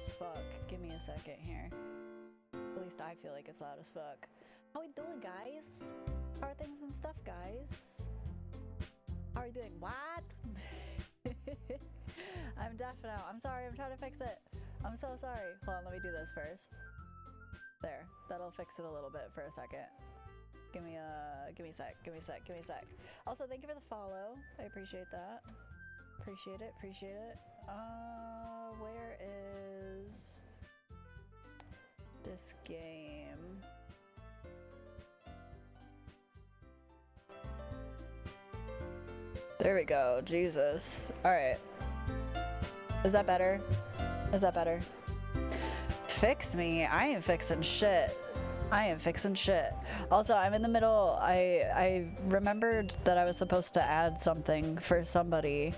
as fuck. Give me a second here. At least I feel like it's loud as fuck. How we doing, guys? How are things and stuff, guys? How are you doing? What? I'm deaf now. I'm sorry. I'm trying to fix it. I'm so sorry. Hold on. Let me do this first. There. That'll fix it a little bit for a second. Give me a sec. Give me a sec. Give me a sec. Also, thank you for the follow. I appreciate that. Appreciate it. Appreciate it. Where is this game? There we go. Jesus. All right. Is that better? Is that better? Fix me. I ain't fixing shit. I am fixing shit. Also, I'm in the middle. I remembered that I was supposed to add something for somebody.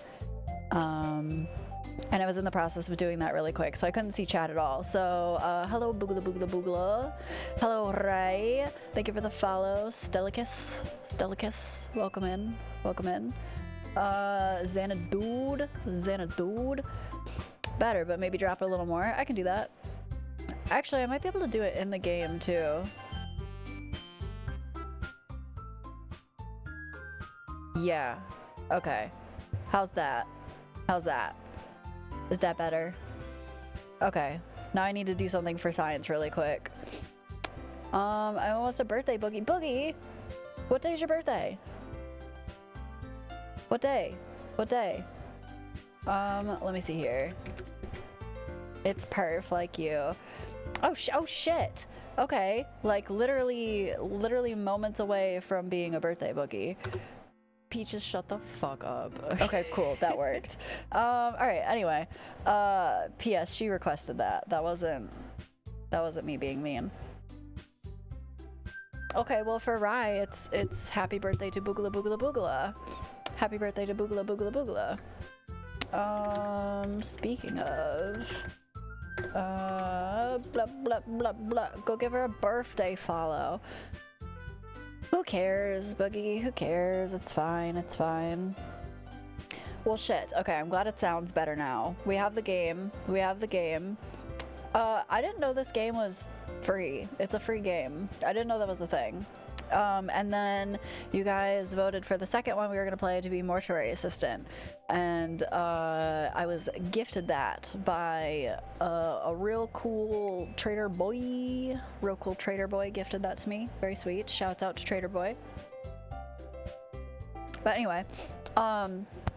And I was in the process of doing that really quick, so I couldn't see chat at all. So, hello, Boogla Boogla Boogla. Hello, Ray. Thank you for the follow. Stellicus. Stellicus. Welcome in. Welcome in. Xanadude. Xanadude. Better, but maybe drop it a little more. I can do that. Actually, I might be able to do it in the game, too. Yeah. Okay. How's that? How's that? Is that better? Okay. Now I need to do something for science really quick. I almost a birthday, Boogie. Boogie! What day is your birthday? What day? What day? Let me see here. It's perf like you. Oh shit. Okay. Like literally moments away from being a birthday boogie. Peaches, shut the fuck up. Okay, cool. That worked. All right. Anyway, P.S. She requested that. That wasn't me being mean. Okay. Well, for Rye, it's happy birthday to Boogla Boogla Boogla. Happy birthday to Boogla Boogla Boogla. Speaking of, blah blah blah blah. Go give her a birthday follow. Who cares, Boogie? Who cares? It's fine. It's fine. Well, shit. Okay, I'm glad it sounds better now. We have the game. We have the game. I didn't know this game was free. It's a free game. I didn't know that was a thing. And then you guys voted for the second one we were going to play to be Mortuary Assistant. And I was gifted that by a real cool trader boy. Real cool trader boy gifted that to me. Very sweet. Shouts out to Trader Boy. But anyway,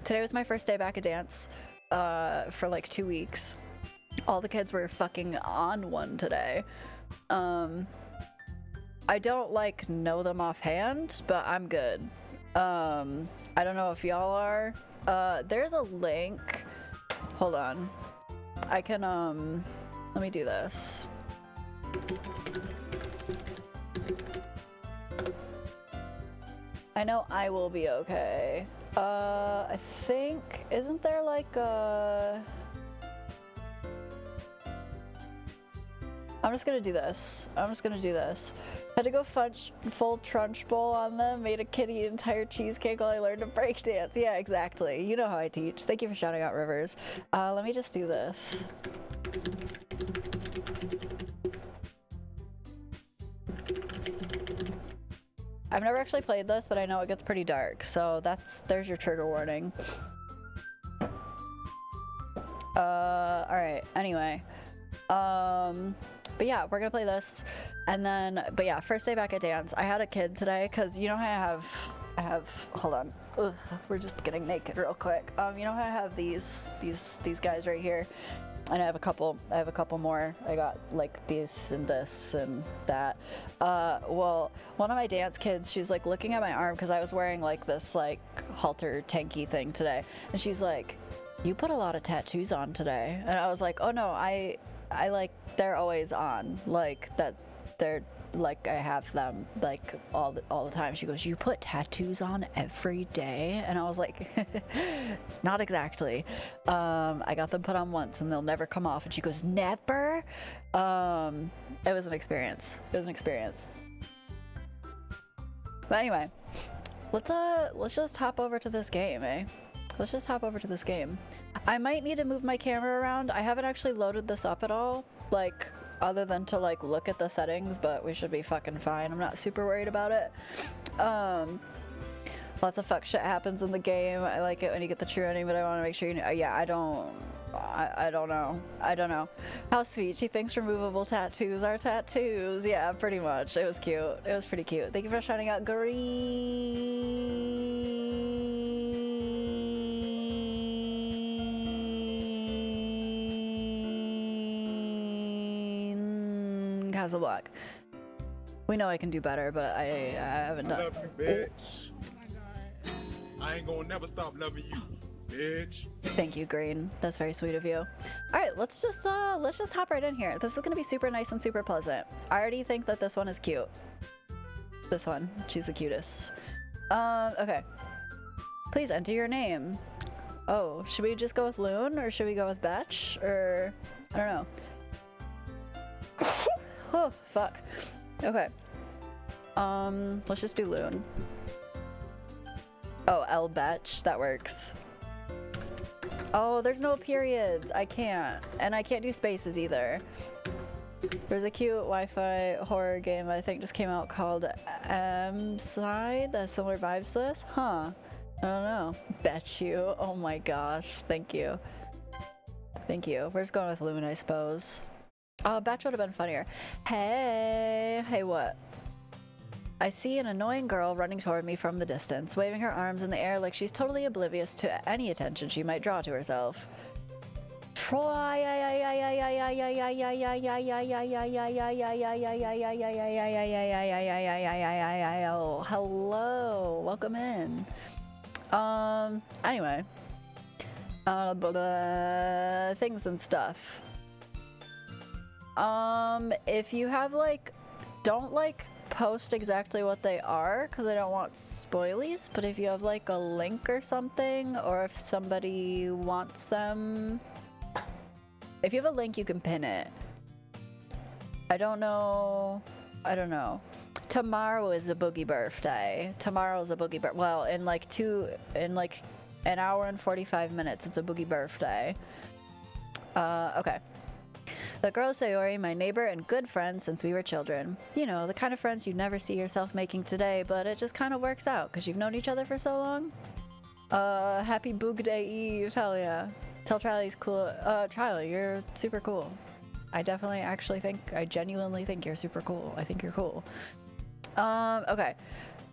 today was my first day back at dance for like 2 weeks. All the kids were fucking on one today. I don't like know them offhand, but I'm good. I don't know if y'all are. There's a link. Hold on. I can, let me do this. I know I will be okay. I think, isn't there like a... I'm just gonna do this. I'm just gonna do this. Had to go full Trunch Bowl on them, made a kitty entire cheesecake while I learned to break dance. Yeah, exactly. You know how I teach. Thank you for shouting out Rivers. Let me just do this. I've never actually played this, but I know it gets pretty dark, so there's your trigger warning. Alright, anyway. But yeah, we're gonna play this, and then, but yeah, first day back at dance. I had a kid today, cause you know how I have, hold on, ugh, we're just getting naked real quick. You know how I have these guys right here, and I have a couple more. I got like this and this and that. Well, one of my dance kids, she's like looking at my arm, cause I was wearing like this like halter tanky thing today, and she's like, "You put a lot of tattoos on today," and I was like, "Oh no, I like, they're always on, like that, they're like, I have them like all the time." She goes, "You put tattoos on every day?" And I was like, "Not exactly. I got them put on once and they'll never come off." And she goes, "Never?" It was an experience. It was an experience. But anyway, let's just hop over to this game, eh? let's just hop over to this game. I might need to move my camera around. I haven't actually loaded this up at all, like, other than to, like, look at the settings, but we should be fucking fine. I'm not super worried about it. Lots of fuck shit happens in the game. I like it when you get the true ending, but I want to make sure you know. Yeah, I don't know. I don't know. How sweet. She thinks removable tattoos are tattoos. Yeah, pretty much. It was cute. It was pretty cute. Thank you for shouting out Green Castle Block. We know I can do better, but I haven't done. Love you, bitch. I ain't gonna never stop loving you, bitch. Thank you, Green. That's very sweet of you. All right, let's just hop right in here. This is gonna be super nice and super pleasant. I already think that this one is cute. This one, she's the cutest. Okay. Please enter your name. Oh, should we just go with Loon or should we go with Betch or I don't know. Oh, fuck. Okay. Let's just do Loon. Oh, L Betch, that works. Oh, there's no periods. I can't. And I can't do spaces either. There's a cute Wi-Fi horror game I think just came out called Slide that has similar vibes to this. Huh. I don't know. Bet you. Oh my gosh. Thank you. Thank you. We're just going with Loon, I suppose. Oh, Betch would have been funnier. Hey. Hey, what? I see an annoying girl running toward me from the distance, waving her arms in the air like she's totally oblivious to any attention she might draw to herself. Hello, welcome in. Anyway, things and stuff. If you have don't post exactly what they are because I don't want spoilies, but if you have a link or something, or if somebody wants them, if you have a link you can pin it. I don't know. Tomorrow is a boogie birthday. Well, in an hour and 45 minutes it's a boogie birthday. Okay. The girl is Sayori, my neighbor and good friend since we were children. You know, the kind of friends you'd never see yourself making today, but it just kind of works out because you've known each other for so long. Happy Boog Day Eve, hell yeah. Tell Triley he's cool. Triley, you're super cool. I genuinely think you're super cool. I think you're cool. Okay.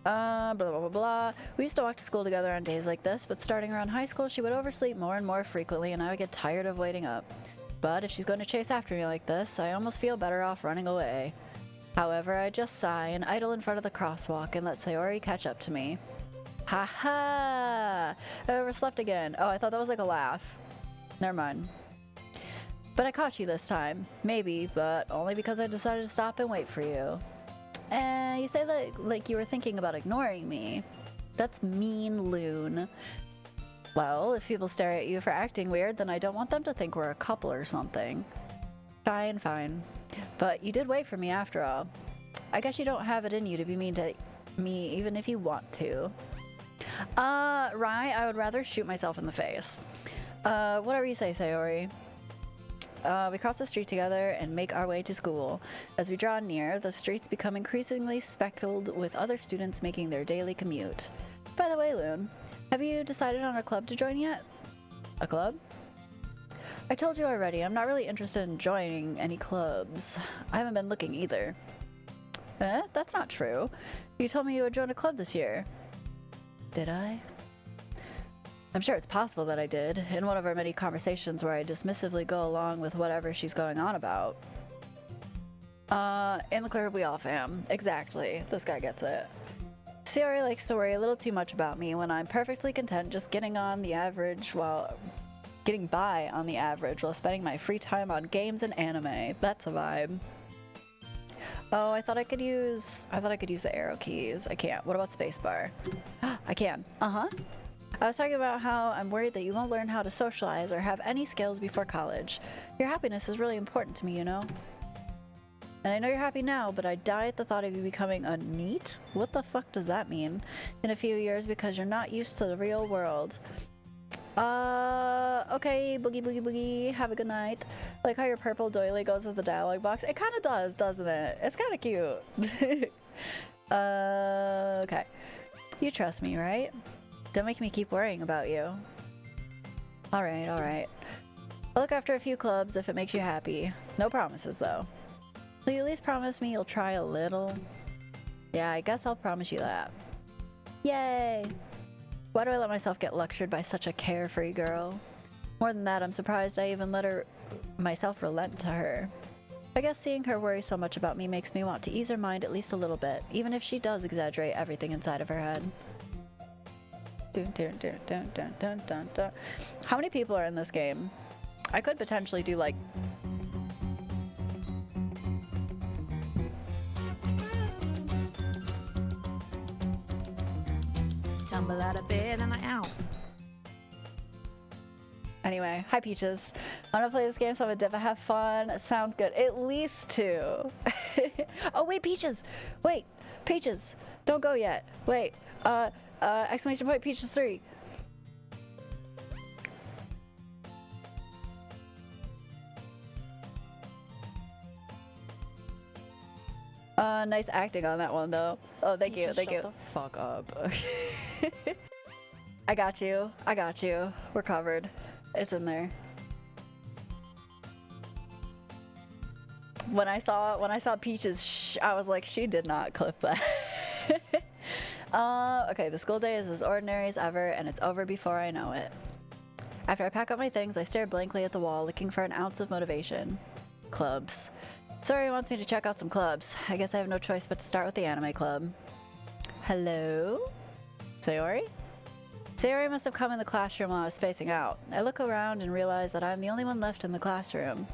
Blah, blah, blah, blah. We used to walk to school together on days like this, but starting around high school, she would oversleep more and more frequently, and I would get tired of waiting up. But if she's going to chase after me like this, I almost feel better off running away. However, I just sigh and idle in front of the crosswalk and let Sayori catch up to me. Ha ha! I overslept again. Oh, I thought that was a laugh. Never mind. But I caught you this time. Maybe, but only because I decided to stop and wait for you. And you say that you were thinking about ignoring me. That's mean, Loon. Well, if people stare at you for acting weird, then I don't want them to think we're a couple or something. Fine, fine. But you did wait for me after all. I guess you don't have it in you to be mean to me even if you want to. Rai, I would rather shoot myself in the face. Whatever you say, Sayori. We cross the street together and make our way to school. As we draw near, the streets become increasingly speckled with other students making their daily commute. By the way, Loon, have you decided on a club to join yet? A club? I told you already, I'm not really interested in joining any clubs. I haven't been looking either. That's not true. You told me you would join a club this year. Did I? I'm sure it's possible that I did, in one of our many conversations where I dismissively go along with whatever she's going on about. In the club we all fam. Exactly. This guy gets it. Sayori likes to worry a little too much about me when I'm perfectly content just getting by on the average while spending my free time on games and anime. That's a vibe. Oh, I thought I could use the arrow keys. I can't. What about spacebar? I can. I was talking about how I'm worried that you won't learn how to socialize or have any skills before college. Your happiness is really important to me, you know? And I know you're happy now, but I die at the thought of you becoming a NEET? What the fuck does that mean? In a few years because you're not used to the real world. Okay, boogie boogie boogie. Have a good night. Like how your purple doily goes with the dialogue box. It kind of does, doesn't it? It's kind of cute. Okay. You trust me, right? Don't make me keep worrying about you. Alright, alright. I'll look after a few clubs if it makes you happy. No promises, though. Will you at least promise me you'll try a little? Yeah, I guess I'll promise you that. Yay! Why do I let myself get lectured by such a carefree girl? More than that, I'm surprised I even let myself relent to her. I guess seeing her worry so much about me makes me want to ease her mind at least a little bit, even if she does exaggerate everything inside of her head. Dun, dun, dun, dun, dun, dun, dun, dun. How many people are in this game? I could potentially do like... Tumble out of bed and I'm out. Anyway, hi Peaches. I'm gonna play this game so I'm a dip. I have fun. Sounds good. At least 2. Oh wait, Peaches! Wait, Peaches! Don't go yet. Wait. Exclamation point Peaches 3. Nice acting on that one though. Oh, thank you, thank you. Shut the fuck up. I got you. I got you. We're covered. It's in there. When I saw Peaches, I was like, she did not clip that. Okay, the school day is as ordinary as ever, and it's over before I know it. After I pack up my things, I stare blankly at the wall, looking for an ounce of motivation. Clubs. Sorry, wants me to check out some clubs. I guess I have no choice but to start with the anime club. Hello? Sayori? Sayori must have come in the classroom while I was spacing out. I look around and realize that I'm the only one left in the classroom.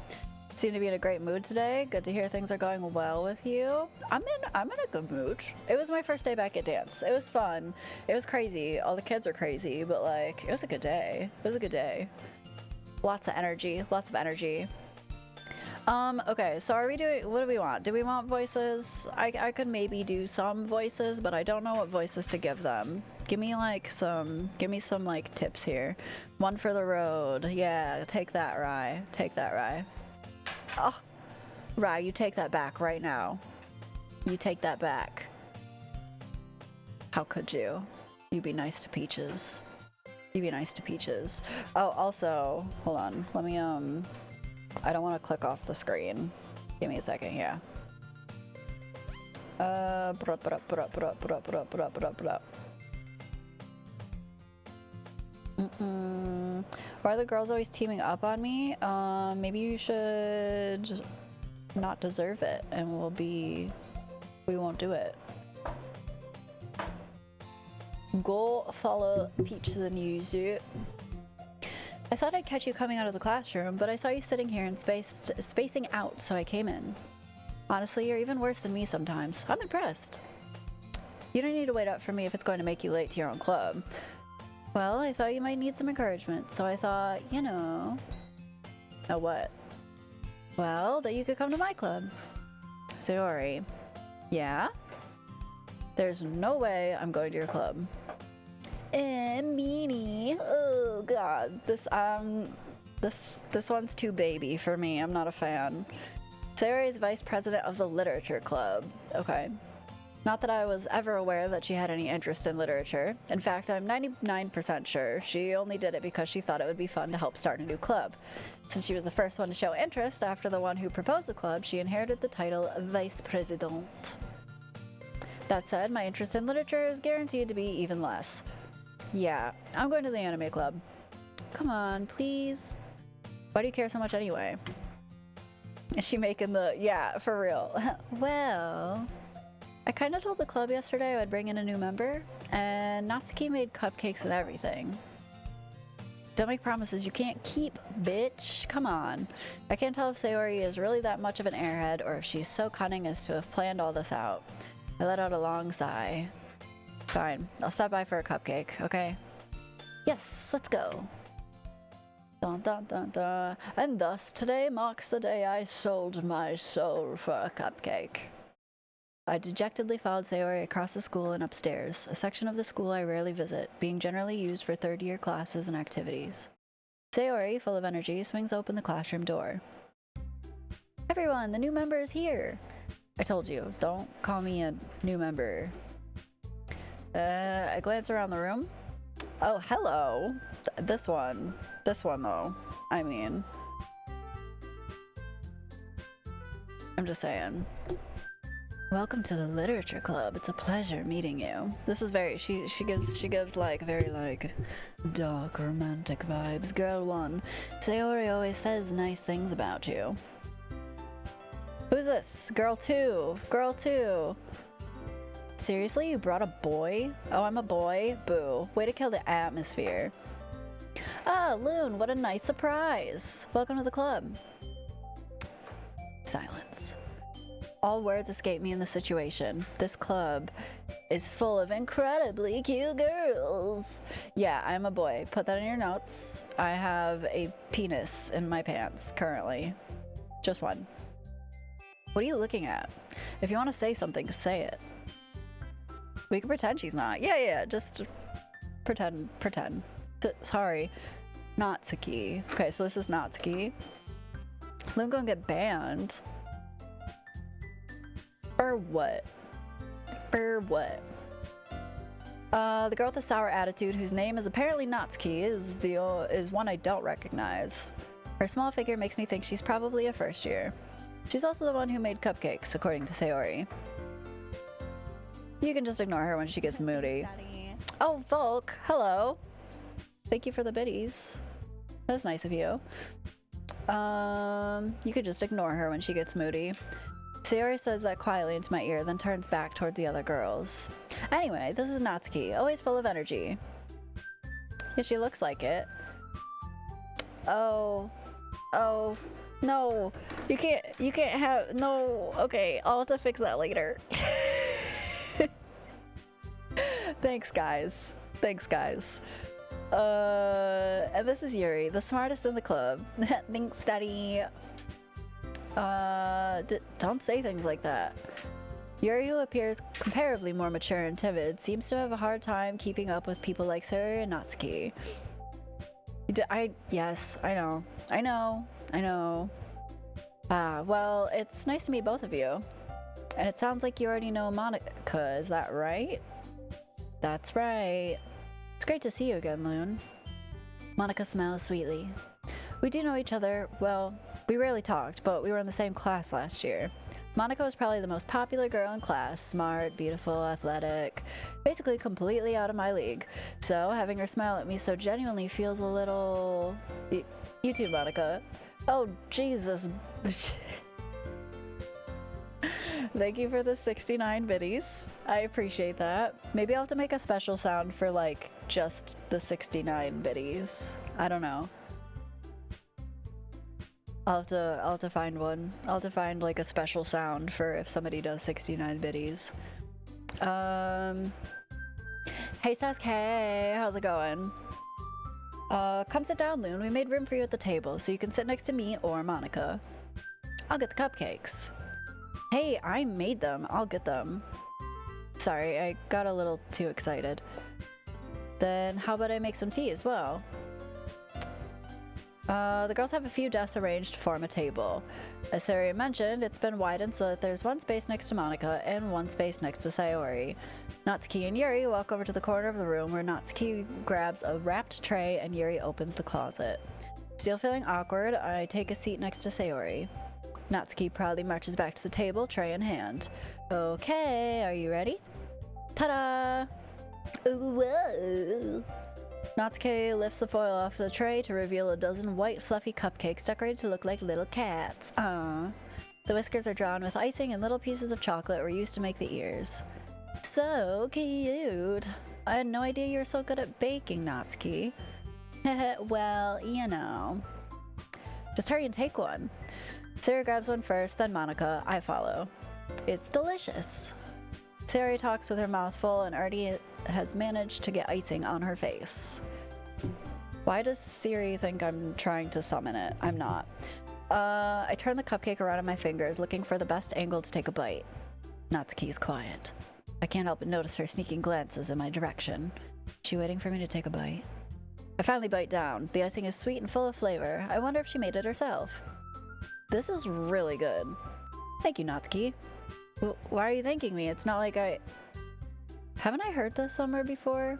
Seem to be in a great mood today. Good to hear things are going well with you. I'm in a good mood. It was my first day back at dance. It was fun. It was crazy. All the kids are crazy, but like, it was a good day. It was a good day. Lots of energy. Lots of energy. Okay, so are we doing, what do we want? Do we want voices? I could maybe do some voices, but I don't know what voices to give them. Give me some like tips here. One for the road. Yeah, take that, Rye. Take that, Rye. Oh, Rye, you take that back right now. You take that back. How could you? You be nice to Peaches. You be nice to Peaches. Oh, also, hold on. Let me, I don't want to click off the screen. Give me a second, yeah. Why are the girls always teaming up on me? Maybe you should not deserve it and we won't do it. Go follow Peaches and Yuzu. I thought I'd catch you coming out of the classroom, but I saw you sitting here and spacing out, so I came in. Honestly, you're even worse than me sometimes. I'm impressed. You don't need to wait up for me if it's going to make you late to your own club. Well, I thought you might need some encouragement, so I thought, you know... Oh, what? Well, that you could come to my club. Sayori. Yeah? There's no way I'm going to your club. Meanie. Oh god. This one's too baby for me. I'm not a fan. Sayori is vice president of the literature club. Okay. Not that I was ever aware that she had any interest in literature. In fact, I'm 99% sure she only did it because she thought it would be fun to help start a new club. Since she was the first one to show interest after the one who proposed the club, she inherited the title vice president. That said, my interest in literature is guaranteed to be even less. Yeah, I'm going to the anime club. Come on, please. Why do you care so much anyway? Is she making the... Yeah, for real. Well... I kind of told the club yesterday I would bring in a new member, and Natsuki made cupcakes and everything. Don't make promises you can't keep, bitch. Come on. I can't tell if Sayori is really that much of an airhead or if she's so cunning as to have planned all this out. I let out a long sigh. Fine, I'll stop by for a cupcake, okay? Yes, let's go. Dun, dun, dun, dun. And thus today marks the day I sold my soul for a cupcake. I dejectedly followed Sayori across the school and upstairs, a section of the school I rarely visit, being generally used for third-year classes and activities. Sayori, full of energy, swings open the classroom door. Everyone, the new member is here! I told you, don't call me a new member. I glance around the room. Oh, hello! This one. This one, though. I mean... I'm just saying. Welcome to the literature club. It's a pleasure meeting you. This is very she gives like very like dark romantic vibes. Girl 1. Sayori always says nice things about you. Who's this? Girl 2. Girl 2. Seriously, you brought a boy? Oh, I'm a boy? Boo. Way to kill the atmosphere. Ah, Loon, what a nice surprise. Welcome to the club. Silence. All words escape me in the situation. This club is full of incredibly cute girls. Yeah, I'm a boy. Put that in your notes. I have a penis in my pants currently. Just one. What are you looking at? If you want to say something, say it. We can pretend she's not. Yeah, just pretend. Sorry. Natsuki. Okay, so this is Natsuki. Loon gonna get banned. For what? For what? The girl with the sour attitude, whose name is apparently Natsuki, is one I don't recognize. Her small figure makes me think she's probably a first year. She's also the one who made cupcakes, according to Sayori. You can just ignore her when she gets moody. Oh, Volk, hello. Thank you for the biddies. That's nice of you. You could just ignore her when she gets moody. Sayori says that quietly into my ear, then turns back towards the other girls. Anyway, this is Natsuki, always full of energy. Yeah, she looks like it. Oh, no, you can't have, no, okay, I'll have to fix that later. Thanks, guys. And this is Yuri, the smartest in the club. Thanks, Daddy. Don't say things like that. Yuri, who appears comparably more mature and timid, seems to have a hard time keeping up with people like Sayori and Natsuki. Yes, I know. Well, it's nice to meet both of you. And it sounds like you already know Monika, is that right? That's right. It's great to see you again, Loon. Monika smiles sweetly. We do know each other, well, we rarely talked, but we were in the same class last year. Monika was probably the most popular girl in class, smart, beautiful, athletic, basically completely out of my league. So having her smile at me so genuinely feels a little... You too, Monika. Oh, Jesus. Thank you for the 69 biddies. I appreciate that. Maybe I'll have to make a special sound for like just the 69 biddies. I don't know. I'll have to find one. I'll have to find like a special sound for if somebody does 69 biddies. Hey Sasuke, how's it going? Come sit down, Loon. We made room for you at the table, so you can sit next to me or Monika. I'll get the cupcakes. Hey, I made them. I'll get them. Sorry, I got a little too excited. Then how about I make some tea as well? The girls have a few desks arranged to form a table. As Sayori mentioned, it's been widened so that there's one space next to Monika and one space next to Sayori. Natsuki and Yuri walk over to the corner of the room where Natsuki grabs a wrapped tray and Yuri opens the closet. Still feeling awkward, I take a seat next to Sayori. Natsuki proudly marches back to the table, tray in hand. Okay, are you ready? Ta-da! Whoa! Natsuki lifts the foil off the tray to reveal a dozen white fluffy cupcakes decorated to look like little cats. Aww. The whiskers are drawn with icing and little pieces of chocolate were used to make the ears. So cute! I had no idea you were so good at baking, Natsuki. Well, you know. Just hurry and take one. Sayori grabs one first, then Monika. I follow. It's delicious. Sayori talks with her mouth full and already has managed to get icing on her face. Why does Siri think I'm trying to summon it? I'm not. I turn the cupcake around in my fingers, looking for the best angle to take a bite. Natsuki's quiet. I can't help but notice her sneaking glances in my direction. Is she waiting for me to take a bite? I finally bite down. The icing is sweet and full of flavor. I wonder if she made it herself. This is really good. Thank you, Natsuki. Why are you thanking me? It's not like I... Haven't I heard this somewhere before?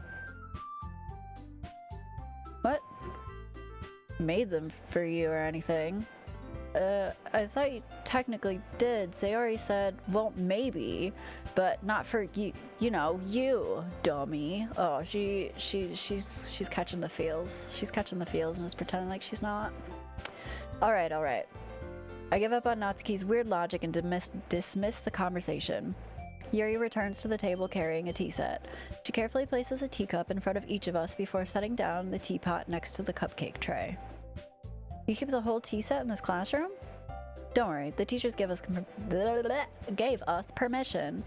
What? Made them for you or anything? I thought you technically did. Sayori said, well, maybe, but not for you, you know, you, dummy. Oh, she's catching the feels. She's catching the feels and is pretending like she's not. All right. I give up on Natsuki's weird logic and dismiss the conversation. Yuri returns to the table carrying a tea set. She carefully places a teacup in front of each of us before setting down the teapot next to the cupcake tray. You keep the whole tea set in this classroom? Don't worry, the teachers gave us permission.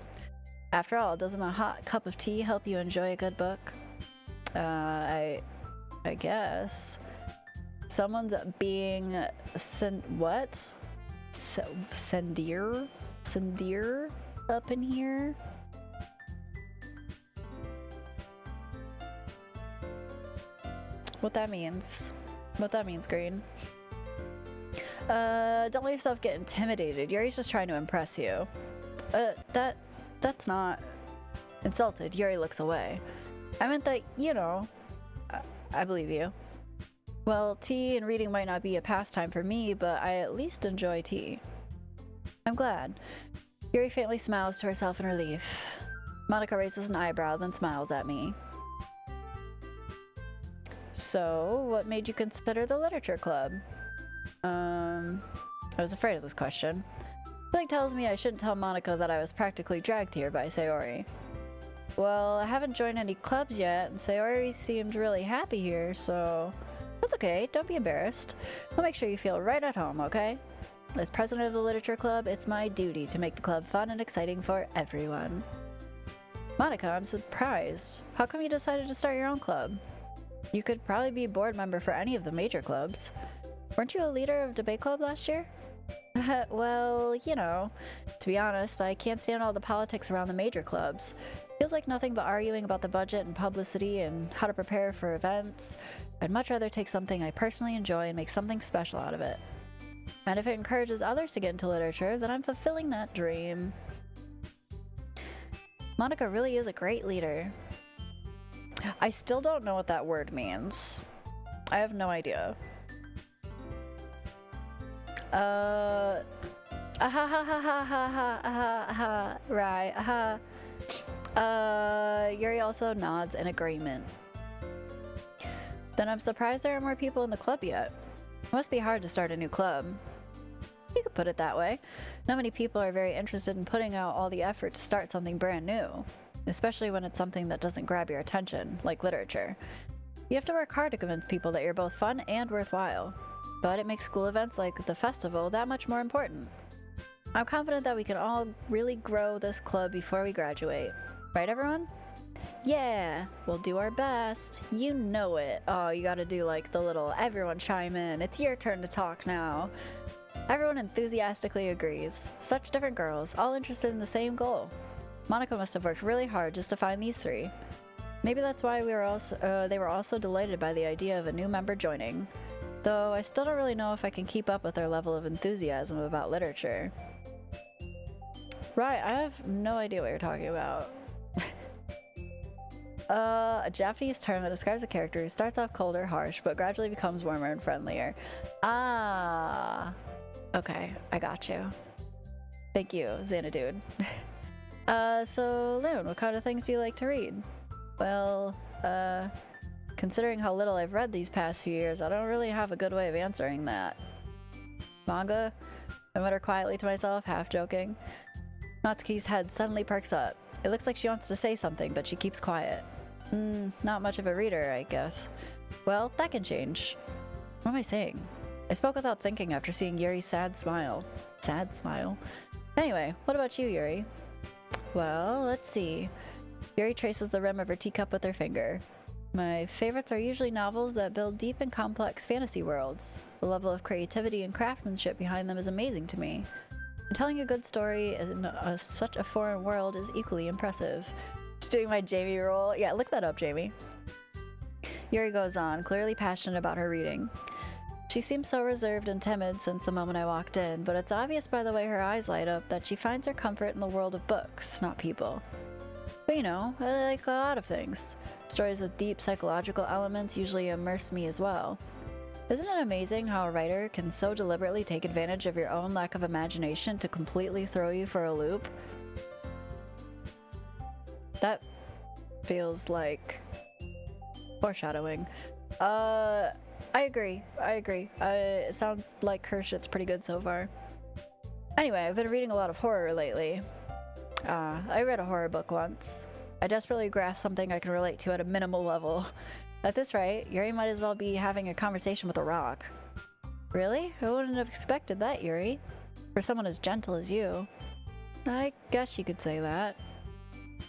After all, doesn't a hot cup of tea help you enjoy a good book? I guess. Someone's being what? Sendir up in here? What that means, Green. Don't let yourself get intimidated. Yuri's just trying to impress you. That's not... Insulted, Yuri looks away. I meant that, you know, I believe you. Well, tea and reading might not be a pastime for me, but I at least enjoy tea. I'm glad. Yuri faintly smiles to herself in relief. Monika raises an eyebrow, then smiles at me. So, what made you consider the literature club? I was afraid of this question. Something tells me I shouldn't tell Monika that I was practically dragged here by Sayori. Well, I haven't joined any clubs yet, and Sayori seemed really happy here, so... That's okay, don't be embarrassed. I'll make sure you feel right at home, okay? As president of the literature club, it's my duty to make the club fun and exciting for everyone. Monika, I'm surprised. How come you decided to start your own club? You could probably be a board member for any of the major clubs. Weren't you a leader of debate club last year? Well, you know, to be honest, I can't stand all the politics around the major clubs. Feels like nothing but arguing about the budget and publicity and how to prepare for events. I'd much rather take something I personally enjoy and make something special out of it. And if it encourages others to get into literature, then I'm fulfilling that dream. Monika really is a great leader. I still don't know what that word means. I have no idea. Right, Yuri also nods in agreement. Then I'm surprised there are more people in the club yet. It must be hard to start a new club. You could put it that way. Not many people are very interested in putting out all the effort to start something brand new, especially when it's something that doesn't grab your attention, like literature. You have to work hard to convince people that you're both fun and worthwhile, but it makes school events like the festival that much more important. I'm confident that we can all really grow this club before we graduate. Right, everyone? Yeah, we'll do our best. You know it. Oh, you gotta do like the little everyone chime in. It's your turn to talk now. Everyone enthusiastically agrees. Such different girls, all interested in the same goal. Monika must have worked really hard just to find these three. Maybe that's why they were also delighted by the idea of a new member joining. Though I still don't really know if I can keep up with their level of enthusiasm about literature. Right, I have no idea what you're talking about. A Japanese term that describes a character who starts off cold or harsh, but gradually becomes warmer and friendlier. Ah. Okay, I got you. Thank you, Xanadude. So, Loon, what kind of things do you like to read? Well, considering how little I've read these past few years, I don't really have a good way of answering that. Manga? I mutter quietly to myself, half joking. Natsuki's head suddenly perks up. It looks like she wants to say something, but she keeps quiet. Not much of a reader, I guess. Well, that can change. What am I saying? I spoke without thinking after seeing Yuri's sad smile. Sad smile? Anyway, what about you, Yuri? Well, let's see. Yuri traces the rim of her teacup with her finger. My favorites are usually novels that build deep and complex fantasy worlds. The level of creativity and craftsmanship behind them is amazing to me. Telling a good story in such a foreign world is equally impressive. Just doing my Jamie role. Yeah, look that up, Jamie. Yuri goes on, clearly passionate about her reading. She seems so reserved and timid since the moment I walked in, but it's obvious by the way her eyes light up that she finds her comfort in the world of books, not people. But you know, I like a lot of things. Stories with deep psychological elements usually immerse me as well. Isn't it amazing how a writer can so deliberately take advantage of your own lack of imagination to completely throw you for a loop? That feels like foreshadowing. I agree. It sounds like her shit's pretty good so far. Anyway, I've been reading a lot of horror lately. I read a horror book once. I desperately grasped something I can relate to at a minimal level. At this rate, Yuri might as well be having a conversation with a rock. Really? I wouldn't have expected that, Yuri. For someone as gentle as you. I guess you could say that.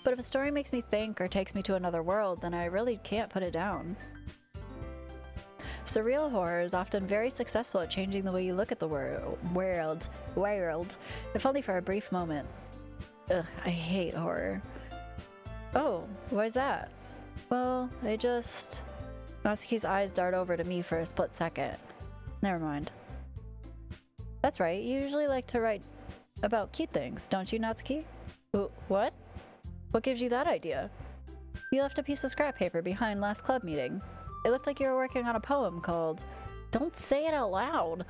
But if a story makes me think or takes me to another world, then I really can't put it down. Surreal horror is often very successful at changing the way you look at the world, if only for a brief moment. Ugh, I hate horror. Oh, why's that? Well, Natsuki's eyes dart over to me for a split second. Never mind. That's right, you usually like to write about cute things, don't you, Natsuki? What? What gives you that idea? You left a piece of scrap paper behind last club meeting. It looked like you were working on a poem called Don't Say It Out Loud,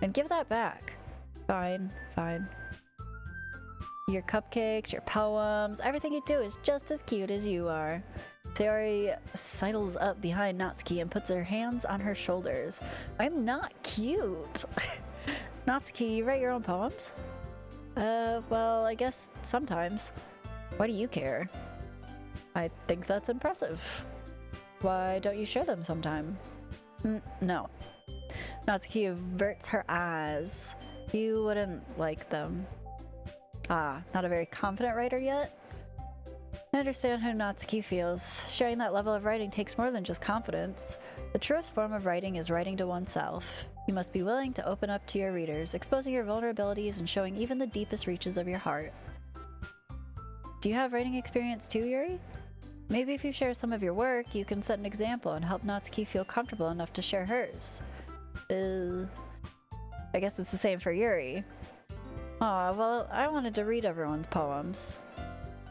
and give that back. Fine. Your cupcakes, your poems, everything you do is just as cute as you are. Sayori sidles up behind Natsuki and puts her hands on her shoulders. I'm not cute. Natsuki, you write your own poems? Well, I guess sometimes. Why do you care? I think that's impressive. Why don't you share them sometime? No. Natsuki averts her eyes. You wouldn't like them. Ah, not a very confident writer yet? I understand how Natsuki feels. Sharing that level of writing takes more than just confidence. The truest form of writing is writing to oneself. You must be willing to open up to your readers, exposing your vulnerabilities and showing even the deepest reaches of your heart. Do you have writing experience too, Yuri? Maybe if you share some of your work, you can set an example and help Natsuki feel comfortable enough to share hers. I guess it's the same for Yuri. Aw, well, I wanted to read everyone's poems.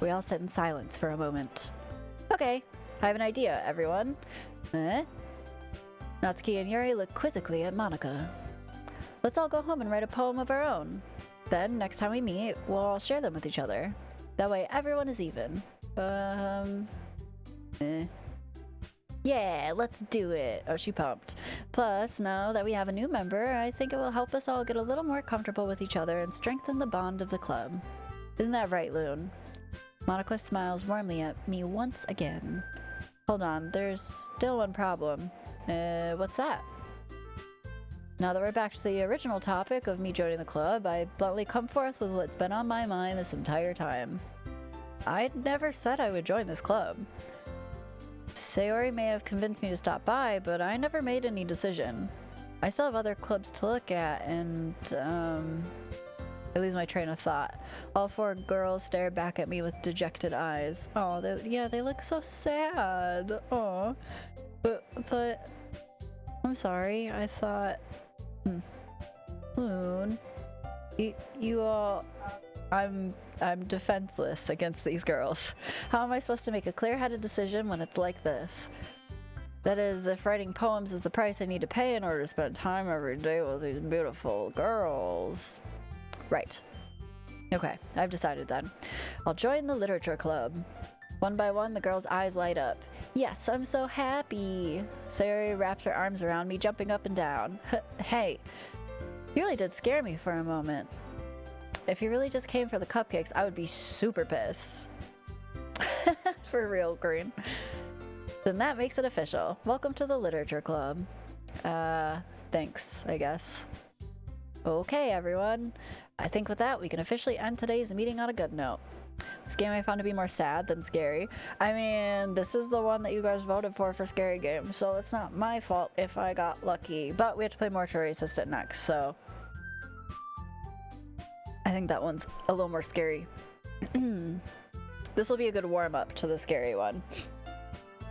We all sit in silence for a moment. Okay, I have an idea, everyone. Natsuki and Yuri look quizzically at Monika. Let's all go home and write a poem of our own. Then, next time we meet, we'll all share them with each other. That way everyone is even. Yeah, let's do it. Oh, she pumped. Plus, now that we have a new member, I think it will help us all get a little more comfortable with each other and strengthen the bond of the club. Isn't that right, Loon? Monika smiles warmly at me once again. Hold on, there's still one problem. What's that? Now that we're back to the original topic of me joining the club, I bluntly come forth with what's been on my mind this entire time. I never said I would join this club. Sayori may have convinced me to stop by, but I never made any decision. I still have other clubs to look at, and, I lose my train of thought. All four girls stare back at me with dejected eyes. Oh, they look so sad. Oh, but, I'm sorry, I thought, Loon, you all, I'm defenseless against these girls. How am I supposed to make a clear-headed decision when it's like this? That is, if writing poems is the price I need to pay in order to spend time every day with these beautiful girls. Right. Okay, I've decided then. I'll join the literature club. One by one, the girls' eyes light up. Yes, I'm so happy. Sayori wraps her arms around me, jumping up and down. Hey, you really did scare me for a moment. If you really just came for the cupcakes, I would be super pissed. For real, Green. Then that makes it official. Welcome to the literature club. Thanks, I guess. Okay, everyone. I think with that, we can officially end today's meeting on a good note. This game I found to be more sad than scary. I mean, this is the one that you guys voted for Scary Game, so it's not my fault if I got lucky. But we have to play Mortuary Assistant next, so... I think that one's a little more scary. This will be a good warm-up to the scary one.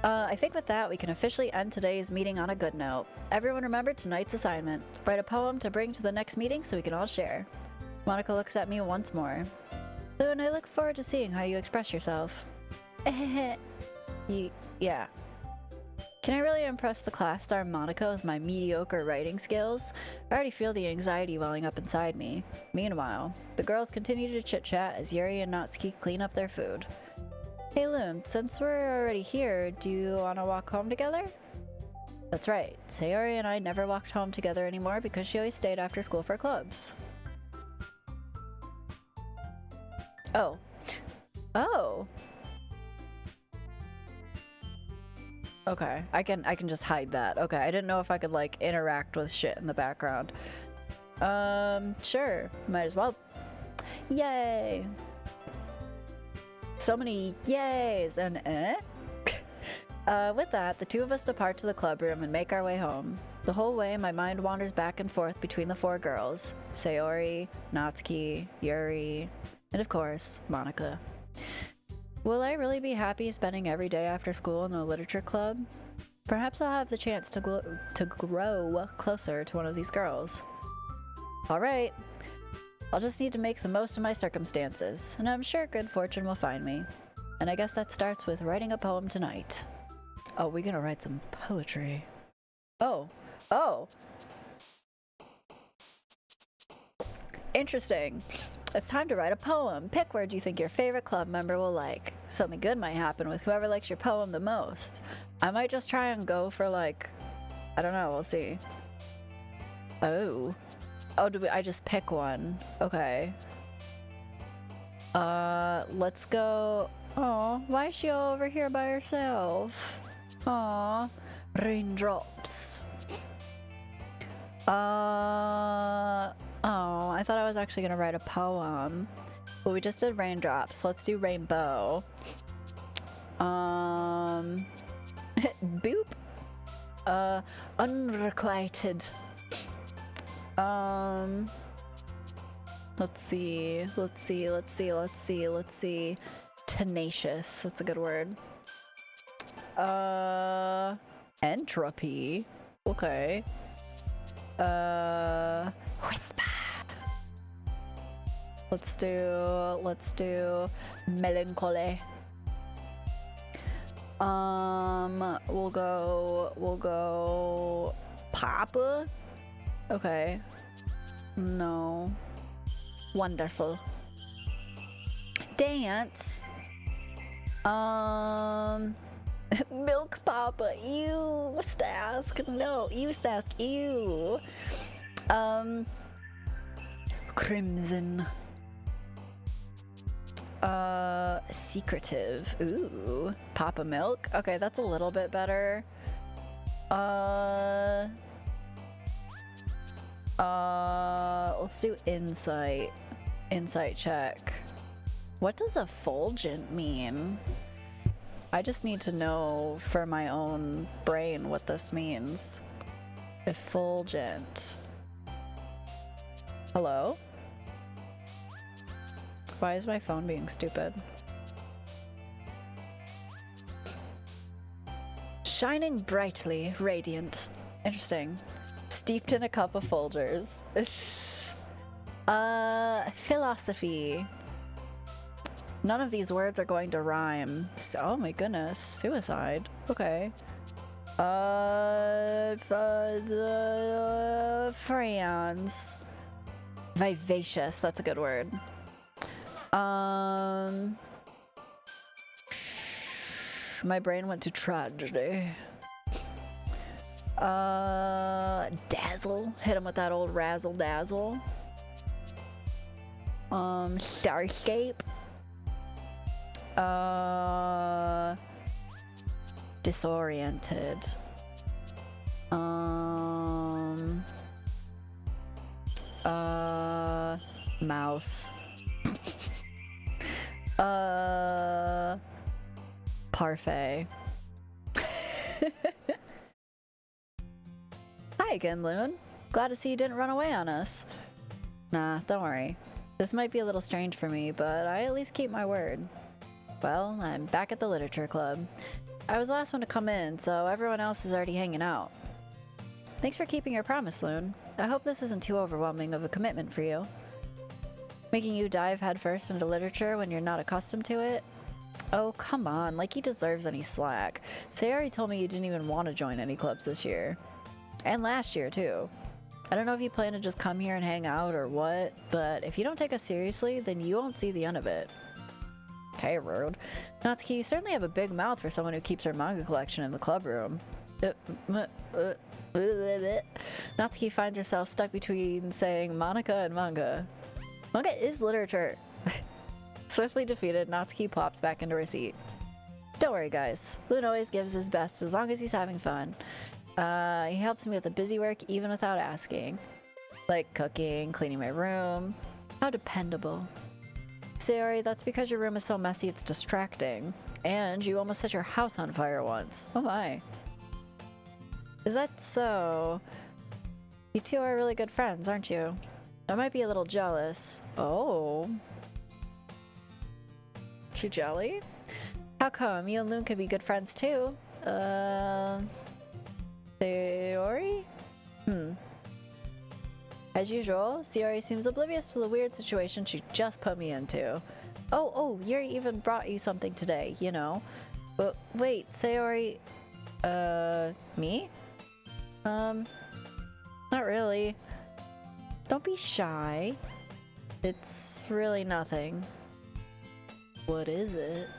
I think with that, we can officially end today's meeting on a good note. Everyone remember tonight's assignment. Write a poem to bring to the next meeting so we can all share. Monika looks at me once more. Loon, I look forward to seeing how you express yourself. Yeah. Can I really impress the class star Monika with my mediocre writing skills? I already feel the anxiety welling up inside me. Meanwhile, the girls continue to chit-chat as Yuri and Natsuki clean up their food. Hey Loon, since we're already here, do you want to walk home together? That's right. Sayori and I never walked home together anymore because she always stayed after school for clubs. Oh. Okay, I can just hide that. Okay, I didn't know if I could like interact with shit in the background. Sure, might as well. Yay! So many yays and with that, the two of us depart to the club room and make our way home. The whole way, my mind wanders back and forth between the four girls: Sayori, Natsuki, Yuri, and of course, Monika. Will I really be happy spending every day after school in a literature club? Perhaps I'll have the chance to grow closer to one of these girls. Alright, I'll just need to make the most of my circumstances, and I'm sure good fortune will find me. And I guess that starts with writing a poem tonight. Oh, we're gonna write some poetry. Oh. Interesting. It's time to write a poem. Pick word you think your favorite club member will like. Something good might happen with whoever likes your poem the most. I might just try and go for like, I don't know, we'll see. Oh, I just pick one? Okay. Let's go. Oh, why is she all over here by herself? Aw, raindrops. Oh, I thought I was actually gonna write a poem. But we just did raindrops. Let's do rainbow. Boop. Unrequited. Let's see. Tenacious. That's a good word. Entropy. Okay. Whisper. Let's do melancholy. We'll go Papa. Okay. No. Wonderful. Dance. Milk Papa. Ew. Stask. No. Ew, Stask. Ew. Crimson. Secretive. Ooh. Papa Milk. Okay, that's a little bit better. Let's do insight. Insight check. What does effulgent mean? I just need to know for my own brain what this means. Effulgent. Hello? Why is my phone being stupid? Shining brightly, radiant. Interesting. Steeped in a cup of Folgers. Philosophy. None of these words are going to rhyme. So, oh my goodness. Suicide. Okay. Friends. Vivacious. That's a good word. My brain went to tragedy. Dazzle. Hit him with that old razzle dazzle. Starscape. Disoriented. Mouse. Parfait. Hi again, Loon. Glad to see you didn't run away on us. Nah, don't worry. This might be a little strange for me, but I at least keep my word. Well, I'm back at the literature club. I was the last one to come in, so everyone else is already hanging out. Thanks for keeping your promise, Loon. I hope this isn't too overwhelming of a commitment for you. Making you dive headfirst into literature when you're not accustomed to it? Oh, come on, like he deserves any slack. Sayori told me you didn't even want to join any clubs this year. And last year, too. I don't know if you plan to just come here and hang out or what, but if you don't take us seriously, then you won't see the end of it. Okay, rude. Natsuki, you certainly have a big mouth for someone who keeps her manga collection in the club room. Natsuki finds herself stuck between saying Monika and manga. Manga is literature. Swiftly defeated, Natsuki plops back into her seat. Don't worry, guys. Loon always gives his best as long as he's having fun. He helps me with the busy work even without asking. Like cooking, cleaning my room. How dependable. Sayori, that's because your room is so messy it's distracting. And you almost set your house on fire once. Oh my. Is that so? You two are really good friends, aren't you? I might be a little jealous. Oh. Too jelly? How come? You and Loon could be good friends too. Sayori? As usual, Sayori seems oblivious to the weird situation she just put me into. Oh, Yuri even brought you something today, you know. But wait, Sayori... me? Not really. Don't be shy. It's really nothing. What is it?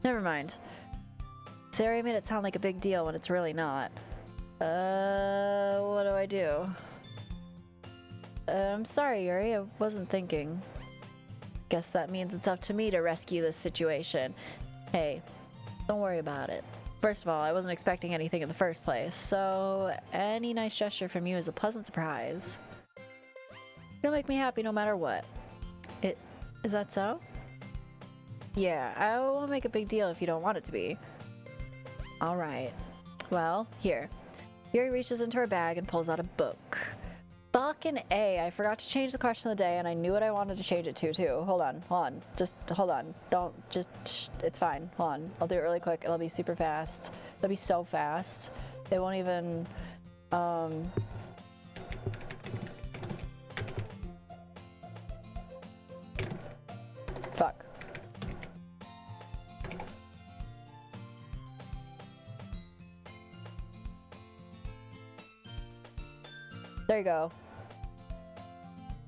Never mind. Sayori made it sound like a big deal when it's really not. What do I do? I'm sorry, Yuri, I wasn't thinking. Guess that means it's up to me to rescue this situation. Hey, don't worry about it. First of all, I wasn't expecting anything in the first place, so any nice gesture from you is a pleasant surprise. It'll make me happy no matter what. Is that so? Yeah, I won't make a big deal if you don't want it to be. Alright. Well, here. Yuri reaches into her bag and pulls out a book. Fucking A, I forgot to change the question of the day and I knew what I wanted to change it to too. Hold on. Just hold on. Don't, just, it's fine. Hold on. I'll do it really quick. It'll be super fast. It'll be so fast. It won't even, fuck. There you go.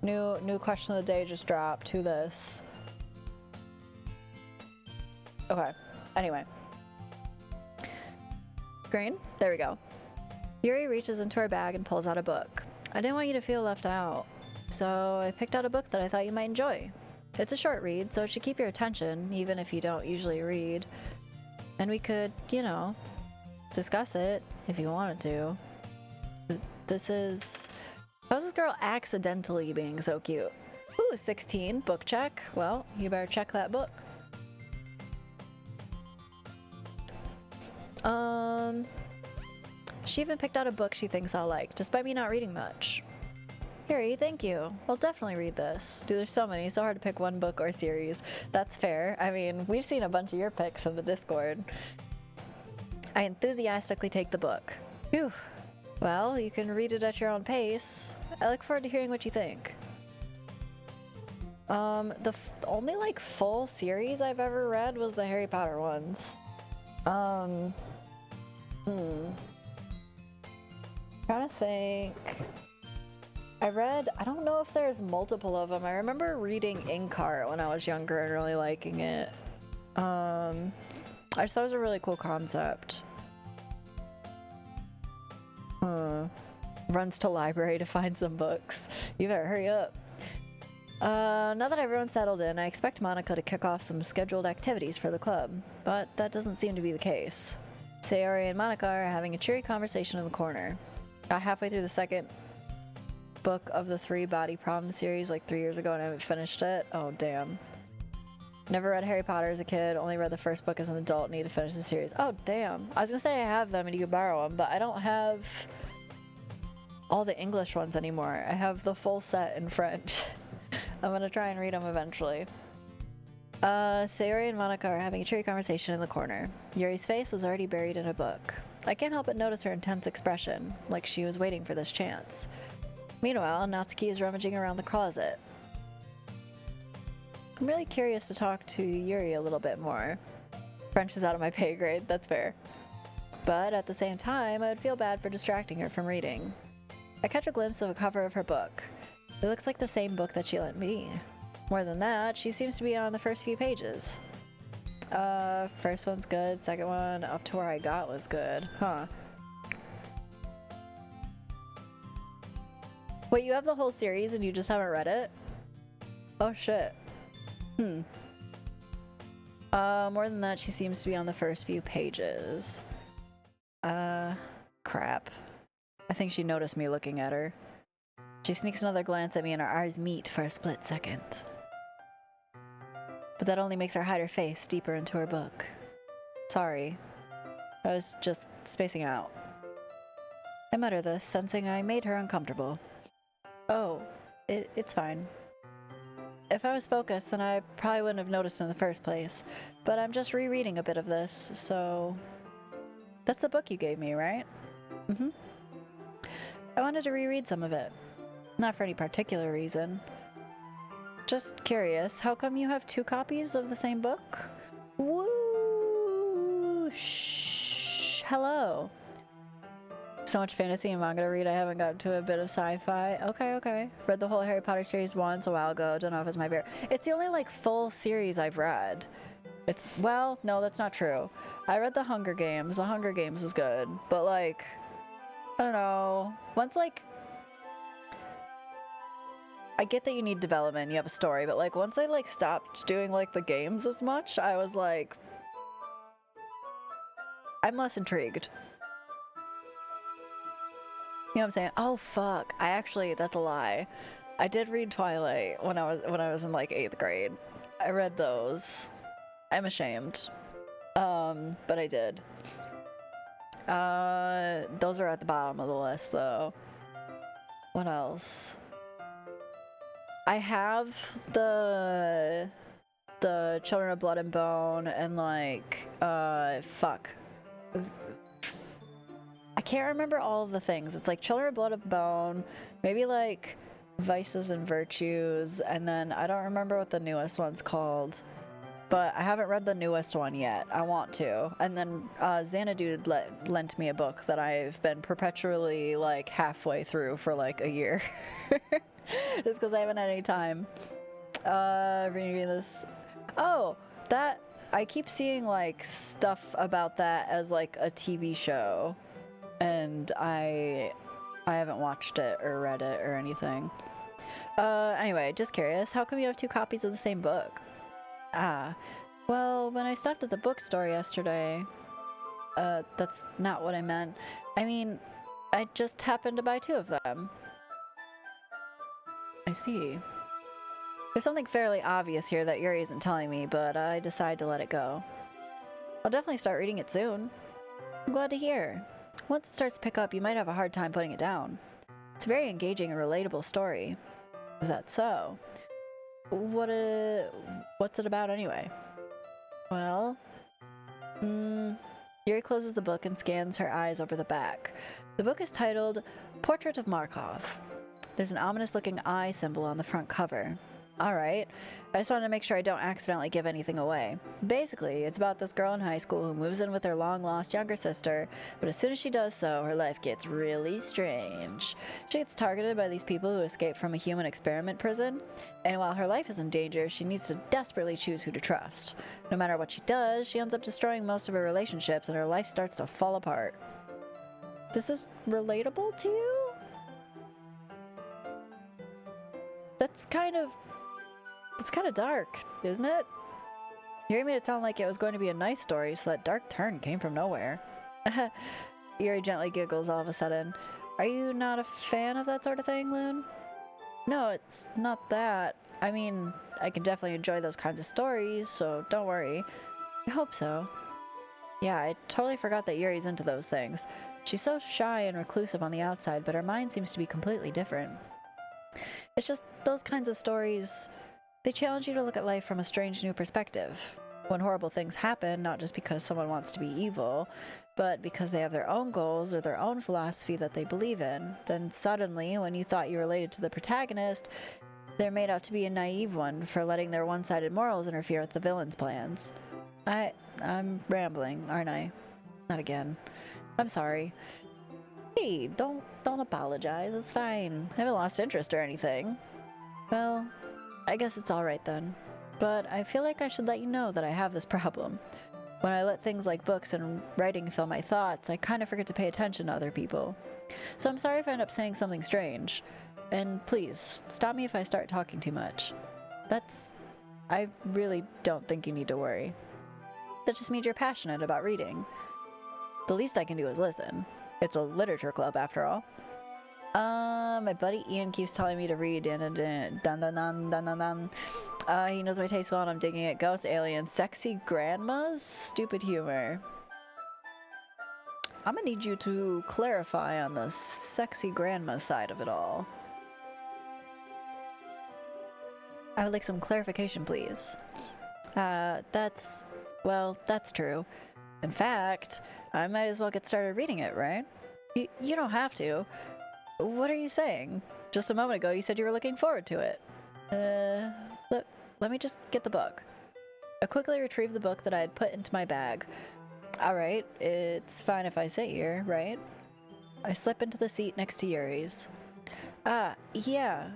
New question of the day just dropped to this. Okay. Anyway. Green? There we go. Yuri reaches into her bag and pulls out a book. I didn't want you to feel left out, so I picked out a book that I thought you might enjoy. It's a short read, so it should keep your attention, even if you don't usually read. And we could, you know, discuss it if you wanted to. This is... How's this girl accidentally being so cute? Ooh, 16, book check. Well, you better check that book. She even picked out a book she thinks I'll like, despite me not reading much. Yuri, thank you. I'll definitely read this. Dude, there's so many, so hard to pick one book or series. That's fair. I mean, we've seen a bunch of your picks in the Discord. I enthusiastically take the book. Phew. Well, you can read it at your own pace. I look forward to hearing what you think. The only like full series I've ever read was the Harry Potter ones. Trying to think. I don't know if there's multiple of them. I remember reading Inkheart when I was younger and really liking it. I just thought it was a really cool concept. Runs to library to find some books. You better hurry up. Now that everyone's settled in, I expect Monika to kick off some scheduled activities for the club, but that doesn't seem to be the case. Sayori and Monika are having a cheery conversation in the corner. Got halfway through the second book of the 3 Body Problem series like 3 years ago and I haven't finished it. Oh, damn. Never read Harry Potter as a kid, only read the first book as an adult, need to finish the series. Oh, damn. I was gonna say I have them and you can borrow them, but I don't have all the English ones anymore. I have the full set in French. I'm gonna try and read them eventually. Sayori and Monika are having a cheery conversation in the corner. Yuri's face is already buried in a book. I can't help but notice her intense expression, like she was waiting for this chance. Meanwhile, Natsuki is rummaging around the closet. I'm really curious to talk to Yuri a little bit more. French is out of my pay grade, that's fair. But at the same time, I would feel bad for distracting her from reading. I catch a glimpse of a cover of her book. It looks like the same book that she lent me. More than that, she seems to be on the first few pages. First one's good, second one up to where I got was good. Huh. Wait, you have the whole series and you just haven't read it? Oh shit. More than that, she seems to be on the first few pages. Crap. I think she noticed me looking at her. She sneaks another glance at me and our eyes meet for a split second. But that only makes her hide her face deeper into her book. Sorry. I was just spacing out. I mutter this, sensing I made her uncomfortable. Oh, it's fine. If I was focused, then I probably wouldn't have noticed in the first place. But I'm just rereading a bit of this, so... That's the book you gave me, right? Mm-hmm. I wanted to reread some of it. Not for any particular reason. Just curious, how come you have 2 copies of the same book? Whoosh! Hello! So much fantasy and manga to read, I haven't gotten to a bit of sci-fi. Okay. Read the whole Harry Potter series once a while ago, don't know if it's my favorite. It's the only, like, full series I've read. It's, well, no, that's not true. I read The Hunger Games. The Hunger Games is good, but, like, I don't know. Once, like, I get that you need development, you have a story, but, like, once I, like, stopped doing, like, the games as much, I was like, I'm less intrigued. You know what I'm saying? Oh, fuck. I actually, that's a lie. I did read Twilight when I was in, like, 8th grade. I read those. I'm ashamed. But I did. Those are at the bottom of the list, though. What else? I have the Children of Blood and Bone and, like, fuck. I can't remember all of the things. It's like Children of Blood and Bone, maybe like Vices and Virtues, and then I don't remember what the newest one's called. But I haven't read the newest one yet. I want to. And then Xanadu lent me a book that I've been perpetually like halfway through for like a year. Just because I haven't had any time. Reading this. Oh, that I keep seeing like stuff about that as like a TV show, and I haven't watched it or read it or anything. Anyway, just curious. How come you have 2 copies of the same book? Ah, well, when I stopped at the bookstore yesterday, that's not what I meant. I mean, I just happened to buy 2 of them. I see. There's something fairly obvious here that Yuri isn't telling me, but I decide to let it go. I'll definitely start reading it soon. I'm glad to hear. Once it starts to pick up, you might have a hard time putting it down. It's a very engaging and relatable story. Is that so? What's it about anyway? Well, Yuri closes the book and scans her eyes over the back. The book is titled Portrait of Markov. There's an ominous-looking eye symbol on the front cover. Alright, I just wanted to make sure I don't accidentally give anything away. Basically, it's about this girl in high school who moves in with her long-lost younger sister, but as soon as she does so, her life gets really strange. She gets targeted by these people who escape from a human experiment prison, and while her life is in danger, she needs to desperately choose who to trust. No matter what she does, she ends up destroying most of her relationships, and her life starts to fall apart. This is relatable to you? It's kind of dark, isn't it? Yuri made it sound like it was going to be a nice story, so that dark turn came from nowhere. Yuri gently giggles all of a sudden. Are you not a fan of that sort of thing, Loon? No, it's not that. I mean, I can definitely enjoy those kinds of stories, so don't worry. I hope so. Yeah, I totally forgot that Yuri's into those things. She's so shy and reclusive on the outside, but her mind seems to be completely different. It's just those kinds of stories, they challenge you to look at life from a strange new perspective. When horrible things happen, not just because someone wants to be evil, but because they have their own goals or their own philosophy that they believe in, then suddenly, when you thought you related to the protagonist, they're made out to be a naive one for letting their one-sided morals interfere with the villain's plans. I'm rambling, aren't I? Not again. I'm sorry. Hey, don't apologize. It's fine. I haven't lost interest or anything. Well, I guess it's alright then. But I feel like I should let you know that I have this problem. When I let things like books and writing fill my thoughts, I kind of forget to pay attention to other people. So I'm sorry if I end up saying something strange. And please, stop me if I start talking too much. I really don't think you need to worry. That just means you're passionate about reading. The least I can do is listen. It's a literature club after all. My buddy Ian keeps telling me to read he knows my taste well and I'm digging it. Ghost, aliens, sexy grandmas, stupid humor. I'm gonna need you to clarify on the sexy grandma side of it all. I would like some clarification, please. That's true. In fact, I might as well get started reading it, right? You don't have to. What are you saying? Just a moment ago you said you were looking forward to it. Let me just get the book. I quickly retrieved the book that I had put into my bag. Alright, it's fine if I sit here, right? I slip into the seat next to Yuri's. Yeah.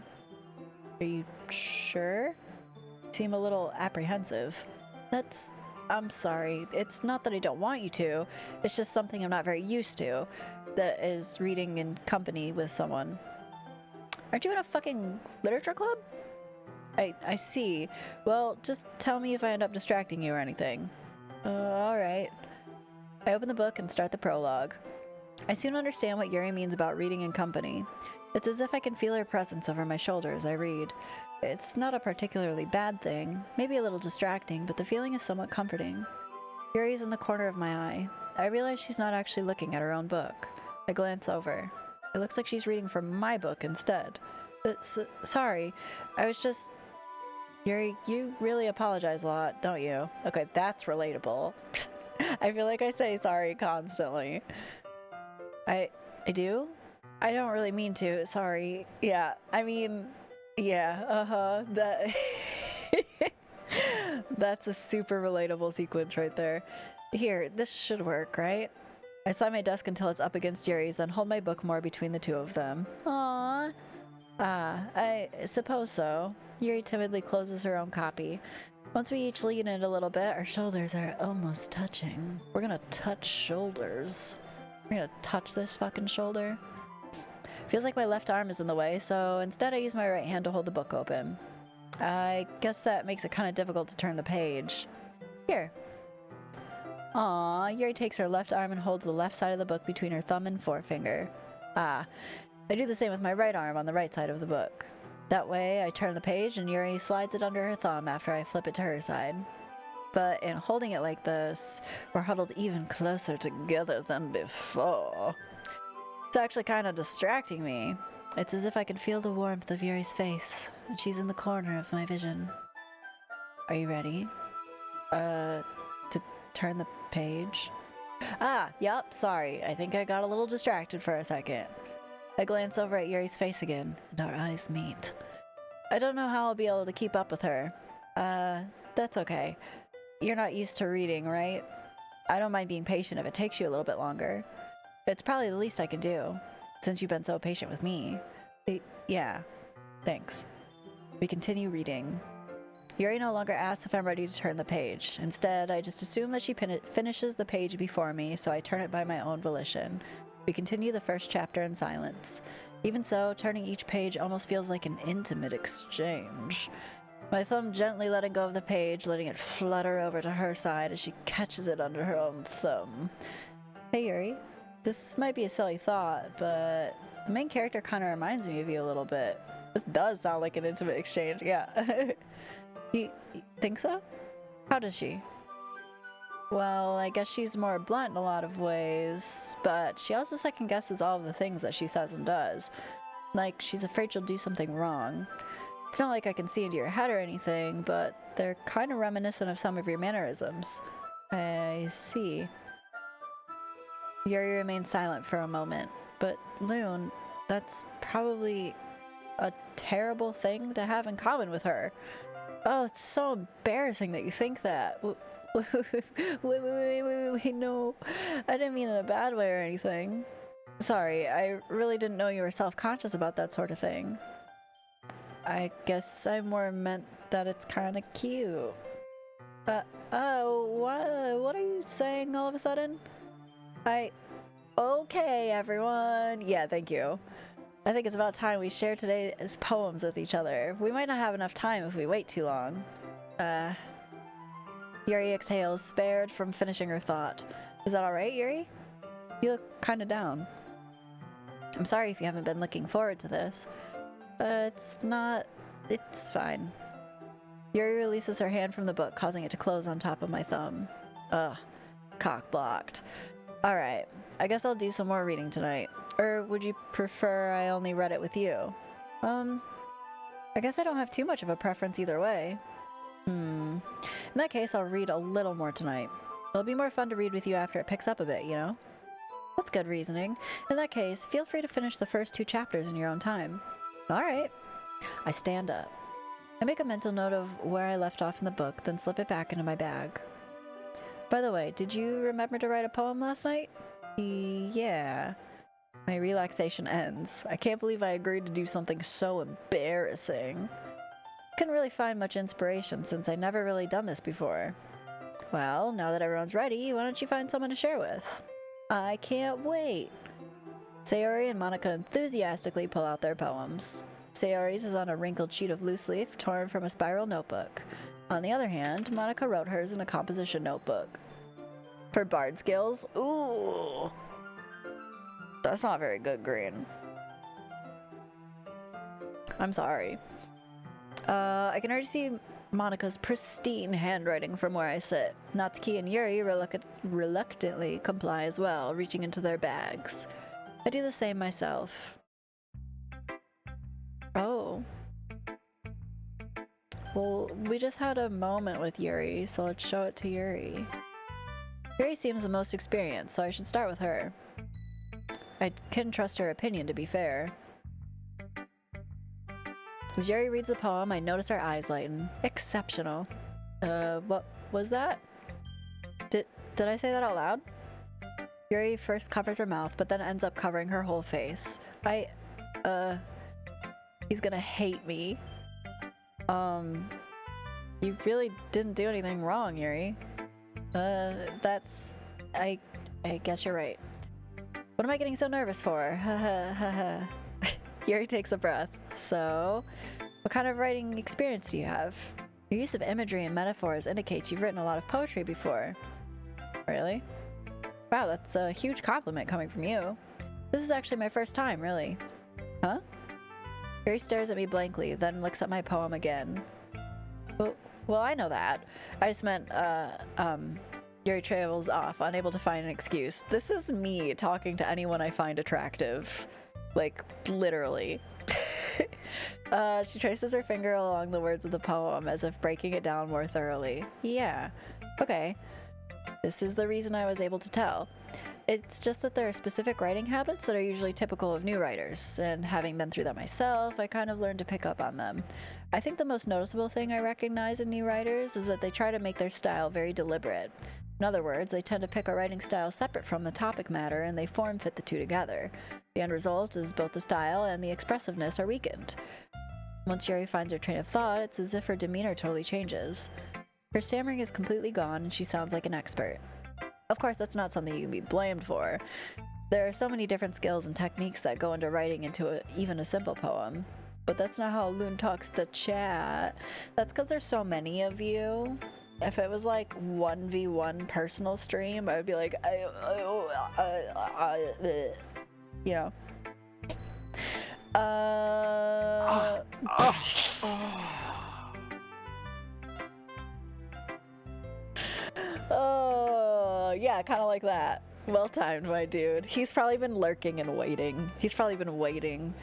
Are you sure? You seem a little apprehensive. I'm sorry. It's not that I don't want you to. It's just something I'm not very used to. That is reading in company with someone. Aren't you in a fucking literature club? I see. Well, just tell me if I end up distracting you or anything. Alright. I open the book and start the prologue. I soon understand what Yuri means about reading in company. It's as if I can feel her presence over my shoulder as I read. It's not a particularly bad thing, maybe a little distracting, but the feeling is somewhat comforting. Yuri's in the corner of my eye. I realize she's not actually looking at her own book. I glance over. It looks like she's reading from my book instead. Sorry, I was just... Yuri, you really apologize a lot, don't you? Okay, that's relatable. I feel like I say sorry constantly. I do? I don't really mean to, sorry. Yeah, I mean, yeah, that... That's a super relatable sequence right there. Here, this should work, right? I slide my desk until it's up against Yuri's, then hold my book more between the two of them. Aww. I suppose so. Yuri timidly closes her own copy. Once we each lean in a little bit, our shoulders are almost touching. We're gonna touch shoulders. We're gonna touch this fucking shoulder. Feels like my left arm is in the way, so instead I use my right hand to hold the book open. I guess that makes it kind of difficult to turn the page. Here. Aww, Yuri takes her left arm and holds the left side of the book between her thumb and forefinger. I do the same with my right arm on the right side of the book. That way, I turn the page and Yuri slides it under her thumb after I flip it to her side. But in holding it like this, we're huddled even closer together than before. It's actually kind of distracting me. It's as if I can feel the warmth of Yuri's face, and she's in the corner of my vision. Are you ready? To turn the page? Yup, sorry. I think I got a little distracted for a second. I glance over at Yuri's face again, and our eyes meet. I don't know how I'll be able to keep up with her. That's okay. You're not used to reading, right? I don't mind being patient if it takes you a little bit longer. It's probably the least I can do, since you've been so patient with me. Yeah, thanks. We continue reading. Yuri no longer asks if I'm ready to turn the page. Instead, I just assume that she finishes the page before me, so I turn it by my own volition. We continue the first chapter in silence. Even so, turning each page almost feels like an intimate exchange. My thumb gently letting go of the page, letting it flutter over to her side as she catches it under her own thumb. Hey Yuri, this might be a silly thought, but the main character kind of reminds me of you a little bit. This does sound like an intimate exchange, yeah. You think so? How does she? Well, I guess she's more blunt in a lot of ways, but she also second guesses all of the things that she says and does. like she's afraid she'll do something wrong. It's not like I can see into your head or anything, but they're kind of reminiscent of some of your mannerisms. I see. Yuri remained silent for a moment, but Loon, that's probably a terrible thing to have in common with her. Oh, it's so embarrassing that you think that. Wait, no. I didn't mean it in a bad way or anything. Sorry, I really didn't know you were self-conscious about that sort of thing. I guess I more meant that it's kind of cute. What are you saying all of a sudden? Okay, everyone. Yeah, thank you. I think it's about time we share today's poems with each other. We might not have enough time if we wait too long. Yuri exhales, spared from finishing her thought. Is that alright, Yuri? You look kinda down. I'm sorry if you haven't been looking forward to this. It's fine. Yuri releases her hand from the book, causing it to close on top of my thumb. Ugh. Cock blocked. Alright, I guess I'll do some more reading tonight. Or would you prefer I only read it with you? I guess I don't have too much of a preference either way. In that case, I'll read a little more tonight. It'll be more fun to read with you after it picks up a bit, you know? That's good reasoning. In that case, feel free to finish the first 2 chapters in your own time. Alright. I stand up. I make a mental note of where I left off in the book, then slip it back into my bag. By the way, did you remember to write a poem last night? Yeah. My relaxation ends. I can't believe I agreed to do something so embarrassing. Couldn't really find much inspiration since I'd never really done this before. Well, now that everyone's ready, why don't you find someone to share with? I can't wait. Sayori and Monika enthusiastically pull out their poems. Sayori's is on a wrinkled sheet of loose leaf torn from a spiral notebook. On the other hand, Monika wrote hers in a composition notebook. For bard skills, ooh! That's not very good, Green. I'm sorry. I can already see Monika's pristine handwriting from where I sit. Natsuki and Yuri reluctantly comply as well, reaching into their bags. I do the same myself. Oh. Well, we just had a moment with Yuri, so let's show it to Yuri. Yuri seems the most experienced, so I should start with her. I can trust her opinion, to be fair. As Yuri reads the poem, I notice her eyes lighten. Exceptional. What was that? Did I say that out loud? Yuri first covers her mouth, but then ends up covering her whole face. He's gonna hate me. You really didn't do anything wrong, Yuri. I guess you're right. What am I getting so nervous for? Yuri takes a breath. So, what kind of writing experience do you have? Your use of imagery and metaphors indicates you've written a lot of poetry before. Really? Wow, that's a huge compliment coming from you. This is actually my first time, really. Huh? Yuri stares at me blankly, then looks at my poem again. Well, I know that. I just meant, Yuri trails off, unable to find an excuse. This is me talking to anyone I find attractive. Like, literally. She traces her finger along the words of the poem as if breaking it down more thoroughly. Yeah. Okay. This is the reason I was able to tell. It's just that there are specific writing habits that are usually typical of new writers, and having been through that myself, I kind of learned to pick up on them. I think the most noticeable thing I recognize in new writers is that they try to make their style very deliberate. In other words, they tend to pick a writing style separate from the topic matter, and they form-fit the two together. The end result is both the style and the expressiveness are weakened. Once Yuri finds her train of thought, it's as if her demeanor totally changes. Her stammering is completely gone, and she sounds like an expert. Of course, that's not something you can be blamed for. There are so many different skills and techniques that go into writing into even a simple poem. But that's not how Loon talks to chat. That's because there's so many of you. If it was like 1v1 personal stream, I would be like, you know. Oh, yeah, kind of like that. Well timed, my dude. He's probably been lurking and waiting. He's probably been waiting.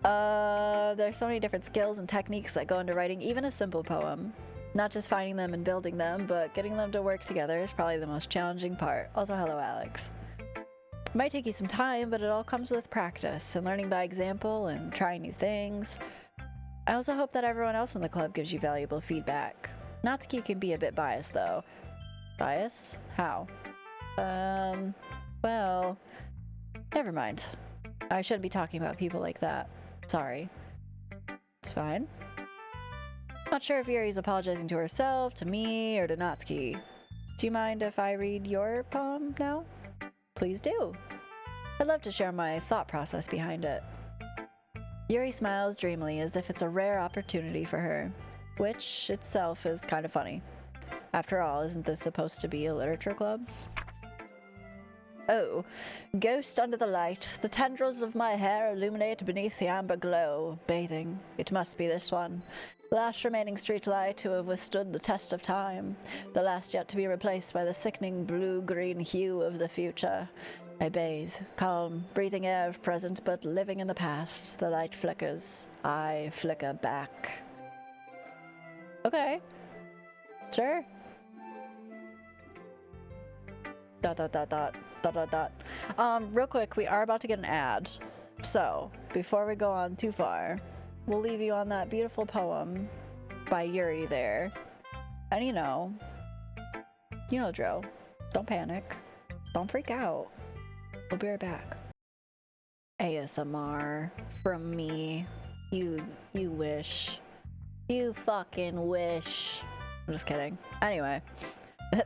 There's so many different skills and techniques that go into writing even a simple poem. Not just finding them and building them, but getting them to work together is probably the most challenging part. Also, hello, Alex. It might take you some time, but it all comes with practice and learning by example and trying new things. I also hope that everyone else in the club gives you valuable feedback. Natsuki can be a bit biased, though. Bias? How? Well, never mind. I shouldn't be talking about people like that. Sorry. It's fine. Not sure if Yuri's apologizing to herself, to me, or to Natsuki. Do you mind if I read your poem now? Please do. I'd love to share my thought process behind it. Yuri smiles dreamily as if it's a rare opportunity for her, which itself is kind of funny. After all, isn't this supposed to be a literature club? Oh, ghost under the light, the tendrils of my hair illuminate beneath the amber glow, bathing. It must be this one. Last remaining streetlight to have withstood the test of time, the last yet to be replaced by the sickening blue-green hue of the future. I bathe, calm, breathing air of present, but living in the past. The light flickers. I flicker back. Okay. Sure. Dot, dot, dot, dot, dot, dot, dot. Real quick, we are about to get an ad. So, before we go on too far, we'll leave you on that beautiful poem by Yuri there. And you know the drill. Don't panic. Don't freak out. We'll be right back. ASMR from me. You wish. You fucking wish. I'm just kidding. Anyway,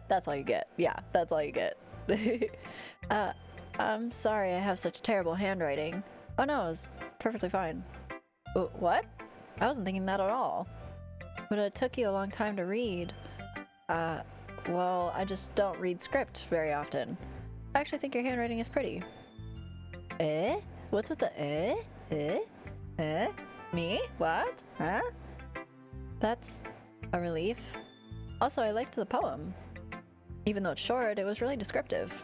that's all you get. Yeah, that's all you get. I'm sorry I have such terrible handwriting. Oh no, it's perfectly fine. What? I wasn't thinking that at all. But it took you a long time to read. Well, I just don't read script very often. I actually think your handwriting is pretty. Eh? What's with the eh? Eh? Eh? Me? What? Huh? That's a relief. Also, I liked the poem. Even though it's short, it was really descriptive.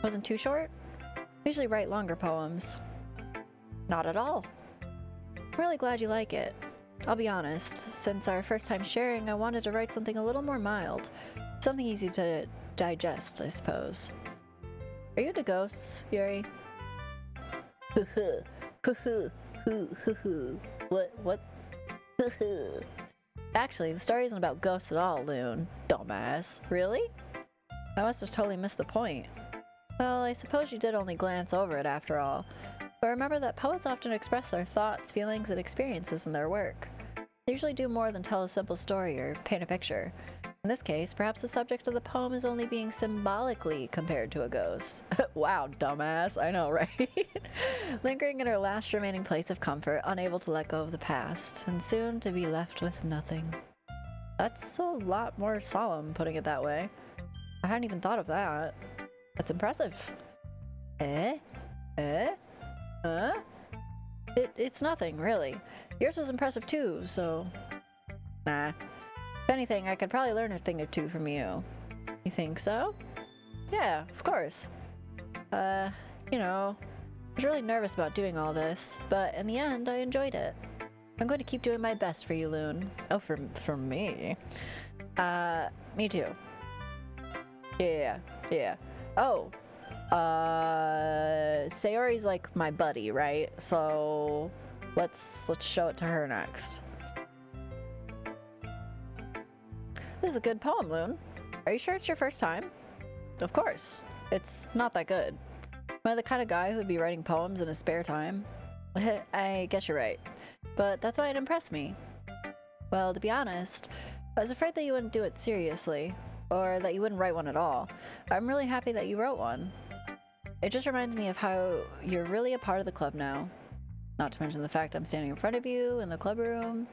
Wasn't too short? I usually write longer poems. Not at all. I'm really glad you like it. I'll be honest, since our first time sharing, I wanted to write something a little more mild. Something easy to digest, I suppose. Are you into ghosts, Yuri? What? Actually, the story isn't about ghosts at all, Loon. Dumbass. Really? I must have totally missed the point. Well, I suppose you did only glance over it after all. But remember that poets often express their thoughts, feelings, and experiences in their work. They usually do more than tell a simple story or paint a picture. In this case, perhaps the subject of the poem is only being symbolically compared to a ghost. Wow, dumbass. I know, right? Lingering in her last remaining place of comfort, unable to let go of the past, and soon to be left with nothing. That's a lot more solemn, putting it that way. I hadn't even thought of that. That's impressive. Eh? Huh? It's nothing, really. Yours was impressive too, so... Nah. If anything, I could probably learn a thing or two from you. You think so? Yeah, of course. You know, I was really nervous about doing all this, but in the end, I enjoyed it. I'm going to keep doing my best for you, Loon. Oh, for me? Me too. Yeah. Oh, Sayori's like my buddy, right? So let's show it to her next. This is a good poem, Loon. Are you sure it's your first time? Of course. It's not that good. Am I the kind of guy who'd be writing poems in his spare time? I guess you're right. But that's why it impressed me. Well, to be honest, I was afraid that you wouldn't do it seriously, or that you wouldn't write one at all. I'm really happy that you wrote one. It just reminds me of how you're really a part of the club now. Not to mention the fact I'm standing in front of you in the club room.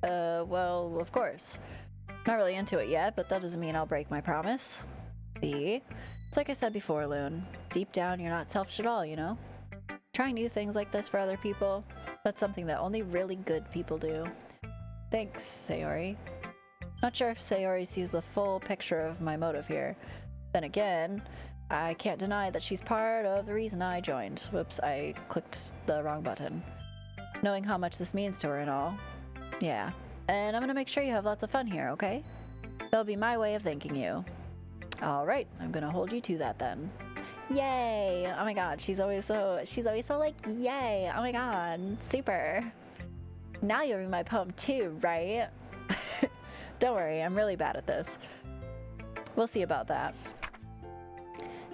Well, of course. Not really into it yet, but that doesn't mean I'll break my promise. See? It's like I said before, Loon. Deep down, you're not selfish at all, you know? Trying new things like this for other people, that's something that only really good people do. Thanks, Sayori. Not sure if Sayori sees the full picture of my motive here. Then again, I can't deny that she's part of the reason I joined. Whoops, I clicked the wrong button. knowing how much this means to her and all. Yeah, and I'm gonna make sure you have lots of fun here, okay? That'll be my way of thanking you. All right, I'm gonna hold you to that then. Yay! Oh my god, she's always so like, yay! Oh my god, super. Now you'll read my poem too, right? Don't worry, I'm really bad at this. We'll see about that.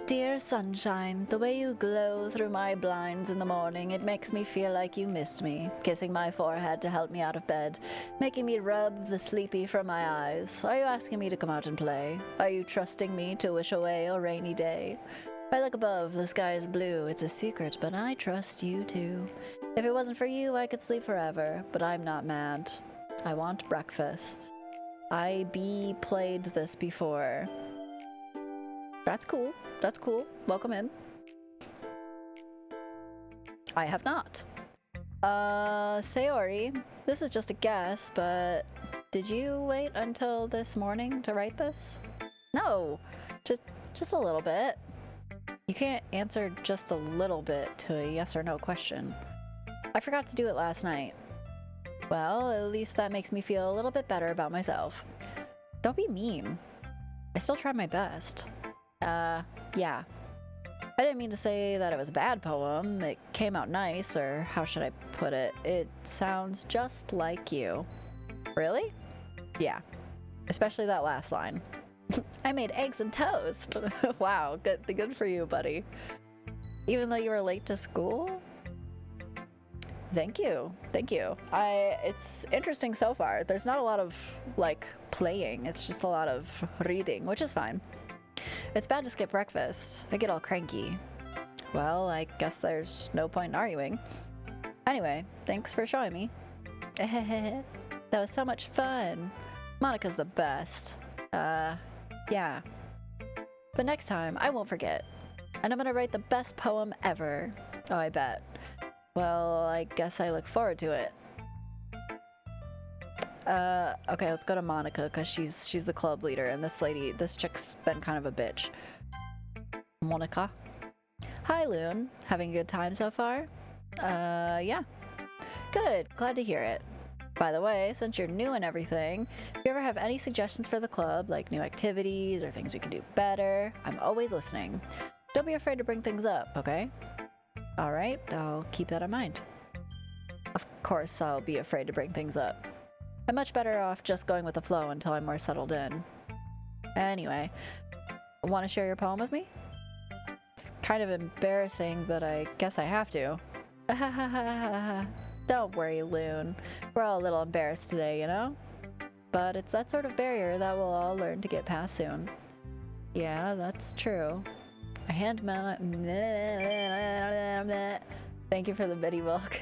Dear sunshine, the way you glow through my blinds in the morning, it makes me feel like you missed me, kissing my forehead to help me out of bed, making me rub the sleepy from my eyes. Are you asking me to come out and play? Are you trusting me to wish away a rainy day? I look above, the sky is blue, it's a secret, but I trust you too. If it wasn't for you, I could sleep forever, but I'm not mad. I want breakfast. I played this before. That's cool. That's cool. Welcome in. I have not. Sayori, this is just a guess, but did you wait until this morning to write this? No, just a little bit. You can't answer just a little bit to a yes or no question. I forgot to do it last night. Well, at least that makes me feel a little bit better about myself. Don't be mean. I still tried my best. Yeah. I didn't mean to say that it was a bad poem. It came out nice, or how should I put it? It sounds just like you. Really? Yeah. Especially that last line. I made eggs and toast. Wow, good for you, buddy. Even though you were late to school? Thank you. It's interesting so far. There's not a lot of, like, playing. It's just a lot of reading, which is fine. It's bad to skip breakfast. I get all cranky. Well, I guess there's no point in arguing. Anyway, thanks for showing me. That was so much fun. Monika's the best. Yeah. But next time, I won't forget. And I'm gonna write the best poem ever. Oh, I bet. Well, I guess I look forward to it. Okay, let's go to Monika, because she's the club leader, and this chick's been kind of a bitch. Monika. Hi, Loon. Having a good time so far? Yeah. Good. Glad to hear it. By the way, since you're new and everything, if you ever have any suggestions for the club, like new activities or things we can do better, I'm always listening. Don't be afraid to bring things up, okay? All right, I'll keep that in mind. Of course, I'll be afraid to bring things up. I'm much better off just going with the flow until I'm more settled in. Anyway, want to share your poem with me? It's kind of embarrassing, but I guess I have to. Don't worry, Loon. We're all a little embarrassed today, you know? But it's that sort of barrier that we'll all learn to get past soon. Yeah, that's true. I hand Thank you for the bitty milk.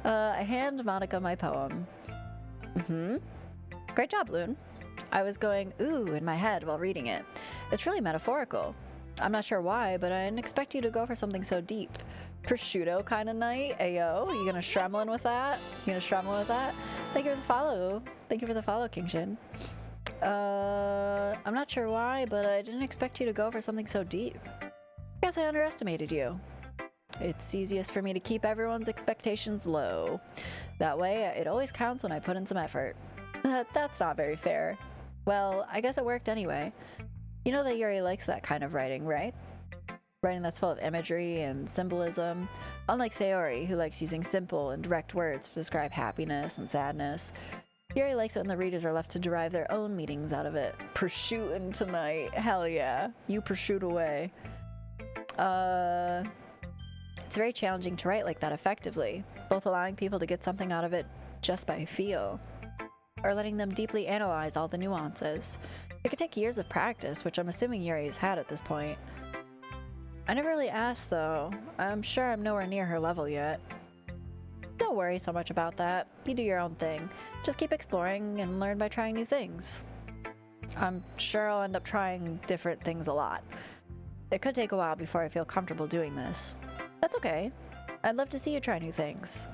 I hand Monika my poem. Great job, Loon. I was going ooh in my head while reading it. It's really metaphorical. I'm not sure why, but I didn't expect you to go for something so deep. Prosciutto kind of night? Ayo, you gonna shremlin with that? Thank you for the follow. Kingshin. I'm not sure why, but I didn't expect you to go for something so deep. I guess I underestimated you. It's easiest for me to keep everyone's expectations low. That way, it always counts when I put in some effort. That's not very fair. Well, I guess it worked anyway. You know that Yuri likes that kind of writing, right? Writing that's full of imagery and symbolism. Unlike Sayori, who likes using simple and direct words to describe happiness and sadness, Yuri likes it when the readers are left to derive their own meanings out of it. Prosciutto tonight. Hell yeah. You prosciutto away. It's very challenging to write like that effectively, both allowing people to get something out of it just by feel, or letting them deeply analyze all the nuances. It could take years of practice, which I'm assuming Yuri's had at this point. I never really asked, though. I'm sure I'm nowhere near her level yet. Don't worry so much about that. You do your own thing. Just keep exploring and learn by trying new things. I'm sure I'll end up trying different things a lot. It could take a while before I feel comfortable doing this. That's okay. I'd love to see you try new things.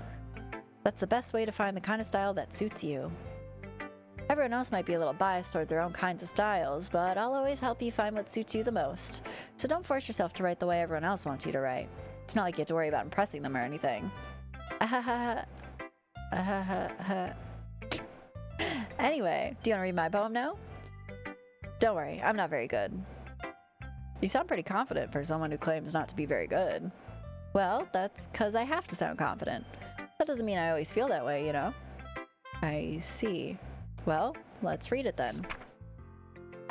That's the best way to find the kind of style that suits you. Everyone else might be a little biased toward their own kinds of styles, but I'll always help you find what suits you the most. So don't force yourself to write the way everyone else wants you to write. It's not like you have to worry about impressing them or anything. Anyway, do you want to read my poem now? Don't worry, I'm not very good. You sound pretty confident for someone who claims not to be very good. Well, that's because I have to sound confident. That doesn't mean I always feel that way, you know? I see. Well, let's read it then.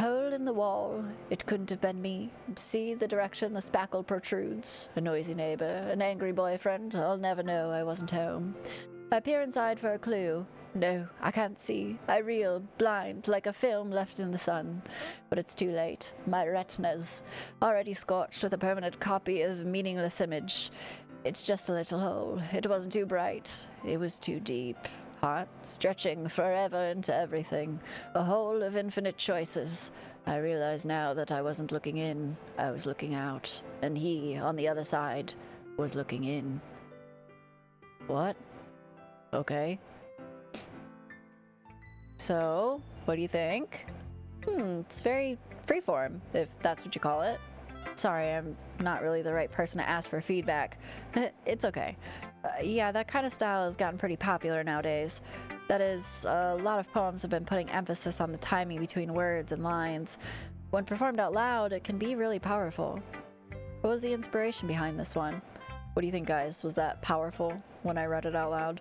Hole in the wall, it couldn't have been me. See the direction the spackle protrudes. A noisy neighbor, an angry boyfriend, I'll never know I wasn't home. I peer inside for a clue. No, I can't see. I reel, blind, like a film left in the sun. But it's too late. My retina's already scorched with a permanent copy of a meaningless image. It's just a little hole. It wasn't too bright. It was too deep. Hot, stretching forever into everything. A hole of infinite choices. I realize now that I wasn't looking in. I was looking out. And he, on the other side, was looking in. What? Okay. So, what do you think? It's very freeform, if that's what you call it. Sorry, I'm not really the right person to ask for feedback. It's okay. Yeah, that kind of style has gotten pretty popular nowadays. That is, a lot of poems have been putting emphasis on the timing between words and lines. When performed out loud, it can be really powerful. What was the inspiration behind this one? What do you think, guys? Was that powerful when I read it out loud?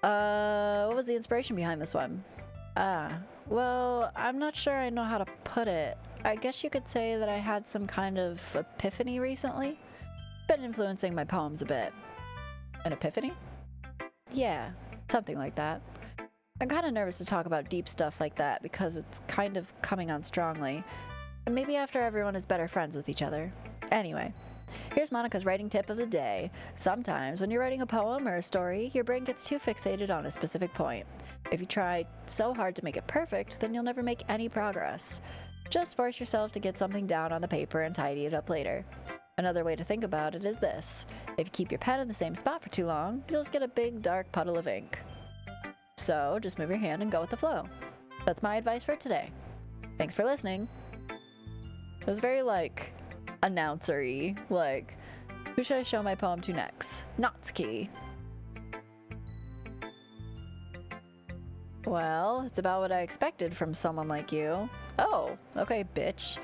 What was the inspiration behind this one? Well, I'm not sure I know how to put it. I guess you could say that I had some kind of epiphany recently. Been influencing my poems a bit. An epiphany? Yeah, something like that. I'm kind of nervous to talk about deep stuff like that because it's kind of coming on strongly. And maybe after everyone is better friends with each other. Anyway. Here's Monika's writing tip of the day. Sometimes when you're writing a poem or a story, your brain gets too fixated on a specific point. If you try so hard to make it perfect, then you'll never make any progress. Just force yourself to get something down on the paper and tidy it up later. Another way to think about it is this. If you keep your pen in the same spot for too long, you'll just get a big dark puddle of ink. So just move your hand and go with the flow. That's my advice for today. Thanks for listening. It was very announcer-y, who should I show my poem to next? Natsuki. Well, it's about what I expected from someone like you. Oh, okay, bitch.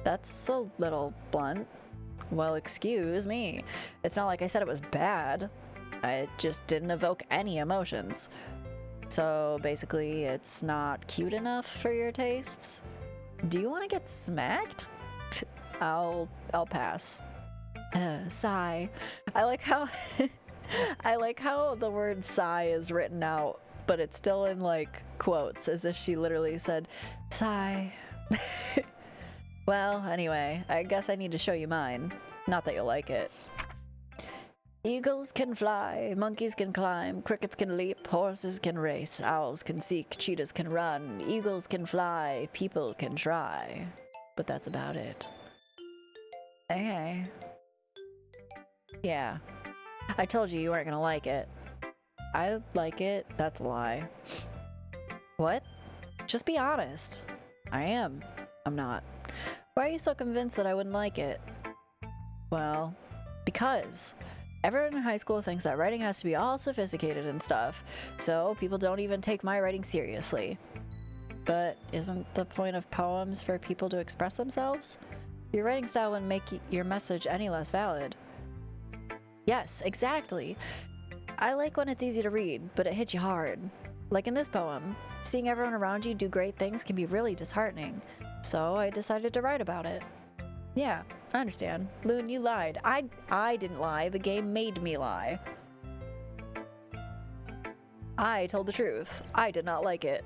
That's a little blunt. Well, excuse me. It's not like I said it was bad. It just didn't evoke any emotions. So basically, it's not cute enough for your tastes? Do you want to get smacked? I'll pass. Sigh. I like how the word sigh is written out, but it's still in quotes, as if she literally said, sigh. Well, anyway, I guess I need to show you mine. Not that you'll like it. Eagles can fly, monkeys can climb, crickets can leap, horses can race, owls can seek, cheetahs can run, eagles can fly, people can try. But that's about it. Okay. Yeah. I told you weren't gonna like it. I like it. That's a lie. What? Just be honest. I am. I'm not. Why are you so convinced that I wouldn't like it? Well, because everyone in high school thinks that writing has to be all sophisticated and stuff, so people don't even take my writing seriously. But isn't the point of poems for people to express themselves? Your writing style wouldn't make your message any less valid. Yes, exactly. I like when it's easy to read, but it hits you hard. Like in this poem, seeing everyone around you do great things can be really disheartening. So I decided to write about it. Yeah, I understand. Loon, you lied. I didn't lie. The game made me lie. I told the truth. I did not like it.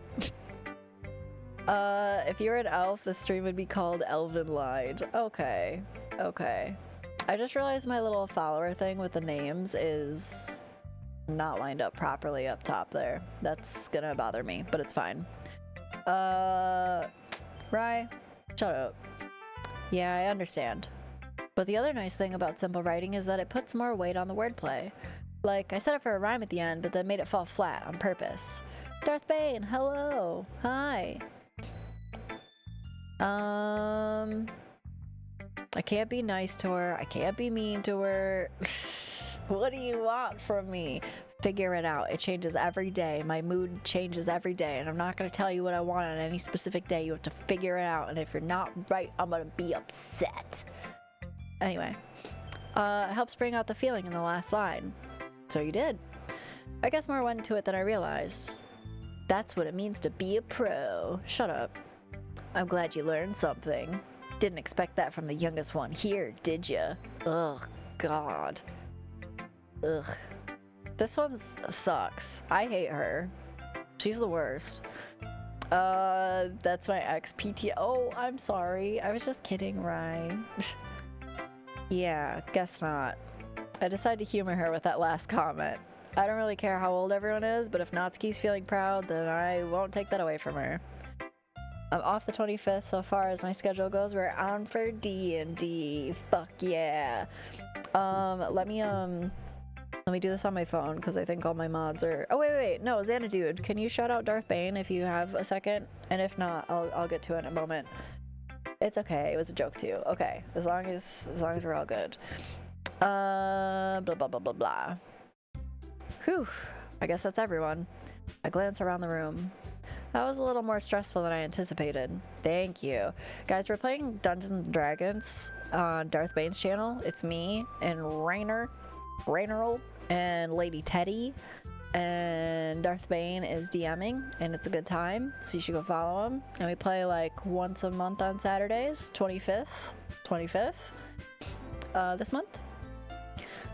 If you were an elf, the stream would be called Elven Lied. Okay. Okay. I just realized my little follower thing with the names is not lined up properly up top there. That's gonna bother me, but it's fine. Rye, shut up. Yeah, I understand. But the other nice thing about simple writing is that it puts more weight on the wordplay. Like, I set it for a rhyme at the end, but then made it fall flat on purpose. Darth Bane, hello. Hi. I can't be nice to her. I can't be mean to her. What do you want from me? Figure it out. It changes every day. My mood changes every day, and I'm not going to tell you what I want on any specific day. You have to figure it out, and if you're not right, I'm going to be upset. Anyway, it helps bring out the feeling in the last line. So you did. I guess more went into it than I realized. That's what it means to be a pro. Shut up. I'm glad you learned something. Didn't expect that from the youngest one here, did ya? Ugh, God. Ugh. This one sucks. I hate her. She's the worst. That's my ex-PT. Oh, I'm sorry. I was just kidding, Ryan. Yeah, guess not. I decided to humor her with that last comment. I don't really care how old everyone is, but if Natsuki's feeling proud, then I won't take that away from her. I'm off the 25th so far as my schedule goes. We're on for D&D. Fuck yeah. Let me do this on my phone because I think all my mods are... Oh, wait. No, Xanadude, can you shout out Darth Bane if you have a second? And if not, I'll get to it in a moment. It's okay. It was a joke too. Okay. As long as we're all good. Blah, blah, blah, blah, blah. Whew. I guess that's everyone. I glance around the room. That was a little more stressful than I anticipated. Thank you. Guys, we're playing Dungeons & Dragons on Darth Bane's channel. It's me and Rainerl and Lady Teddy. And Darth Bane is DMing, and it's a good time, so you should go follow him. And we play like once a month on Saturdays, 25th, this month.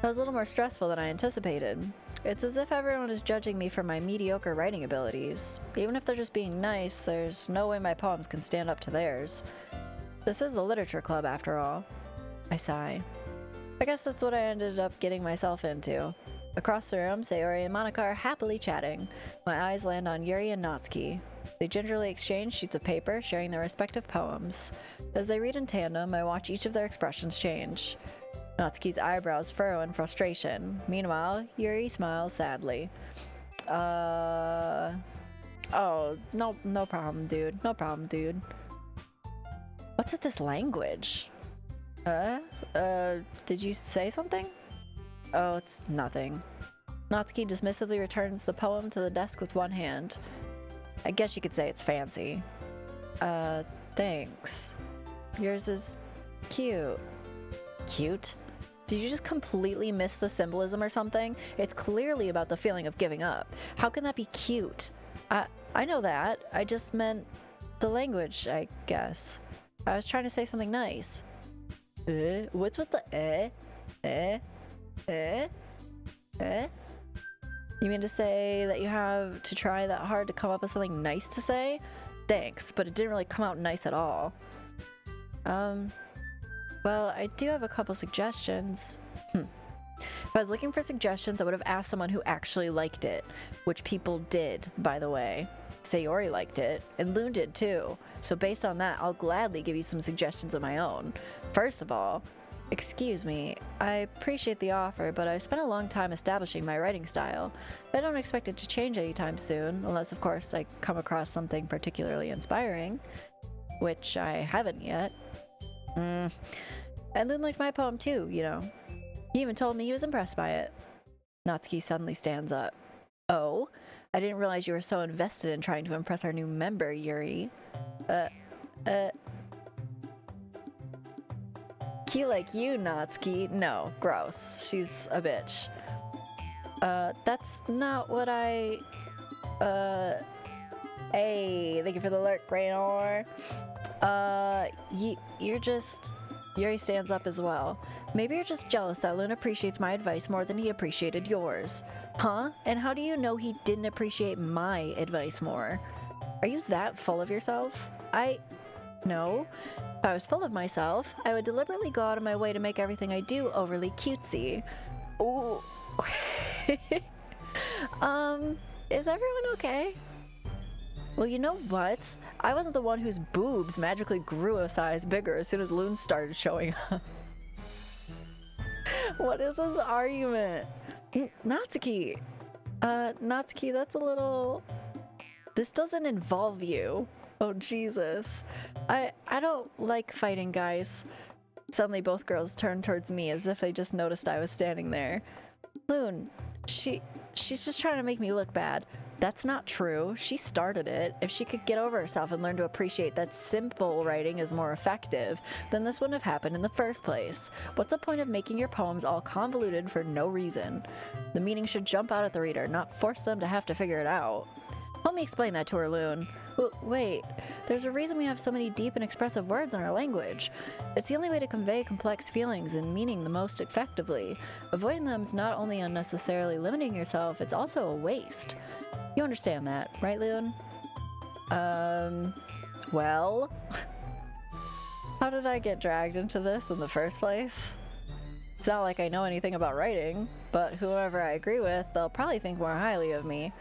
That was a little more stressful than I anticipated. It's as if everyone is judging me for my mediocre writing abilities. Even if they're just being nice, there's no way my poems can stand up to theirs. This is a literature club after all. I sigh. I guess that's what I ended up getting myself into. Across the room, Sayori and Monika are happily chatting. My eyes land on Yuri and Natsuki. They gingerly exchange sheets of paper, sharing their respective poems. As they read in tandem, I watch each of their expressions change. Natsuki's eyebrows furrow in frustration. Meanwhile, Yuri smiles sadly. Oh, no problem, dude. No problem, dude. What's with this language? Did you say something? Oh, it's nothing. Natsuki dismissively returns the poem to the desk with one hand. I guess you could say it's fancy. Thanks. Yours is cute. Cute? Did you just completely miss the symbolism or something? It's clearly about the feeling of giving up. How can that be cute? I know that. I just meant the language, I guess. I was trying to say something nice. What's with the You mean to say that you have to try that hard to come up with something nice to say? Thanks, but it didn't really come out nice at all. Well, I do have a couple suggestions. If I was looking for suggestions, I would have asked someone who actually liked it, which people did, by the way. Sayori liked it, and Loon did too. So based on that, I'll gladly give you some suggestions of my own. First of all, excuse me, I appreciate the offer, but I've spent a long time establishing my writing style. I don't expect it to change anytime soon, unless of course I come across something particularly inspiring, which I haven't yet. And Loon liked my poem too, you know. He even told me he was impressed by it. Natsuki suddenly stands up. Oh? I didn't realize you were so invested in trying to impress our new member, Yuri. Cute like you, Natsuki. No, gross. She's a bitch. That's not what I... Hey, thank you for the lurk, Raynor. You're just... Yuri stands up as well. Maybe you're just jealous that Loon appreciates my advice more than he appreciated yours. Huh? And how do you know he didn't appreciate my advice more? Are you that full of yourself? No. If I was full of myself, I would deliberately go out of my way to make everything I do overly cutesy. Ooh. Is everyone okay? Well, you know what? I wasn't the one whose boobs magically grew a size bigger as soon as Loon started showing up. What is this argument? Natsuki! Natsuki, that's a little... This doesn't involve you. Oh, Jesus. I don't like fighting, guys. Suddenly both girls turned towards me as if they just noticed I was standing there. Loon, she's just trying to make me look bad. That's not true. She started it. If she could get over herself and learn to appreciate that simple writing is more effective, then this wouldn't have happened in the first place. What's the point of making your poems all convoluted for no reason? The meaning should jump out at the reader, not force them to have to figure it out. Help me explain that to her, Loon. Well, wait, there's a reason we have so many deep and expressive words in our language. It's the only way to convey complex feelings and meaning the most effectively. Avoiding them is not only unnecessarily limiting yourself, it's also a waste. You understand that, right, Loon? Well? How did I get dragged into this in the first place? It's not like I know anything about writing, but whoever I agree with, they'll probably think more highly of me.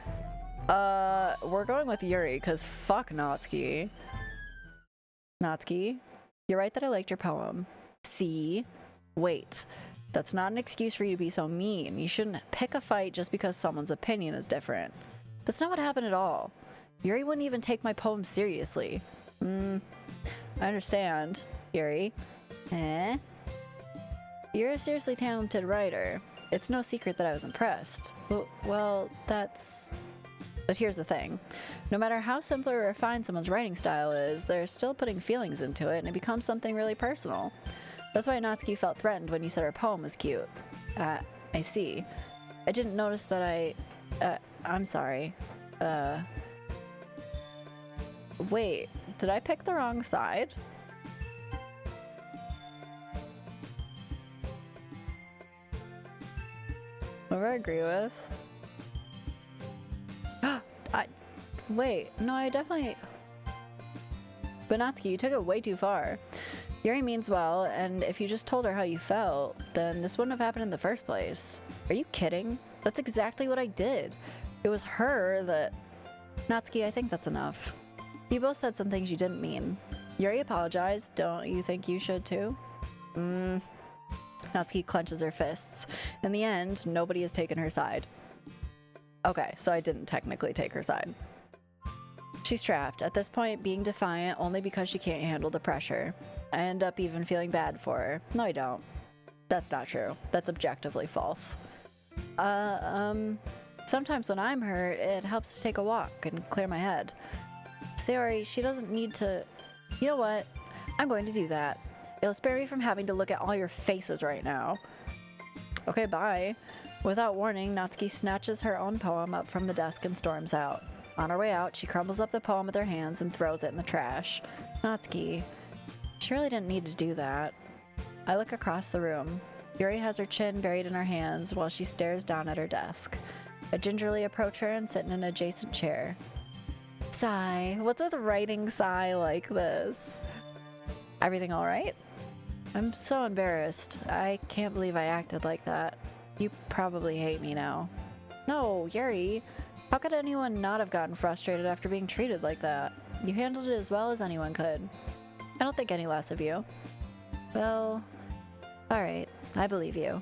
We're going with Yuri, cause fuck Natsuki. Natsuki, you're right that I liked your poem. See? Wait. That's not an excuse for you to be so mean. You shouldn't pick a fight just because someone's opinion is different. That's not what happened at all. Yuri wouldn't even take my poem seriously. I understand, Yuri. Eh? You're a seriously talented writer. It's no secret that I was impressed. Well, that's... But here's the thing. No matter how simple or refined someone's writing style is, they're still putting feelings into it and it becomes something really personal. That's why Natsuki felt threatened when you said her poem was cute. I see. I didn't notice that I'm sorry. Wait, did I pick the wrong side? Whatever I agree with. Wait, no, I definitely... But Natsuki, you took it way too far. Yuri means well, and if you just told her how you felt, then this wouldn't have happened in the first place. Are you kidding? That's exactly what I did. It was her that... Natsuki, I think that's enough. You both said some things you didn't mean. Yuri apologized. Don't you think you should too? Natsuki clenches her fists. In the end, nobody has taken her side. Okay, so I didn't technically take her side. She's trapped, at this point being defiant only because she can't handle the pressure. I end up even feeling bad for her. No, I don't. That's not true. That's objectively false. Sometimes when I'm hurt, it helps to take a walk and clear my head. Sorry, she doesn't need to... You know what? I'm going to do that. It'll spare me from having to look at all your faces right now. Okay, bye. Without warning, Natsuki snatches her own poem up from the desk and storms out. On her way out, she crumbles up the poem with her hands and throws it in the trash. Natsuki, she really didn't need to do that. I look across the room. Yuri has her chin buried in her hands while she stares down at her desk. I gingerly approach her and sit in an adjacent chair. Sigh. What's with writing sigh like this? Everything all right? I'm so embarrassed. I can't believe I acted like that. You probably hate me now. No, Yuri. How could anyone not have gotten frustrated after being treated like that? You handled it as well as anyone could. I don't think any less of you. Well, alright. I believe you.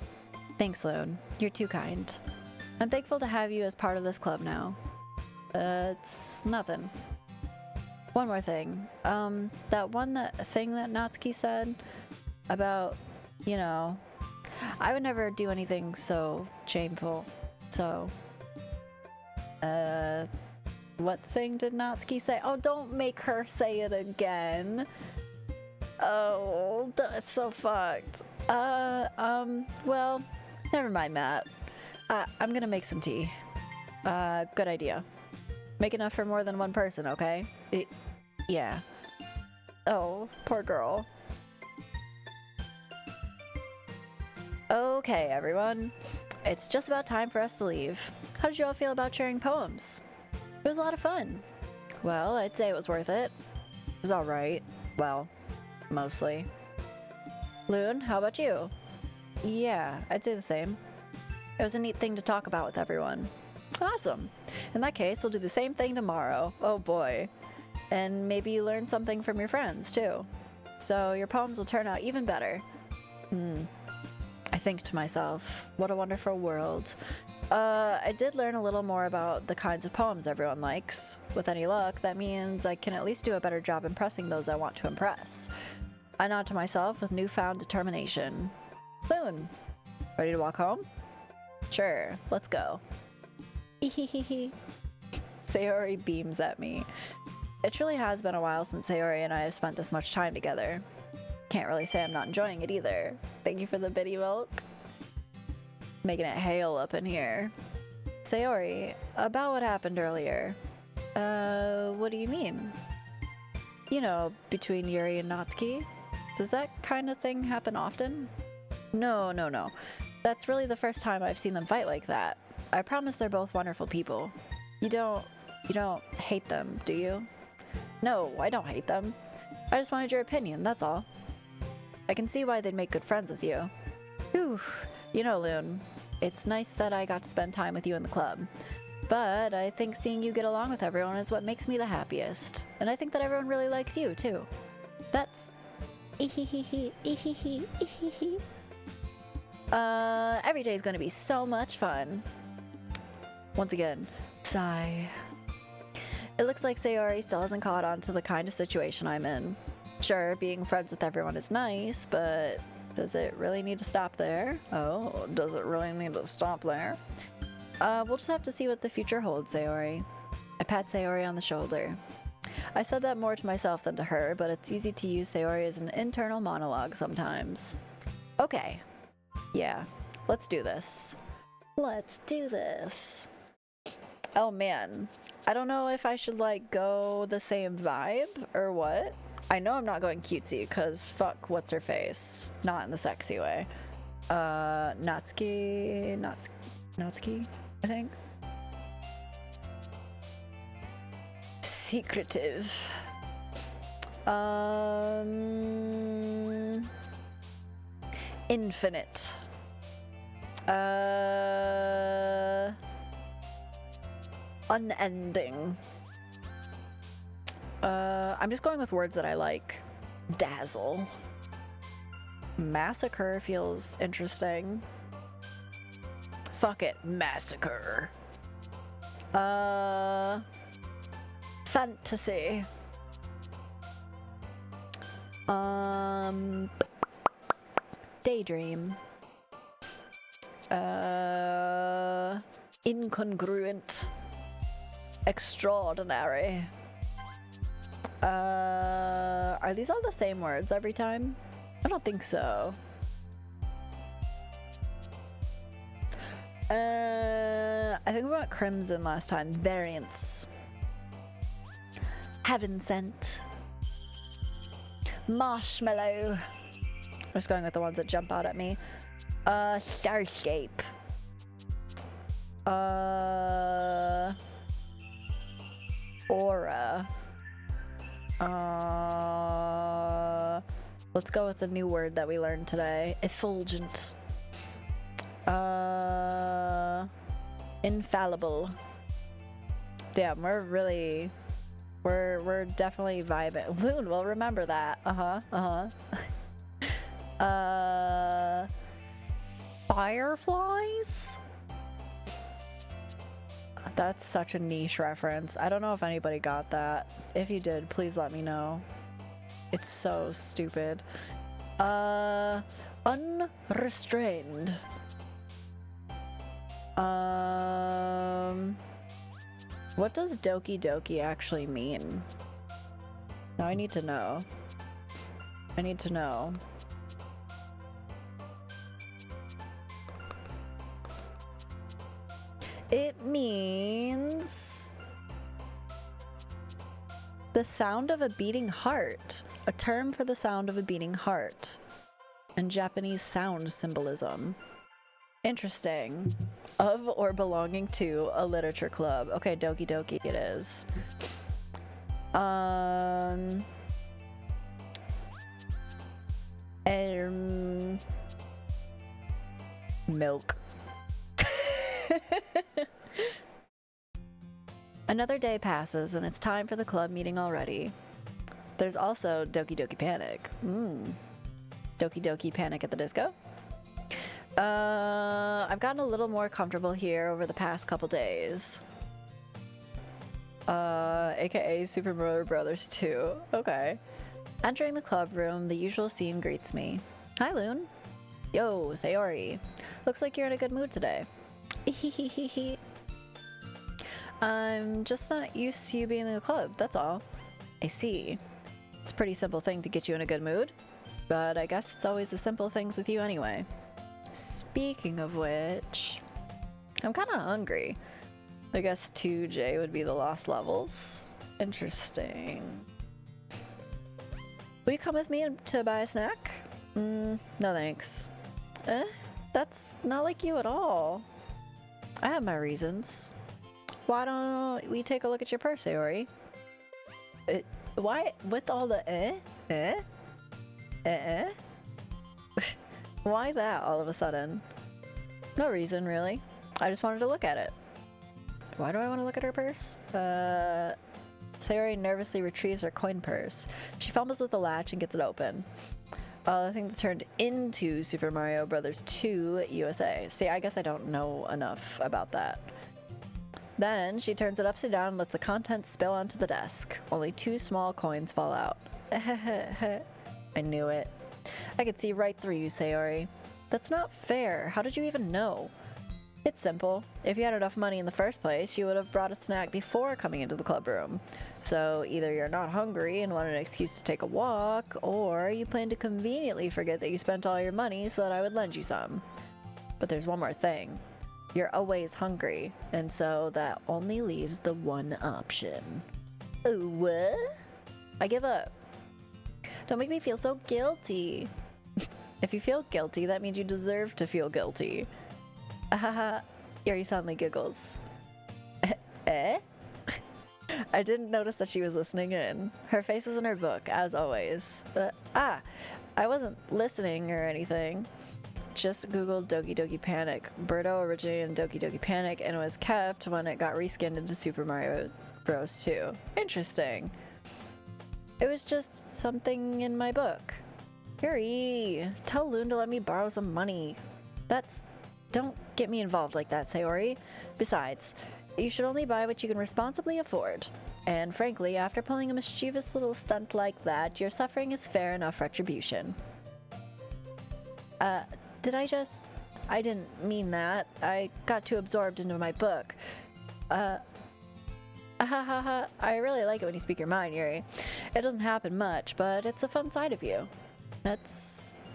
Thanks, Loon. You're too kind. I'm thankful to have you as part of this club now. It's nothing. One more thing. That thing that Natsuki said about, you know, I would never do anything so shameful. So, what thing did Natsuki say? Oh, don't make her say it again. Oh, that's so fucked. Well, never mind that. I'm gonna make some tea. Good idea. Make enough for more than one person, okay? Yeah. Oh, poor girl. Okay, everyone. It's just about time for us to leave. How did you all feel about sharing poems? It was a lot of fun. Well, I'd say it was worth it. It was alright. Well, mostly. Loon, how about you? Yeah, I'd say the same. It was a neat thing to talk about with everyone. Awesome. In that case, we'll do the same thing tomorrow. Oh boy. And maybe you learn something from your friends, too. So your poems will turn out even better. I think to myself, what a wonderful world. I did learn a little more about the kinds of poems everyone likes. With any luck, that means I can at least do a better job impressing those I want to impress. I nod to myself with newfound determination. Loon, ready to walk home? Sure, let's go. Sayori beams at me. It truly has been a while since Sayori and I have spent this much time together. Can't really say I'm not enjoying it either. Thank you for the bitty milk. Making it hail up in here. Sayori, about what happened earlier. What do you mean? You know, between Yuri and Natsuki? Does that kind of thing happen often? No. That's really the first time I've seen them fight like that. I promise they're both wonderful people. You don't hate them, do you? No, I don't hate them. I just wanted your opinion, that's all. I can see why they'd make good friends with you. Whew. You know, Loon, it's nice that I got to spend time with you in the club. But I think seeing you get along with everyone is what makes me the happiest. And I think that everyone really likes you, too. That's... every day is going to be so much fun. Once again, sigh. It looks like Sayori still hasn't caught on to the kind of situation I'm in. Sure, being friends with everyone is nice, but does it really need to stop there? Oh, does it really need to stop there? We'll just have to see what the future holds, Sayori. I pat Sayori on the shoulder. I said that more to myself than to her, but it's easy to use Sayori as an internal monologue sometimes. Okay. Yeah, let's do this. Let's do this. Oh man, I don't know if I should like go the same vibe or what. I know I'm not going cutesy because fuck what's her face. Not in the sexy way. Natsuki, I think. Secretive. Infinite. Unending. I'm just going with words that I like. Dazzle. Massacre feels interesting. Fuck it, massacre. Fantasy. Daydream. Incongruent. Extraordinary. Are these all the same words every time? I don't think so. I think we went crimson last time. Variance. Heaven sent. Marshmallow. I'm just going with the ones that jump out at me. Starscape. Aura. Let's go with the new word that we learned today. Effulgent. Infallible. Damn, we're definitely vibing. Loon will remember that. Fireflies? That's such a niche reference. I don't know if anybody got that. If you did, please let me know. It's so stupid. Unrestrained. What does Doki Doki actually mean? Now I need to know. I need to know. It means the sound of a beating heart, a term for the sound of a beating heart, and Japanese sound symbolism. Interesting. Of or belonging to a literature club. Okay, Doki Doki it is. Milk. Another day passes and it's time for the club meeting already. There's also Doki Doki Panic. Doki Doki Panic at the Disco. I've gotten a little more comfortable here over the past couple days. AKA Super Mario Brothers 2. Okay. Entering the club room, the usual scene greets me. Hi, Loon. Yo, Sayori. Looks like you're in a good mood today. I'm just not used to you being in the club, that's all. I see. It's a pretty simple thing to get you in a good mood, but I guess it's always the simple things with you anyway. Speaking of which, I'm kind of hungry. I guess 2J would be the lost levels. Interesting. Will you come with me to buy a snack? No thanks. That's not like you at all. I have my reasons. Why don't we take a look at your purse, Sayori? Why, with all the Why that all of a sudden? No reason, really. I just wanted to look at it. Why do I want to look at her purse? Sayori nervously retrieves her coin purse. She fumbles with the latch and gets it open. The thing that turned into Super Mario Bros. 2 USA. See, I guess I don't know enough about that. Then she turns it upside down and lets the contents spill onto the desk. Only 2 small coins fall out. I knew it. I could see right through you, Sayori. That's not fair. How did you even know? It's simple. If you had enough money in the first place, you would have brought a snack before coming into the club room. So either you're not hungry and want an excuse to take a walk, or you plan to conveniently forget that you spent all your money so that I would lend you some. But there's one more thing. You're always hungry, and so that only leaves the one option. Oh, what? I give up. Don't make me feel so guilty. If you feel guilty, that means you deserve to feel guilty. Ahaha, Yuri suddenly giggles. Eh? I didn't notice that she was listening in. Her face is in her book, as always. I wasn't listening or anything. Just googled Doki Doki Panic. Birdo originated in Doki Doki Panic and was kept when it got reskinned into Super Mario Bros. 2. Interesting. It was just something in my book. Yuri, tell Loon to let me borrow some money. Don't get me involved like that, Sayori. Besides, you should only buy what you can responsibly afford. And frankly, after pulling a mischievous little stunt like that, your suffering is fair enough retribution. I didn't mean that. I got too absorbed into my book. I really like it when you speak your mind, Yuri. It doesn't happen much, but it's a fun side of you.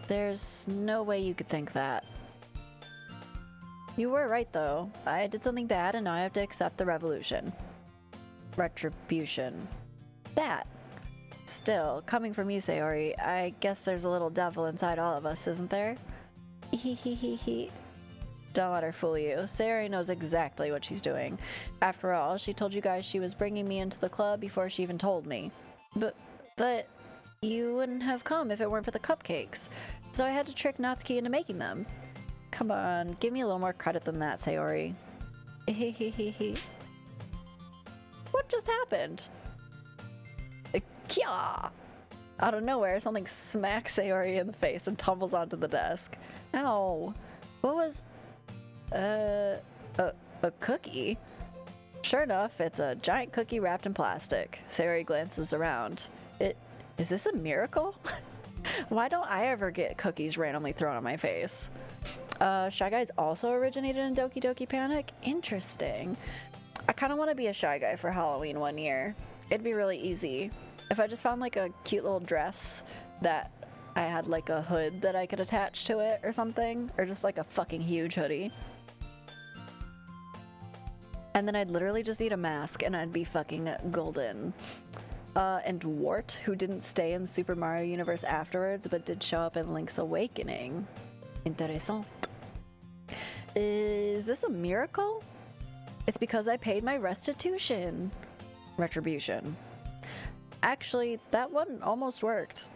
There's no way you could think that. You were right, though. I did something bad, and now I have to accept the retribution. That. Still, coming from you, Sayori, I guess there's a little devil inside all of us, isn't there? Don't let her fool you. Sayori knows exactly what she's doing. After all, she told you guys she was bringing me into the club before she even told me. But you wouldn't have come if it weren't for the cupcakes. So I had to trick Natsuki into making them. Come on, give me a little more credit than that, Sayori. What just happened? Kya! Out of nowhere, something smacks Sayori in the face and tumbles onto the desk. Ow. What was... a cookie? Sure enough, it's a giant cookie wrapped in plastic. Sayori glances around. Is this a miracle? Why don't I ever get cookies randomly thrown on my face? Shy Guys also originated in Doki Doki Panic? Interesting. I kind of want to be a Shy Guy for Halloween one year. It'd be really easy. If I just found like a cute little dress that I had like a hood that I could attach to it or something, or just like a fucking huge hoodie. And then I'd literally just eat a mask and I'd be fucking golden. And Wart, who didn't stay in the Super Mario universe afterwards, but did show up in Link's Awakening. Interessant. Is this a miracle? It's because I paid my restitution. Retribution. Actually, that one almost worked.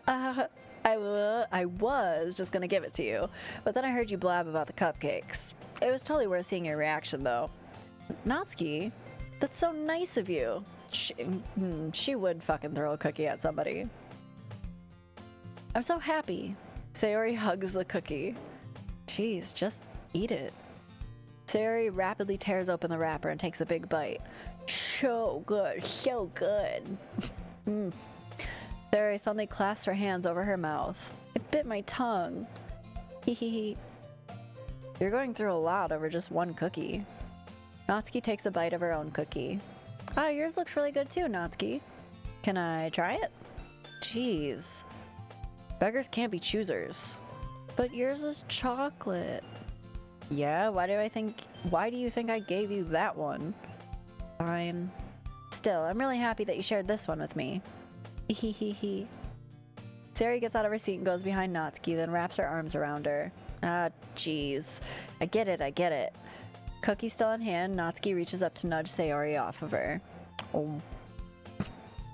I was just gonna give it to you, but then I heard you blab about the cupcakes. It was totally worth seeing your reaction, though. Natsuki, that's so nice of you. She would fucking throw a cookie at somebody. I'm so happy. Sayori hugs the cookie. Jeez, just eat it. Sayori rapidly tears open the wrapper and takes a big bite. So good, so good. Sayori suddenly clasps her hands over her mouth. It bit my tongue. Hee. You're going through a lot over just one cookie. Natsuki takes a bite of her own cookie. Ah, yours looks really good too, Natsuki. Can I try it? Jeez. Beggars can't be choosers. But yours is chocolate. Yeah, why do you think I gave you that one? Fine. Still, I'm really happy that you shared this one with me. Hehehe. Sayori gets out of her seat and goes behind Natsuki, then wraps her arms around her. Ah, jeez. I get it. Cookie still in hand, Natsuki reaches up to nudge Sayori off of her. Oh.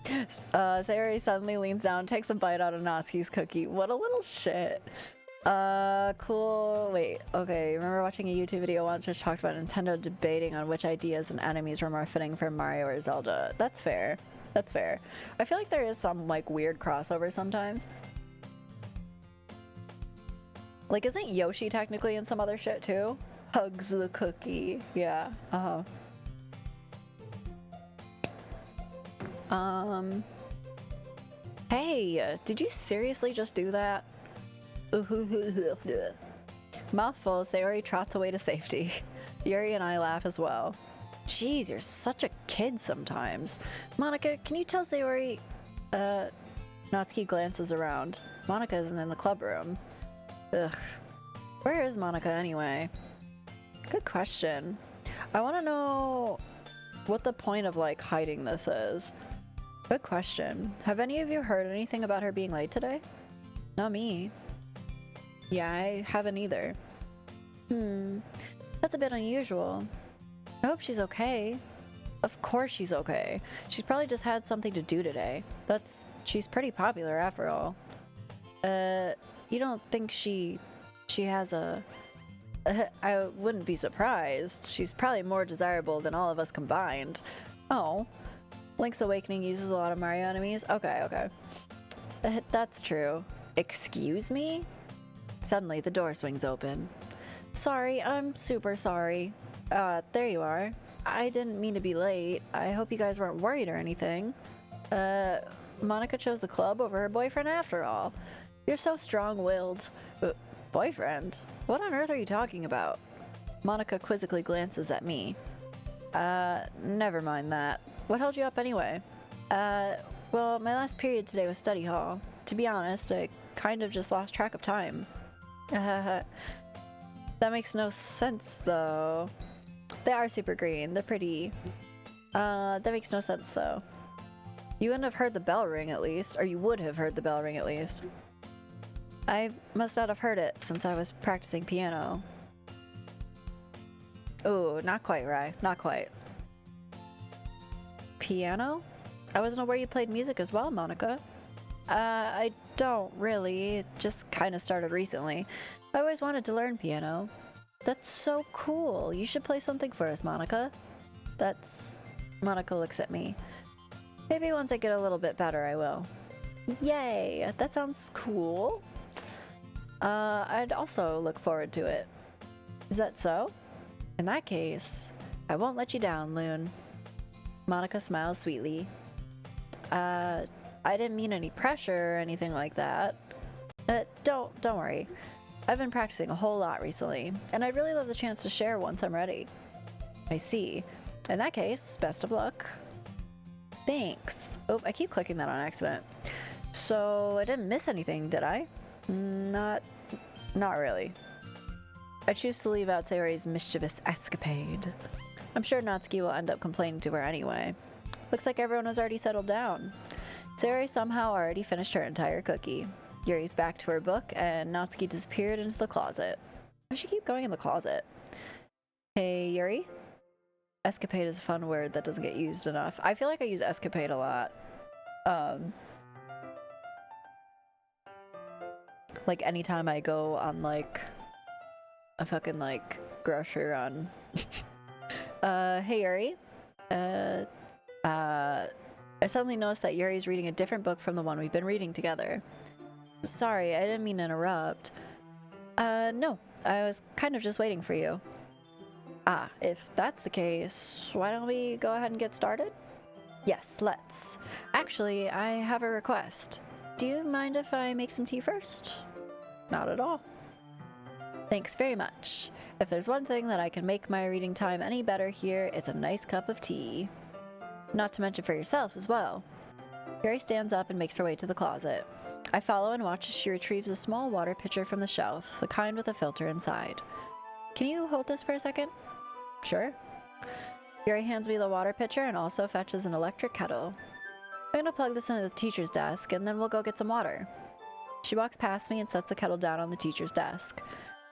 Sayori suddenly leans down, takes a bite out of Natsuki's cookie. What a little shit. Cool. Wait, okay. Remember watching a YouTube video once which talked about Nintendo debating on which ideas and enemies were more fitting for Mario or Zelda. That's fair. That's fair. I feel like there is some, like, weird crossover sometimes. Like, isn't Yoshi technically in some other shit, too? Hugs the cookie. Yeah. Uh-huh. Hey, did you seriously just do that? Mouthful, Sayori trots away to safety. Yuri and I laugh as well. Jeez, you're such a kid sometimes. Monika, can you tell Sayori... Natsuki glances around. Monika isn't in the club room. Ugh. Where is Monika anyway? Good question. I want to know what the point of, like, hiding this is. Good question. Have any of you heard anything about her being late today? Not me. Yeah, I haven't either. That's a bit unusual. I hope she's okay. Of course she's okay. She's probably just had something to do today. She's pretty popular after all. You don't think she has a... I wouldn't be surprised. She's probably more desirable than all of us combined. Oh. Link's Awakening uses a lot of Mario enemies? Okay. That's true. Excuse me? Suddenly, the door swings open. Sorry, I'm super sorry. There you are. I didn't mean to be late. I hope you guys weren't worried or anything. Monika chose the club over her boyfriend after all. You're so strong-willed. Boyfriend? What on earth are you talking about? Monika quizzically glances at me. Never mind that. What held you up anyway? Well, my last period today was study hall. To be honest, I kind of just lost track of time. That makes no sense, though. They are super green. They're pretty. That makes no sense, though. You wouldn't have heard the bell ring, at least. Or you would have heard the bell ring, at least. I must not have heard it since I was practicing piano. Oh, not quite, Rai. Not quite. Piano? I wasn't aware you played music as well, Monika. I don't really. It just kind of started recently. I always wanted to learn piano. That's so cool. You should play something for us, Monika. Monika looks at me. Maybe once I get a little bit better, I will. Yay! That sounds cool. I'd also look forward to it. Is that so? In that case, I won't let you down, Loon. Monika smiles sweetly. I didn't mean any pressure or anything like that. Don't worry. I've been practicing a whole lot recently, and I'd really love the chance to share once I'm ready. I see. In that case, best of luck. Thanks. Oh, I keep clicking that on accident. So, I didn't miss anything, did I? Not really. I choose to leave out Sayori's mischievous escapade. I'm sure Natsuki will end up complaining to her anyway. Looks like everyone has already settled down. Sayori somehow already finished her entire cookie. Yuri's back to her book, and Natsuki disappeared into the closet. I should keep going in the closet. Hey, Yuri? Escapade is a fun word that doesn't get used enough. I feel like I use escapade a lot. Like anytime I go on like a fucking like grocery run. Hey Yuri. I suddenly noticed that Yuri's reading a different book from the one we've been reading together. Sorry, I didn't mean to interrupt. No, I was kind of just waiting for you. Ah, if that's the case, why don't we go ahead and get started? Yes, let's. Actually, I have a request. Do you mind if I make some tea first? Not at all. Thanks very much. If there's one thing that I can make my reading time any better here, it's a nice cup of tea. Not to mention for yourself as well. Yuri stands up and makes her way to the closet. I follow and watch as she retrieves a small water pitcher from the shelf, the kind with a filter inside. Can you hold this for a second? Sure. Yuri hands me the water pitcher and also fetches an electric kettle. I'm gonna plug this into the teacher's desk and then we'll go get some water. She walks past me and sets the kettle down on the teacher's desk.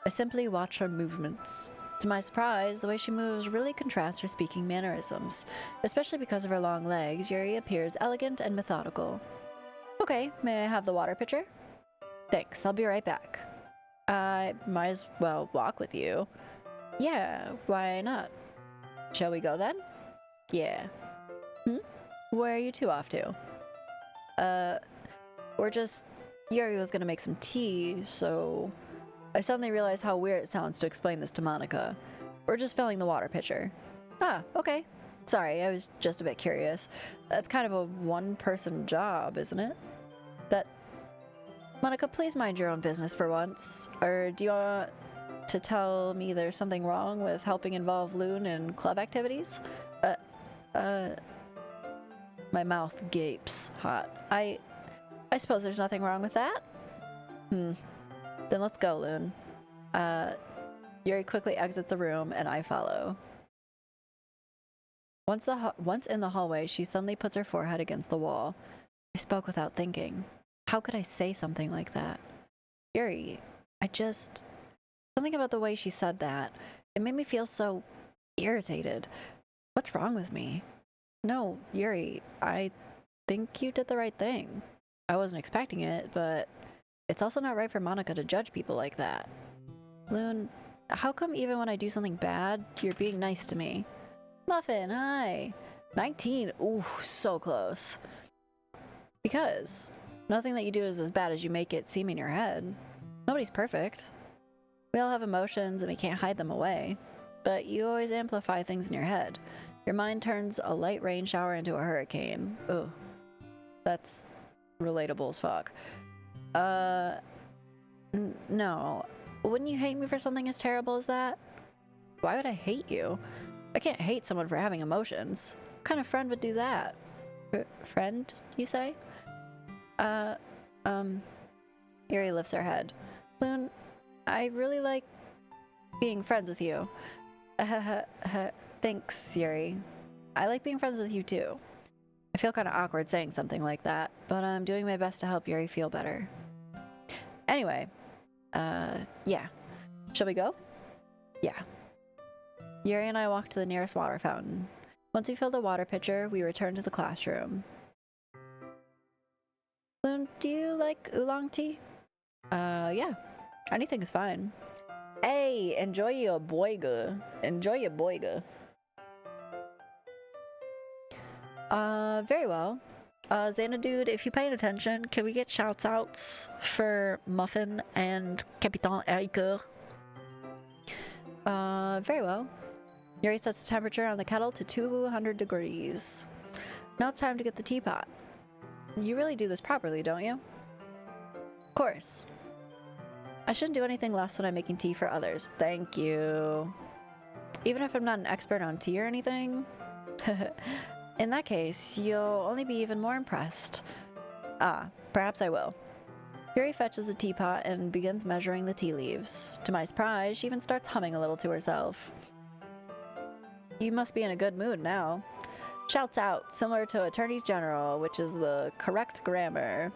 I simply watch her movements. To my surprise, the way she moves really contrasts her speaking mannerisms. Especially because of her long legs, Yuri appears elegant and methodical. Okay, may I have the water pitcher? Thanks, I'll be right back. I might as well walk with you. Yeah, why not? Shall we go then? Yeah. Where are you two off to? We're just... Yuri was gonna make some tea, so... I suddenly realized how weird it sounds to explain this to Monika. We're just filling the water pitcher. Ah, okay. Sorry, I was just a bit curious. That's kind of a one-person job, isn't it? Monika, please mind your own business for once. Or do you want to tell me there's something wrong with helping involve Loon in club activities? My mouth gapes hot. I suppose there's nothing wrong with that? Then let's go, Loon. Yuri quickly exits the room and I follow. Once in the hallway, she suddenly puts her forehead against the wall. I spoke without thinking. How could I say something like that? Yuri, something about the way she said that. It made me feel so irritated. What's wrong with me? No, Yuri, I think you did the right thing. I wasn't expecting it, but it's also not right for Monika to judge people like that. Loon, how come even when I do something bad, you're being nice to me? Muffin, hi. 19, ooh, so close. Because nothing that you do is as bad as you make it seem in your head. Nobody's perfect. We all have emotions and we can't hide them away. But you always amplify things in your head. Your mind turns a light rain shower into a hurricane. Ugh. That's relatable as fuck. No. Wouldn't you hate me for something as terrible as that? Why would I hate you? I can't hate someone for having emotions. What kind of friend would do that? Friend, you say? Yuri lifts her head. Loon, I really like being friends with you. Thanks, Yuri. I like being friends with you too. I feel kind of awkward saying something like that, but I'm doing my best to help Yuri feel better. Anyway, yeah. Shall we go? Yeah. Yuri and I walk to the nearest water fountain. Once we fill the water pitcher, we return to the classroom. Loon, do you like oolong tea? Yeah. Anything is fine. Hey, enjoy your boiga. Enjoy your boiga. Very well. Xanadude, if you're paying attention, can we get shouts outs for Muffin and Capitan Eric? Very well. Yuri sets the temperature on the kettle to 200 degrees. Now it's time to get the teapot. You really do this properly, don't you? Of course. I shouldn't do anything less when I'm making tea for others. Thank you. Even if I'm not an expert on tea or anything? In that case, you'll only be even more impressed. Ah, perhaps I will. Yuri fetches the teapot and begins measuring the tea leaves. To my surprise, she even starts humming a little to herself. You must be in a good mood now. Shouts out, similar to attorneys general, which is the correct grammar.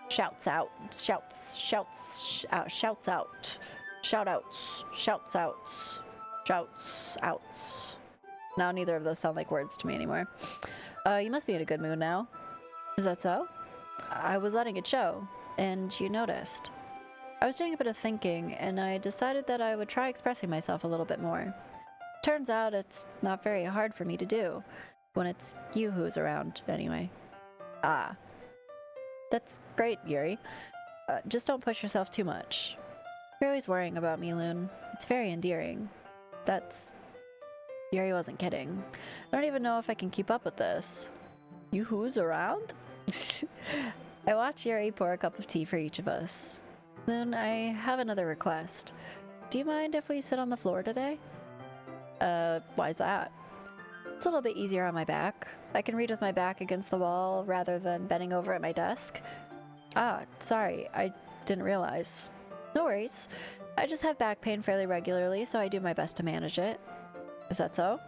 Shouts out, shouts out, shouts out, shout outs, shouts outs, shouts outs. Now neither of those sound like words to me anymore. You must be in a good mood now. Is that so? I was letting it show, and you noticed. I was doing a bit of thinking, and I decided that I would try expressing myself a little bit more. Turns out it's not very hard for me to do, when it's you who's around, anyway. Ah. That's great, Yuri. Just don't push yourself too much. You're always worrying about me, Loon. It's very endearing. Yuri wasn't kidding. I don't even know if I can keep up with this. You who's around? I watch Yuri pour a cup of tea for each of us. Then I have another request. Do you mind if we sit on the floor today? Why's that? It's a little bit easier on my back. I can read with my back against the wall rather than bending over at my desk. Ah, sorry, I didn't realize. No worries. I just have back pain fairly regularly, so I do my best to manage it. Is that so?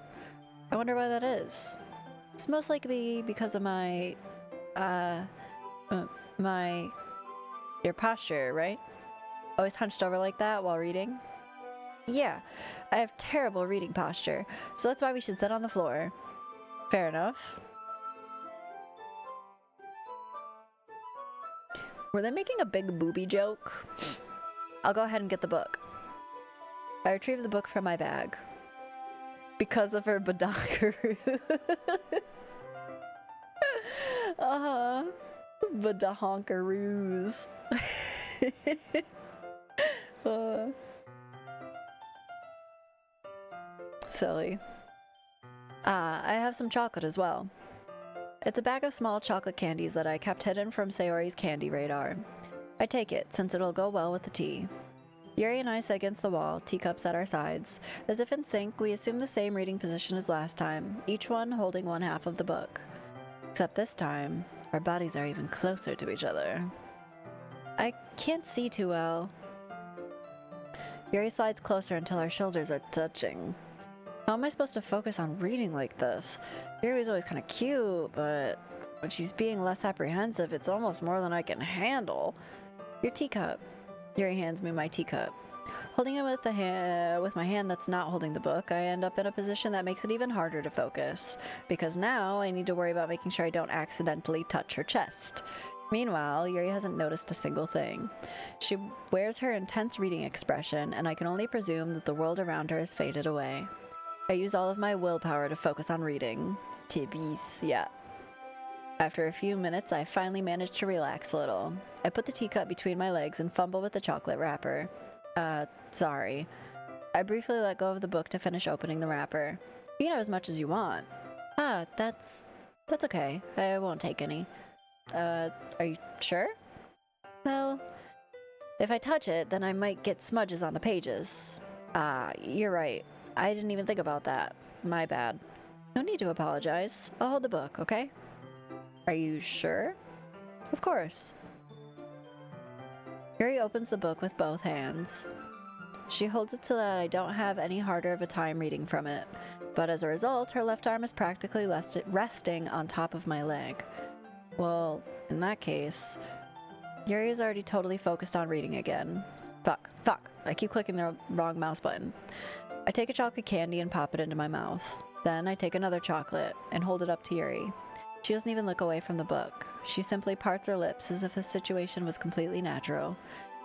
I wonder why that is. It's most likely because of my, your posture, right? Always hunched over like that while reading? Yeah, I have terrible reading posture, so that's why we should sit on the floor. Fair enough. Were they making a big booby joke? I'll go ahead and get the book. I retrieve the book from my bag. Because of her badonkaroo. Badonkaroos. Silly. I have some chocolate as well. It's a bag of small chocolate candies that I kept hidden from Sayori's candy radar. I take it, since it'll go well with the tea. Yuri and I sit against the wall, teacups at our sides. As if in sync, we assume the same reading position as last time, each one holding one half of the book. Except this time, our bodies are even closer to each other. I can't see too well. Yuri slides closer until our shoulders are touching. How am I supposed to focus on reading like this? Yuri's always kind of cute, but when she's being less apprehensive, it's almost more than I can handle. Your teacup. Yuri hands me my teacup. Holding it with my hand that's not holding the book, I end up in a position that makes it even harder to focus, because now I need to worry about making sure I don't accidentally touch her chest. Meanwhile, Yuri hasn't noticed a single thing. She wears her intense reading expression, and I can only presume that the world around her has faded away. I use all of my willpower to focus on reading. Tibbies, yeah. After a few minutes, I finally manage to relax a little. I put the teacup between my legs and fumble with the chocolate wrapper. Sorry. I briefly let go of the book to finish opening the wrapper. You can have as much as you want. That's okay. I won't take any. Are you sure? Well, if I touch it, then I might get smudges on the pages. You're right. I didn't even think about that. My bad. No need to apologize. I'll hold the book, okay? Are you sure? Of course. Yuri opens the book with both hands. She holds it so that I don't have any harder of a time reading from it, but as a result, her left arm is practically resting on top of my leg. Well, in that case, Yuri is already totally focused on reading again. Fuck. I keep clicking the wrong mouse button. I take a chocolate candy and pop it into my mouth. Then I take another chocolate and hold it up to Yuri. She doesn't even look away from the book. She simply parts her lips as if the situation was completely natural.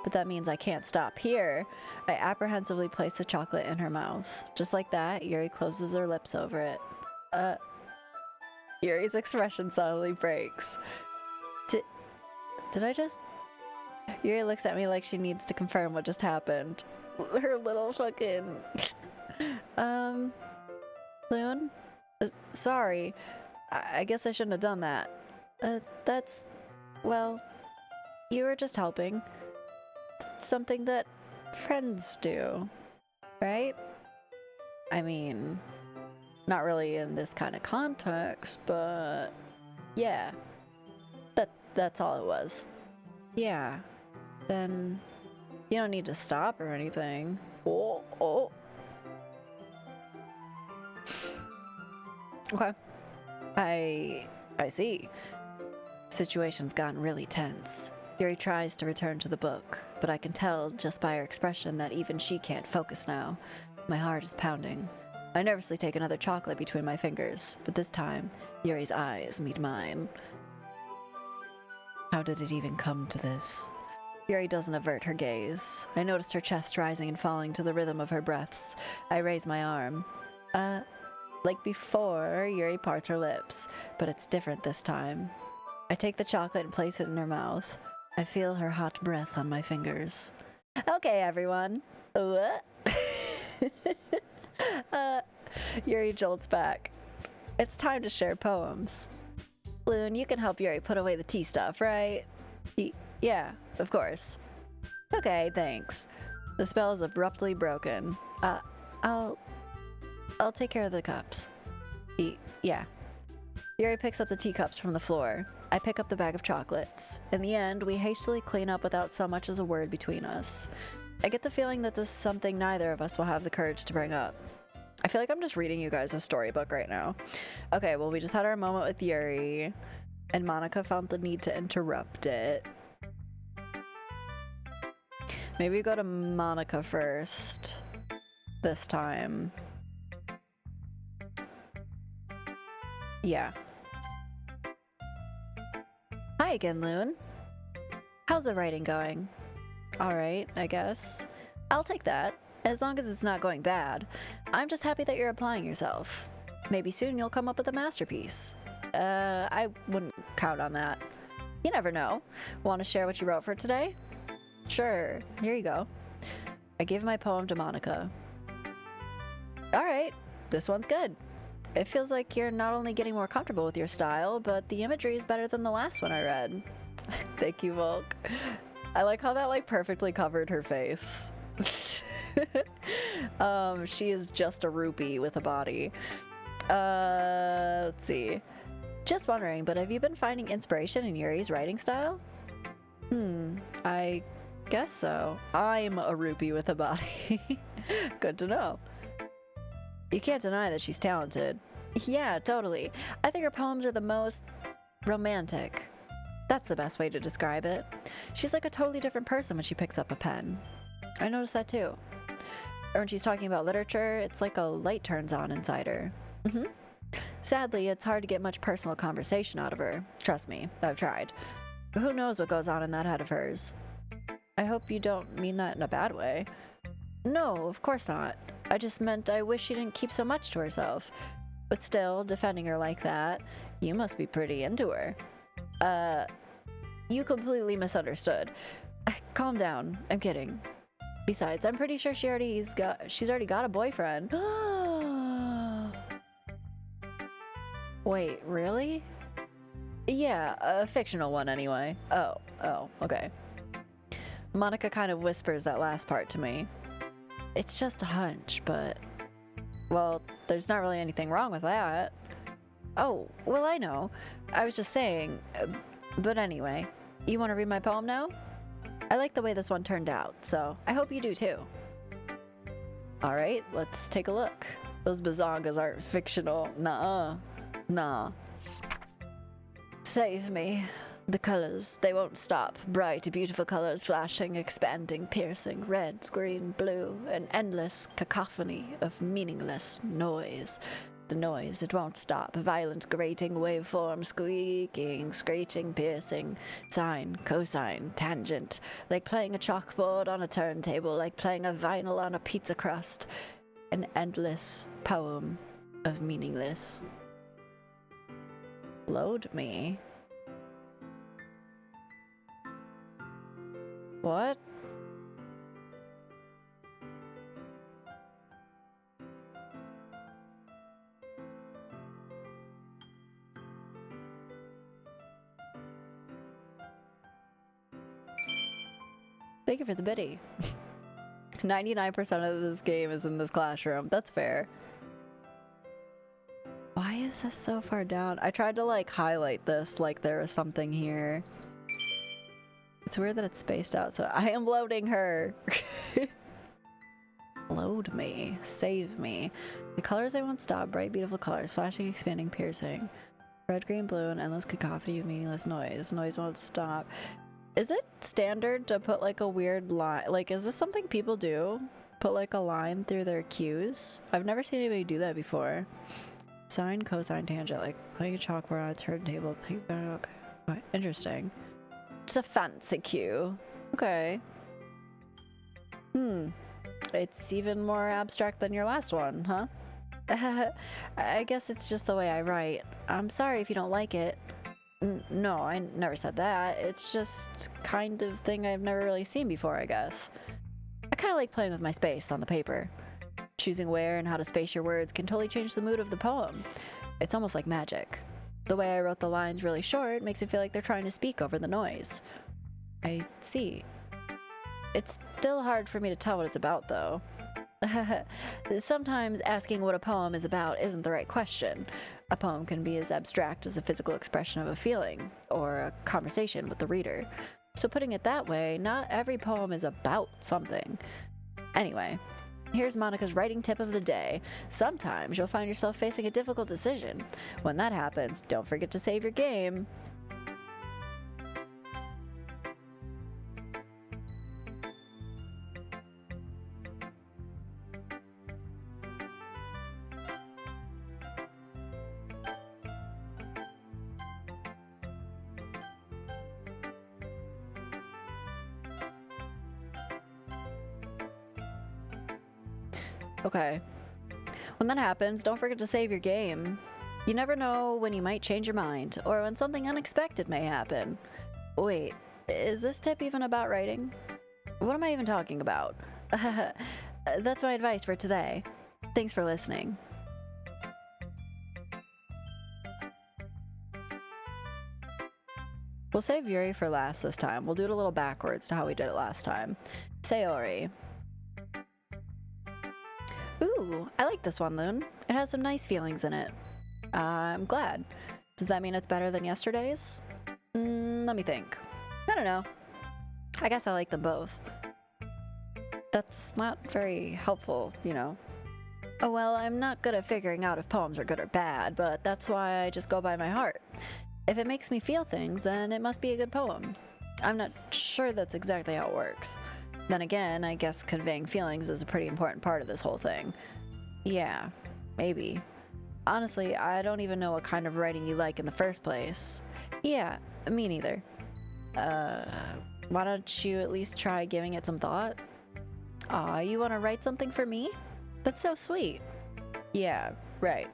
But that means I can't stop here. I apprehensively place the chocolate in her mouth. Just like that, Yuri closes her lips over it. Yuri's expression suddenly breaks. Did I just... Yuri looks at me like she needs to confirm what just happened. Her little fucking... Loon? Sorry. I guess I shouldn't have done that. Well, you were just helping. Something that friends do, right? I mean, not really in this kind of context, but yeah. That's all it was. Yeah. Then you don't need to stop or anything. Oh. Okay. I see. Situation's gotten really tense. Yuri tries to return to the book, but I can tell just by her expression that even she can't focus now. My heart is pounding. I nervously take another chocolate between my fingers, but this time, Yuri's eyes meet mine. How did it even come to this? Yuri doesn't avert her gaze. I noticed her chest rising and falling to the rhythm of her breaths. I raise my arm. Like before, Yuri parts her lips, but it's different this time. I take the chocolate and place it in her mouth. I feel her hot breath on my fingers. Okay, everyone. What? Yuri jolts back. It's time to share poems. Loon, you can help Yuri put away the tea stuff, right? Yeah, of course. Okay, thanks. The spell is abruptly broken. I'll take care of the cups. Yeah. Yuri picks up the teacups from the floor. I pick up the bag of chocolates. In the end, we hastily clean up without so much as a word between us. I get the feeling that this is something neither of us will have the courage to bring up. I feel like I'm just reading you guys a storybook right now. Okay, well, we just had our moment with Yuri, and Monika felt the need to interrupt it. Maybe we go to Monika first this time. Yeah. Hi again, Loon. How's the writing going? Alright, I guess. I'll take that, as long as it's not going bad. I'm just happy that you're applying yourself. Maybe soon you'll come up with a masterpiece. I wouldn't count on that. You never know. Want to share what you wrote for today? Sure, here you go. I give my poem to Monika. Alright, this one's good. It feels like you're not only getting more comfortable with your style, but the imagery is better than the last one I read. Thank you, Volk. I like how that like perfectly covered her face. She is just a rupee with a body. Let's see. Just wondering, but have you been finding inspiration in Yuri's writing style? I guess so. I'm a rupee with a body. Good to know. You can't deny that she's talented. Yeah, totally. I think her poems are the most romantic. That's the best way to describe it. She's like a totally different person when she picks up a pen. I noticed that too. Or when she's talking about literature, it's like a light turns on inside her. Sadly, it's hard to get much personal conversation out of her. Trust me, I've tried. Who knows what goes on in that head of hers? I hope you don't mean that in a bad way. No, of course not. I just meant I wish she didn't keep so much to herself. But still, defending her like that, you must be pretty into her. You completely misunderstood. Calm down. I'm kidding. Besides, I'm pretty sure she's already got a boyfriend. Wait, really? Yeah, a fictional one anyway. Oh, okay. Monika kind of whispers that last part to me. It's just a hunch, but... Well, there's not really anything wrong with that. Oh, well, I know. I was just saying. But anyway, you want to read my poem now? I like the way this one turned out, so I hope you do too. Alright, let's take a look. Those bazongas aren't fictional. Nuh-uh. Nah. Save me. The colors, they won't stop. Bright, beautiful colors flashing, expanding, piercing, red, green, blue, an endless cacophony of meaningless noise. The noise, it won't stop. Violent, grating, waveform, squeaking, screeching, piercing, sine, cosine, tangent. Like playing a chalkboard on a turntable, like playing a vinyl on a pizza crust. An endless poem of meaningless. Load me. What? Thank you for the biddy. 99% of this game is in this classroom. That's fair. Why is this so far down? I tried to like highlight this like there was something here. It's weird that it's spaced out, so I am loading her. Load me. Save me. The colors they won't stop. Bright, beautiful colors. Flashing, expanding, piercing. Red, green, blue, and endless cacophony of meaningless noise. Noise won't stop. Is it standard to put like a weird line? Like, is this something people do? Put like a line through their cues? I've never seen anybody do that before. Sine, cosine, tangent. Like playing a chalkboard on a turntable. Okay. Interesting. It's a fancy cue. Okay. It's even more abstract than your last one, huh? I guess it's just the way I write. I'm sorry if you don't like it. No, I never said that. It's just kind of thing I've never really seen before, I guess. I kind of like playing with my space on the paper. Choosing where and how to space your words can totally change the mood of the poem. It's almost like magic. The way I wrote the lines really short makes it feel like they're trying to speak over the noise. I see. It's still hard for me to tell what it's about, though. Sometimes asking what a poem is about isn't the right question. A poem can be as abstract as a physical expression of a feeling, or a conversation with the reader. So putting it that way, not every poem is about something. Anyway, here's Monika's writing tip of the day. Sometimes you'll find yourself facing a difficult decision. When that happens, don't forget to save your game. Okay. When that happens, don't forget to save your game. You never know when you might change your mind, or when something unexpected may happen. Wait, is this tip even about writing? What am I even talking about? That's my advice for today. Thanks for listening. We'll save Yuri for last this time. We'll do it a little backwards to how we did it last time. Sayori. Ooh, I like this one, Loon. It has some nice feelings in it. I'm glad. Does that mean it's better than yesterday's? Let me think. I don't know. I guess I like them both. That's not very helpful, you know. Oh well, I'm not good at figuring out if poems are good or bad, but that's why I just go by my heart. If it makes me feel things, then it must be a good poem. I'm not sure that's exactly how it works. Then again, I guess conveying feelings is a pretty important part of this whole thing. Yeah, maybe. Honestly, I don't even know what kind of writing you like in the first place. Yeah, me neither. Why don't you at least try giving it some thought? Aw, you want to write something for me? That's so sweet. Yeah, right.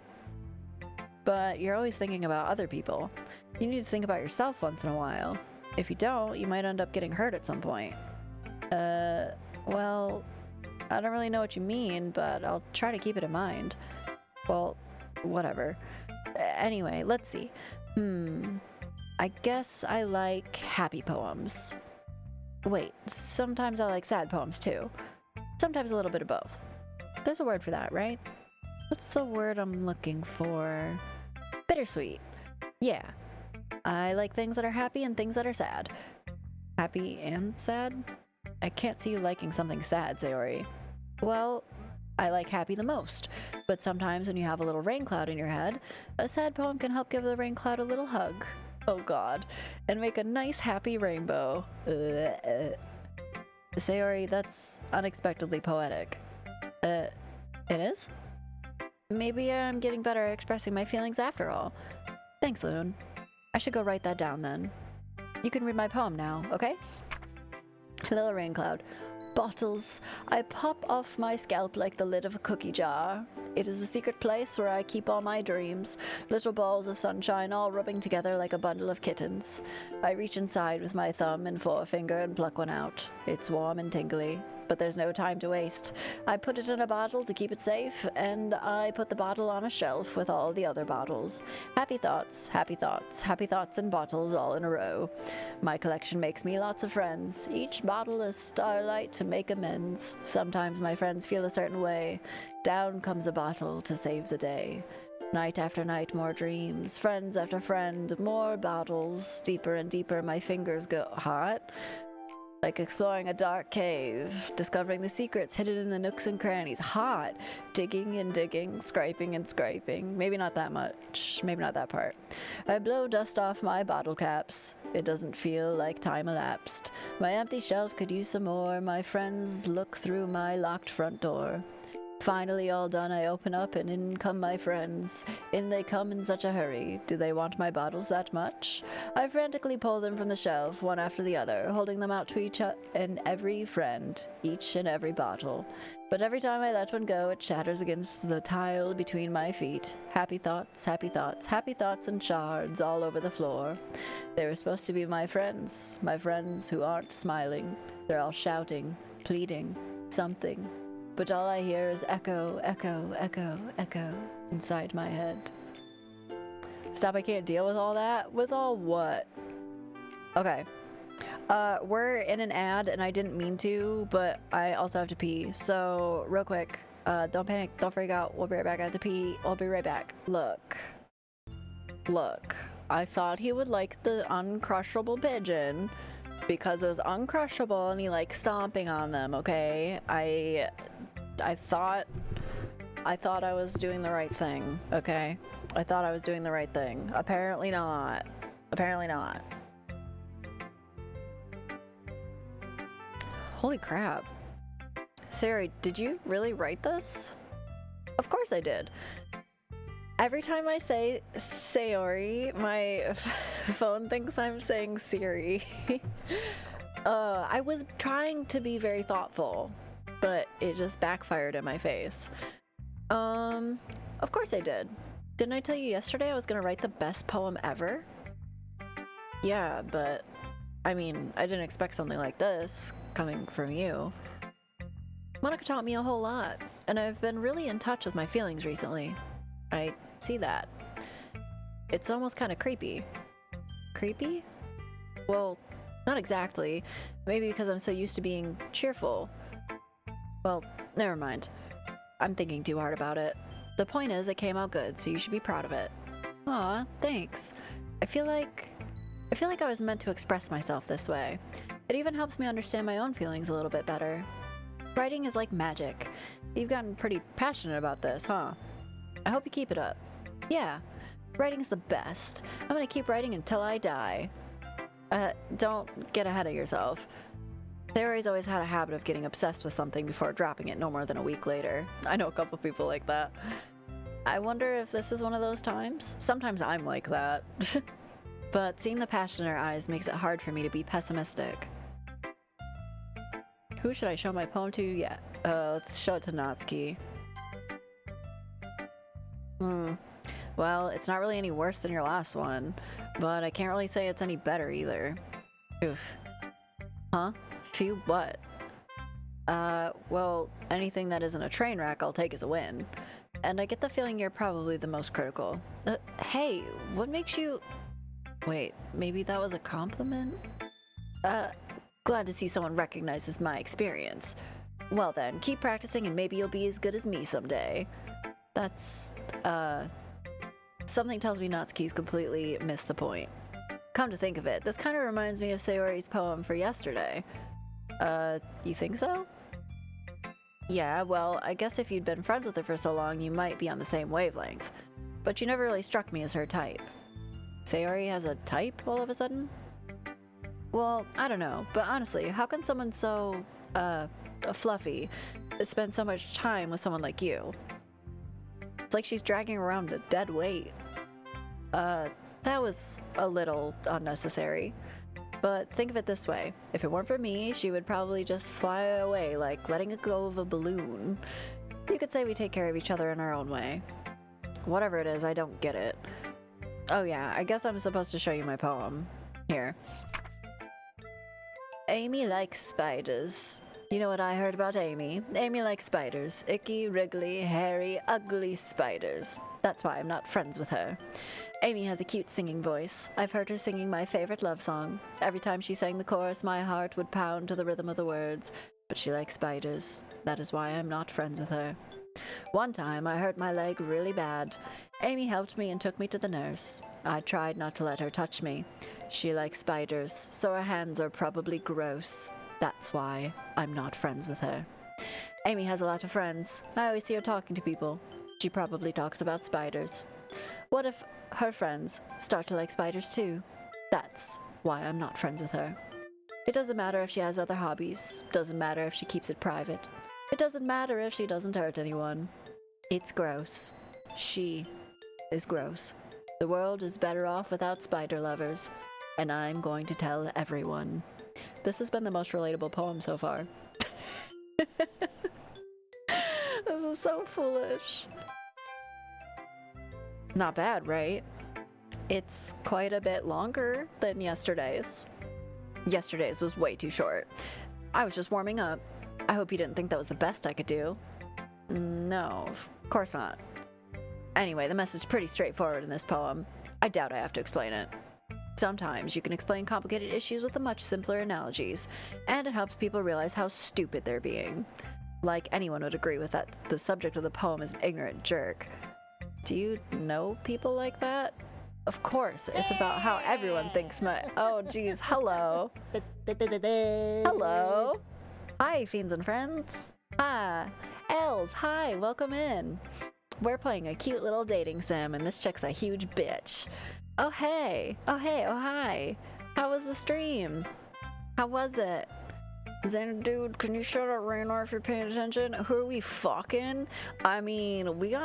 But you're always thinking about other people. You need to think about yourself once in a while. If you don't, you might end up getting hurt at some point. Well, I don't really know what you mean, but I'll try to keep it in mind. Well, whatever. Anyway, let's see. I guess I like happy poems. Wait, sometimes I like sad poems too. Sometimes a little bit of both. There's a word for that, right? What's the word I'm looking for? Bittersweet. Yeah. I like things that are happy and things that are sad. Happy and sad? I can't see you liking something sad, Sayori. Well, I like happy the most, but sometimes when you have a little rain cloud in your head, a sad poem can help give the rain cloud a little hug. Oh god, and make a nice happy rainbow. Sayori, that's unexpectedly poetic. It is? Maybe I'm getting better at expressing my feelings after all. Thanks, Loon. I should go write that down then. You can read my poem now, okay? Little rain cloud. Bottles. I pop off my scalp like the lid of a cookie jar. It is a secret place where I keep all my dreams, little balls of sunshine all rubbing together like a bundle of kittens. I reach inside with my thumb and forefinger and pluck one out. It's warm and tingly, but there's no time to waste. I put it in a bottle to keep it safe, and I put the bottle on a shelf with all the other bottles. Happy thoughts, happy thoughts, happy thoughts and bottles all in a row. My collection makes me lots of friends. Each bottle is starlight to make amends. Sometimes my friends feel a certain way. Down comes a bottle to save the day. Night after night, more dreams. Friends after friend, more bottles. Deeper and deeper my fingers go. Hot? Like exploring a dark cave, discovering the secrets hidden in the nooks and crannies. Hot. Digging and digging, scraping and scraping. Maybe not that much. Maybe not that part. I blow dust off my bottle caps. It doesn't feel like time elapsed. My empty shelf could use some more. My friends look through my locked front door. Finally all done, I open up and in come my friends. In they come in such a hurry. Do they want my bottles that much? I frantically pull them from the shelf, one after the other, holding them out to each and every friend, each and every bottle. But every time I let one go, it shatters against the tile between my feet. Happy thoughts, happy thoughts, happy thoughts and shards all over the floor. They were supposed to be my friends who aren't smiling. They're all shouting, pleading, something. But all I hear is echo, echo, echo, echo inside my head. Stop, I can't deal with all that. With all what? Okay. We're in an ad and I didn't mean to, but I also have to pee. So real quick, don't panic, don't freak out. We'll be right back. I have to pee. I'll be right back. Look. I thought he would like the uncrushable pigeon because it was uncrushable and he likes stomping on them, okay? I thought I was doing the right thing, okay? I thought I was doing the right thing. Apparently not. Apparently not. Holy crap. Sari, did you really write this? Of course I did. Every time I say Sayori, my phone thinks I'm saying Siri. I was trying to be very thoughtful, but it just backfired in my face. Of course I did. Didn't I tell you yesterday I was gonna write the best poem ever? Yeah, but I mean, I didn't expect something like this coming from you. Monika taught me a whole lot, and I've been really in touch with my feelings recently. I see that. It's almost kind of creepy. Creepy? Well, not exactly. Maybe because I'm so used to being cheerful. Well, never mind. I'm thinking too hard about it. The point is, it came out good, so you should be proud of it. Aw, thanks. I feel like I was meant to express myself this way. It even helps me understand my own feelings a little bit better. Writing is like magic. You've gotten pretty passionate about this, huh? I hope you keep it up. Yeah, writing's the best. I'm gonna keep writing until I die. Don't get ahead of yourself. Sayori's always had a habit of getting obsessed with something before dropping it no more than a week later. I know a couple people like that. I wonder if this is one of those times? Sometimes I'm like that. But seeing the passion in her eyes makes it hard for me to be pessimistic. Who should I show my poem to yet? Let's show it to Natsuki. Well, it's not really any worse than your last one, but I can't really say it's any better either. Oof. Huh? Phew, what? Well, anything that isn't a train wreck I'll take as a win. And I get the feeling you're probably the most critical. Hey, what makes you... Wait, maybe that was a compliment? Glad to see someone recognizes my experience. Well then, keep practicing and maybe you'll be as good as me someday. That's, something tells me Natsuki's completely missed the point. Come to think of it, this kind of reminds me of Sayori's poem for yesterday. You think so? Yeah, well, I guess if you'd been friends with her for so long, you might be on the same wavelength. But you never really struck me as her type. Sayori has a type all of a sudden? Well, I don't know, but honestly, how can someone so, fluffy spend so much time with someone like you? It's like she's dragging around a dead weight. That was a little unnecessary. But think of it this way. If it weren't for me, she would probably just fly away like letting go of a balloon. You could say we take care of each other in our own way. Whatever it is, I don't get it. Oh yeah, I guess I'm supposed to show you my poem. Here. Amy likes spiders. You know what I heard about Amy? Amy likes spiders. Icky, wriggly, hairy, ugly spiders. That's why I'm not friends with her. Amy has a cute singing voice. I've heard her singing my favorite love song. Every time she sang the chorus, my heart would pound to the rhythm of the words. But she likes spiders. That is why I'm not friends with her. One time, I hurt my leg really bad. Amy helped me and took me to the nurse. I tried not to let her touch me. She likes spiders, so her hands are probably gross. That's why I'm not friends with her. Amy has a lot of friends. I always see her talking to people. She probably talks about spiders. What if her friends start to like spiders too? That's why I'm not friends with her. It doesn't matter if she has other hobbies. Doesn't matter if she keeps it private. It doesn't matter if she doesn't hurt anyone. It's gross. She is gross. The world is better off without spider lovers. And I'm going to tell everyone. This has been the most relatable poem so far. This is so foolish. Not bad, right? It's quite a bit longer than yesterday's. Yesterday's was way too short. I was just warming up. I hope you didn't think that was the best I could do. No, of course not. Anyway, the message is pretty straightforward in this poem. I doubt I have to explain it. Sometimes you can explain complicated issues with the much simpler analogies, and it helps people realize how stupid they're being. Like anyone would agree with that the subject of the poem is an ignorant jerk. Do you know people like that? Of course, it's about how everyone thinks oh geez, hello. Hello. Hi, fiends and friends. Hi. Els, hi, welcome in. We're playing a cute little dating sim, and this chick's a huge bitch. Oh hey, oh hey, oh hi. How was the stream? How was it? Xana, dude, can you shut up, Raynor, if you're paying attention? Who are we fucking? I mean, we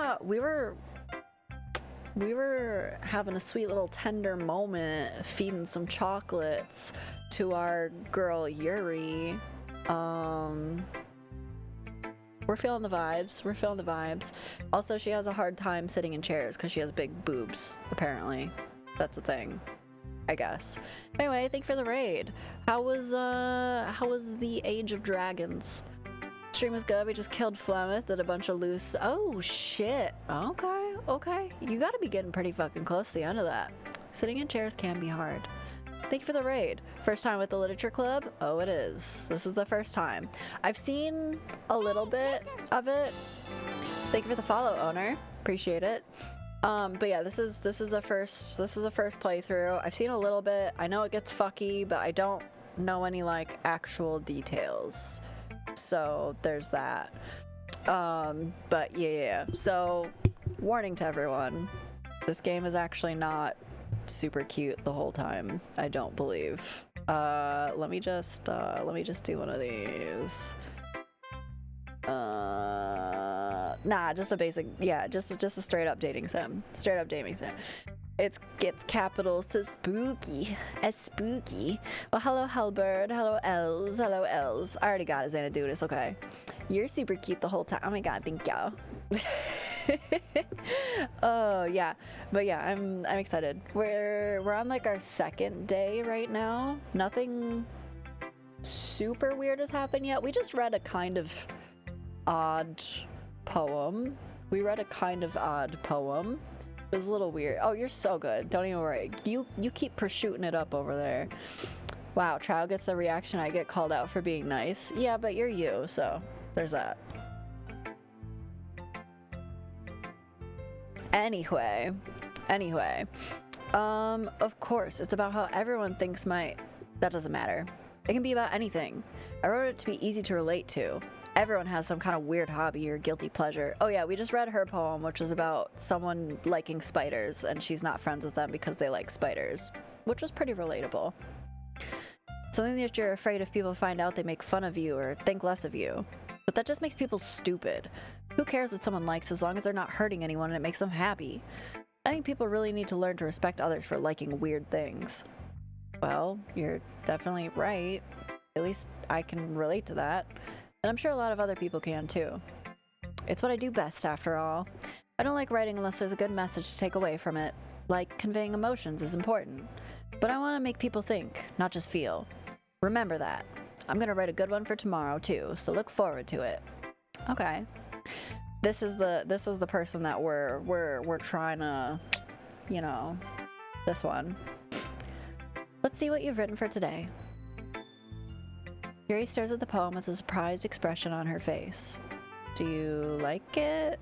were having a sweet little tender moment, feeding some chocolates to our girl Yuri. We're feeling the vibes. We're feeling the vibes. Also, she has a hard time sitting in chairs because she has big boobs, apparently. That's a thing, I guess. Anyway, thank you for the raid. How was the Age of Dragons? Stream was good. We just killed Flemeth, did a bunch of loose. Oh shit. Okay, okay. You gotta be getting pretty fucking close to the end of that. Sitting in chairs can be hard. Thank you for the raid. First time with the literature club? Oh, it is. This is the first time. I've seen a little bit of it. Thank you for the follow, owner. Appreciate it. But yeah, this is a first playthrough. I've seen a little bit. I know it gets fucky, but I don't know any like actual details. So there's that. But yeah. So warning to everyone. This game is actually not super cute the whole time, I don't believe. Let me just do one of these. Nah, just a basic, yeah, just a straight up dating sim. Straight up dating sim. It gets capitals to spooky. It's spooky. Well, hello Hellbird, hello Els, hello Els. I already got it, Xana, dude, it's okay. You're super cute the whole time. Oh my god, thank you. Oh yeah, but yeah, I'm excited. We're on like our second day right now. Nothing super weird has happened yet. We just read a kind of odd poem. It was a little weird. Oh, you're so good. Don't even worry. You keep shooting it up over there. Wow, Trial gets the reaction. I get called out for being nice. Yeah, but you're you, so there's that. Anyway, of course, it's about how everyone thinks that doesn't matter. It can be about anything. I wrote it to be easy to relate to. Everyone has some kind of weird hobby or guilty pleasure. Oh yeah, we just read her poem, which was about someone liking spiders, and she's not friends with them because they like spiders, which was pretty relatable. Something that you're afraid if people find out they make fun of you or think less of you. But that just makes people stupid. Who cares what someone likes as long as they're not hurting anyone and it makes them happy? I think people really need to learn to respect others for liking weird things. Well, you're definitely right. At least I can relate to that. And I'm sure a lot of other people can too. It's what I do best, after all. I don't like writing unless there's a good message to take away from it. Like, conveying emotions is important. But I want to make people think, not just feel. Remember that. I'm gonna write a good one for tomorrow too, so look forward to it. Okay. This is the person that we're trying to, you know, this one. Let's see what you've written for today. Yuri stares at the poem with a surprised expression on her face. Do you like it?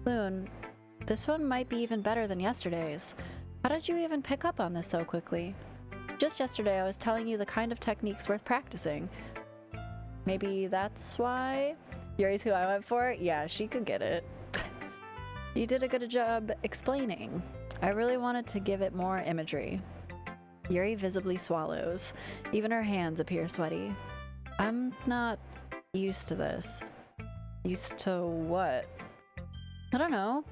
Loon, this one might be even better than yesterday's. How did you even pick up on this so quickly? Just yesterday I was telling you the kind of techniques worth practicing. Maybe that's why? Yuri's who I went for? Yeah, she could get it. You did a good job explaining. I really wanted to give it more imagery. Yuri visibly swallows. Even her hands appear sweaty. I'm not used to this. Used to what? I don't know.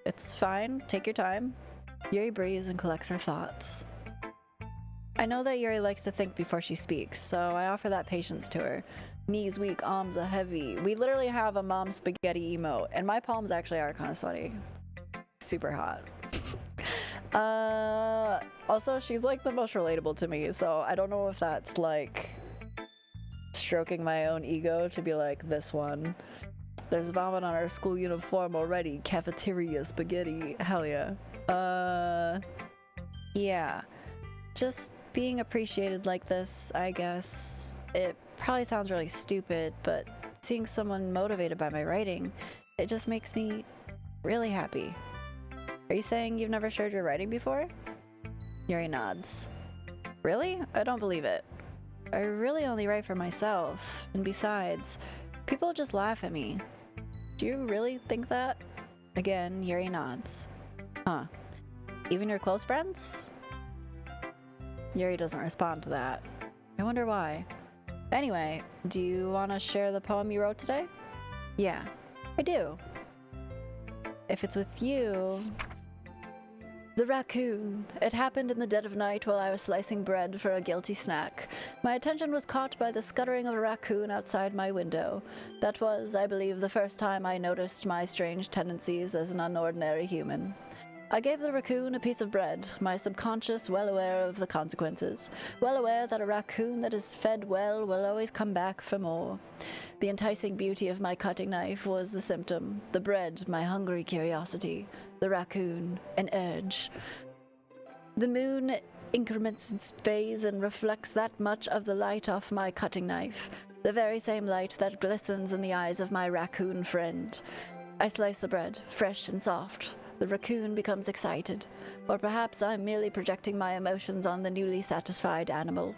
It's fine. Take your time. Yuri breathes and collects her thoughts. I know that Yuri likes to think before she speaks, so I offer that patience to her. Knees weak, arms are heavy. We literally have a mom spaghetti emote, and my palms actually are kind of sweaty. Super hot. Also, she's like the most relatable to me, so I don't know if that's like stroking my own ego to be like, this one. There's vomit on our school uniform already. Cafeteria spaghetti. Hell yeah. Yeah. just being appreciated like this, I guess. It probably sounds really stupid, but seeing someone motivated by my writing, it just makes me really happy. Are you saying you've never shared your writing before? Yuri nods. Really? I don't believe it. I really only write for myself, and besides, people just laugh at me. Do you really think that? Again, Yuri nods. Huh. Even your close friends? Yuri doesn't respond to that. I wonder why. Anyway, do you want to share the poem you wrote today? Yeah, I do. If it's with you... The raccoon. It happened in the dead of night while I was slicing bread for a guilty snack. My attention was caught by the scuttering of a raccoon outside my window. That was, I believe, the first time I noticed my strange tendencies as an unordinary human. I gave the raccoon a piece of bread, my subconscious well aware of the consequences, well aware that a raccoon that is fed well will always come back for more. The enticing beauty of my cutting knife was the symptom, the bread, my hungry curiosity, the raccoon, an urge. The moon increments its phase and reflects that much of the light off my cutting knife, the very same light that glistens in the eyes of my raccoon friend. I slice the bread, fresh and soft. The raccoon becomes excited, or perhaps I'm merely projecting my emotions on the newly satisfied animal.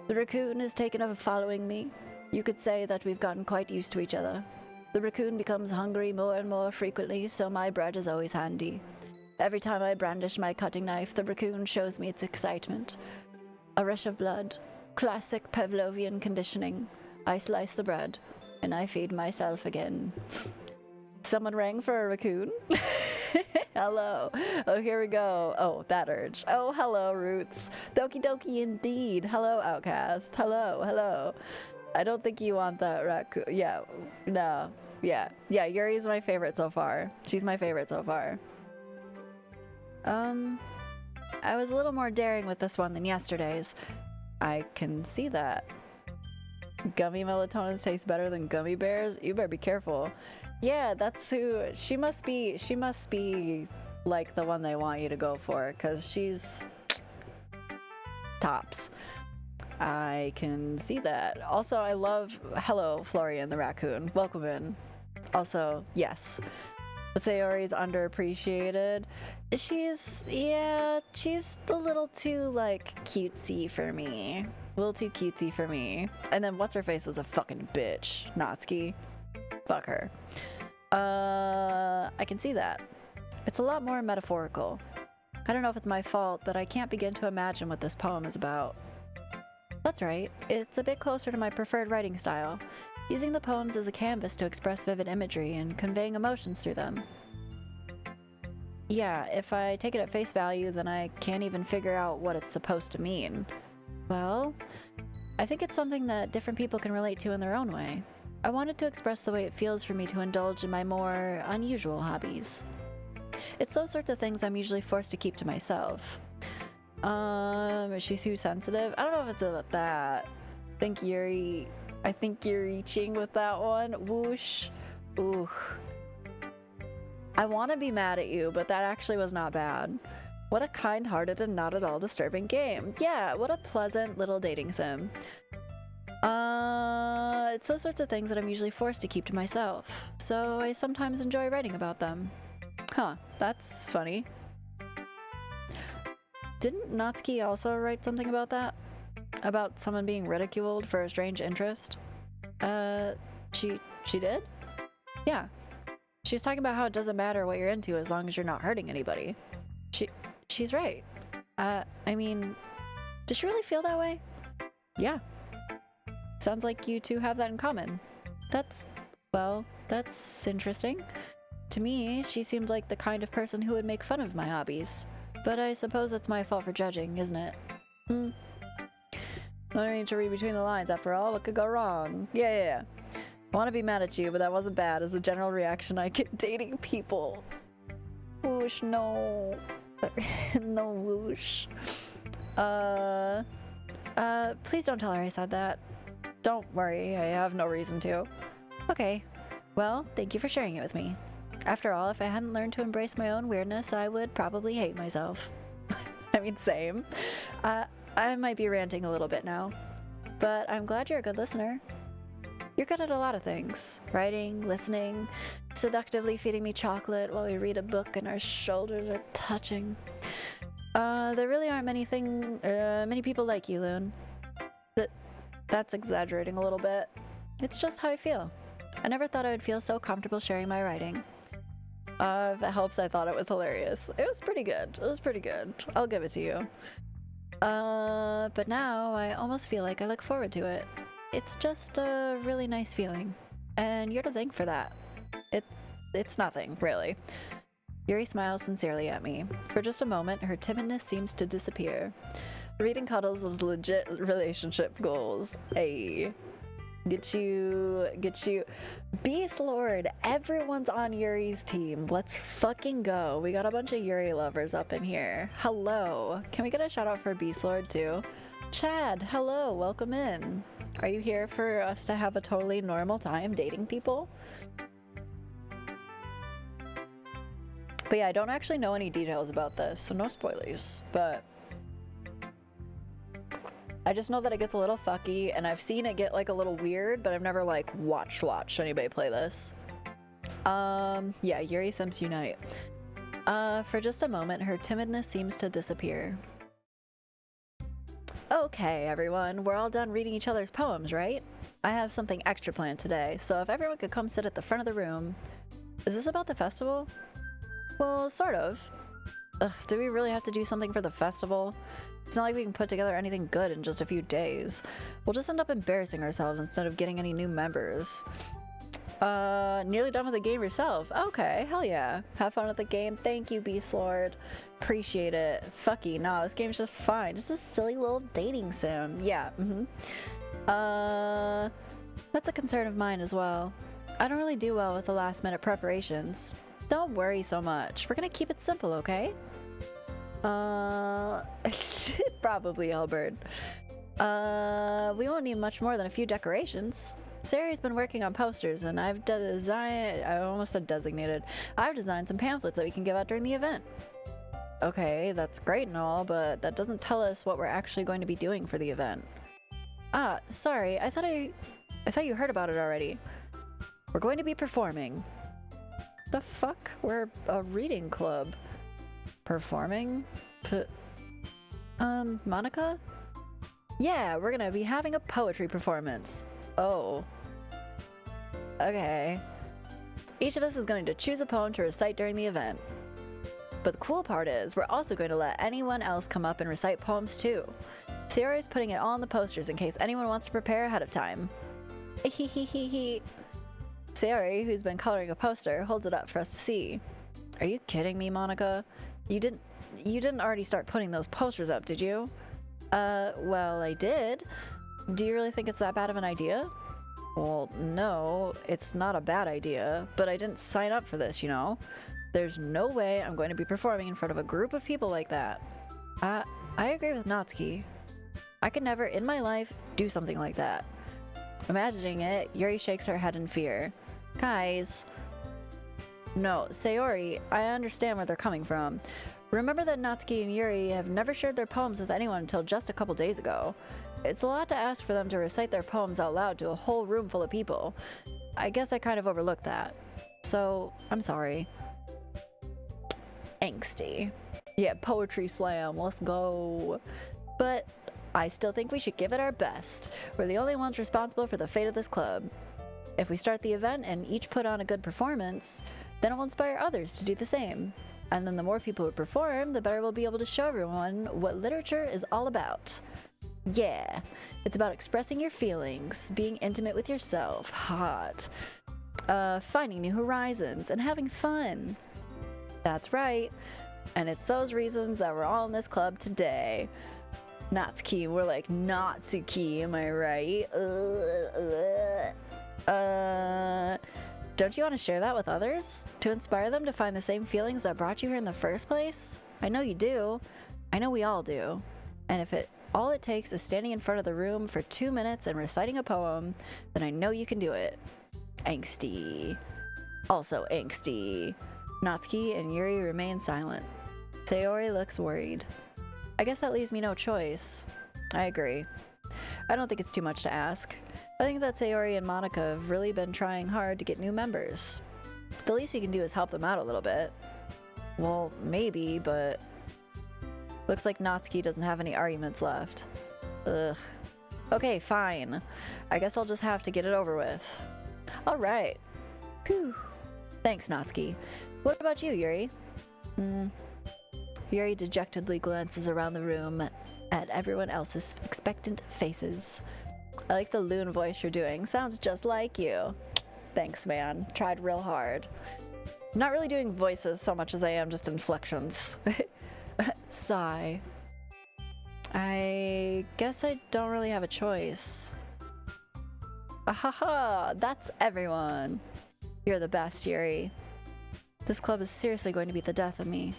The raccoon is taken up following me. You could say that we've gotten quite used to each other. The raccoon becomes hungry more and more frequently, so my bread is always handy. Every time I brandish my cutting knife, the raccoon shows me its excitement. A rush of blood. Classic Pavlovian conditioning. I slice the bread, and I feed myself again. Someone rang for a raccoon? Hello. Oh, here we go. Oh, that urge. Oh, hello, Roots. Doki Doki indeed. Hello, Outcast. Hello, hello. I don't think you want that raccoon. Yeah, no. Yeah, Yuri's my favorite so far. She's my favorite so far. I was a little more daring with this one than yesterday's. I can see that. Gummy melatonins taste better than gummy bears? You better be careful. Yeah, that's who she must be like the one they want you to go for, because she's tops. I can see that. Also, I love hello, Florian the raccoon. Welcome in. Also, yes. Sayori's underappreciated. She's a little too like cutesy for me. A little too cutesy for me. And then what's her face is a fucking bitch. Natsuki. Fuck her. I can see that. It's a lot more metaphorical. I don't know if it's my fault, but I can't begin to imagine what this poem is about. That's right. It's a bit closer to my preferred writing style, using the poems as a canvas to express vivid imagery and conveying emotions through them. Yeah, if I take it at face value, then I can't even figure out what it's supposed to mean. Well, I think it's something that different people can relate to in their own way. I wanted to express the way it feels for me to indulge in my more unusual hobbies. It's those sorts of things I'm usually forced to keep to myself. Is she too sensitive? I don't know if it's about that. I think you're reaching with that one. Whoosh. Ooh. I want to be mad at you, but that actually was not bad. What a kind-hearted and not at all disturbing game. Yeah, what a pleasant little dating sim. It's those sorts of things that I'm usually forced to keep to myself, so I sometimes enjoy writing about them. Huh, that's funny. Didn't Natsuki also write something about that? About someone being ridiculed for a strange interest? She did? Yeah. She was talking about how it doesn't matter what you're into as long as you're not hurting anybody. She's right. I mean, does she really feel that way? Yeah. Sounds like you two have that in common. That's interesting. To me, she seemed like the kind of person who would make fun of my hobbies. But I suppose it's my fault for judging, isn't it? No need to read between the lines, after all. What could go wrong? Yeah. I want to be mad at you, but that wasn't bad, as the general reaction I get dating people. Whoosh, no. No whoosh. Please don't tell her I said that. Don't worry, I have no reason to. Okay. Well, thank you for sharing it with me. After all, if I hadn't learned to embrace my own weirdness, I would probably hate myself. I mean, same. I might be ranting a little bit now, but I'm glad you're a good listener. You're good at a lot of things. Writing, listening, seductively feeding me chocolate while we read a book and our shoulders are touching. There really aren't many people like you, Loon. That's exaggerating a little bit. It's just how I feel. I never thought I would feel so comfortable sharing my writing. If it helps, I thought it was hilarious. It was pretty good. It was pretty good. I'll give it to you. But now I almost feel like I look forward to it. It's just a really nice feeling. And you're to thank for that. It's nothing, really. Yuri smiles sincerely at me. For just a moment, her timidness seems to disappear. Reading cuddles is legit relationship goals. Ayy. Get you. Beast Lord, everyone's on Yuri's team. Let's fucking go. We got a bunch of Yuri lovers up in here. Hello. Can we get a shout out for Beast Lord too? Chad, hello, welcome in. Are you here for us to have a totally normal time dating people? But yeah, I don't actually know any details about this, so no spoilers, but I just know that it gets a little fucky, and I've seen it get like a little weird, but I've never like watched anybody play this. Yeah, Yuri Sims Unite. For just a moment, her timidness seems to disappear. Okay, everyone, we're all done reading each other's poems, right? I have something extra planned today, so if everyone could come sit at the front of the room. Is this about the festival? Well, sort of. Ugh, do we really have to do something for the festival? It's not like we can put together anything good in just a few days. We'll just end up embarrassing ourselves instead of getting any new members. Nearly done with the game yourself. Okay, hell yeah. Have fun with the game. Thank you, Beast Lord. Appreciate it. Fucky, nah, this game's just fine. Just a silly little dating sim. Yeah, that's a concern of mine as well. I don't really do well with the last minute preparations. Don't worry so much. We're gonna keep it simple, okay? Probably, Albert. We won't need much more than a few decorations. Sari's been working on posters, and I've designed some pamphlets that we can give out during the event. Okay, that's great and all, but that doesn't tell us what we're actually going to be doing for the event. Ah, sorry, I thought you heard about it already. We're going to be performing. The fuck? We're a reading club. Performing? Monika? Yeah, we're gonna be having a poetry performance. Oh. Okay. Each of us is going to choose a poem to recite during the event. But the cool part is, we're also going to let anyone else come up and recite poems too. Sierra is putting it all on the posters in case anyone wants to prepare ahead of time. Sayori, who's been coloring a poster, holds it up for us to see. Are you kidding me, Monika? You didn't already start putting those posters up, did you? Well, I did. Do you really think it's that bad of an idea? Well, no, it's not a bad idea, but I didn't sign up for this, you know? There's no way I'm going to be performing in front of a group of people like that. I agree with Natsuki. I could never in my life do something like that. Imagining it, Yuri shakes her head in fear. Guys. No, Sayori, I understand where they're coming from. Remember that Natsuki and Yuri have never shared their poems with anyone until just a couple days ago. It's a lot to ask for them to recite their poems out loud to a whole room full of people. I guess I kind of overlooked that. So, I'm sorry. Angsty. Yeah, poetry slam, let's go. But I still think we should give it our best. We're the only ones responsible for the fate of this club. If we start the event and each put on a good performance, then it will inspire others to do the same. And then the more people who perform, the better we'll be able to show everyone what literature is all about. Yeah, it's about expressing your feelings, being intimate with yourself, hot, finding new horizons, and having fun. That's right, and it's those reasons that we're all in this club today. Natsuki, we're like Natsuki, am I right? Don't you want to share that with others? To inspire them to find the same feelings that brought you here in the first place? I know you do. I know we all do. And if all it takes is standing in front of the room for 2 minutes and reciting a poem, then I know you can do it. Angsty. Also angsty. Natsuki and Yuri remain silent. Sayori looks worried. I guess that leaves me no choice. I agree. I don't think it's too much to ask. I think that Sayori and Monika have really been trying hard to get new members. The least we can do is help them out a little bit. Well, maybe, but... Looks like Natsuki doesn't have any arguments left. Ugh. Okay, fine. I guess I'll just have to get it over with. Alright. Whew. Thanks, Natsuki. What about you, Yuri? Yuri dejectedly glances around the room at everyone else's expectant faces. I like the loon voice you're doing. Sounds just like you. Thanks, man. Tried real hard. I'm not really doing voices so much as I am just inflections. Sigh. I guess I don't really have a choice. Ahaha! That's everyone! You're the best, Yuri. This club is seriously going to beat the death of me.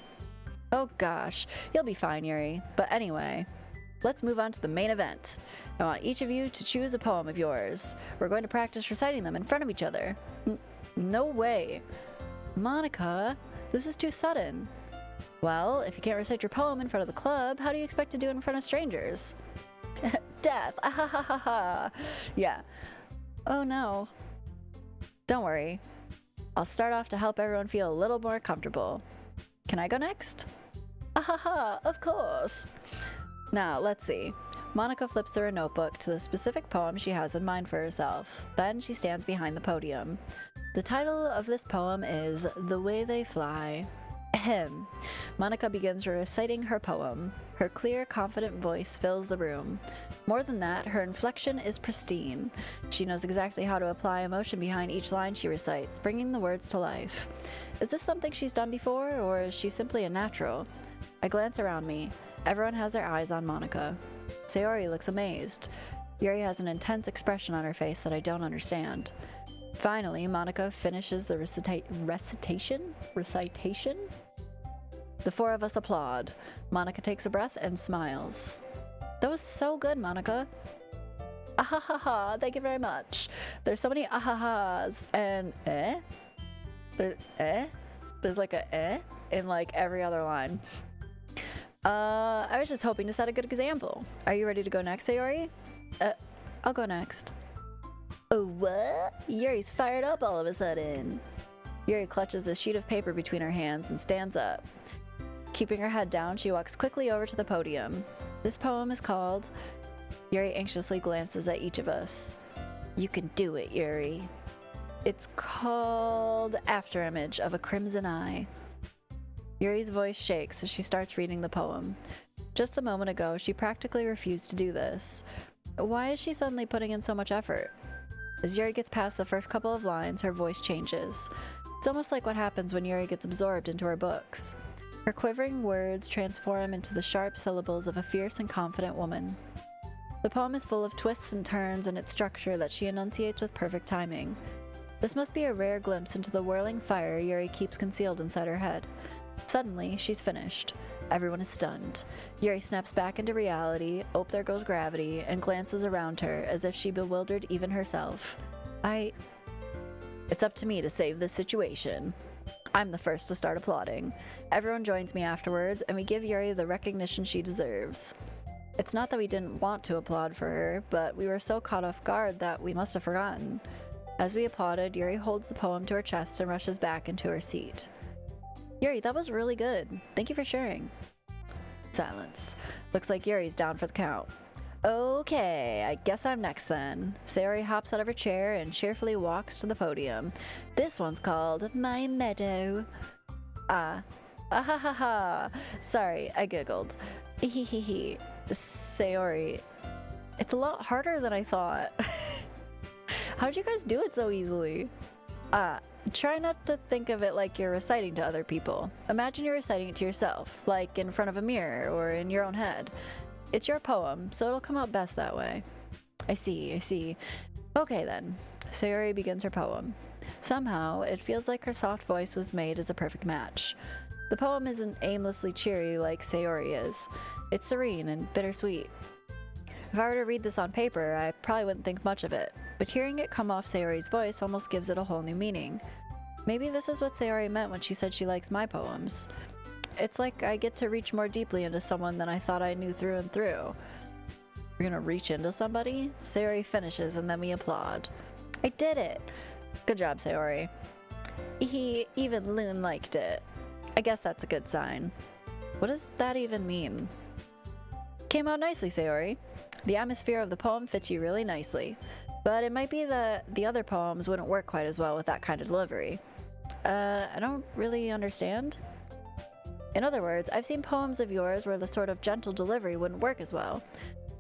Oh gosh, you'll be fine, Yuri. But anyway, let's move on to the main event. I want each of you to choose a poem of yours. We're going to practice reciting them in front of each other. No way. Monika, this is too sudden. Well, if you can't recite your poem in front of the club, how do you expect to do it in front of strangers? Death! Ahahaha! Yeah. Oh no. Don't worry. I'll start off to help everyone feel a little more comfortable. Can I go next? Ahaha, of course. Now, let's see. Monika flips through a notebook to the specific poem she has in mind for herself. Then she stands behind the podium. The title of this poem is The Way They Fly. Ahem. Monika begins reciting her poem. Her clear, confident voice fills the room. More than that, her inflection is pristine. She knows exactly how to apply emotion behind each line she recites, bringing the words to life. Is this something she's done before, or is she simply a natural? I glance around me. Everyone has their eyes on Monika. Sayori looks amazed. Yuri has an intense expression on her face that I don't understand. Finally, Monika finishes the recitation? The four of us applaud. Monika takes a breath and smiles. That was so good, Monika. Ahahaha, thank you very much. There's so many ahahas and There's like a in like every other line. I was just hoping to set a good example. Are you ready to go next, Sayori? I'll go next. Oh, what? Yuri's fired up all of a sudden. Yuri clutches a sheet of paper between her hands and stands up. Keeping her head down, she walks quickly over to the podium. This poem is called... Yuri anxiously glances at each of us. You can do it, Yuri. It's called Afterimage of a Crimson Eye. Yuri's voice shakes as she starts reading the poem. Just a moment ago, she practically refused to do this. Why is she suddenly putting in so much effort? As Yuri gets past the first couple of lines, her voice changes. It's almost like what happens when Yuri gets absorbed into her books. Her quivering words transform into the sharp syllables of a fierce and confident woman. The poem is full of twists and turns in its structure that she enunciates with perfect timing. This must be a rare glimpse into the whirling fire Yuri keeps concealed inside her head. Suddenly, she's finished. Everyone is stunned. Yuri snaps back into reality, oh there goes gravity, and glances around her as if she bewildered even herself. It's up to me to save this situation. I'm the first to start applauding. Everyone joins me afterwards, and we give Yuri the recognition she deserves. It's not that we didn't want to applaud for her, but we were so caught off guard that we must have forgotten. As we applauded, Yuri holds the poem to her chest and rushes back into her seat. Yuri, that was really good. Thank you for sharing. Silence. Looks like Yuri's down for the count. Okay, I guess I'm next then. Sayori hops out of her chair and cheerfully walks to the podium. This one's called My Meadow. Ahahaha. Sorry, I giggled. Hehehe. Sayori, it's a lot harder than I thought. How'd you guys do it so easily? Try not to think of it like you're reciting to other people. Imagine you're reciting it to yourself, like in front of a mirror or in your own head. It's your poem, so it'll come out best that way. I see. Okay then. Sayori begins her poem. Somehow, it feels like her soft voice was made as a perfect match. The poem isn't aimlessly cheery like Sayori is. It's serene and bittersweet. If I were to read this on paper, I probably wouldn't think much of it, but hearing it come off Sayori's voice almost gives it a whole new meaning. Maybe this is what Sayori meant when she said she likes my poems. It's like I get to reach more deeply into someone than I thought I knew through and through. We're gonna reach into somebody? Sayori finishes and then we applaud. I did it! Good job, Sayori. Even Loon liked it. I guess that's a good sign. What does that even mean? Came out nicely, Sayori. The atmosphere of the poem fits you really nicely. But it might be that the other poems wouldn't work quite as well with that kind of delivery. I don't really understand. In other words, I've seen poems of yours where the sort of gentle delivery wouldn't work as well.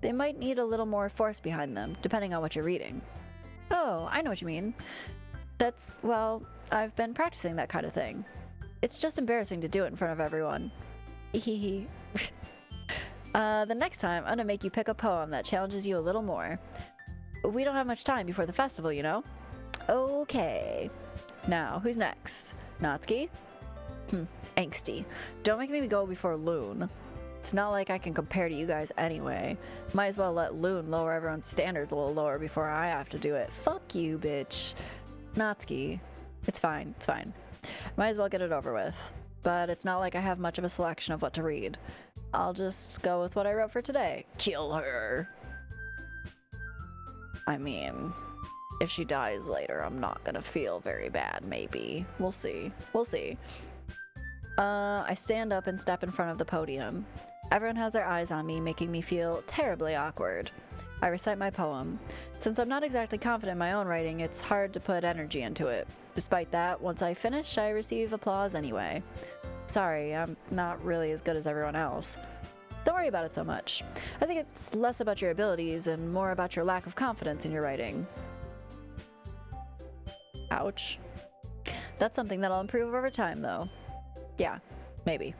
They might need a little more force behind them, depending on what you're reading. Oh, I know what you mean. Well, I've been practicing that kind of thing. It's just embarrassing to do it in front of everyone. The next time, I'm gonna make you pick a poem that challenges you a little more. We don't have much time before the festival, you know? Okay. Now, who's next? Natsuki? Angsty. Don't make me go before Loon. It's not like I can compare to you guys anyway. Might as well let Loon lower everyone's standards a little lower before I have to do it. Fuck you, bitch. Natsuki. It's fine. It's fine. Might as well get it over with. But it's not like I have much of a selection of what to read. I'll just go with what I wrote for today. Kill her. I mean, if she dies later, I'm not gonna feel very bad, maybe. We'll see. We'll see. I stand up and step in front of the podium. Everyone has their eyes on me, making me feel terribly awkward. I recite my poem. Since I'm not exactly confident in my own writing, it's hard to put energy into it. Despite that, once I finish, I receive applause anyway. Sorry, I'm not really as good as everyone else. Don't worry about it so much. I think it's less about your abilities and more about your lack of confidence in your writing. Ouch. That's something that'll improve over time, though. Yeah, maybe.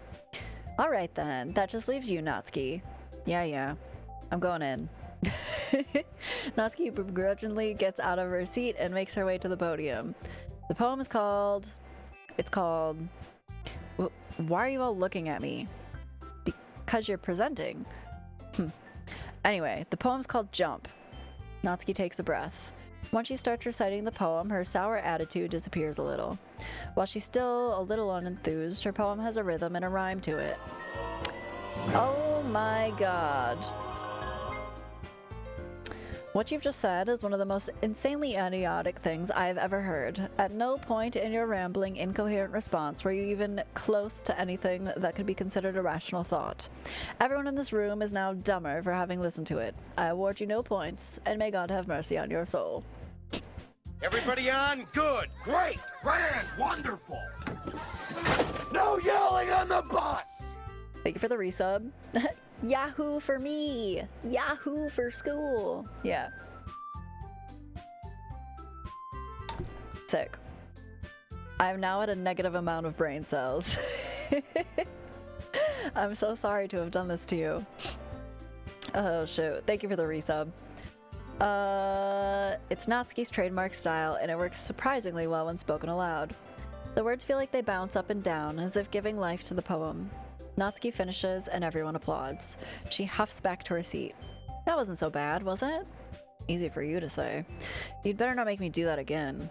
Alright then, that just leaves you, Natsuki. Yeah. I'm going in. Natsuki begrudgingly gets out of her seat and makes her way to the podium. The poem is called... Why are you all looking at me? Because you're presenting. Anyway, the poem's called Jump. Natsuki takes a breath. Once she starts reciting the poem, her sour attitude disappears a little. While she's still a little unenthused, her poem has a rhythm and a rhyme to it. Oh my god. What you've just said is one of the most insanely idiotic things I've ever heard. At no point in your rambling, incoherent response were you even close to anything that could be considered a rational thought. Everyone in this room is now dumber for having listened to it. I award you no points, and may God have mercy on your soul. Everybody on? Good. Great. Grand. Wonderful. No yelling on the bus! Thank you for the resub. Yahoo for me! Yahoo for school! Yeah. Sick. I'm now at a negative amount of brain cells. I'm so sorry to have done this to you. Oh shoot. Thank you for the resub. It's Natsuki's trademark style, and it works surprisingly well when spoken aloud. The words feel like they bounce up and down, as if giving life to the poem. Natsuki finishes, and everyone applauds. She huffs back to her seat. That wasn't so bad, was it? Easy for you to say. You'd better not make me do that again.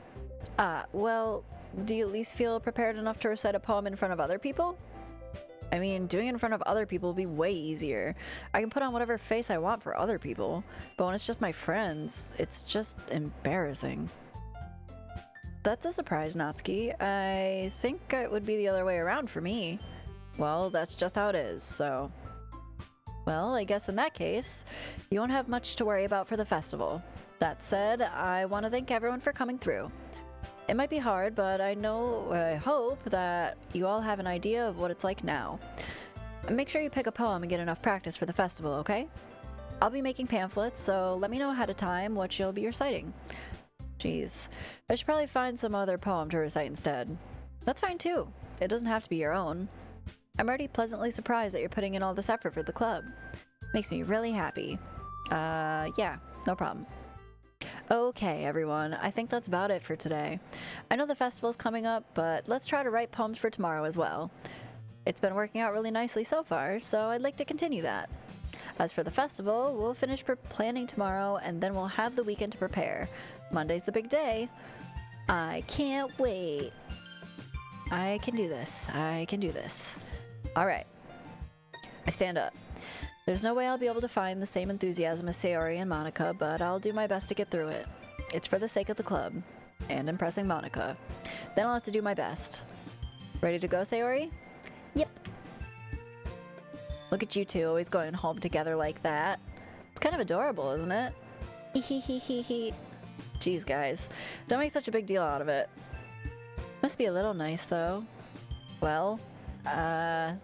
Well, do you at least feel prepared enough to recite a poem in front of other people? I mean, doing it in front of other people will be way easier. I can put on whatever face I want for other people, but when it's just my friends, it's just embarrassing. That's a surprise, Natsuki. I think it would be the other way around for me. Well, that's just how it is, so... Well, I guess in that case, you won't have much to worry about for the festival. That said, I want to thank everyone for coming through. It might be hard, but I hope that you all have an idea of what it's like now. Make sure you pick a poem and get enough practice for the festival, okay? I'll be making pamphlets, so let me know ahead of time what you'll be reciting. Jeez, I should probably find some other poem to recite instead. That's fine too. It doesn't have to be your own. I'm already pleasantly surprised that you're putting in all this effort for the club. Makes me really happy. Yeah, no problem. Okay, everyone, I think that's about it for today. I know the festival's coming up, but let's try to write poems for tomorrow as well. It's been working out really nicely so far, so I'd like to continue that. As for the festival, we'll finish planning tomorrow, and then we'll have the weekend to prepare. Monday's the big day. I can't wait. I can do this. I can do this. Alright. I stand up. There's no way I'll be able to find the same enthusiasm as Sayori and Monika, but I'll do my best to get through it. It's for the sake of the club, and impressing Monika. Then I'll have to do my best. Ready to go, Sayori? Yep. Look at you two, always going home together like that. It's kind of adorable, isn't it? Hee. Jeez, guys. Don't make such a big deal out of it. Must be a little nice, though. Well, how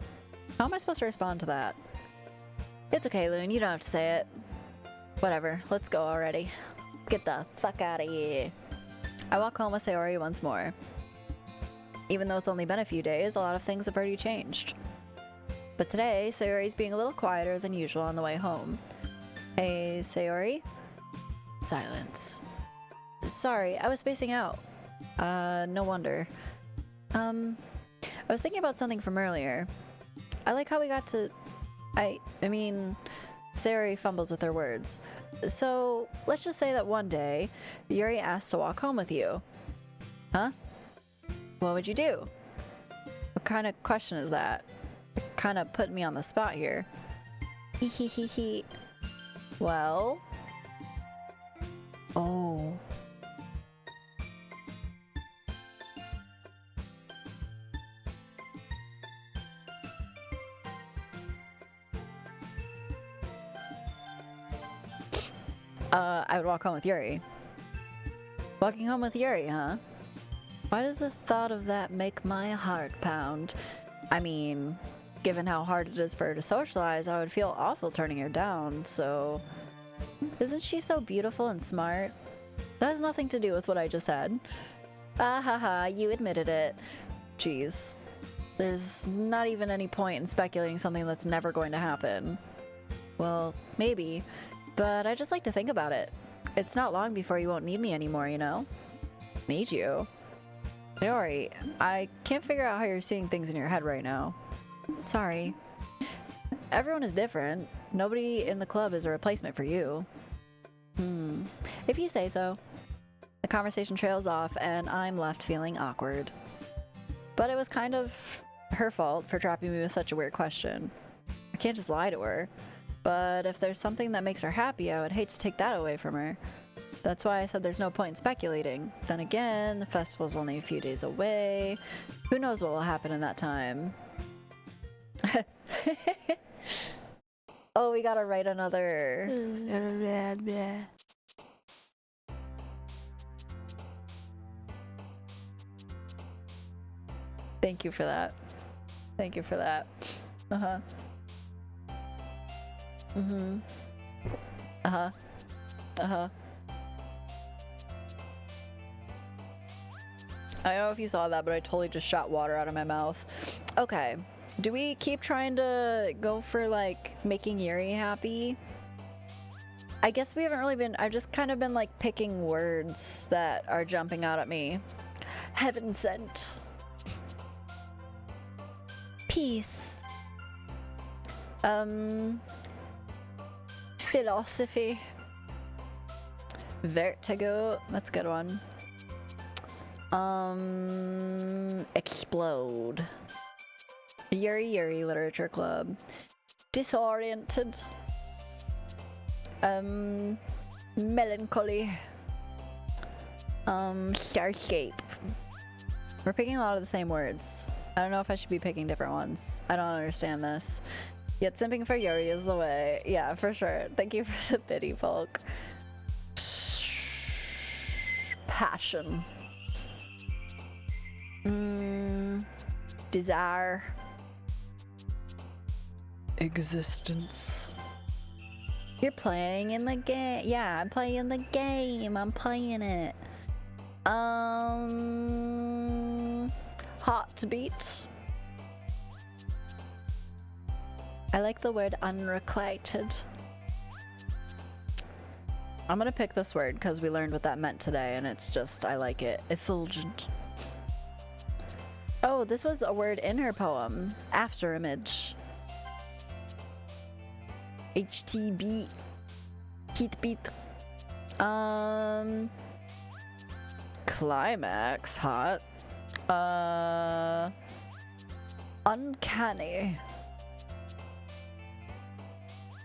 am I supposed to respond to that? It's okay, Loon. You don't have to say it. Whatever. Let's go already. Get the fuck out of here. I walk home with Sayori once more. Even though it's only been a few days, a lot of things have already changed. But today, Sayori's being a little quieter than usual on the way home. Hey, Sayori? Silence. Sorry, I was spacing out. No wonder. I was thinking about something from earlier. I like how we got to... I mean, Sayori fumbles with her words. So, let's just say that one day, Yuri asked to walk home with you. Huh? What would you do? What kind of question is that? Kind of putting me on the spot here. Hee. Well... Oh... I would walk home with Yuri. Walking home with Yuri, huh? Why does the thought of that make my heart pound? I mean, given how hard it is for her to socialize, I would feel awful turning her down, so... Isn't she so beautiful and smart? That has nothing to do with what I just said. Ah ha ha, you admitted it. Jeez. There's not even any point in speculating something that's never going to happen. Well, maybe. But I just like to think about it. It's not long before you won't need me anymore, you know? Need you? Sayori, I can't figure out how you're seeing things in your head right now. Sorry. Everyone is different. Nobody in the club is a replacement for you. If you say so. The conversation trails off and I'm left feeling awkward. But it was kind of her fault for trapping me with such a weird question. I can't just lie to her. But if there's something that makes her happy, I would hate to take that away from her. That's why I said there's no point in speculating. Then again, the festival's only a few days away. Who knows what will happen in that time? Oh, we gotta write another... Thank you for that. Thank you for that. Uh-huh. Mm-hmm. Uh-huh. Uh-huh. I don't know if you saw that, but I totally just shot water out of my mouth. Okay. Do we keep trying to go for, like, making Yuri happy? I guess we haven't really been... I've just kind of been, like, picking words that are jumping out at me. Heaven sent. Peace. Philosophy. Vertigo. That's a good one. Explode. Yuri Literature Club. Disoriented. Melancholy. Starscape. We're picking a lot of the same words. I don't know if I should be picking different ones. I don't understand this. Yet simping for Yuri is the way. Yeah, for sure. Thank you for the pity, Folk. Passion. Desire. Existence. You're playing in the game. Yeah, I'm playing the game. I'm playing it. Heartbeat. I like the word unrequited. I'm gonna pick this word because we learned what that meant today, and it's just, I like it. Effulgent. Oh, this was a word in her poem. After image. HTB. Heatbeat. Climax. Hot. Uncanny.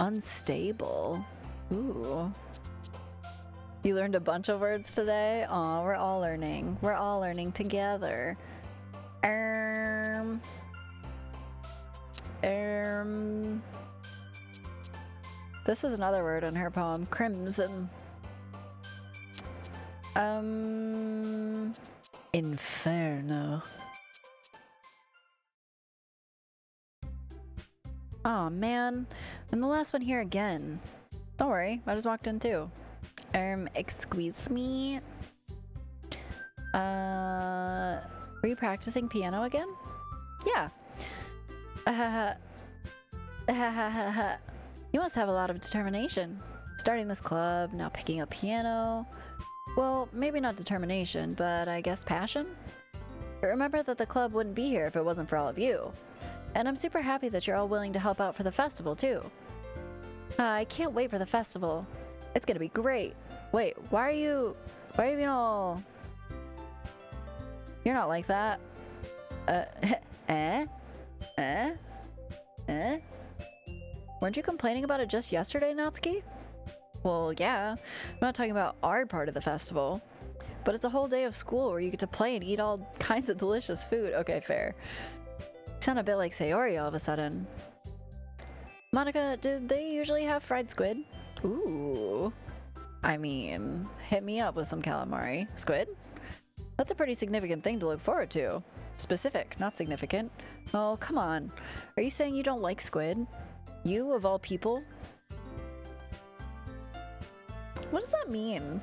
Unstable. Ooh. You learned a bunch of words today? Aw, we're all learning. We're all learning together. This was another word in her poem. Crimson. Inferno. Aw, man. I'm the last one here again. Don't worry, I just walked in too. Excuse me? Were you practicing piano again? Yeah. You must have a lot of determination. Starting this club, now picking up piano. Well, maybe not determination, but I guess passion? But remember that the club wouldn't be here if it wasn't for all of you. And I'm super happy that you're all willing to help out for the festival, too. I can't wait for the festival. It's gonna be great. Wait, why are you being all... You're not like that. Weren't you complaining about it just yesterday, Natsuki? Well, yeah. I'm not talking about our part of the festival. But it's a whole day of school where you get to play and eat all kinds of delicious food. Okay, fair. You sound a bit like Sayori all of a sudden. Monika, did they usually have fried squid? Ooh. I mean, hit me up with some calamari. Squid? That's a pretty significant thing to look forward to. Specific, not significant. Oh, come on. Are you saying you don't like squid? You, of all people? What does that mean?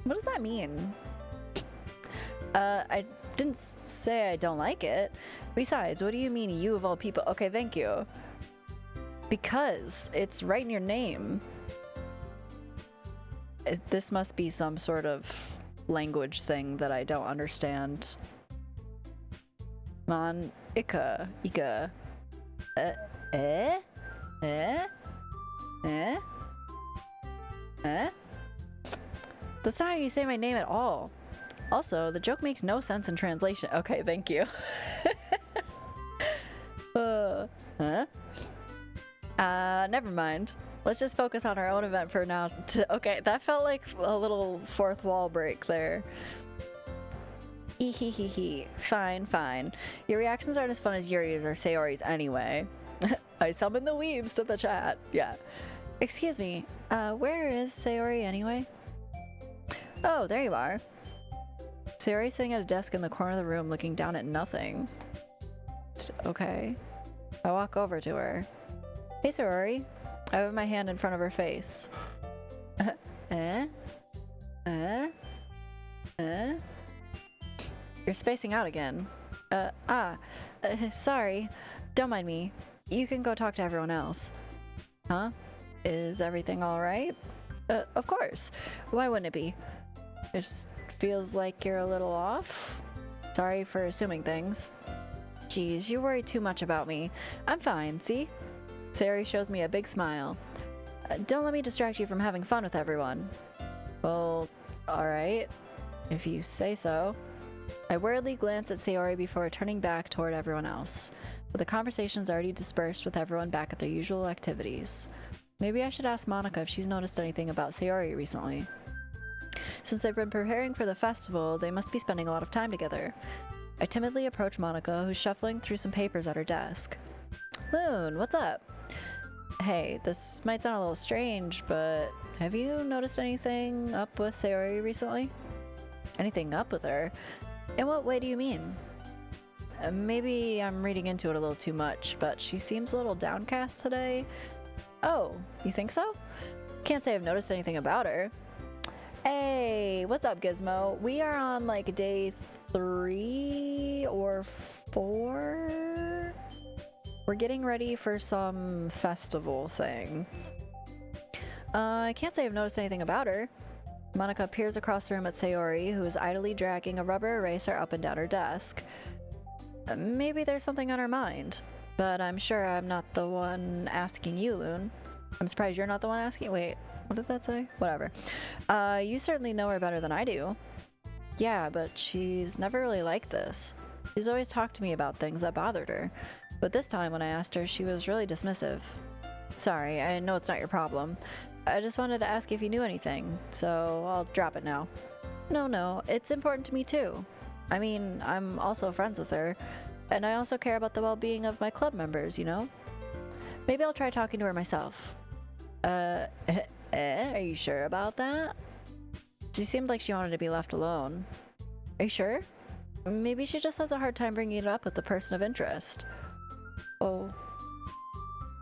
What does that mean? I didn't say I don't like it. Besides, what do you mean, you of all people? Okay, thank you. Because it's right in your name. This must be some sort of language thing that I don't understand. Monika. Ika. That's not how you say my name at all. Also, the joke makes no sense in translation. Okay, thank you. Never mind. Let's just focus on our own event for now. Okay, that felt like a little fourth wall break there. Ehehehe. Fine, fine. Your reactions aren't as fun as Yuri's or Sayori's anyway. I summoned the weebs to the chat. Yeah. Excuse me, where is Sayori anyway? Oh, there you are. Sayori's sitting at a desk in the corner of the room looking down at nothing. Okay. I walk over to her. Hey, Sayori. I have my hand in front of her face. You're spacing out again. Sorry. Don't mind me. You can go talk to everyone else. Huh? Is everything alright? Of course. Why wouldn't it be? It just feels like you're a little off. Sorry for assuming things. Geez, you worry too much about me. I'm fine, see? Sayori shows me a big smile. Don't let me distract you from having fun with everyone. Well, alright. If you say so. I worriedly glance at Sayori before turning back toward everyone else. But the conversation's already dispersed with everyone back at their usual activities. Maybe I should ask Monika if she's noticed anything about Sayori recently. Since they've been preparing for the festival, they must be spending a lot of time together. I timidly approach Monika, who's shuffling through some papers at her desk. Loon, what's up? Hey, this might sound a little strange, but have you noticed anything up with Sayori recently? Anything up with her? In what way do you mean? Maybe I'm reading into it a little too much, but she seems a little downcast today. Oh, you think so? Can't say I've noticed anything about her. Hey, what's up, Gizmo? We are on like day 3 or 4. We're getting ready for some festival thing. I can't say I've noticed anything about her. Monika peers across the room at Sayori, who is idly dragging a rubber eraser up and down her desk. Maybe there's something on her mind, but I'm sure I'm not the one asking you, Loon. I'm surprised you're not the one asking. Wait, what did that say? Whatever. You certainly know her better than I do. Yeah, but she's never really like this. She's always talked to me about things that bothered her, but this time when I asked her, she was really dismissive. Sorry, I know it's not your problem. I just wanted to ask if you knew anything, so I'll drop it now. No, it's important to me too. I mean, I'm also friends with her, and I also care about the well-being of my club members, you know? Maybe I'll try talking to her myself. Are you sure about that? She seemed like she wanted to be left alone. Are you sure? Maybe she just has a hard time bringing it up with the person of interest. Oh.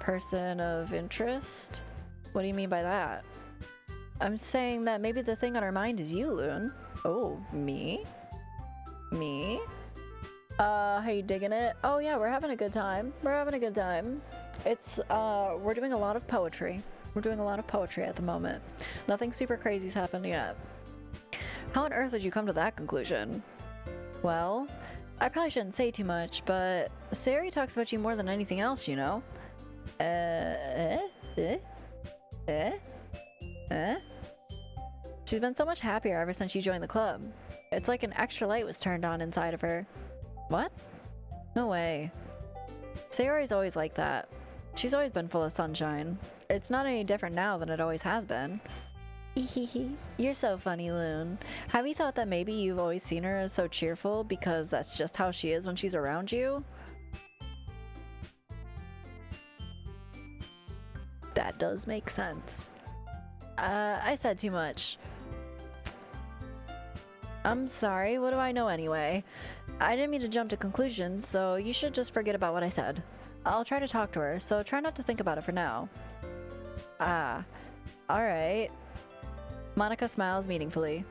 Person of interest? What do you mean by that? I'm saying that maybe the thing on her mind is you, Loon. Oh, me? Me? How you digging it? Oh yeah, we're having a good time. We're having a good time. It's, we're doing a lot of poetry. We're doing a lot of poetry at the moment. Nothing super crazy's happened yet. How on earth would you come to that conclusion? Well, I probably shouldn't say too much, but Sayori talks about you more than anything else, you know? She's been so much happier ever since she joined the club. It's like an extra light was turned on inside of her. What? No way. Sayori's always like that. She's always been full of sunshine. It's not any different now than it always has been. You're so funny, Loon. Have you thought that maybe you've always seen her as so cheerful because that's just how she is when she's around you? That does make sense. I said too much. I'm sorry, what do I know anyway? I didn't mean to jump to conclusions, so you should just forget about what I said. I'll try to talk to her, so try not to think about it for now. Alright. Monika smiles meaningfully.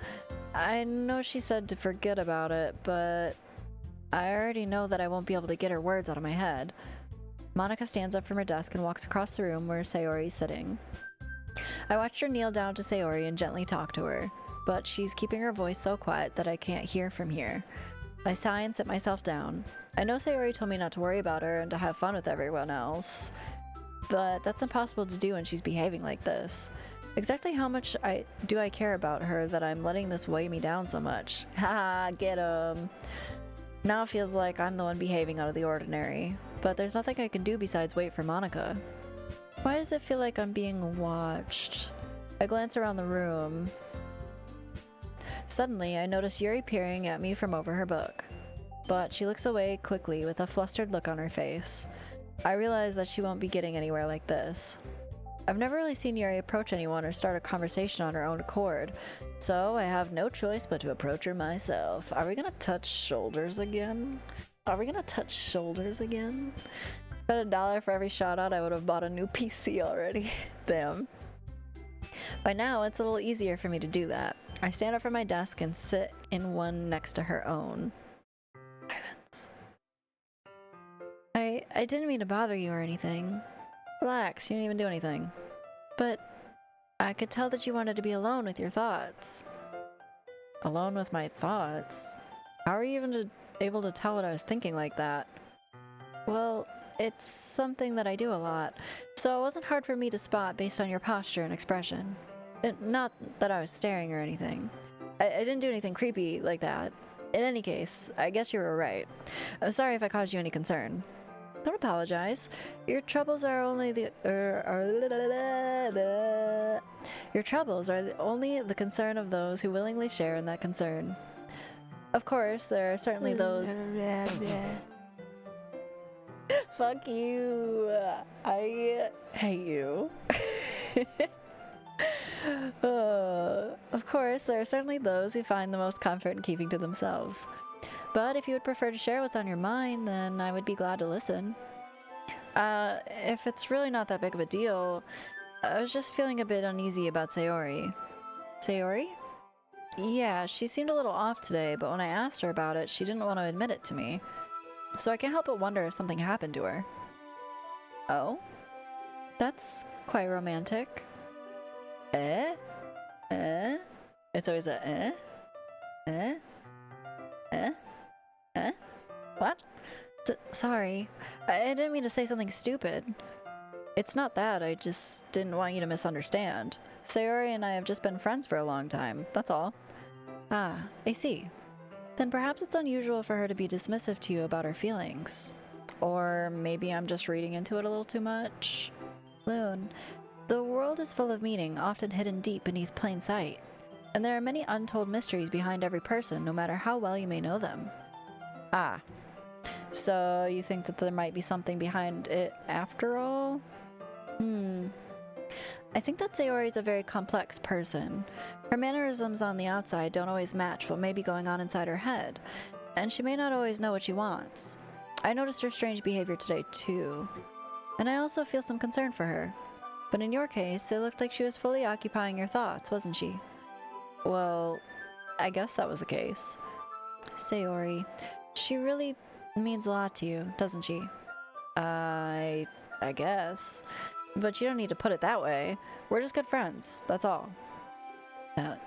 I know she said to forget about it, but I already know that I won't be able to get her words out of my head. Monika stands up from her desk and walks across the room where Sayori is sitting. I watched her kneel down to Sayori and gently talk to her, but she's keeping her voice so quiet that I can't hear from here. I sigh and sit myself down. I know Sayori told me not to worry about her and to have fun with everyone else, but that's impossible to do when she's behaving like this. Exactly how much do I care about her that I'm letting this weigh me down so much? Haha, get 'em. Now it feels like I'm the one behaving out of the ordinary, but there's nothing I can do besides wait for Monika. Why does it feel like I'm being watched? I glance around the room. Suddenly, I notice Yuri peering at me from over her book, but she looks away quickly with a flustered look on her face. I realize that she won't be getting anywhere like this. I've never really seen Yuri approach anyone or start a conversation on her own accord, so I have no choice but to approach her myself. Are we gonna touch shoulders again? Are we gonna touch shoulders again? Bet $1 for every shout out, I would have bought a new PC already. Damn. By now, it's a little easier for me to do that. I stand up from my desk and sit in one next to her own. Silence. I didn't mean to bother you or anything. Relax, you didn't even do anything. But I could tell that you wanted to be alone with your thoughts. Alone with my thoughts? How are you even able to tell what I was thinking like that? Well, it's something that I do a lot, so it wasn't hard for me to spot based on your posture and expression. Not that I was staring or anything. I didn't do anything creepy like that. In any case, I guess you were right. I'm sorry if I caused you any concern. Don't apologize. Your troubles are only the your troubles are only the concern of those who willingly share in that concern. Of course, there are certainly those. Fuck you. I hate you. Of course, there are certainly those who find the most comfort in keeping to themselves. But if you would prefer to share what's on your mind, then I would be glad to listen. If it's really not that big of a deal, I was just feeling a bit uneasy about Sayori. Sayori? Yeah, she seemed a little off today, but when I asked her about it, she didn't want to admit it to me. So I can't help but wonder if something happened to her. Oh? That's quite romantic. Eh? Eh? It's always a eh? Eh? Eh? Eh? What? Sorry. I didn't mean to say something stupid. It's not that, I just didn't want you to misunderstand. Sayori and I have just been friends for a long time, that's all. Ah, I see. then perhaps it's unusual for her to be dismissive to you about her feelings. Or maybe I'm just reading into it a little too much. Loon, the world is full of meaning, often hidden deep beneath plain sight. And there are many untold mysteries behind every person, no matter how well you may know them. Ah. So you think that there might be something behind it after all? I think that Sayori is a very complex person. Her mannerisms on the outside don't always match what may be going on inside her head, and she may not always know what she wants. I noticed her strange behavior today too, and I also feel some concern for her. But in your case, it looked like she was fully occupying your thoughts, wasn't she? Well, I guess that was the case. Sayori, she really means a lot to you, doesn't she? I guess. But you don't need to put it that way. We're just good friends, that's all. I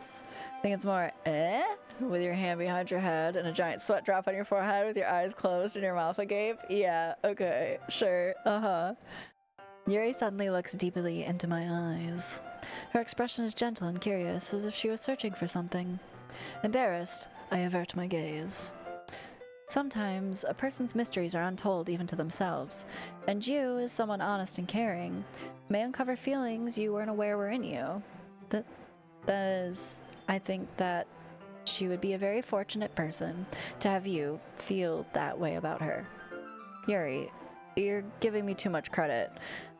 think it's more, with your hand behind your head and a giant sweat drop on your forehead with your eyes closed and your mouth agape? Yeah, okay, sure, Yuri suddenly looks deeply into my eyes. Her expression is gentle and curious, as if she was searching for something. Embarrassed, I avert my gaze. Sometimes, a person's mysteries are untold even to themselves, and you, as someone honest and caring, may uncover feelings you weren't aware were in you. That is, I think that she would be a very fortunate person to have you feel that way about her. Yuri, you're giving me too much credit.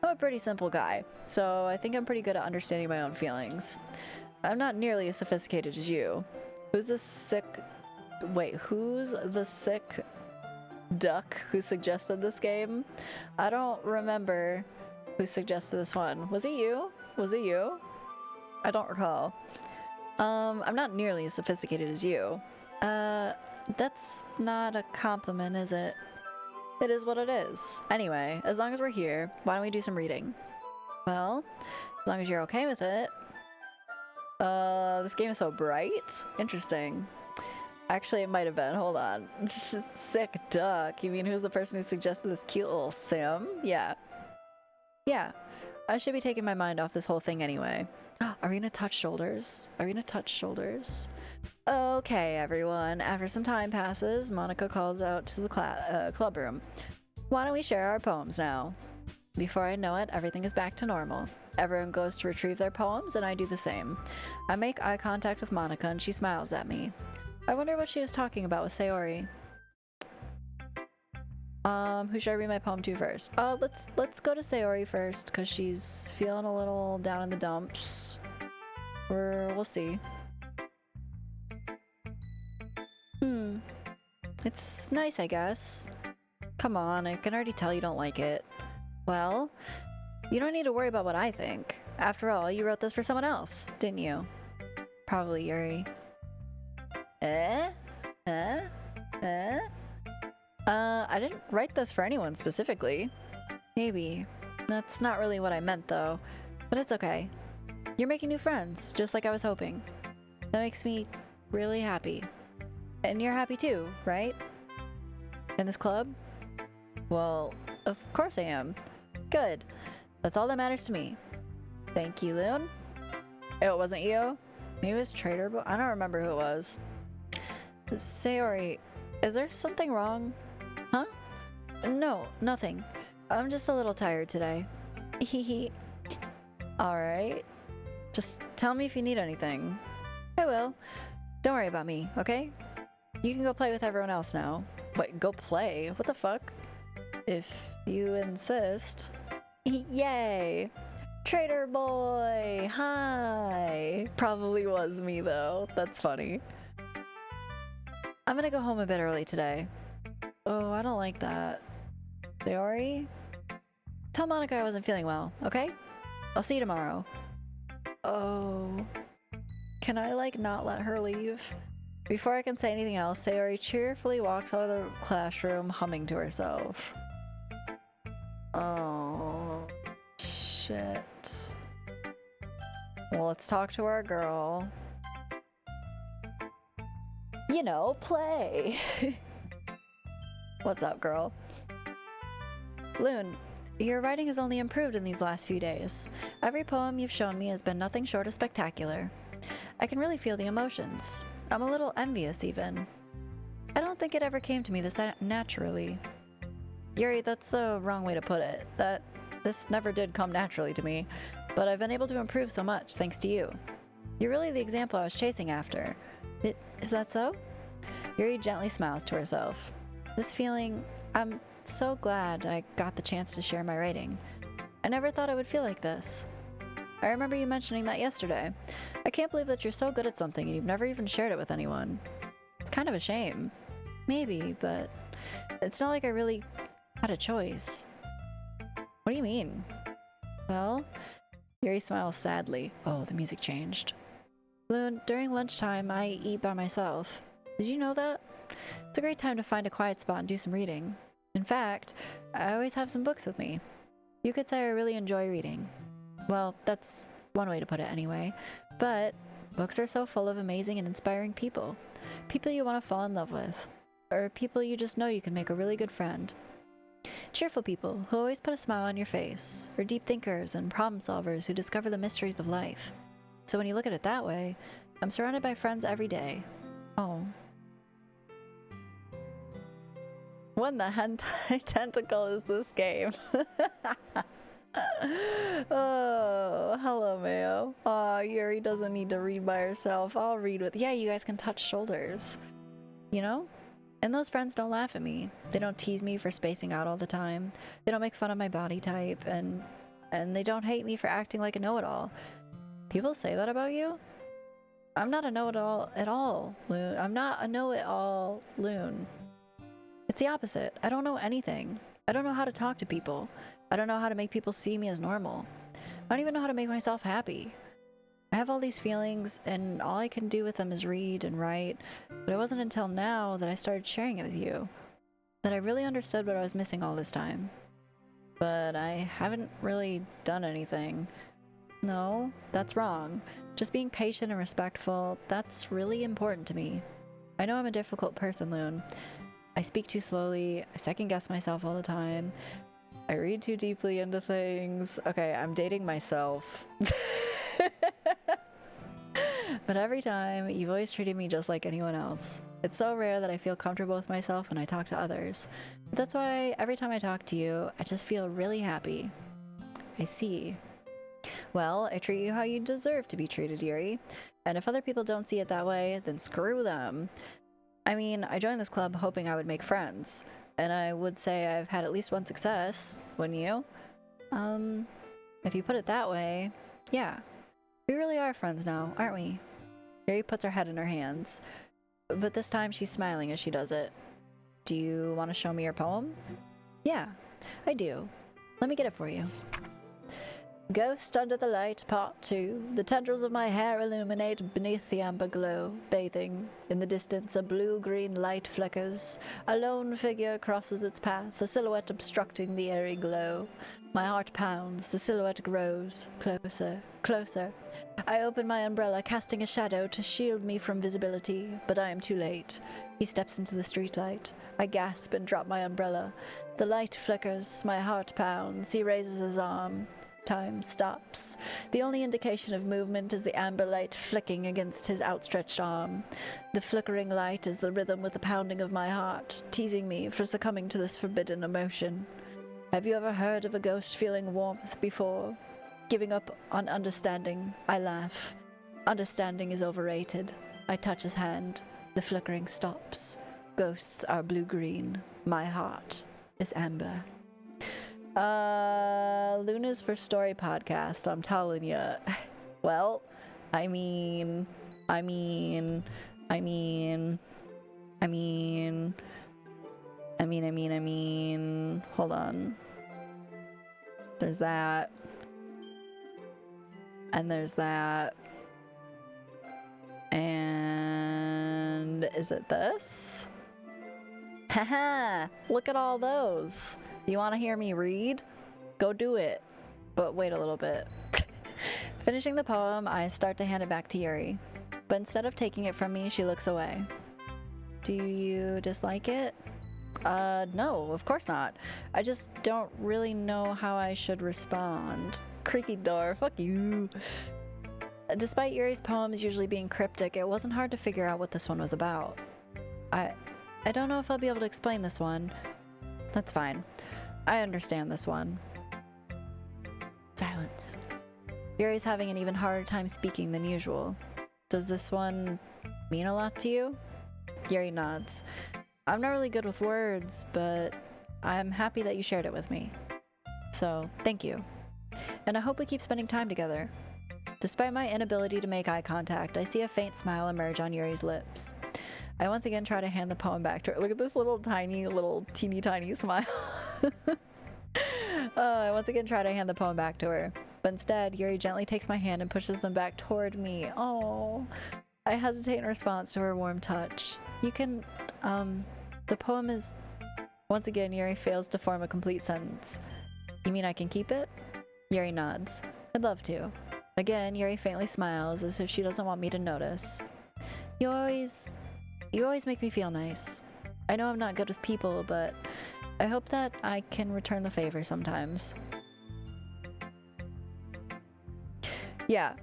I'm a pretty simple guy, so I think I'm pretty good at understanding my own feelings. I'm not nearly as sophisticated as you. Who's the sick duck who suggested this game? I don't remember who suggested this one. Was it you? I don't recall. I'm not nearly as sophisticated as you. That's not a compliment, is it? It is what it is. Anyway, as long as we're here, why don't we do some reading? Well, as long as you're okay with it. This game is so bright. Interesting. Actually, it might have been. Hold on. Sick duck. You mean who's the person who suggested this cute little sim? Yeah. Yeah. I should be taking my mind off this whole thing anyway. Are we gonna touch shoulders? Okay, everyone. After some time passes, Monika calls out to the club room. Why don't we share our poems now? Before I know it, everything is back to normal. Everyone goes to retrieve their poems, and I do the same. I make eye contact with Monika, and she smiles at me. I wonder what she was talking about with Sayori. Who should I read my poem to first? Let's go to Sayori first, because she's feeling a little down in the dumps. We'll see. It's nice, I guess. Come on, I can already tell you don't like it. Well, you don't need to worry about what I think. After all, you wrote this for someone else, didn't you? Probably Yuri. I didn't write this for anyone specifically. Maybe. That's not really what I meant, though. But it's okay. You're making new friends, just like I was hoping. That makes me really happy. And you're happy too, right? In this club? Well, of course I am. Good. That's all that matters to me. Thank you, Loon. It wasn't you? Maybe it was Trader, but I don't remember who it was. Sayori, is there something wrong? Huh? No, nothing. I'm just a little tired today. Hehe. Alright. Just tell me if you need anything. I will. Don't worry about me, okay? You can go play with everyone else now. Wait, go play? What the fuck? If you insist. Yay! Trader boy! Hi! Probably was me though. That's funny. I'm gonna go home a bit early today. Oh, I don't like that. Sayori? Tell Monika I wasn't feeling well, okay? I'll see you tomorrow. Oh. Can I, like, not let her leave? Before I can say anything else, Sayori cheerfully walks out of the classroom, humming to herself. Oh. Shit. Well, let's talk to our girl. You know, play. What's up, girl? Loon, your writing has only improved in these last few days. Every poem you've shown me has been nothing short of spectacular. I can really feel the emotions. I'm a little envious, even. I don't think it ever came to me this naturally. Yuri, that's the wrong way to put it. This never did come naturally to me, but I've been able to improve so much thanks to you. You're really the example I was chasing after. Is that so? Yuri gently smiles to herself. This feeling, I'm so glad I got the chance to share my writing. I never thought I would feel like this. I remember you mentioning that yesterday. I can't believe that you're so good at something and you've never even shared it with anyone. It's kind of a shame. Maybe, but it's not like I really had a choice. What do you mean? Well, Yuri smiles sadly. Oh, the music changed. Loon, during lunchtime, I eat by myself. Did you know that? It's a great time to find a quiet spot and do some reading. In fact, I always have some books with me. You could say I really enjoy reading. Well, that's one way to put it anyway. But books are so full of amazing and inspiring people. People you want to fall in love with. Or people you just know you can make a really good friend. Cheerful people who always put a smile on your face. Or deep thinkers and problem solvers who discover the mysteries of life. So when you look at it that way, I'm surrounded by friends every day. Oh. What in the hentai tentacle is this game? Oh, hello, Mayo. Aw, Yuri doesn't need to read by herself. I'll read with... Yeah, you guys can touch shoulders. You know? And those friends don't laugh at me. They don't tease me for spacing out all the time. They don't make fun of my body type, and they don't hate me for acting like a know-it-all. People say that about you? I'm not a know-it-all at all, Loon. I'm not a know-it-all, Loon. It's the opposite. I don't know anything. I don't know how to talk to people. I don't know how to make people see me as normal. I don't even know how to make myself happy. I have all these feelings, and all I can do with them is read and write, but it wasn't until now that I started sharing it with you that I really understood what I was missing all this time. But I haven't really done anything. No, that's wrong. Just being patient and respectful, that's really important to me. I know I'm a difficult person, Loon. I speak too slowly, I second-guess myself all the time, I read too deeply into things. Okay, I'm dating myself. But every time, you've always treated me just like anyone else. It's so rare that I feel comfortable with myself when I talk to others. But that's why every time I talk to you, I just feel really happy. I see. Well, I treat you how you deserve to be treated, Yuri. And if other people don't see it that way, then screw them. I mean, I joined this club hoping I would make friends. And I would say I've had at least one success, wouldn't you? If you put it that way, yeah. We really are friends now, aren't we? Yuri puts her head in her hands. But this time she's smiling as she does it. Do you want to show me your poem? Yeah, I do. Let me get it for you. Ghost under the light, part 2. The tendrils of my hair illuminate beneath the amber glow. Bathing. In the distance, a blue-green light flickers. A lone figure crosses its path, a silhouette obstructing the airy glow. My heart pounds. The silhouette grows. Closer. Closer. I open my umbrella, casting a shadow to shield me from visibility, but I am too late. He steps into the streetlight. I gasp and drop my umbrella. The light flickers. My heart pounds. He raises his arm. Time stops. The only indication of movement is the amber light flicking against his outstretched arm. The flickering light is the rhythm with the pounding of my heart, teasing me for succumbing to this forbidden emotion. Have you ever heard of a ghost feeling warmth before? Giving up on understanding, I laugh. Understanding is overrated. I touch his hand. The flickering stops. Ghosts are blue-green. My heart is amber. Luna's for Story podcast, I'm telling you. Well, I mean, hold on. There's that. And there's that. And is it this? Haha, look at all those. You want to hear me read? Go do it. But wait a little bit. Finishing the poem, I start to hand it back to Yuri. But instead of taking it from me, she looks away. Do you dislike it? No, of course not. I just don't really know how I should respond. Creaky door, fuck you. Despite Yuri's poems usually being cryptic, it wasn't hard to figure out what this one was about. I don't know if I'll be able to explain this one. That's fine. I understand this one. Silence. Yuri's having an even harder time speaking than usual. Does this one mean a lot to you? Yuri nods. I'm not really good with words, but I'm happy that you shared it with me. So, thank you. And I hope we keep spending time together. Despite my inability to make eye contact, I see a faint smile emerge on Yuri's lips. I once again try to hand the poem back to her. Look at this little teeny tiny smile. I once again try to hand the poem back to her. But instead, Yuri gently takes my hand and pushes them back toward me. Oh, I hesitate in response to her warm touch. You can, the poem is... Once again, Yuri fails to form a complete sentence. You mean I can keep it? Yuri nods. I'd love to. Again, Yuri faintly smiles as if she doesn't want me to notice. You always make me feel nice. I know I'm not good with people, but I hope that I can return the favor sometimes. Yeah,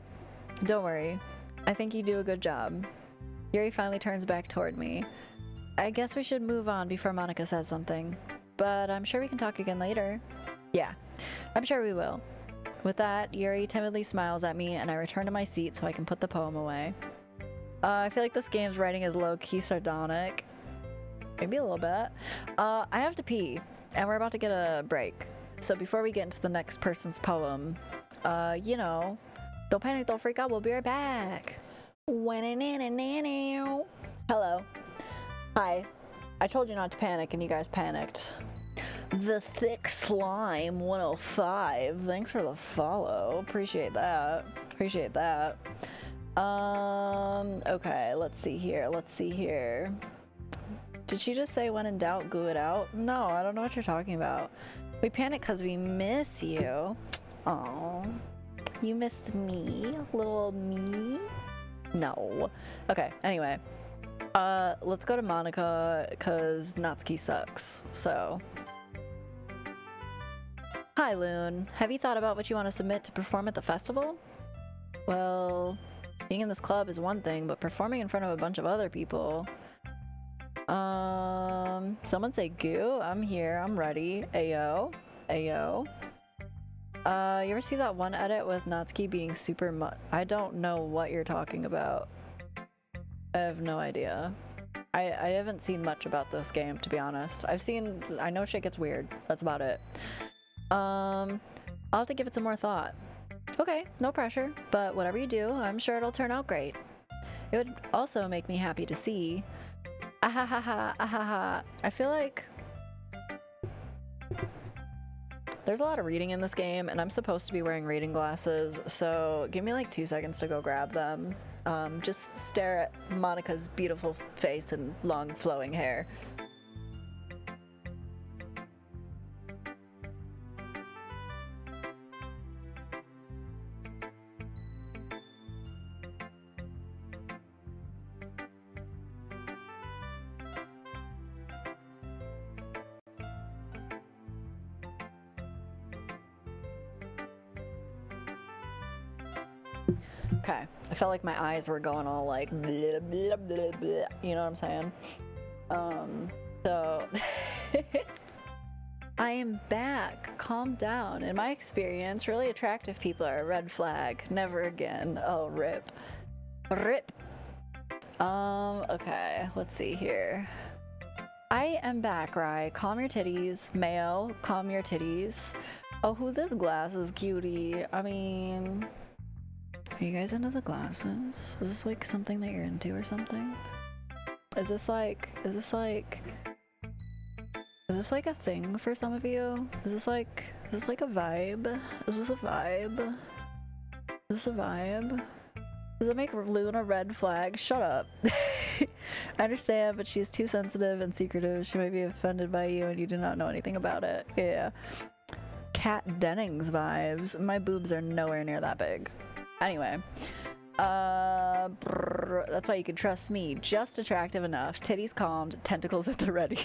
don't worry. I think you do a good job. Yuri finally turns back toward me. I guess we should move on before Monika says something, but I'm sure we can talk again later. Yeah, I'm sure we will. With that, Yuri timidly smiles at me and I return to my seat so I can put the poem away. I feel like this game's writing is low-key sardonic. Maybe a little bit. I have to pee, and we're about to get a break. So before we get into the next person's poem, you know, don't panic, don't freak out, we'll be right back. Hello. Hi. I told you not to panic, and you guys panicked. The Thick Slime 105. Thanks for the follow. Appreciate that. Appreciate that. Okay, let's see here. Did she just say when in doubt, goo it out? No, I don't know what you're talking about. We panic because we miss you. Aw. You missed me? Little old me? No. Okay, anyway. Let's go to Monika, because Natsuki sucks, so... Hi, Loon. Have you thought about what you want to submit to perform at the festival? Well, being in this club is one thing, but performing in front of a bunch of other people... Someone say goo? I'm here, I'm ready. Ayo. Ayo. You ever see that one edit with Natsuki being super I don't know what you're talking about. I have no idea. I haven't seen much about this game, to be honest. I know shit gets weird. That's about it. I'll have to give it some more thought. Okay, no pressure, but whatever you do, I'm sure it'll turn out great. It would also make me happy to see. Ahahaha, ahaha. I feel like there's a lot of reading in this game, and I'm supposed to be wearing reading glasses, so give me like 2 seconds to go grab them. Just stare at Monika's beautiful face and long flowing hair. Okay, I felt like my eyes were going all like blah, blah, blah, blah, you know what I'm saying? So I am back. Calm down. In my experience, really attractive people are a red flag. Never again. Oh, rip. Rip. Okay, let's see here. I am back, Rye. Calm your titties. Mayo, calm your titties. Oh, who this glass is cutie. I mean... Are you guys into the glasses? Is this like something that you're into or something? Is this like a thing for some of you? Is this like a vibe? Is this a vibe? Is this a vibe? Does it make Luna a red flag? Shut up. I understand, but she's too sensitive and secretive. She might be offended by you and you do not know anything about it. Yeah. Kat Dennings vibes. My boobs are nowhere near that big. Anyway, that's why you can trust me. Just attractive enough. Titties calmed, tentacles at the ready.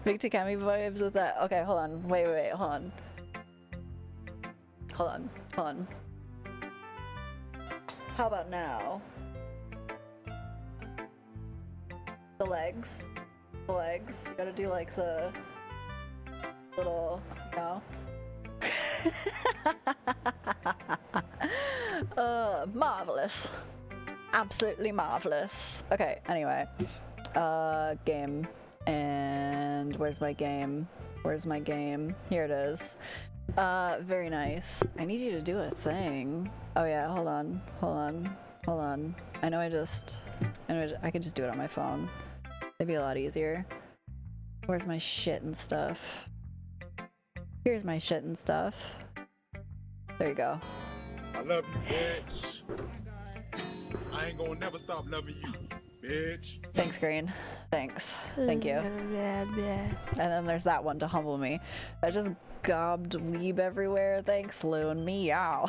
Big Takemi vibes with that. Okay, hold on. Wait, hold on. How about now? The legs. The legs. You gotta do like the little, you know. Marvelous. Absolutely marvelous. Okay, anyway. Game. And where's my game? Where's my game? Here it is. Very nice. I need you to do a thing. Oh yeah, hold on. I know I could just do it on my phone. It'd be a lot easier. Where's my shit and stuff? Here's my shit and stuff. There you go. I love you, bitch. I ain't gonna never stop loving you, bitch. Thanks, Green. Thanks. Thank you. And then there's that one to humble me. I just gobbed weeb everywhere. Thanks, Loon. Meow.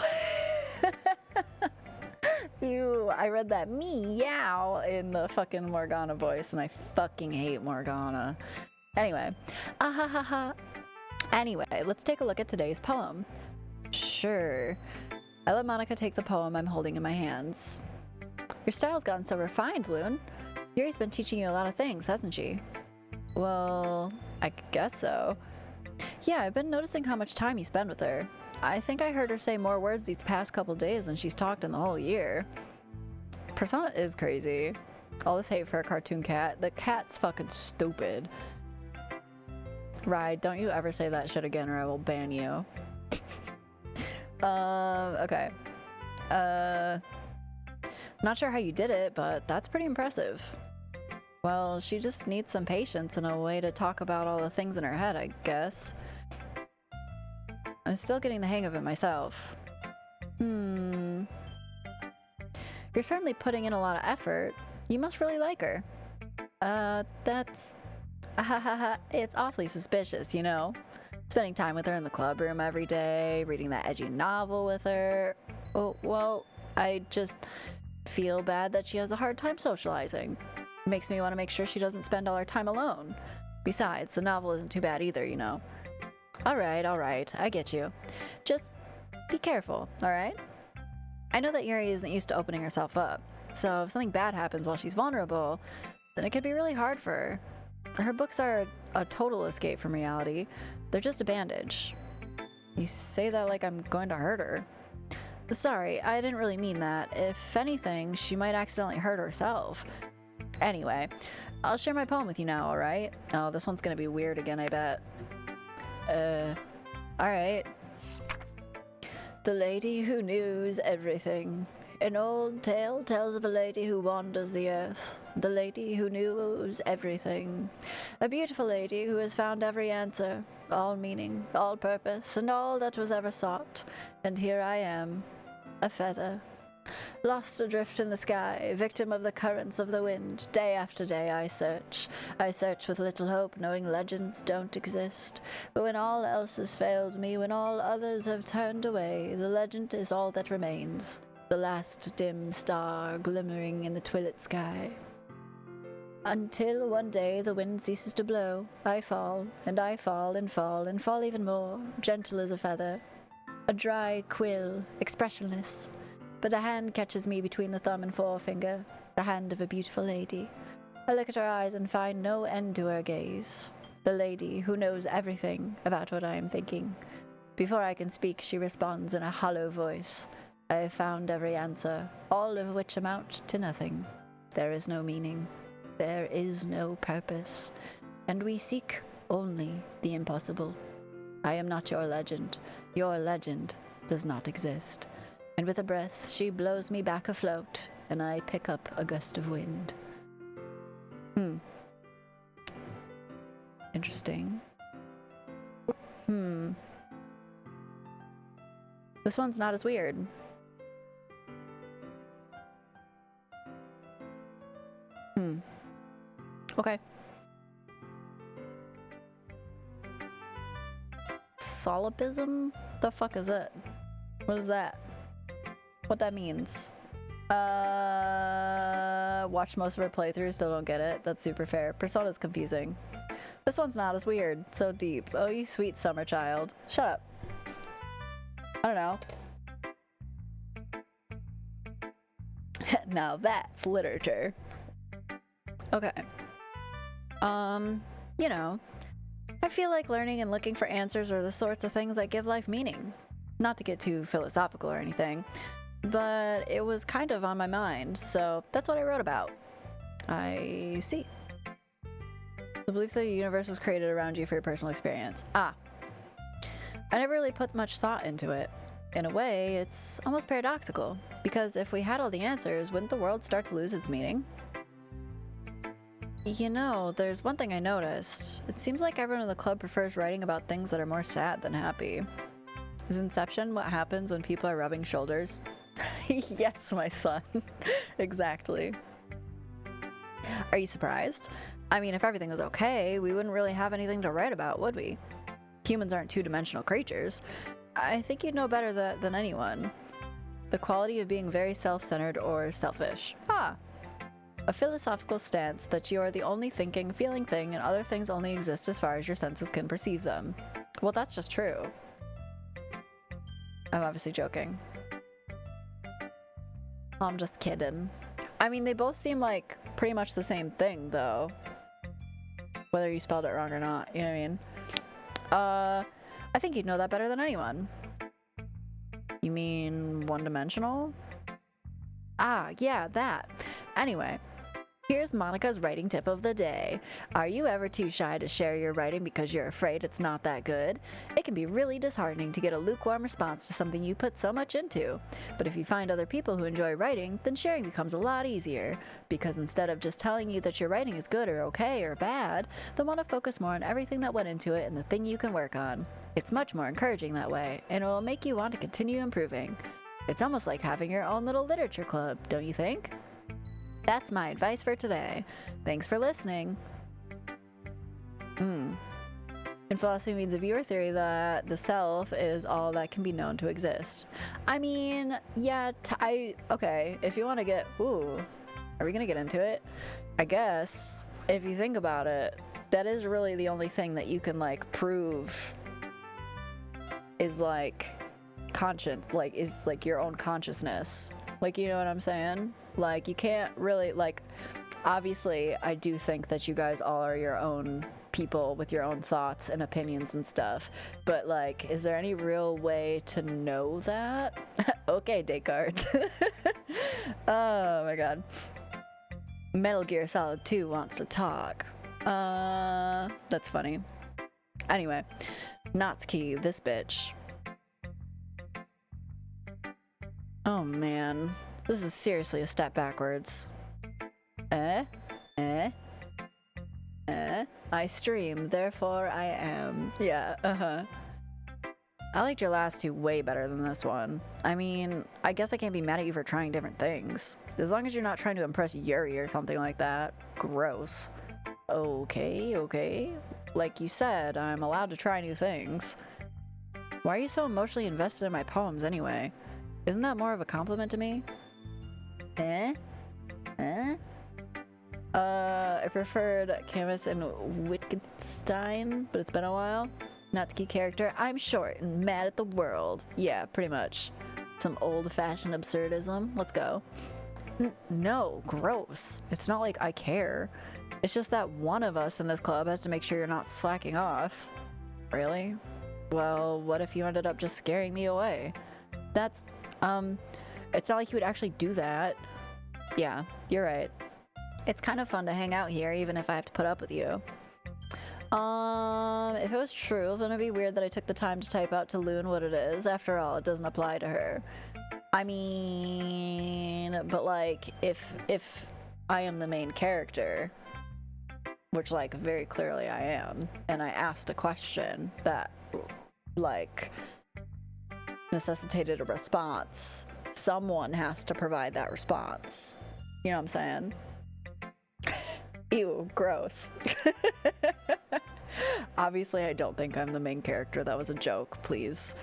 Ew, I read that meow in the fucking Morgana voice, and I fucking hate Morgana. Anyway. Anyway, let's take a look at today's poem. Sure. I let Monika take the poem I'm holding in my hands. Your style's gotten so refined, Loon. Yuri's been teaching you a lot of things, hasn't she? Well, I guess so. Yeah, I've been noticing how much time you spend with her. I think I heard her say more words these past couple days than she's talked in the whole year. Persona is crazy. All this hate for a cartoon cat. The cat's fucking stupid. Ride, don't you ever say that shit again or I will ban you. Okay. Not sure how you did it, but that's pretty impressive. Well, she just needs some patience and a way to talk about all the things in her head, I guess. I'm still getting the hang of it myself. You're certainly putting in a lot of effort. You must really like her. That's... it's awfully suspicious, you know? Spending time with her in the club room every day, reading that edgy novel with her. Oh, well, I just feel bad that she has a hard time socializing. It makes me want to make sure she doesn't spend all her time alone. Besides, the novel isn't too bad either, you know? Alright, I get you. Just be careful, alright? I know that Yuri isn't used to opening herself up, so if something bad happens while she's vulnerable, then it could be really hard for her. Her books are a total escape from reality. They're just a bandage. You say that like I'm going to hurt her. Sorry, I didn't really mean that. If anything, she might accidentally hurt herself. Anyway, I'll share my poem with you now, alright? Oh, this one's gonna be weird again, I bet. Alright. The lady who knows everything. An old tale tells of a lady who wanders the earth. The lady who knows everything. A beautiful lady who has found every answer, all meaning, all purpose, and all that was ever sought. And here I am, a feather. Lost adrift in the sky, victim of the currents of the wind. Day after day I search. I search with little hope, knowing legends don't exist. But when all else has failed me, when all others have turned away, the legend is all that remains. The last dim star glimmering in the twilit sky. Until one day the wind ceases to blow, I fall, and I fall, and fall, and fall even more, gentle as a feather. A dry quill, expressionless. But a hand catches me between the thumb and forefinger, the hand of a beautiful lady. I look at her eyes and find no end to her gaze. The lady who knows everything about what I am thinking. Before I can speak, she responds in a hollow voice. I have found every answer, all of which amount to nothing. There is no meaning. There is no purpose. And we seek only the impossible. I am not your legend. Your legend does not exist. And with a breath, she blows me back afloat, and I pick up a gust of wind. Interesting. This one's not as weird. Okay. Solipsism? The fuck is it? What is that? What that means? Watched most of her playthroughs, still don't get it. That's super fair. Persona's confusing. This one's not as weird. So deep. Oh, you sweet summer child. Shut up. I don't know. Now that's literature. Okay. You know, I feel like learning and looking for answers are the sorts of things that give life meaning. Not to get too philosophical or anything, but it was kind of on my mind, so that's what I wrote about. I see. The belief that the universe was created around you for your personal experience. Ah. I never really put much thought into it. In a way, it's almost paradoxical, because if we had all the answers, wouldn't the world start to lose its meaning? You know, there's one thing I noticed. It seems like everyone in the club prefers writing about things that are more sad than happy. Is Inception what happens when people are rubbing shoulders? Yes, my son. Exactly. Are you surprised? I mean, if everything was okay, we wouldn't really have anything to write about, would we? Humans aren't two-dimensional creatures. I think you'd know better than anyone. The quality of being very self-centered or selfish. Ah. A philosophical stance that you are the only thinking, feeling thing and other things only exist as far as your senses can perceive them. Well, that's just true. I'm obviously joking. I'm just kidding. I mean, they both seem like pretty much the same thing, though. Whether you spelled it wrong or not, you know what I mean? I think you'd know that better than anyone. You mean one-dimensional? Ah, yeah, that. Anyway, here's Monika's writing tip of the day. Are you ever too shy to share your writing because you're afraid it's not that good? It can be really disheartening to get a lukewarm response to something you put so much into. But if you find other people who enjoy writing, then sharing becomes a lot easier. Because instead of just telling you that your writing is good or okay or bad, they'll want to focus more on everything that went into it and the thing you can work on. It's much more encouraging that way, and it will make you want to continue improving. It's almost like having your own little literature club, don't you think? That's my advice for today. Thanks for listening. In philosophy means a viewer theory that the self is all that can be known to exist. I mean, yeah, okay, if you want to get, are we gonna get into it? I guess, if you think about it, that is really the only thing that you can, like, prove is, like, is, like, your own consciousness. Like, you know what I'm saying? Like, you can't really, like, obviously, I do think that you guys all are your own people with your own thoughts and opinions and stuff. But, like, is there any real way to know that? Okay, Descartes. Oh, my God. Metal Gear Solid 2 wants to talk. That's funny. Anyway, Natsuki, this bitch. Oh man, this is seriously a step backwards. I stream, therefore I am. Yeah, I liked your last two way better than this one. I mean, I guess I can't be mad at you for trying different things. As long as you're not trying to impress Yuri or something like that. Gross. Okay. Like you said, I'm allowed to try new things. Why are you so emotionally invested in my poems anyway? Isn't that more of a compliment to me? I preferred Camus and Wittgenstein, but it's been a while. Natsuki character, I'm short and mad at the world. Yeah, pretty much. Some old-fashioned absurdism. Let's go. No, gross. It's not like I care. It's just that one of us in this club has to make sure you're not slacking off. Really? Well, what if you ended up just scaring me away? That's, it's not like you would actually do that. Yeah, you're right. It's kind of fun to hang out here, even if I have to put up with you. If it was true, then it'd be weird that I took the time to type out to Loon what it is. After all, it doesn't apply to her. I mean, but like, if I am the main character, which like very clearly I am, and I asked a question that like necessitated a response, someone has to provide that response. You know what I'm saying? Ew, gross. Obviously, I don't think I'm the main character. That was a joke, please.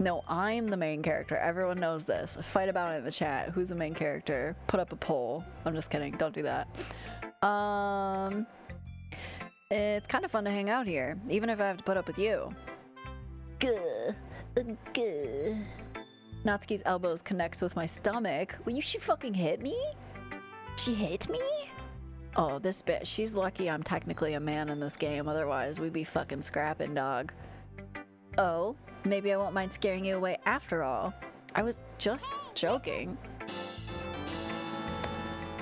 No, I'm the main character. Everyone knows this. Fight about it in the chat. Who's the main character? Put up a poll. I'm just kidding. Don't do that. It's kind of fun to hang out here, even if I have to put up with you. Natsuki's elbows connects with my stomach. Will you, she fucking hit me? She hit me? Oh, this bitch. She's lucky I'm technically a man in this game. Otherwise, we'd be fucking scrapping, dog. Oh, maybe I won't mind scaring you away after all. I was just joking.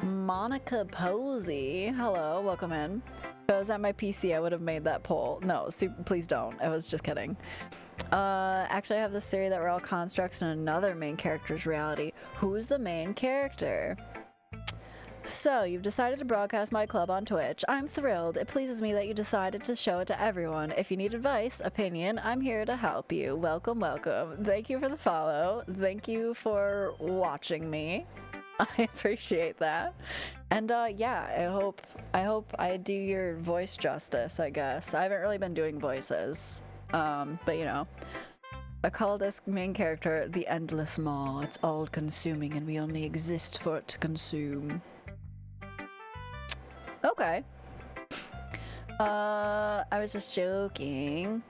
Monika Posey. Hello, welcome in. If I was at my PC, I would have made that poll. No, please don't. I was just kidding. Actually, I have this theory that we're all constructs in another main character's reality. Who's the main character? So, you've decided to broadcast my club on Twitch. I'm thrilled. It pleases me that you decided to show it to everyone. If you need advice, opinion, I'm here to help you. Welcome, welcome. Thank you for the follow. Thank you for watching me. I appreciate that. And yeah, I hope I do your voice justice, I guess. I haven't really been doing voices. But you know. I call this main character the Endless Maw. It's all consuming and we only exist for it to consume. Okay. I was just joking.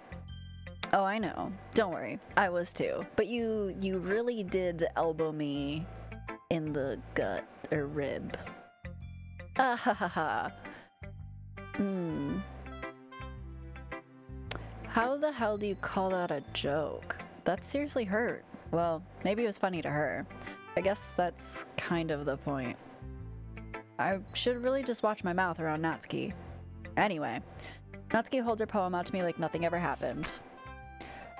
Oh, I know. Don't worry. I was too. But you really did elbow me in the gut or rib. Ah ha ha ha. How the hell do you call that a joke? That seriously hurt. Well, maybe it was funny to her. I guess that's kind of the point. I should really just watch my mouth around Natsuki. Anyway, Natsuki holds her poem out to me like nothing ever happened.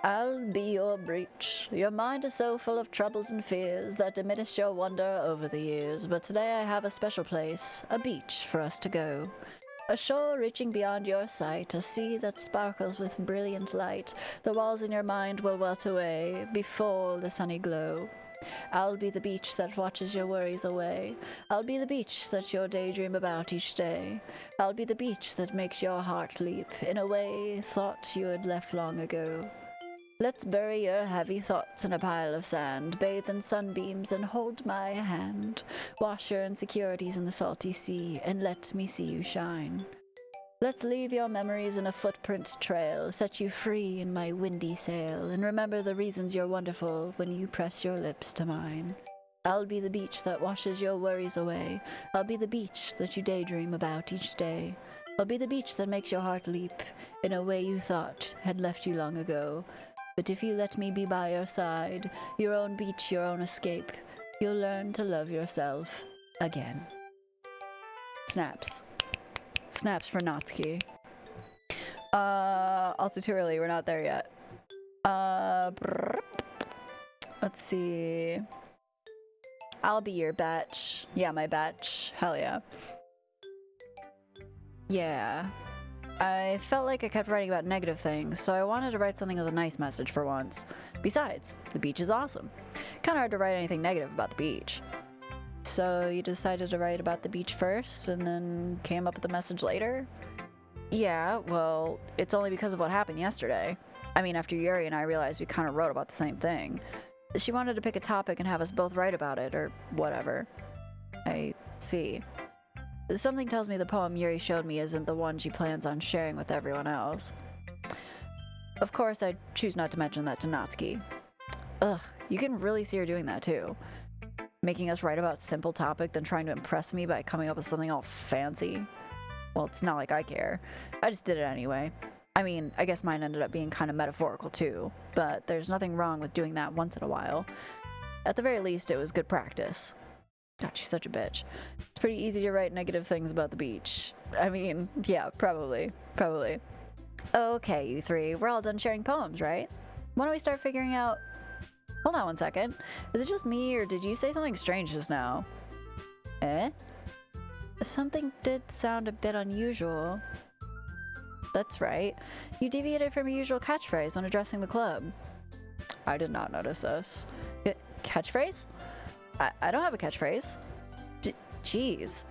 I'll be your breach. Your mind is so full of troubles and fears that diminished your wonder over the years. But today I have a special place, a beach for us to go. A shore reaching beyond your sight, a sea that sparkles with brilliant light. The walls in your mind will melt away before the sunny glow. I'll be the beach that watches your worries away. I'll be the beach that you daydream about each day. I'll be the beach that makes your heart leap in a way thought you had left long ago. Let's bury your heavy thoughts in a pile of sand, bathe in sunbeams and hold my hand. Wash your insecurities in the salty sea and let me see you shine. Let's leave your memories in a footprint trail, set you free in my windy sail, and remember the reasons you're wonderful when you press your lips to mine. I'll be the beach that washes your worries away. I'll be the beach that you daydream about each day. I'll be the beach that makes your heart leap in a way you thought had left you long ago. But if you let me be by your side, your own beach, your own escape, you'll learn to love yourself again. Snaps. Snaps for Natsuki. Also too early, we're not there yet. Let's see. I'll be your batch. Yeah, my batch. Hell yeah. Yeah. I felt like I kept writing about negative things, so I wanted to write something with a nice message for once. Besides, the beach is awesome. Kinda hard to write anything negative about the beach. So you decided to write about the beach first and then came up with the message later? Yeah, well, it's only because of what happened yesterday. I mean, after Yuri and I realized we kind of wrote about the same thing. She wanted to pick a topic and have us both write about it, or whatever. I see. Something tells me the poem Yuri showed me isn't the one she plans on sharing with everyone else. Of course, I choose not to mention that to Natsuki. Ugh, you can really see her doing that too. Making us write about simple topic, then trying to impress me by coming up with something all fancy. Well, it's not like I care. I just did it anyway. I mean, I guess mine ended up being kind of metaphorical too, but there's nothing wrong with doing that once in a while. At the very least, it was good practice. God, she's such a bitch. It's pretty easy to write negative things about the beach. I mean, yeah, probably. Okay, you three, we're all done sharing poems, right? Why don't we start figuring out... Hold on one second. Is it just me, or did you say something strange just now? Eh? Something did sound a bit unusual. That's right. You deviated from your usual catchphrase when addressing the club. I did not notice this. Catchphrase? I don't have a catchphrase. Jeez.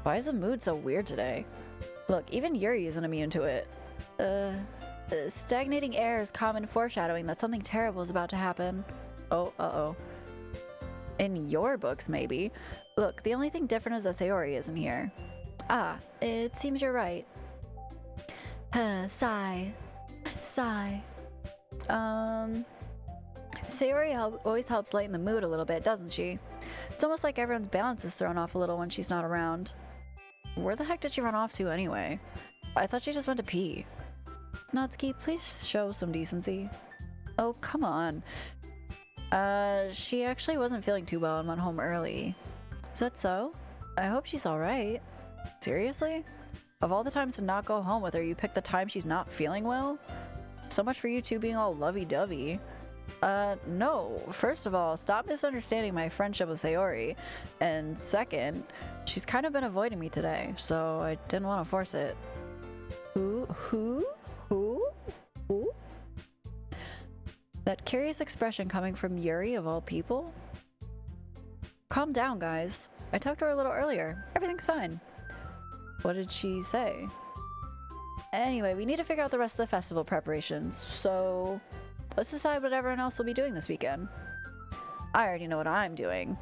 Why is the mood so weird today? Look, even Yuri isn't immune to it. Stagnating air is common foreshadowing that something terrible is about to happen. Oh, uh-oh. In your books, maybe. Look, the only thing different is that Sayori isn't here. Ah, it seems you're right. Sigh. Sayori always helps lighten the mood a little bit, doesn't she? It's almost like everyone's balance is thrown off a little when she's not around. Where the heck did she run off to anyway? I thought she just went to pee. Natsuki, please show some decency. Oh, come on. She actually wasn't feeling too well and went home early. Is that so? I hope she's alright. Seriously? Of all the times to not go home with her, you picked the time she's not feeling well? So much for you two being all lovey-dovey. No. First of all, stop misunderstanding my friendship with Sayori. And second, she's kind of been avoiding me today, so I didn't want to force it. Who? That curious expression coming from Yuri of all people? Calm down, guys. I talked to her a little earlier. Everything's fine. What did she say? Anyway, we need to figure out the rest of the festival preparations, so let's decide what everyone else will be doing this weekend. I already know what I'm doing.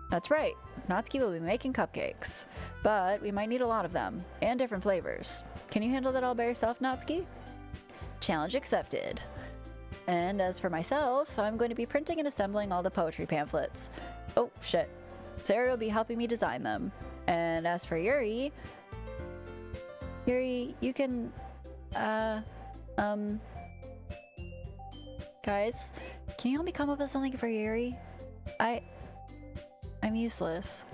That's right, Natsuki will be making cupcakes, but we might need a lot of them, and different flavors. Can you handle that all by yourself, Natsuki? Challenge accepted. And as for myself, I'm going to be printing and assembling all the poetry pamphlets. Oh, shit. Sarah will be helping me design them. And as for Yuri, you can, guys, can you help me come up with something for Yuri? I'm useless.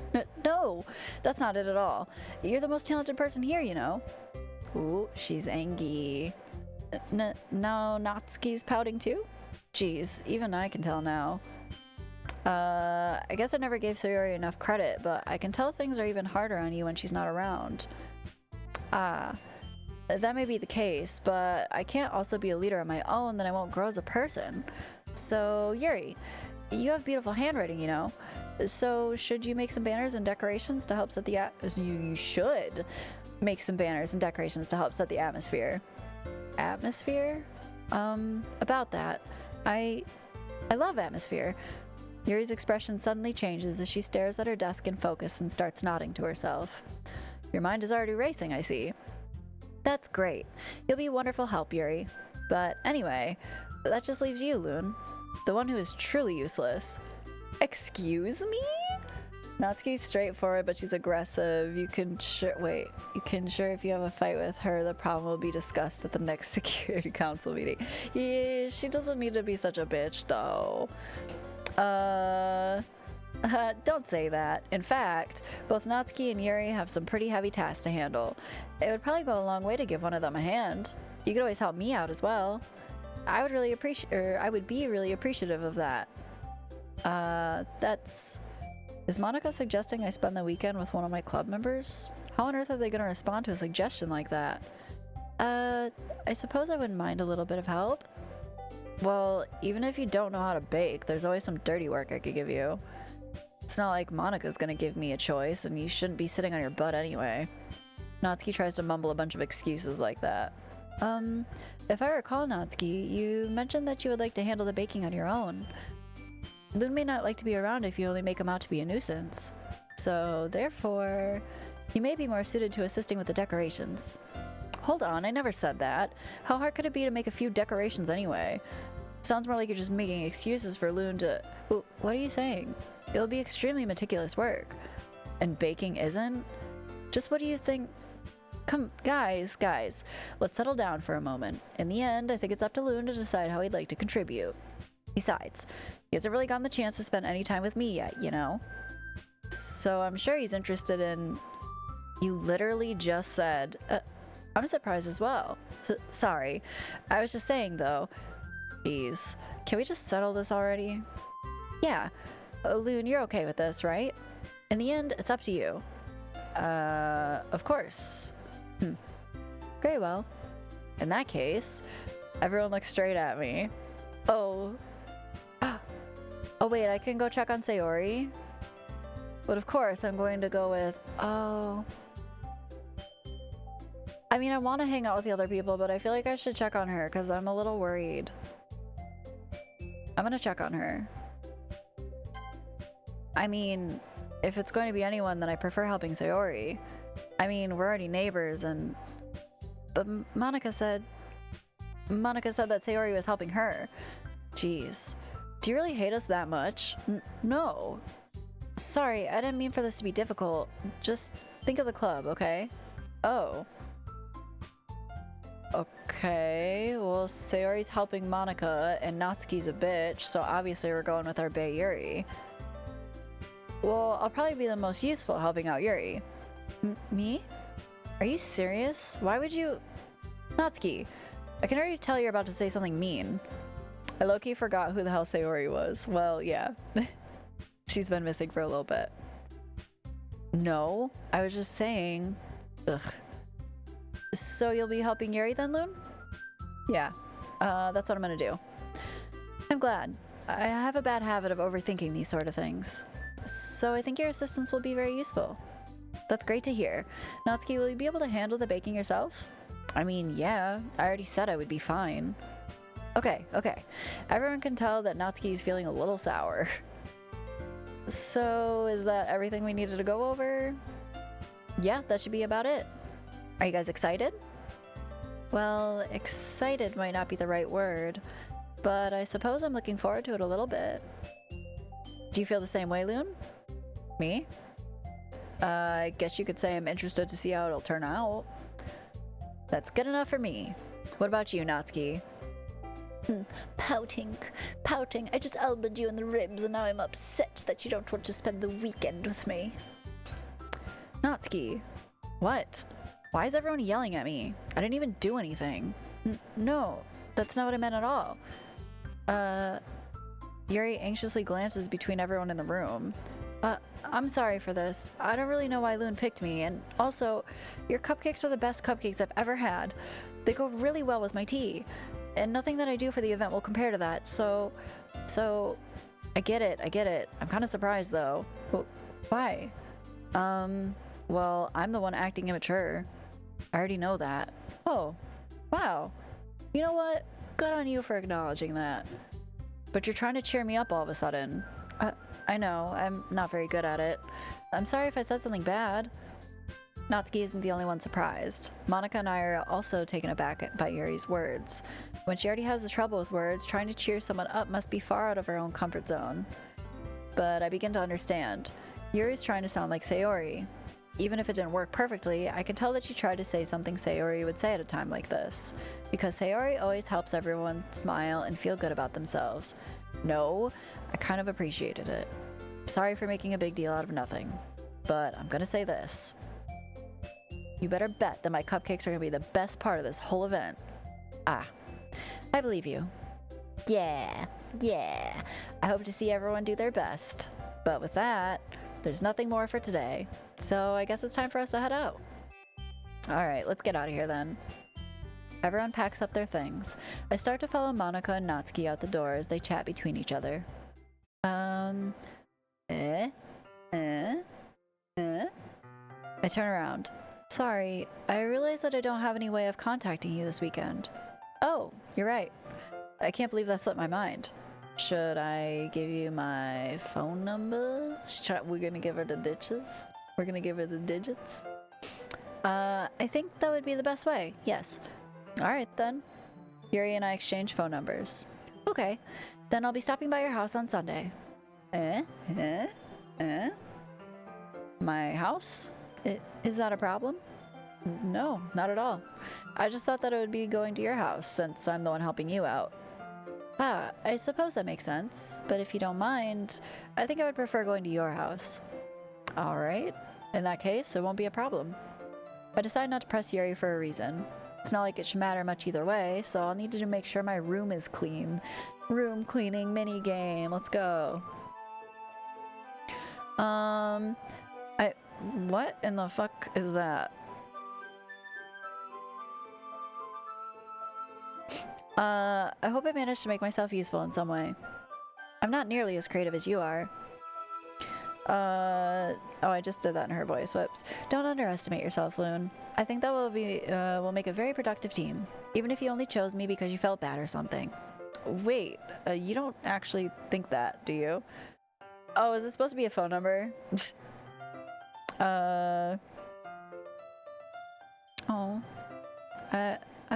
No, that's not it at all. You're the most talented person here, you know. Ooh, she's angry. Now Natsuki's pouting too? Jeez, even I can tell now. I guess I never gave Sayori enough credit, but I can tell things are even harder on you when she's not around. That may be the case, but I can't also be a leader on my own, then I won't grow as a person. So, Yuri, you have beautiful handwriting, you know. So, should you make some banners and decorations to help set the you should make some banners and decorations to help set the atmosphere. Atmosphere? About that. I love atmosphere. Yuri's expression suddenly changes as she stares at her desk in focus and starts nodding to herself. Your mind is already racing, I see. That's great. You'll be a wonderful help, Yuri. But anyway, that just leaves you, Loon. The one who is truly useless. Excuse me? Natsuki's straightforward, but she's aggressive. You can sure if you have a fight with her, the problem will be discussed at the next security council meeting. Yeah, she doesn't need to be such a bitch, though. Don't say that. In fact, both Natsuki and Yuri have some pretty heavy tasks to handle. It would probably go a long way to give one of them a hand. You could always help me out as well. I would be really appreciative of that. Is Monika suggesting I spend the weekend with one of my club members? How on earth are they going to respond to a suggestion like that? I suppose I wouldn't mind a little bit of help. Well, even if you don't know how to bake, there's always some dirty work I could give you. It's not like Monika's gonna give me a choice, and you shouldn't be sitting on your butt anyway. Natsuki tries to mumble a bunch of excuses like that. If I recall, Natsuki, you mentioned that you would like to handle the baking on your own. Loon may not like to be around if you only make him out to be a nuisance. So, therefore, you may be more suited to assisting with the decorations. Hold on, I never said that. How hard could it be to make a few decorations anyway? Sounds more like you're just making excuses for Loon to... What are you saying? It'll be extremely meticulous work. And baking isn't? Just what do you think? Come, guys, let's settle down for a moment. In the end, I think it's up to Loon to decide how he'd like to contribute. Besides, he hasn't really gotten the chance to spend any time with me yet, you know? So I'm sure he's interested in... You literally just said... I'm surprised as well. Sorry. I was just saying, though. Jeez. Can we just settle this already? Yeah. Loon, you're okay with this, right? In the end, it's up to you. Of course. Very well. In that case, everyone looks straight at me. Oh. Oh, wait, I can go check on Sayori? But of course, I'm going to go with... Oh... I mean, I want to hang out with the other people, but I feel like I should check on her because I'm a little worried. I'm gonna check on her. I mean, if it's going to be anyone, then I prefer helping Sayori. I mean, we're already neighbors and... But Monika said that Sayori was helping her. Jeez. Do you really hate us that much? No. Sorry, I didn't mean for this to be difficult. Just Think of the club, okay? Oh. Okay, well, Sayori's helping Monika, and Natsuki's a bitch, so obviously we're going with our bae Yuri. Well, I'll probably be the most useful helping out Yuri. Me? Are you serious? Why would you... Natsuki, I can already tell you're about to say something mean. I low-key forgot who the hell Sayori was. Well, yeah. She's been missing for a little bit. No, I was just saying... Ugh. So you'll be helping Yuri then, Loon? Yeah, that's what I'm gonna do. I'm glad. I have a bad habit of overthinking these sort of things. So I think your assistance will be very useful. That's great to hear. Natsuki, will you be able to handle the baking yourself? I mean, yeah, I already said I would be fine. Okay. Everyone can tell that Natsuki is feeling a little sour. So is that everything we needed to go over? Yeah, that should be about it. Are you guys excited? Well, excited might not be the right word, but I suppose I'm looking forward to it a little bit. Do you feel the same way, Loon? Me? I guess you could say I'm interested to see how it'll turn out. That's good enough for me. What about you, Natsuki? Pouting. I just elbowed you in the ribs and now I'm upset that you don't want to spend the weekend with me. Natsuki. What? Why is everyone yelling at me? I didn't even do anything. No, that's not what I meant at all. Yuri anxiously glances between everyone in the room. I'm sorry for this. I don't really know why Loon picked me, and also, your cupcakes are the best cupcakes I've ever had. They go really well with my tea, and nothing that I do for the event will compare to that, so, I get it. I'm kind of surprised, though. Why? Well, I'm the one acting immature. I already know that. Oh, wow. You know what? Good on you for acknowledging that. But you're trying to cheer me up all of a sudden. I know, I'm not very good at it. I'm sorry if I said something bad. Natsuki isn't the only one surprised. Monika and I are also taken aback by Yuri's words. When she already has the trouble with words, trying to cheer someone up must be far out of her own comfort zone. But I begin to understand. Yuri's trying to sound like Sayori. Even if it didn't work perfectly, I can tell that she tried to say something Sayori would say at a time like this. Because Sayori always helps everyone smile and feel good about themselves. No, I kind of appreciated it. Sorry for making a big deal out of nothing. But I'm gonna say this. You better bet that my cupcakes are gonna be the best part of this whole event. I believe you. Yeah. I hope to see everyone do their best. But with that, there's nothing more for today. So I guess it's time for us to head out. Alright, let's get out of here then. Everyone packs up their things. I start to follow Monika and Natsuki out the door as they chat between each other. I turn around. Sorry, I realize that I don't have any way of contacting you this weekend. Oh, you're right. I can't believe that slipped my mind. Should I give you my phone number? We're gonna give her the ditches? We're gonna give her the digits? I think that would be the best way, yes. Alright then. Yuri and I exchange phone numbers. Okay, then I'll be stopping by your house on Sunday. My house? Is that a problem? No, not at all. I just thought that it would be going to your house since I'm the one helping you out. I suppose that makes sense, but if you don't mind, I think I would prefer going to your house. Alright, in that case, it won't be a problem. I decide not to press Yuri for a reason. It's not like it should matter much either way, so I'll need to make sure my room is clean. Room cleaning mini game, let's go. What in the fuck is that? I hope I managed to make myself useful in some way. I'm not nearly as creative as you are. Oh, I just did that in her voice. Whoops. Don't underestimate yourself, Loon. I think that will make a very productive team, even if you only chose me because you felt bad or something. Wait, you don't actually think that, do you? Oh, is this supposed to be a phone number? I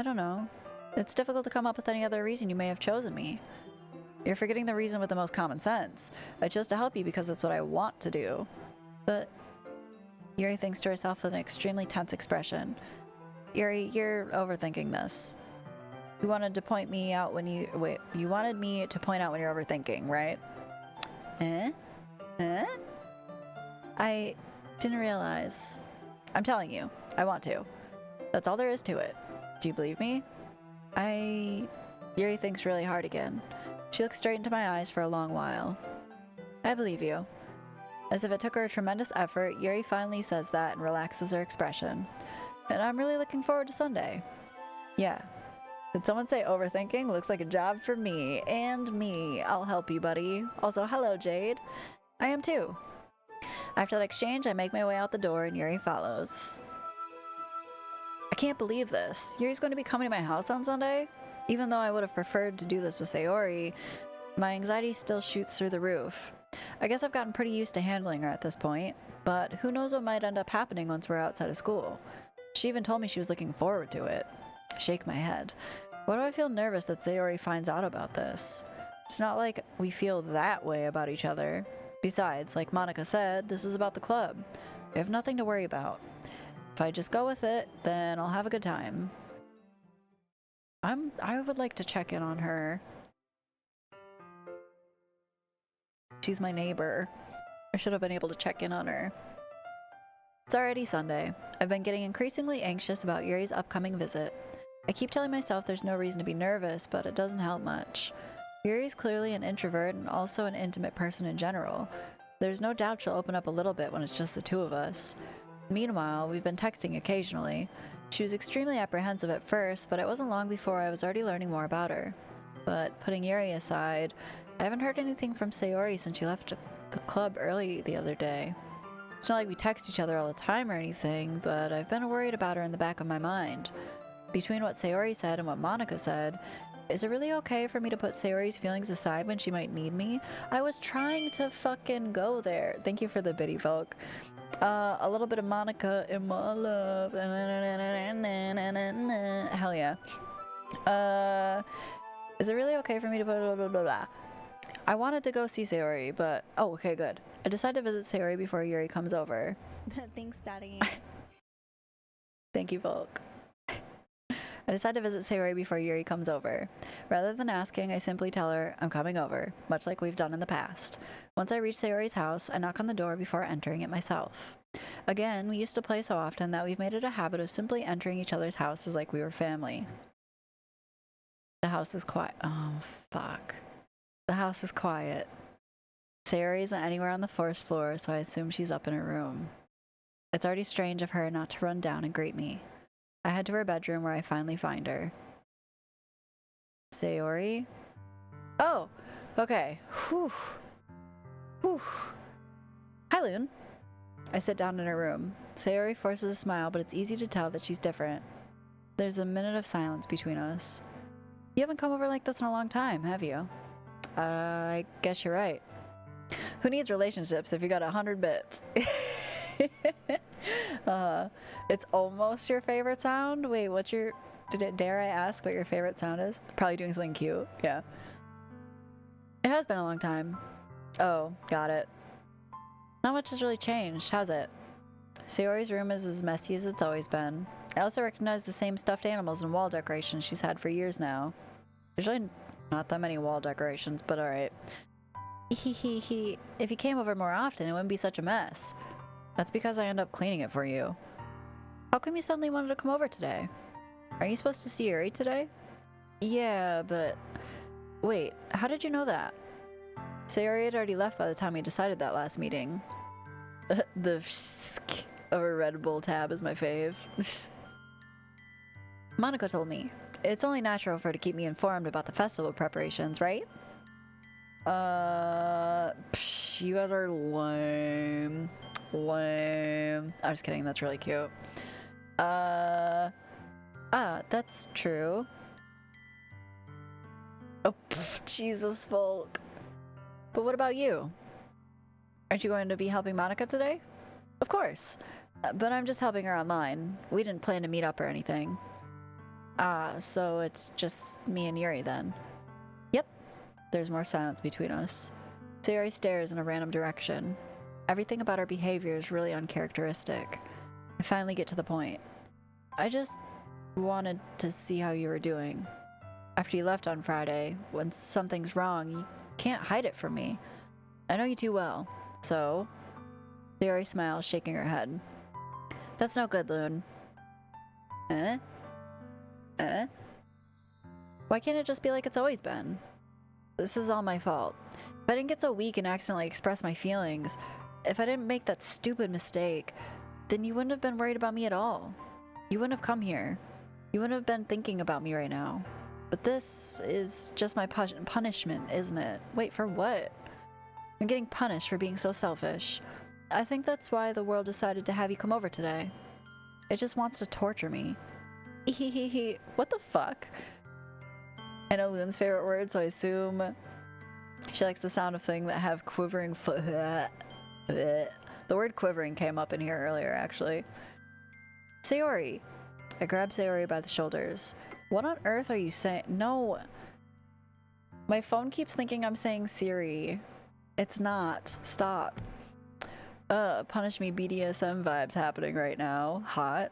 don't know. It's difficult to come up with any other reason you may have chosen me. You're forgetting the reason with the most common sense. I chose to help you because it's what I want to do. But Yuri thinks to herself with an extremely tense expression. Yuri, you're overthinking this. You wanted to point me out when you... Wait, you wanted me to point out when you're overthinking, right? Eh? Eh? I didn't realize. I'm telling you, I want to. That's all there is to it. Do you believe me? Yuri thinks really hard again. She looks straight into my eyes for a long while. I believe you. As if it took her a tremendous effort, Yuri finally says that and relaxes her expression. And I'm really looking forward to Sunday. Yeah. Did someone say overthinking? Looks like a job for me. And me. I'll help you, buddy. Also, hello, Jade. I am too. After that exchange, I make my way out the door and Yuri follows. I can't believe this. Yuri's going to be coming to my house on Sunday? Even though I would have preferred to do this with Sayori, my anxiety still shoots through the roof. I guess I've gotten pretty used to handling her at this point, but who knows what might end up happening once we're outside of school. She even told me she was looking forward to it. I shake my head. Why do I feel nervous that Sayori finds out about this? It's not like we feel that way about each other. Besides, like Monika said, this is about the club. We have nothing to worry about. If I just go with it, then I'll have a good time. I would like to check in on her. She's my neighbor. I should have been able to check in on her. It's already Sunday. I've been getting increasingly anxious about Yuri's upcoming visit. I keep telling myself there's no reason to be nervous, but it doesn't help much. Yuri's clearly an introvert and also an intimate person in general. There's no doubt she'll open up a little bit when it's just the two of us. Meanwhile, we've been texting occasionally. She was extremely apprehensive at first, but it wasn't long before I was already learning more about her. But putting Yuri aside, I haven't heard anything from Sayori since she left the club early the other day. It's not like we text each other all the time or anything, but I've been worried about her in the back of my mind. Between what Sayori said and what Monika said, is it really okay for me to put Sayori's feelings aside when she might need me? I was trying to fucking go there. Thank you for the biddy, Volk. A little bit of Monika in my love. Hell yeah. Is it really okay for me to put blah, blah, blah, blah. I wanted to go see Sayori, but... Oh, okay, good. I decided to visit Sayori before Yuri comes over. Thanks, Daddy. Thank you, Volk. I decided to visit Sayori before Yuri comes over. Rather than asking, I simply tell her I'm coming over, much like we've done in the past. Once I reach Sayori's house, I knock on the door before entering it myself. Again, we used to play so often that we've made it a habit of simply entering each other's houses like we were family. The house is quiet. Oh, fuck. The house is quiet. Sayori isn't anywhere on the first floor, so I assume she's up in her room. It's already strange of her not to run down and greet me. I head to her bedroom where I finally find her. Sayori? Oh, okay. Whew. Whew. Hi, Loon. I sit down in her room. Sayori forces a smile, but it's easy to tell that she's different. There's a minute of silence between us. You haven't come over like this in a long time, have you? I guess you're right. Who needs relationships if you got 100 bits? It's almost your favorite sound? Wait, what's your... Dare I ask what your favorite sound is? Probably doing something cute. Yeah. It has been a long time. Oh, got it. Not much has really changed, has it? Sayori's room is as messy as it's always been. I also recognize the same stuffed animals and wall decorations she's had for years now. There's really not that many wall decorations, but alright. If you came over more often, it wouldn't be such a mess. That's because I end up cleaning it for you. How come you suddenly wanted to come over today? Are you supposed to see Yuri today? Yeah, but... Wait, how did you know that? Sayori had already left by the time we decided that last meeting. The of a Red Bull tab is my fave. Monika told me. It's only natural for her to keep me informed about the festival preparations, right? You guys are lame. Lame. I'm just kidding, that's really cute. That's true. Oh, Jesus, Volk. But what about you? Aren't you going to be helping Monika today? Of course. But I'm just helping her online. We didn't plan to meet up or anything. So it's just me and Yuri then. Yep. There's more silence between us. Sayori stares in a random direction. Everything about our behavior is really uncharacteristic. I finally get to the point. I just wanted to see how you were doing. After you left on Friday, when something's wrong, you can't hide it from me. I know you too well, so... Sayori smiles, shaking her head. That's no good, Loon. Why can't it just be like it's always been? This is all my fault. If I didn't get so weak and accidentally express my feelings, if I didn't make that stupid mistake, then you wouldn't have been worried about me at all. You wouldn't have come here. You wouldn't have been thinking about me right now. But this is just my punishment, isn't it? Wait, for what? I'm getting punished for being so selfish. I think that's why the world decided to have you come over today. It just wants to torture me. What the fuck? I know Loon's favorite word, so I assume she likes the sound of things that have quivering foot. The word quivering came up in here earlier, actually. Sayori. I grab Sayori by the shoulders. What on earth are you saying? No. My phone keeps thinking I'm saying Siri. It's not. Stop. Punish me BDSM vibes happening right now. Hot.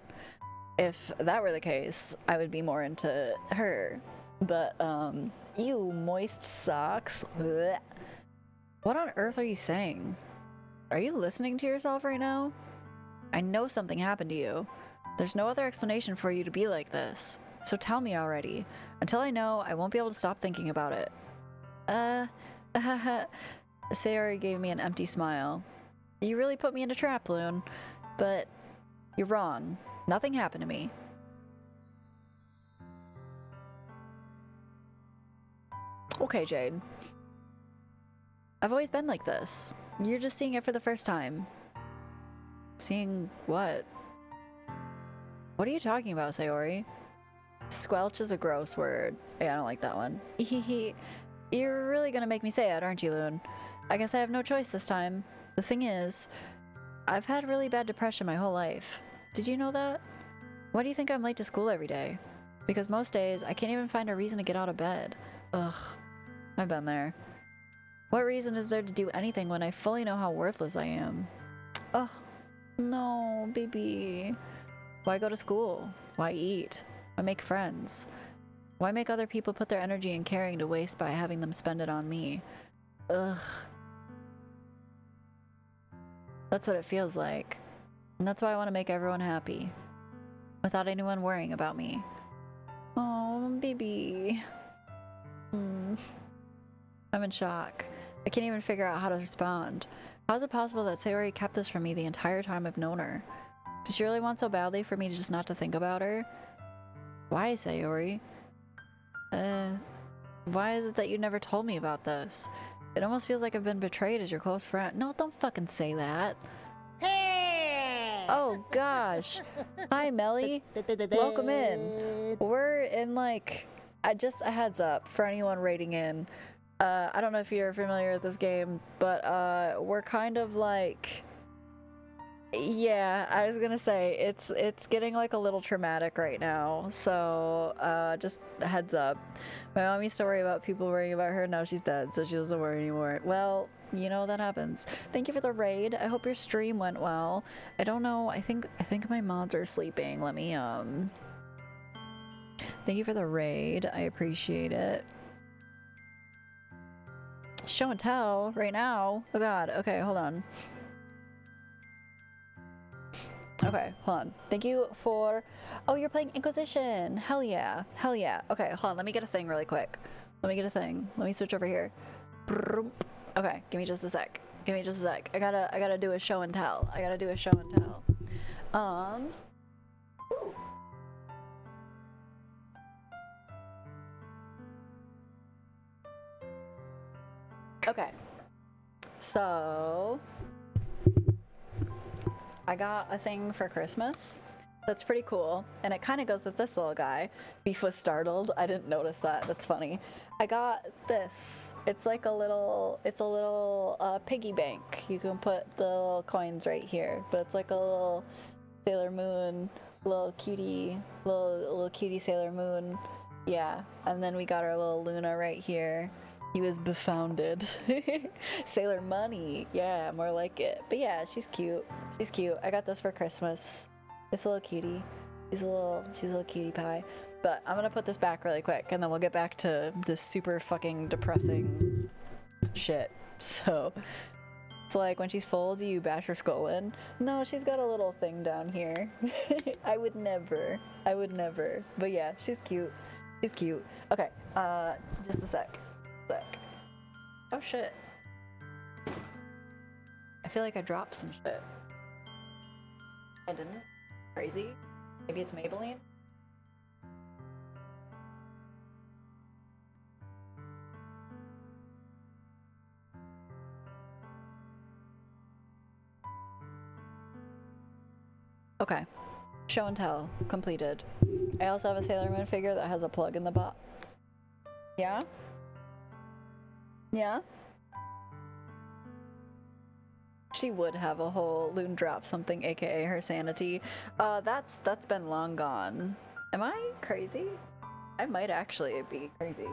If that were the case, I would be more into her. But, ew, moist socks. Blech. What on earth are you saying? Are you listening to yourself right now? I know something happened to you. There's no other explanation for you to be like this. So tell me already. Until I know, I won't be able to stop thinking about it. Sayori gave me an empty smile. You really put me in a trap, Loon. But you're wrong. Nothing happened to me. Okay, Jade. I've always been like this. You're just seeing it for the first time. Seeing what? What are you talking about, Sayori? Squelch is a gross word. Yeah, I don't like that one. You're really gonna make me say it, aren't you, Loon? I guess I have no choice this time. The thing is, I've had really bad depression my whole life. Did you know that? Why do you think I'm late to school every day? Because most days, I can't even find a reason to get out of bed. Ugh. I've been there. What reason is there to do anything when I fully know how worthless I am? Oh, no, baby. Why go to school? Why eat? Why make friends? Why make other people put their energy and caring to waste by having them spend it on me? Ugh. That's what it feels like. And that's why I want to make everyone happy. Without anyone worrying about me. Oh, baby. I'm in shock. I can't even figure out how to respond. How is it possible that Sayori kept this from me the entire time I've known her? Does she really want so badly for me to just not to think about her? Why, Sayori? Why is it that you never told me about this? It almost feels like I've been betrayed as your close friend. No, don't fucking say that. Hey! Oh gosh. Hi, Melly. Welcome in. We're in like... just a heads up for anyone raiding in. I don't know if you're familiar with this game, but we're kind of like... Yeah, I was gonna say, it's getting like a little traumatic right now, so just a heads up. My mom used to worry about people worrying about her, now she's dead, so she doesn't worry anymore. Well, you know, that happens. Thank you for the raid. I hope your stream went well. I don't know, I think my mods are sleeping. Let me, Thank you for the raid, I appreciate it. Show and tell right now. Oh god, okay, hold on. Okay, hold on. Thank you for... Oh, you're playing Inquisition! Hell yeah. Hell yeah. Okay, hold on. Let me get a thing really quick. Let me get a thing. Let me switch over here. Okay, give me just a sec. Give me just a sec. I gotta do a show and tell. I gotta do a show and tell. Okay. So... I got a thing for Christmas that's pretty cool, and it kind of goes with this little guy. Beef was startled. I didn't notice that. That's funny. I got this. It's like a little, piggy bank. You can put the little coins right here, but it's like a little Sailor Moon, little cutie Sailor Moon. Yeah, and then we got our little Luna right here. He was befounded. Sailor Money. Yeah, more like it. But yeah, she's cute. She's cute. I got this for Christmas. It's a little cutie. She's a little cutie pie. But I'm gonna put this back really quick and then we'll get back to this super fucking depressing shit. So like when she's full, do you bash her skull in? No, she's got a little thing down here. I would never. But yeah, she's cute. She's cute. Okay, just a sec. Oh shit. I feel like I dropped some shit. I didn't? Crazy? Maybe it's Maybelline? Okay. Show and tell. Completed. I also have a Sailor Moon figure that has a plug in the bot. Yeah? Yeah? She would have a whole Loon drop something, aka her sanity. That's been long gone. Am I crazy? I might actually be crazy.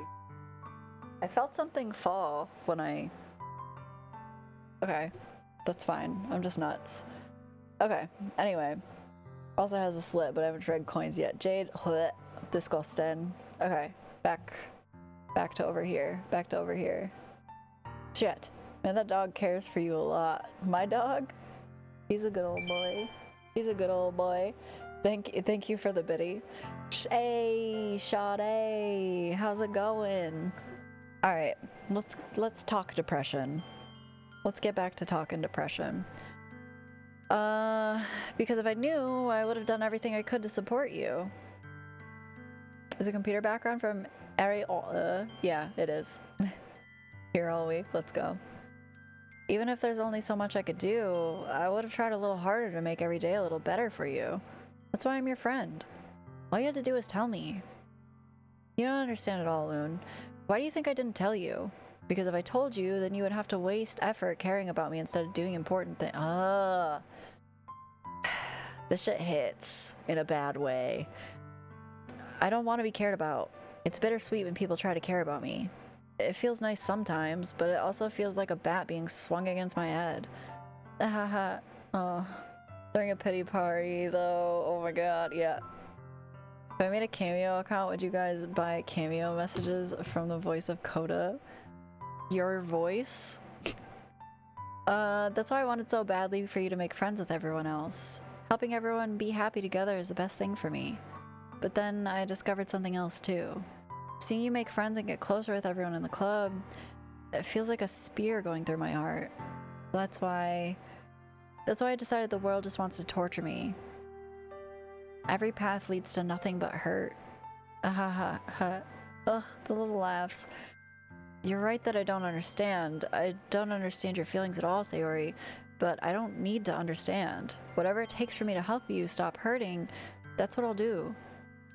I felt something fall when I... Okay. That's fine. I'm just nuts. Okay. Anyway. Also has a slit, but I haven't tried coins yet. Jade, bleh, disgusting. Okay, back to over here. Back to over here. Shit. Man, that dog cares for you a lot. My dog? He's a good old boy. He's a good old boy. Thank you for the biddy. Hey, Sade, how's it going? All right, let's talk depression. Let's get back to talking depression. Because if I knew, I would have done everything I could to support you. Is a computer background from Ariel? Yeah, it is. Here all week, let's go. Even if there's only so much I could do, I would have tried a little harder to make every day a little better for you. That's why I'm your friend. All you had to do was tell me. You don't understand at all, Loon. Why do you think I didn't tell you? Because if I told you, then you would have to waste effort caring about me instead of doing important things. This shit hits in a bad way. I don't want to be cared about. It's bittersweet when people try to care about me. It feels nice sometimes, but it also feels like a bat being swung against my head. Haha. Oh. During a pity party, though. Oh my god, yeah. If I made a Cameo account, would you guys buy Cameo messages from the voice of Coda? Your voice? That's why I wanted so badly for you to make friends with everyone else. Helping everyone be happy together is the best thing for me. But then I discovered something else too. Seeing you make friends and get closer with everyone in the club, it feels like a spear going through my heart. That's why I decided the world just wants to torture me. Every path leads to nothing but hurt. Ugh, the little laughs. You're right that I don't understand. I don't understand your feelings at all, Sayori, but I don't need to understand. Whatever it takes for me to help you stop hurting, that's what I'll do.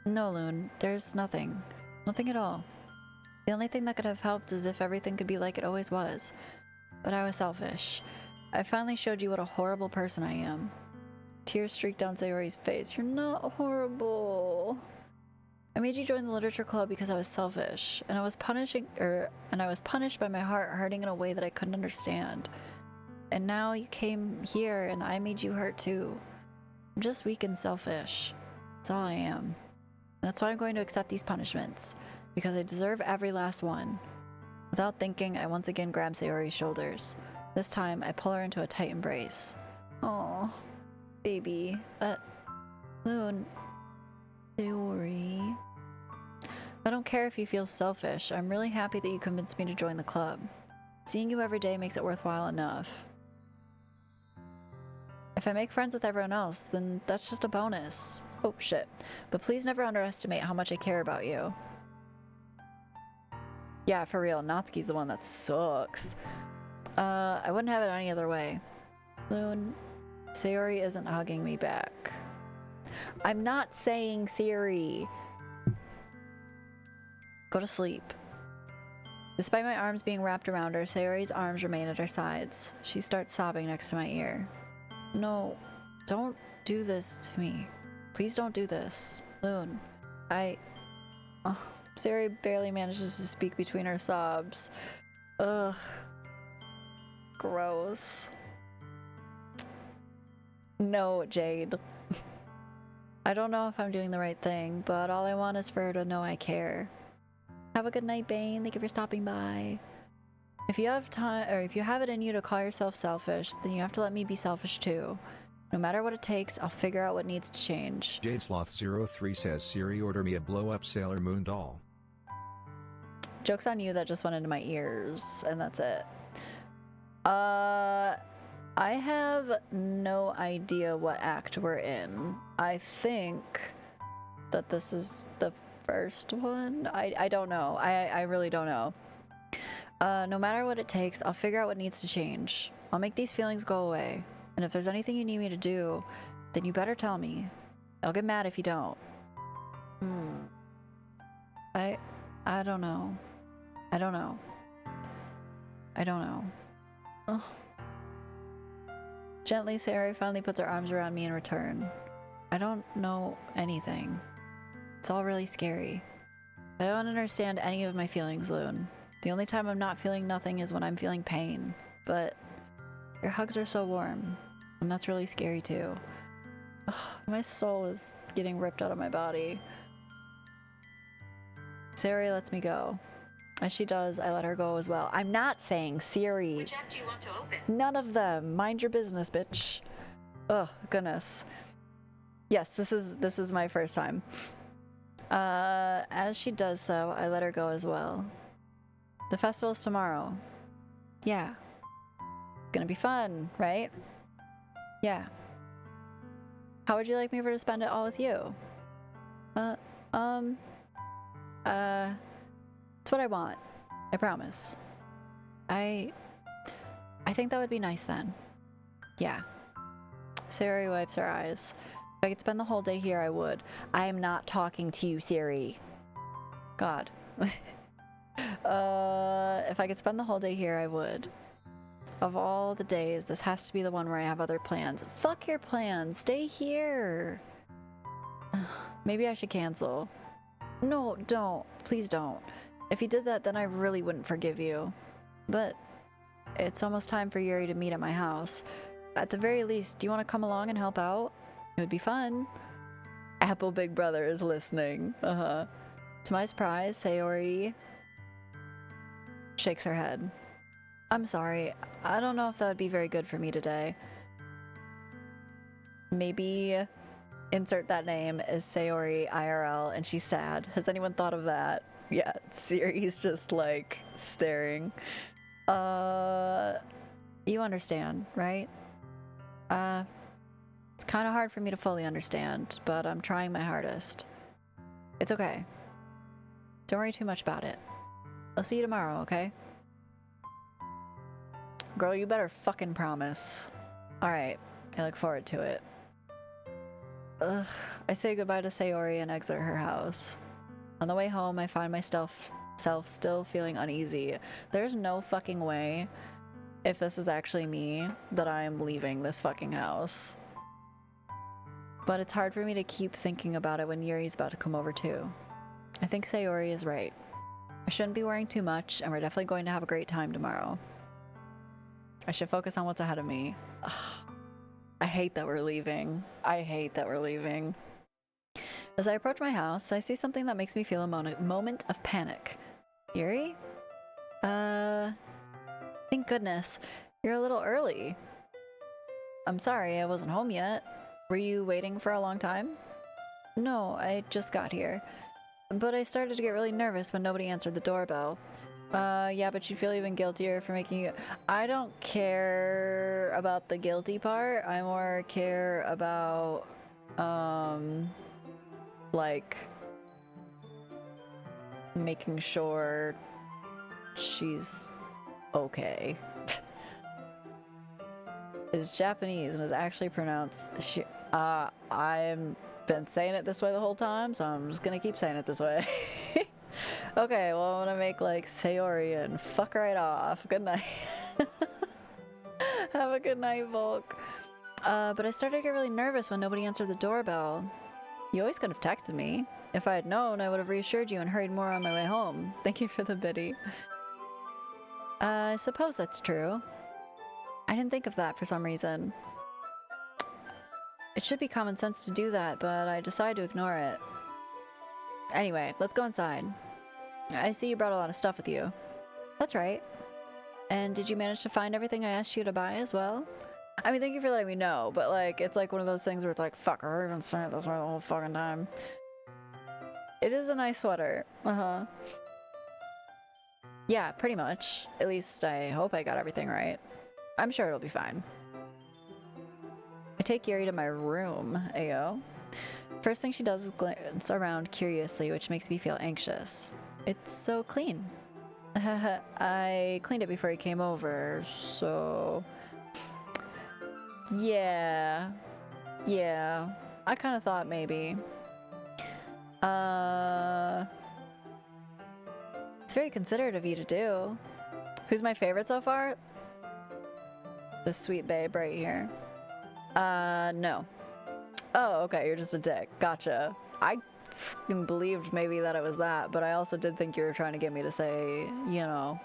No, Loon, there's nothing. Nothing at all. The only thing that could have helped is if everything could be like it always was. But I was selfish. I finally showed you what a horrible person I am. Tears streaked down Sayori's face. You're not horrible. I made you join the literature club because I was selfish, and I was punished by my heart hurting in a way that I couldn't understand. And now you came here and I made you hurt too. I'm just weak and selfish. That's all I am. That's why I'm going to accept these punishments, because I deserve every last one. Without thinking, I once again grab Sayori's shoulders. This time, I pull her into a tight embrace. Oh, baby. Loon. Sayori. I don't care if you feel selfish. I'm really happy that you convinced me to join the club. Seeing you every day makes it worthwhile enough. If I make friends with everyone else, then that's just a bonus. Oh, shit. But please never underestimate how much I care about you. Yeah, for real. Natsuki's the one that sucks. I wouldn't have it any other way. Loon, Sayori isn't hugging me back. I'm not saying Sayori. Go to sleep. Despite my arms being wrapped around her, Sayori's arms remain at her sides. She starts sobbing next to my ear. No, don't do this to me. Please don't do this. Loon, Siri barely manages to speak between her sobs. Ugh. Gross. No, Jade. I don't know if I'm doing the right thing, but all I want is for her to know I care. Have a good night, Bane. Thank you for stopping by. If you have time, or if you have it in you to call yourself selfish, then you have to let me be selfish too. No matter what it takes, I'll figure out what needs to change. JadeSloth03 says Siri, order me a blow-up Sailor Moon doll. Joke's on you, that just went into my ears, and that's it. I have no idea what act we're in. I think that this is the first one. I don't know. I really don't know. No matter what it takes, I'll figure out what needs to change. I'll make these feelings go away. And if there's anything you need me to do, then you better tell me. I'll get mad if you don't. I don't know. I don't know. I don't know. Oh. Gently, Sarah finally puts her arms around me in return. I don't know anything. It's all really scary. I don't understand any of my feelings, Loon. The only time I'm not feeling nothing is when I'm feeling pain. But your hugs are so warm, and that's really scary too. Ugh, my soul is getting ripped out of my body. Siri lets me go. As she does, I let her go as well. I'm not saying Siri. Which app do you want to open? None of them. Mind your business, bitch. Oh, goodness. Yes, this is my first time. As she does so, I let her go as well. The festival's tomorrow. Yeah. Gonna be fun, right? Yeah. How would you like me to spend it all with you? It's what I want. I promise. I think that would be nice then. Yeah. Siri wipes her eyes. If I could spend the whole day here, I would. I am not talking to you, Siri. God. If I could spend the whole day here, I would. Of all the days, this has to be the one where I have other plans. Fuck your plans. Stay here. Maybe I should cancel. No, don't. Please don't. If you did that, then I really wouldn't forgive you. But it's almost time for Yuri to meet at my house. At the very least, do you want to come along and help out? It would be fun. Apple Big Brother is listening. To my surprise, Sayori shakes her head. I'm sorry. I don't know if that would be very good for me today. Maybe insert that as Sayori IRL and she's sad. Has anyone thought of that? Yeah, Siri's just like staring. You understand, right? It's kind of hard for me to fully understand, but I'm trying my hardest. It's okay. Don't worry too much about it. I'll see you tomorrow, okay? Girl, you better fucking promise. Alright, I look forward to it. Ugh, I say goodbye to Sayori and exit her house. On the way home, I find myself still feeling uneasy. There's no fucking way, if this is actually me, that I am leaving this fucking house. But it's hard for me to keep thinking about it when Yuri's about to come over too. I think Sayori is right. I shouldn't be worrying too much, and we're definitely going to have a great time tomorrow. I should focus on what's ahead of me. Ugh. I hate that we're leaving. I hate that we're leaving. As I approach my house, I see something that makes me feel a moment of panic. Yuri? Thank goodness. You're a little early. I'm sorry, I wasn't home yet. Were you waiting for a long time? No, I just got here. But I started to get really nervous when nobody answered the doorbell. Yeah, but you feel even guiltier for making you... I don't care about the guilty part. I more care about, like, making sure she's okay. It's Japanese and is actually pronounced... I've been saying it this way the whole time, so I'm just gonna keep saying it this way. Okay, well, I'm gonna make like Sayori and fuck right off. Good night. Have a good night, Volk. But I started to get really nervous when nobody answered the doorbell. You always could have texted me. If I had known, I would have reassured you and hurried more on my way home. Thank you for the biddy. I suppose that's true. I didn't think of that for some reason. It should be common sense to do that, but I decided to ignore it. Anyway, let's go inside. I see you brought a lot of stuff with you. That's right. And did you manage to find everything I asked you to buy as well? I mean, thank you for letting me know, but like, it's like one of those things where it's like, fuck, I've been saying it this way the whole fucking time. It is a nice sweater. Uh-huh. Yeah, pretty much. At least I hope I got everything right. I'm sure it'll be fine. I take Yuri to my room, ayo. First thing she does is glance around curiously, which makes me feel anxious. It's so clean. I cleaned it before he came over, so... Yeah. Yeah. I kind of thought maybe. It's very considerate of you to do. Who's my favorite so far? The sweet babe right here. No. Oh, okay, you're just a dick. Gotcha. I fucking believed maybe that it was that, but I also did think you were trying to get me to say, you know.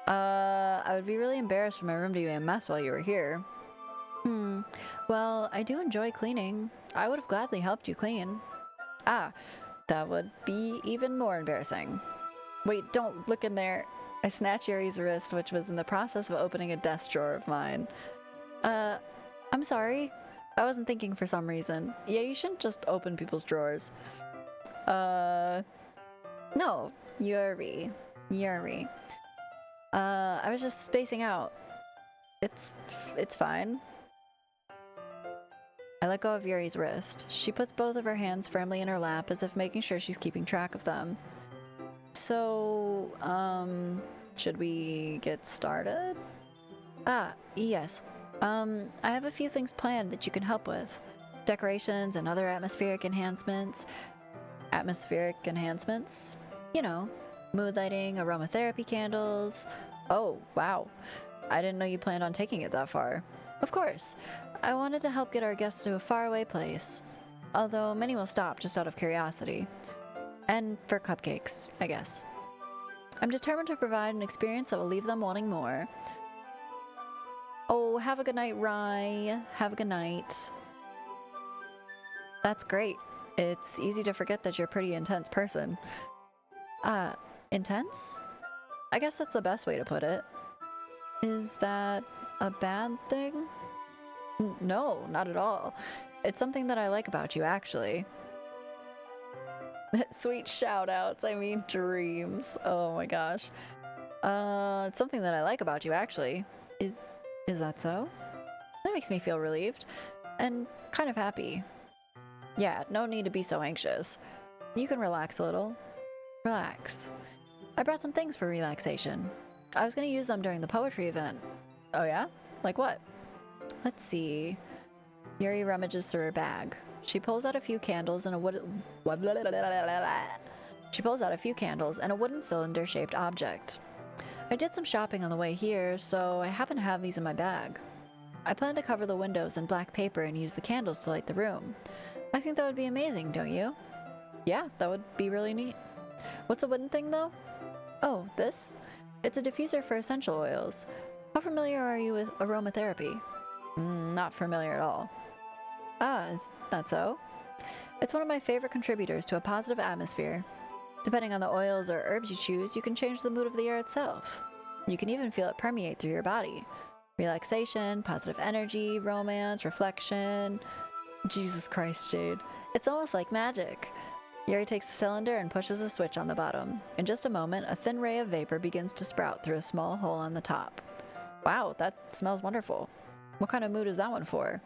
I would be really embarrassed for my room to be a mess while you were here. Well, I do enjoy cleaning. I would have gladly helped you clean. Ah, that would be even more embarrassing. Wait, don't look in there. I snatched Yuri's wrist, which was in the process of opening a desk drawer of mine. I'm sorry. I wasn't thinking for some reason. Yeah, you shouldn't just open people's drawers. No, Yuri. I was just spacing out. It's fine. I let go of Yuri's wrist. She puts both of her hands firmly in her lap as if making sure she's keeping track of them. So, should we get started? Ah, yes. I have a few things planned that you can help with. Decorations and other atmospheric enhancements. Atmospheric enhancements? You know, mood lighting, aromatherapy candles. Oh, wow. I didn't know you planned on taking it that far. Of course. I wanted to help get our guests to a faraway place. Although many will stop just out of curiosity. And for cupcakes, I guess. I'm determined to provide an experience that will leave them wanting more. Oh, have a good night, Rye. Have a good night. That's great. It's easy to forget that you're a pretty intense person. Intense? I guess that's the best way to put it. Is that a bad thing? No, not at all. It's something that I like about you, actually. Sweet shout-outs, I mean dreams. Oh my gosh. It's something that I like about you, actually. Is that so? That makes me feel relieved. And kind of happy. Yeah, no need to be so anxious. You can relax a little. Relax. I brought some things for relaxation. I was gonna use them during the poetry event. Oh yeah? Like what? Let's see. Yuri rummages through her bag. She pulls out a few candles and a wooden cylinder-shaped object. I did some shopping on the way here, so I happen to have these in my bag. I plan to cover the windows in black paper and use the candles to light the room. I think that would be amazing, don't you? Yeah, that would be really neat. What's the wooden thing, though? Oh, this? It's a diffuser for essential oils. How familiar are you with aromatherapy? Not familiar at all. Ah, is that so? It's one of my favorite contributors to a positive atmosphere. Depending on the oils or herbs you choose, you can change the mood of the air itself. You can even feel it permeate through your body. Relaxation, positive energy, romance, reflection. Jesus Christ, Jade. It's almost like magic. Yuri takes the cylinder and pushes a switch on the bottom. In just a moment, a thin ray of vapor begins to sprout through a small hole on the top. Wow, that smells wonderful. What kind of mood is that one for?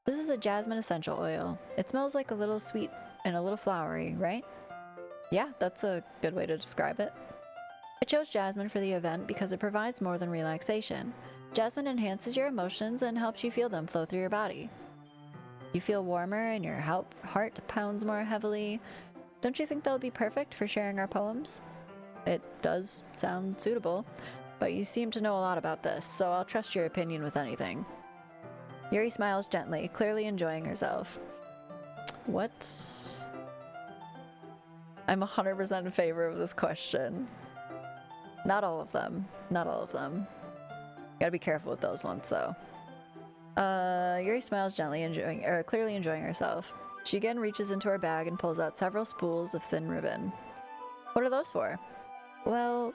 This is a jasmine essential oil. It smells like a little sweet and a little flowery, right? Yeah, that's a good way to describe it. I chose jasmine for the event because it provides more than relaxation. Jasmine enhances your emotions and helps you feel them flow through your body. You feel warmer and your heart pounds more heavily. Don't you think that would be perfect for sharing our poems? It does sound suitable, but you seem to know a lot about this, so I'll trust your opinion with anything. Yuri smiles gently, clearly enjoying herself. What? I'm 100% in favor of this question. Not all of them. Not all of them. Gotta be careful with those ones, though. Yuri smiles gently, clearly enjoying herself. She again reaches into her bag and pulls out several spools of thin ribbon. What are those for? Well,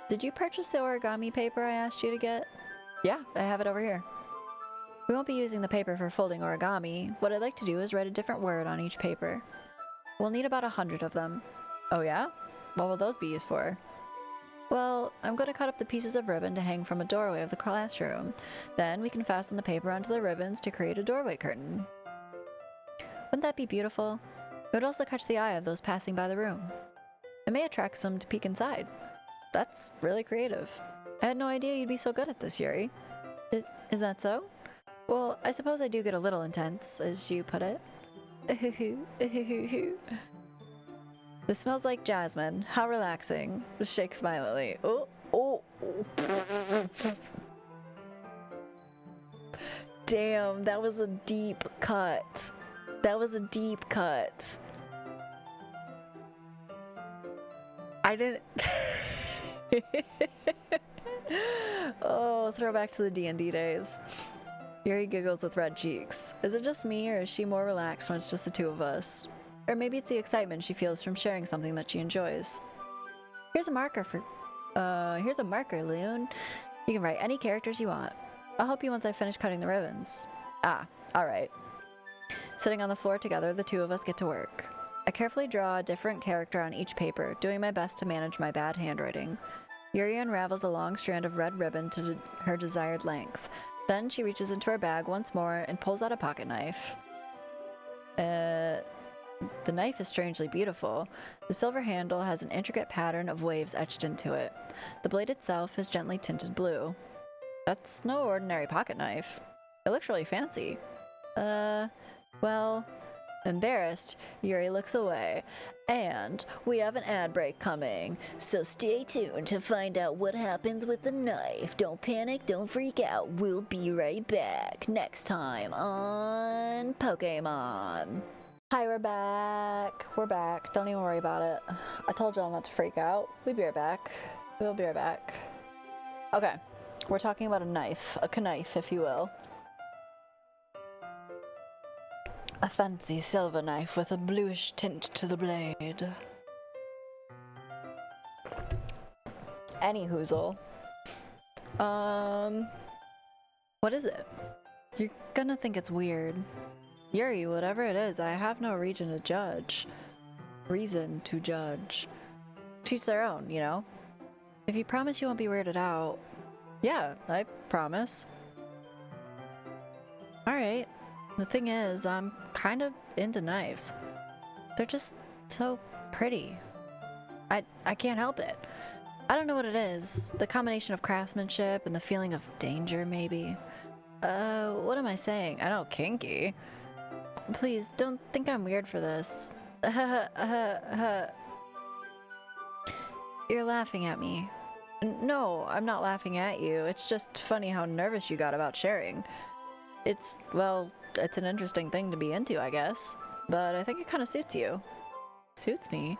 did you purchase the origami paper I asked you to get? Yeah, I have it over here. We won't be using the paper for folding origami. What I'd like to do is write a different word on each paper. We'll need about 100 of them. Oh yeah? What will those be used for? Well, I'm going to cut up the pieces of ribbon to hang from a doorway of the classroom. Then we can fasten the paper onto the ribbons to create a doorway curtain. Wouldn't that be beautiful? It would also catch the eye of those passing by the room. It may attract some to peek inside. That's really creative. I had no idea you'd be so good at this, Yuri. Is that so? Well, I suppose I do get a little intense, as you put it. This smells like jasmine. How relaxing. Shakes violently. Oh, oh. Damn, that was a deep cut. That was a deep cut. I didn't... Oh, throwback to the D&D days. Yuri giggles with red cheeks. Is it just me, or is she more relaxed when it's just the two of us? Or maybe it's the excitement she feels from sharing something that she enjoys. Here's a marker, Loon. You can write any characters you want. I'll help you once I finish cutting the ribbons. Ah, alright. Sitting on the floor together, the two of us get to work. I carefully draw a different character on each paper, doing my best to manage my bad handwriting. Yuri unravels a long strand of red ribbon to her desired length. Then she reaches into her bag once more and pulls out a pocket knife. The knife is strangely beautiful. The silver handle has an intricate pattern of waves etched into it. The blade itself is gently tinted blue. That's no ordinary pocket knife. It looks really fancy. Well... Embarrassed, Yuri looks away. And we have an ad break coming, so stay tuned to find out what happens with the knife. Don't panic, don't freak out. We'll be right back next time on Pokemon. Hi, we're back. We're back. Don't even worry about it. I told y'all not to freak out. We'll be right back. We'll be right back. Okay, we're talking about a knife, a knife, if you will. A fancy silver knife with a bluish tint to the blade. Any hoozle. What is it? You're gonna think it's weird. Yuri, whatever it is, I have no reason to judge. Reason to judge. To each their own, you know? If you promise you won't be weirded out. Yeah, I promise. Alright. The thing is, I'm kind of into knives. They're just so pretty. I can't help it. I don't know what it is. The combination of craftsmanship and the feeling of danger, maybe. What am I saying? I know, kinky. Please, don't think I'm weird for this. You're laughing at me. No, I'm not laughing at you. It's just funny how nervous you got about sharing. It's, well... It's an interesting thing to be into, I guess. But I think it kind of suits you. Suits me?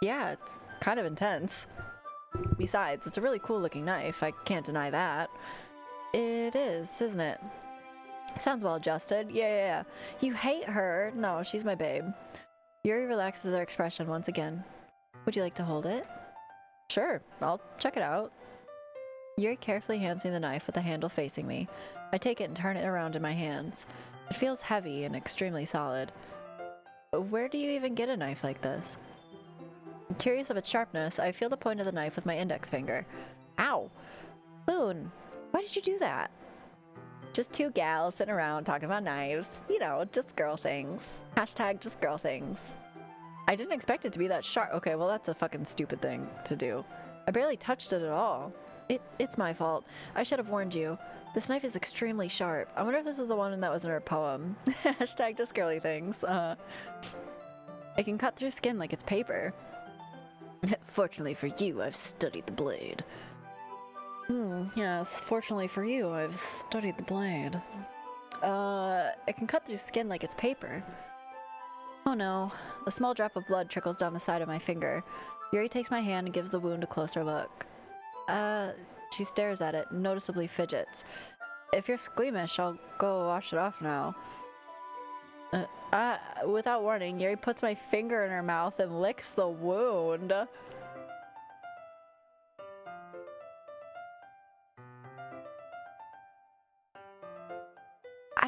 Yeah, it's kind of intense. Besides, it's a really cool looking knife. I can't deny that. It is, isn't it? Sounds well adjusted. Yeah. You hate her. No, she's my babe. Yuri relaxes her expression once again. Would you like to hold it? Sure, I'll check it out. Yuri carefully hands me the knife with the handle facing me. I take it and turn it around in my hands. It feels heavy and extremely solid. Where do you even get a knife like this? Curious of its sharpness, I feel the point of the knife with my index finger. Ow! Boone, why did you do that? Just two gals sitting around talking about knives. You know, just girl things. Hashtag just girl things. I didn't expect it to be that sharp. Okay, well that's a fucking stupid thing to do. I barely touched it at all. It's my fault. I should have warned you. This knife is extremely sharp. I wonder if this is the one that was in her poem. Hashtag just girly things. It can cut through skin like it's paper. Fortunately for you, I've studied the blade. Yes, fortunately for you, I've studied the blade. It can cut through skin like it's paper. Oh no. A small drop of blood trickles down the side of my finger. Yuri takes my hand and gives the wound a closer look. She stares at it, noticeably fidgets. If you're squeamish, I'll go wash it off now. Without warning, Yuri puts my finger in her mouth and licks the wound. I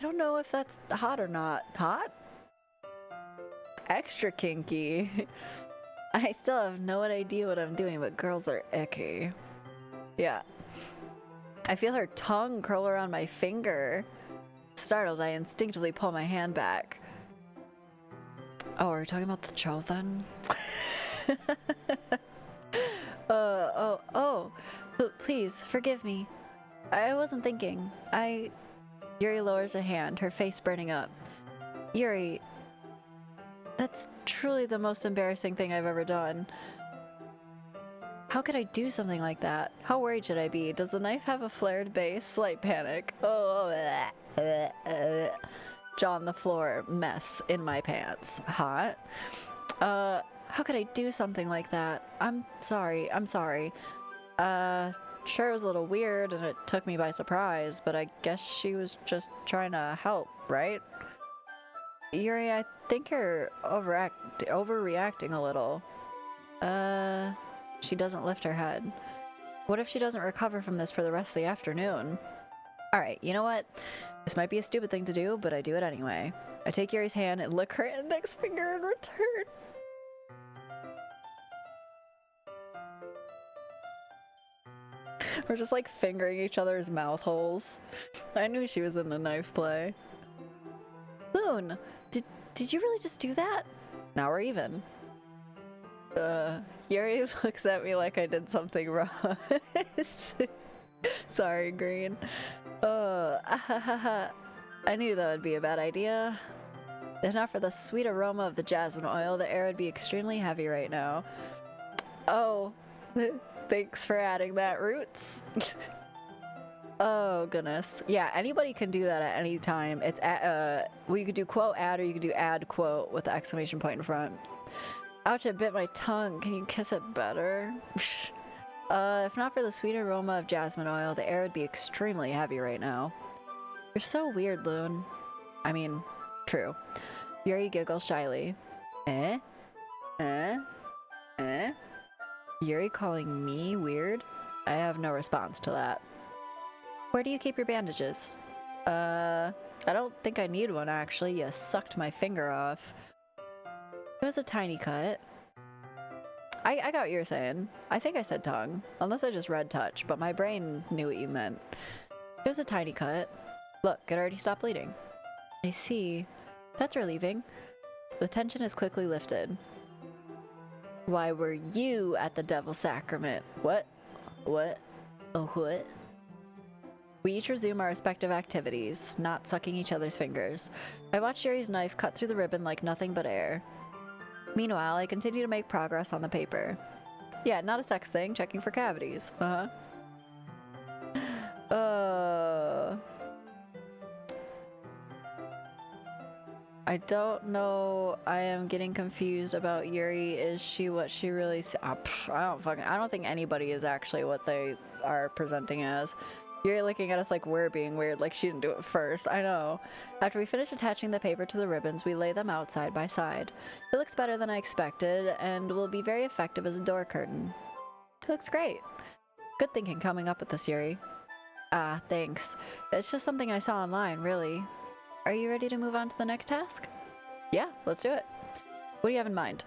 don't know if that's hot or not. Hot? Extra kinky. I still have no idea what I'm doing, but girls are icky. Yeah. I feel her tongue curl around my finger. Startled, I instinctively pull my hand back. Oh, are we talking about the chosen? Please, forgive me. I wasn't thinking. Yuri lowers a hand, her face burning up. Yuri, that's truly the most embarrassing thing I've ever done. How could I do something like that? How worried should I be? Does the knife have a flared base? Slight panic. Oh, jaw on the floor, mess in my pants. Hot. How could I do something like that? I'm sorry. Sure it was a little weird and it took me by surprise, but I guess she was just trying to help, right? Yuri, I think you're overreacting a little. She doesn't lift her head. What if she doesn't recover from this for the rest of the afternoon? Alright, you know what? This might be a stupid thing to do, but I do it anyway. I take Yuri's hand and lick her index finger in return. We're just like fingering each other's mouth holes. I knew she was in the knife play. Loon, did you really just do that? Now we're even. Yuri looks at me like I did something wrong. Sorry, Green. I knew that would be a bad idea. If not for the sweet aroma of the jasmine oil, the air would be extremely heavy right now. Oh, thanks for adding that, Roots. Oh, goodness. Yeah, anybody can do that at any time. It's well, you could do quote add or you could do add quote with the exclamation point in front. Ouch, it bit my tongue. Can you kiss it better? If not for the sweet aroma of jasmine oil, the air would be extremely heavy right now. You're so weird, Loon. I mean, true. Yuri giggles shyly. Eh? Yuri calling me weird? I have no response to that. Where do you keep your bandages? I don't think I need one, actually. You sucked my finger off. It was a tiny cut. I got what you were saying. I think I said tongue, unless I just read touch, but my brain knew what you meant. It was a tiny cut. Look, it already stopped bleeding. I see. That's relieving. The tension is quickly lifted. Why were you at the Devil's Sacrament? What? What? Oh, what? We each resume our respective activities, not sucking each other's fingers. I watch Yuri's knife cut through the ribbon like nothing but air. Meanwhile, I continue to make progress on the paper. Yeah, not a sex thing, checking for cavities. I don't know. I am getting confused about Yuri. Is she what she really I don't think anybody is actually what they are presenting as. Yuri looking at us like we're being weird, like she didn't do it first. I know. After we finish attaching the paper to the ribbons, we lay them out side by side. It looks better than I expected, and will be very effective as a door curtain. It looks great. Good thinking coming up with this, Yuri. Ah, thanks. It's just something I saw online, really. Are you ready to move on to the next task? Yeah, let's do it. What do you have in mind?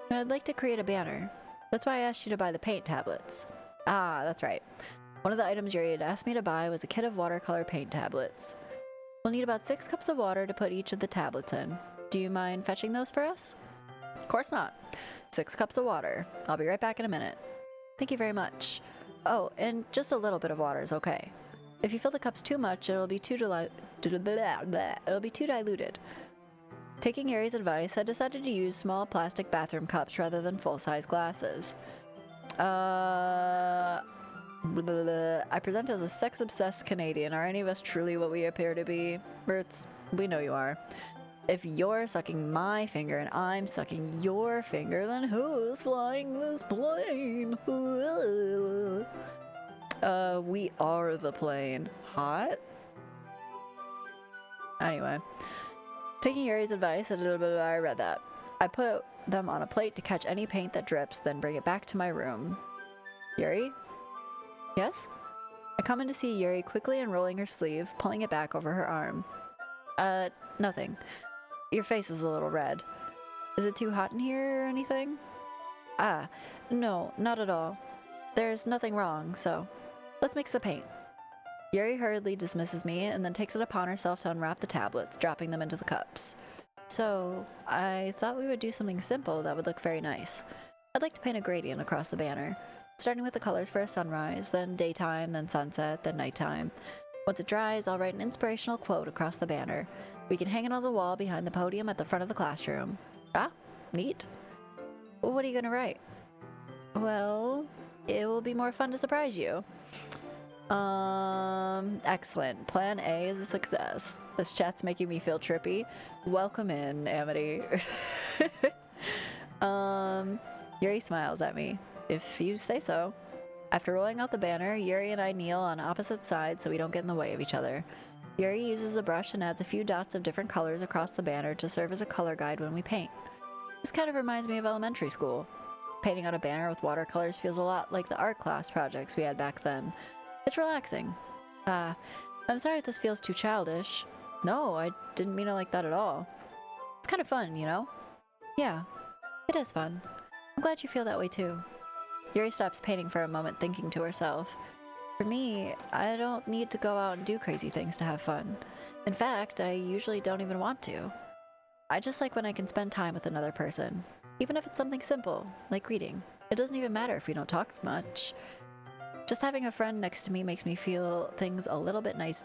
I'd like to create a banner. That's why I asked you to buy the paint tablets. Ah, that's right. One of the items Yuri had asked me to buy was a kit of watercolor paint tablets. We'll need about 6 cups of water to put each of the tablets in. Do you mind fetching those for us? Of course not. 6 cups of water. I'll be right back in a minute. Thank you very much. Oh, and just a little bit of water is okay. If you fill the cups too much, it'll be too diluted. Taking Yuri's advice, I decided to use small plastic bathroom cups rather than full-size glasses. Blah, blah, blah. I present as a sex-obsessed Canadian. Are any of us truly what we appear to be? Bertz, we know you are. If you're sucking my finger and I'm sucking your finger, then who's flying this plane? We are the plane. Hot? Anyway. Taking Yuri's advice, I read that. I put them on a plate to catch any paint that drips, then bring it back to my room. Yuri? Yes? I come in to see Yuri quickly unrolling her sleeve, pulling it back over her arm. Nothing. Your face is a little red. Is it too hot in here or anything? Ah, no, not at all. There's nothing wrong, so let's mix the paint. Yuri hurriedly dismisses me and then takes it upon herself to unwrap the tablets, dropping them into the cups. So, I thought we would do something simple that would look very nice. I'd like to paint a gradient across the banner, starting with the colors for a sunrise, then daytime, then sunset, then nighttime. Once it dries, I'll write an inspirational quote across the banner. We can hang it on the wall behind the podium at the front of the classroom. Ah, neat. What are you gonna write? Well, it will be more fun to surprise you. Excellent. Plan A is a success. This chat's making me feel trippy. Welcome in, Amity. Yuri smiles at me. If you say so. After rolling out the banner, Yuri and I kneel on opposite sides so we don't get in the way of each other. Yuri uses a brush and adds a few dots of different colors across the banner to serve as a color guide when we paint. This kind of reminds me of elementary school. Painting on a banner with watercolors feels a lot like the art class projects we had back then. It's relaxing. I'm sorry if this feels too childish. No, I didn't mean it like that at all. It's kind of fun, you know? Yeah, it is fun. I'm glad you feel that way too. Yuri stops painting for a moment, thinking to herself. For me, I don't need to go out and do crazy things to have fun. In fact, I usually don't even want to. I just like when I can spend time with another person. Even if it's something simple, like reading. It doesn't even matter if we don't talk much. Just having a friend next to me makes things feel a little bit nicer.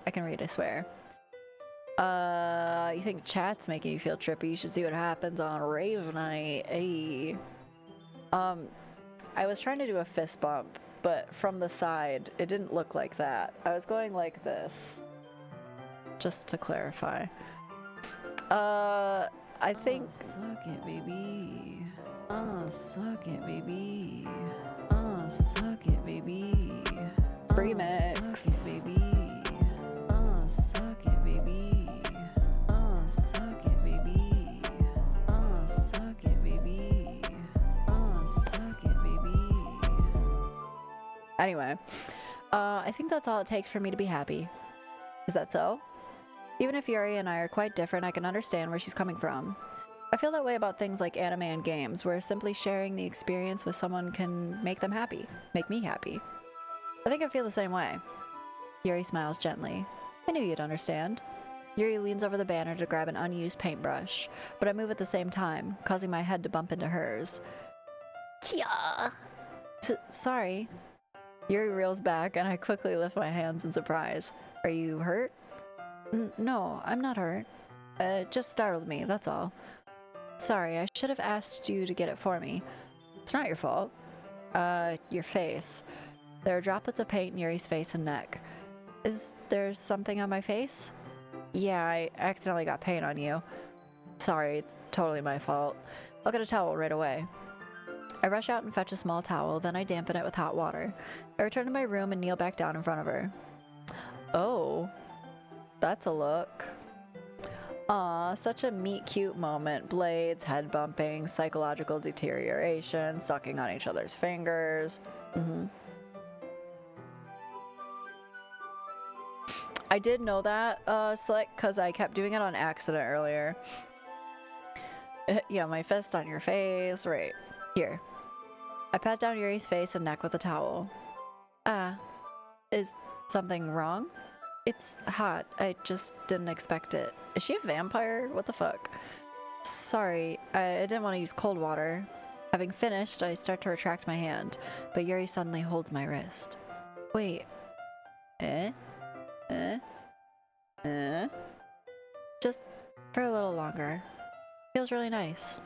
I can read, I swear. You think chat's making you feel trippy? You should see what happens on rave night. Ayy. I was trying to do a fist bump, but from the side, it didn't look like that. I was going like this. Just to clarify. I think... suck it, baby. Suck it, baby. Suck it, baby. Remix. Suck it, baby. Suck it, baby. Suck it, baby. Suck it, baby. Suck it, baby. Anyway, I think that's all it takes for me to be happy. Is that so? Even if Yuri and I are quite different, I can understand where she's coming from. I feel that way about things like anime and games, where simply sharing the experience with someone can make them happy, make me happy. I think I feel the same way. Yuri smiles gently. I knew you'd understand. Yuri leans over the banner to grab an unused paintbrush, but I move at the same time, causing my head to bump into hers. Kia! Sorry. Yuri reels back, and I quickly lift my hands in surprise. Are you hurt? No, I'm not hurt. It just startled me, that's all. Sorry, I should have asked you to get it for me. It's not your fault. Your face. There are droplets of paint in Yuri's face and neck. Is there something on my face? Yeah, I accidentally got paint on you. Sorry, it's totally my fault. I'll get a towel right away. I rush out and fetch a small towel, then I dampen it with hot water. I return to my room and kneel back down in front of her. Oh, that's a look. Aw, such a meet-cute moment. Blades, head bumping, psychological deterioration, sucking on each other's fingers. I did know that, Slick, because I kept doing it on accident earlier. Yeah, my fist on your face. Right. Here. I pat down Yuri's face and neck with a towel. Is something wrong? It's hot. I just didn't expect it. Is she a vampire? What the fuck? Sorry, I didn't want to use cold water. Having finished, I start to retract my hand, but Yuri suddenly holds my wrist. Wait. Just for a little longer. Feels really nice.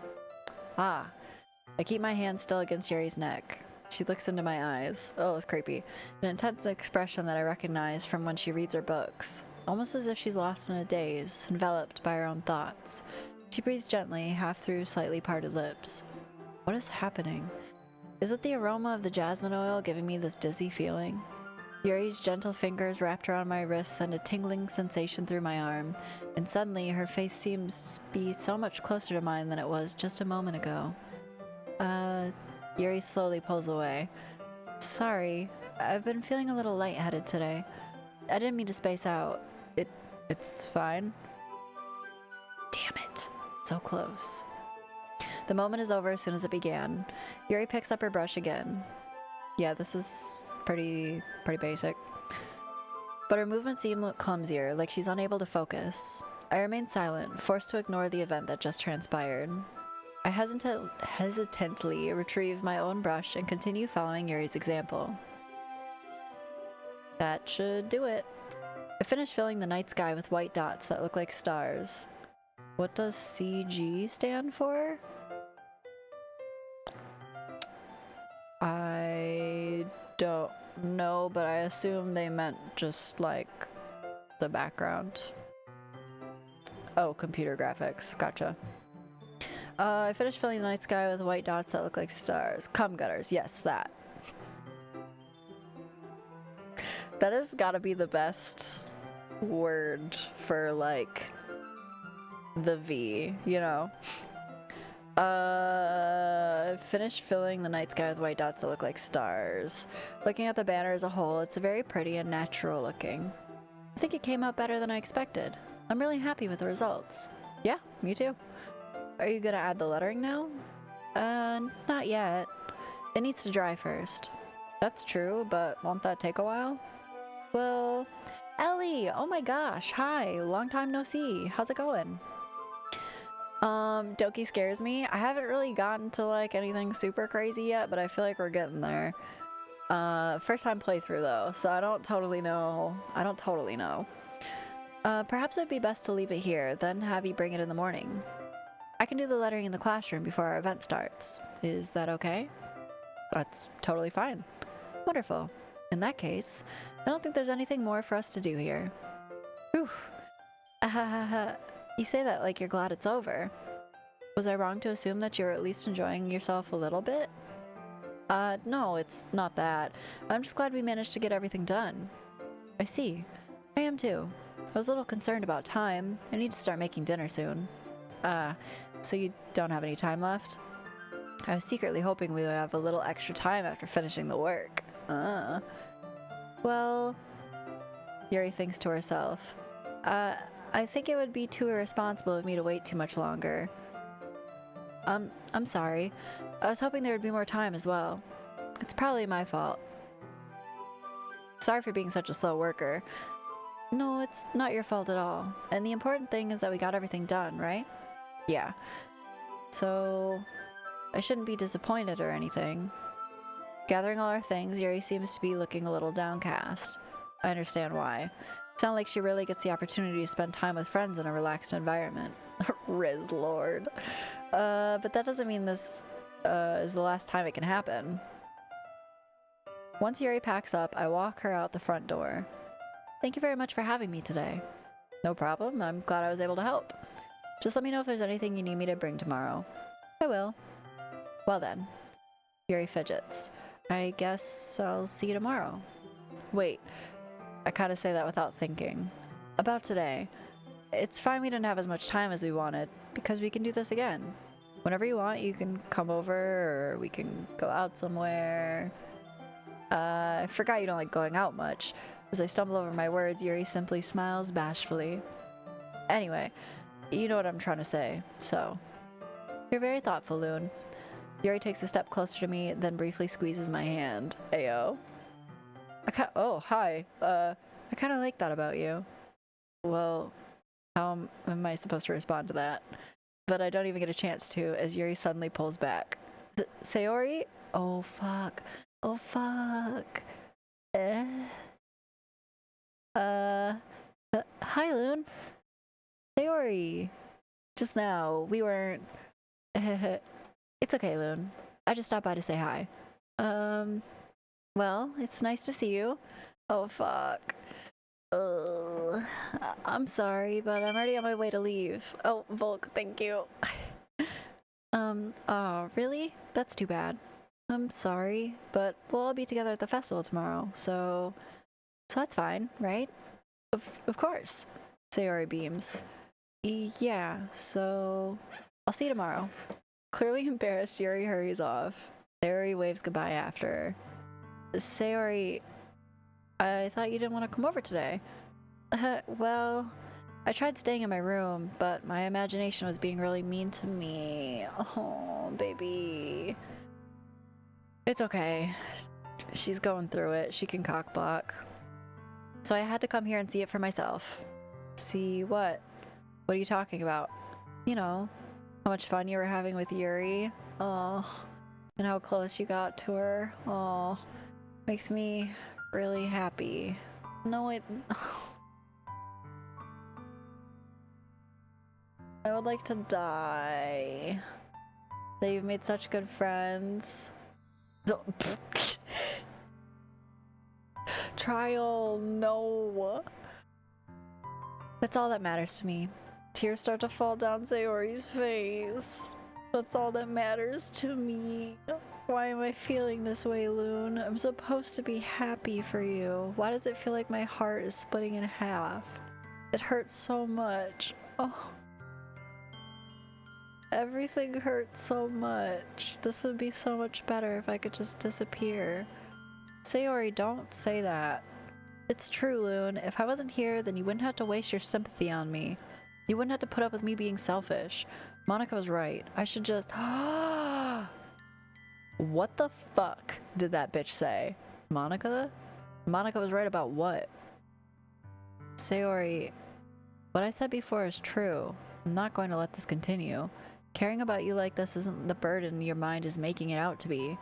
I keep my hand still against Yuri's neck. She looks into my eyes. Oh, it's creepy. An intense expression that I recognize from when she reads her books. Almost as if she's lost in a daze, enveloped by her own thoughts. She breathes gently, half through slightly parted lips. What is happening? Is it the aroma of the jasmine oil giving me this dizzy feeling? Yuri's gentle fingers wrapped around my wrist send a tingling sensation through my arm, and suddenly her face seems to be so much closer to mine than it was just a moment ago. Yuri slowly pulls away. Sorry, I've been feeling a little lightheaded today. I didn't mean to space out. It's fine. Damn it. So close. The moment is over as soon as it began. Yuri picks up her brush again. Yeah, this is pretty basic. But her movements seem clumsier, like she's unable to focus. I remain silent, forced to ignore the event that just transpired. I hesitantly retrieve my own brush and continue following Yuri's example. That should do it. I finish filling the night sky with white dots that look like stars. What does CG stand for? I don't know, but I assume they meant just like the background. Oh, computer graphics. Gotcha. I finished filling the night sky with white dots that look like stars. Cum gutters. Yes, that. That has gotta be the best word for, like, the V, you know? Finished filling the night sky with white dots that look like stars. Looking at the banner as a whole, it's very pretty and natural looking. I think it came out better than I expected. I'm really happy with the results. Yeah, me too. Are you gonna add the lettering now? Not yet. It needs to dry first. That's true, but won't that take a while? Well, Ellie! Oh my gosh, hi! Long time no see. How's it going? Doki scares me. I haven't really gotten to like anything super crazy yet, but I feel like we're getting there. First time playthrough though, so I don't totally know. Perhaps it'd be best to leave it here, then have you bring it in the morning. I can do the lettering in the classroom before our event starts. Is that okay? That's totally fine. Wonderful. In that case, I don't think there's anything more for us to do here. Whew. You say that like you're glad it's over. Was I wrong to assume that you're at least enjoying yourself a little bit? No, it's not that. I'm just glad we managed to get everything done. I see. I am too. I was a little concerned about time. I need to start making dinner soon. So you don't have any time left? I was secretly hoping we would have a little extra time after finishing the work. Well, Yuri thinks to herself. I think it would be too irresponsible of me to wait too much longer. I'm sorry. I was hoping there would be more time as well. It's probably my fault. Sorry for being such a slow worker. No, it's not your fault at all. And the important thing is that we got everything done, right? Yeah. So, I shouldn't be disappointed or anything. Gathering all our things, Yuri seems to be looking a little downcast. I understand why. Sounds like she really gets the opportunity to spend time with friends in a relaxed environment. Riz Lord. But that doesn't mean this is the last time it can happen. Once Yuri packs up, I walk her out the front door. Thank you very much for having me today. No problem. I'm glad I was able to help. Just let me know if there's anything you need me to bring tomorrow. I will. Well then. Yuri fidgets. I guess I'll see you tomorrow. Wait. I kind of say that without thinking. About today. It's fine we didn't have as much time as we wanted, because we can do this again. Whenever you want, you can come over, or we can go out somewhere. I forgot you don't like going out much. As I stumble over my words, Yuri simply smiles bashfully. Anyway, you know what I'm trying to say, so. You're very thoughtful, Loon. Yuri takes a step closer to me, then briefly squeezes my hand. Ayo. Oh, hi. I kind of like that about you. Well, how am I supposed to respond to that? But I don't even get a chance to, as Yuri suddenly pulls back. Sayori? Oh, fuck. Oh, fuck. Hi, Loon. Sayori. Just now, we weren't... It's okay, Loon. I just stopped by to say hi. Well, it's nice to see you. Oh, fuck. I'm sorry, but I'm already on my way to leave. Oh, Volk, thank you. Oh, really? That's too bad. I'm sorry, but we'll all be together at the festival tomorrow, so that's fine, right? Of course. Sayori beams. Yeah, so I'll see you tomorrow. Clearly embarrassed, Yuri hurries off. Sayori waves goodbye after. Sayori, I thought you didn't want to come over today. Well, I tried staying in my room, but my imagination was being really mean to me. Oh, baby. It's okay. She's going through it. She can cockblock. So I had to come here and see it for myself. See what? What are you talking about? You know, how much fun you were having with Yuri. Oh, and how close you got to her. Oh, makes me really happy. No, it... I would like to die. That you've made such good friends. Trial, no. That's all that matters to me. Tears start to fall down Sayori's face. That's all that matters to me. Why am I feeling this way, Loon? I'm supposed to be happy for you. Why does it feel like my heart is splitting in half? It hurts so much. Oh. Everything hurts so much. This would be so much better if I could just disappear. Sayori, don't say that. It's true, Loon. If I wasn't here, then you wouldn't have to waste your sympathy on me. You wouldn't have to put up with me being selfish. Monika was right. I should just... What the fuck did that bitch say? Monika? Monika was right about what? Sayori, what I said before is true. I'm not going to let this continue. Caring about you like this isn't the burden your mind is making it out to be.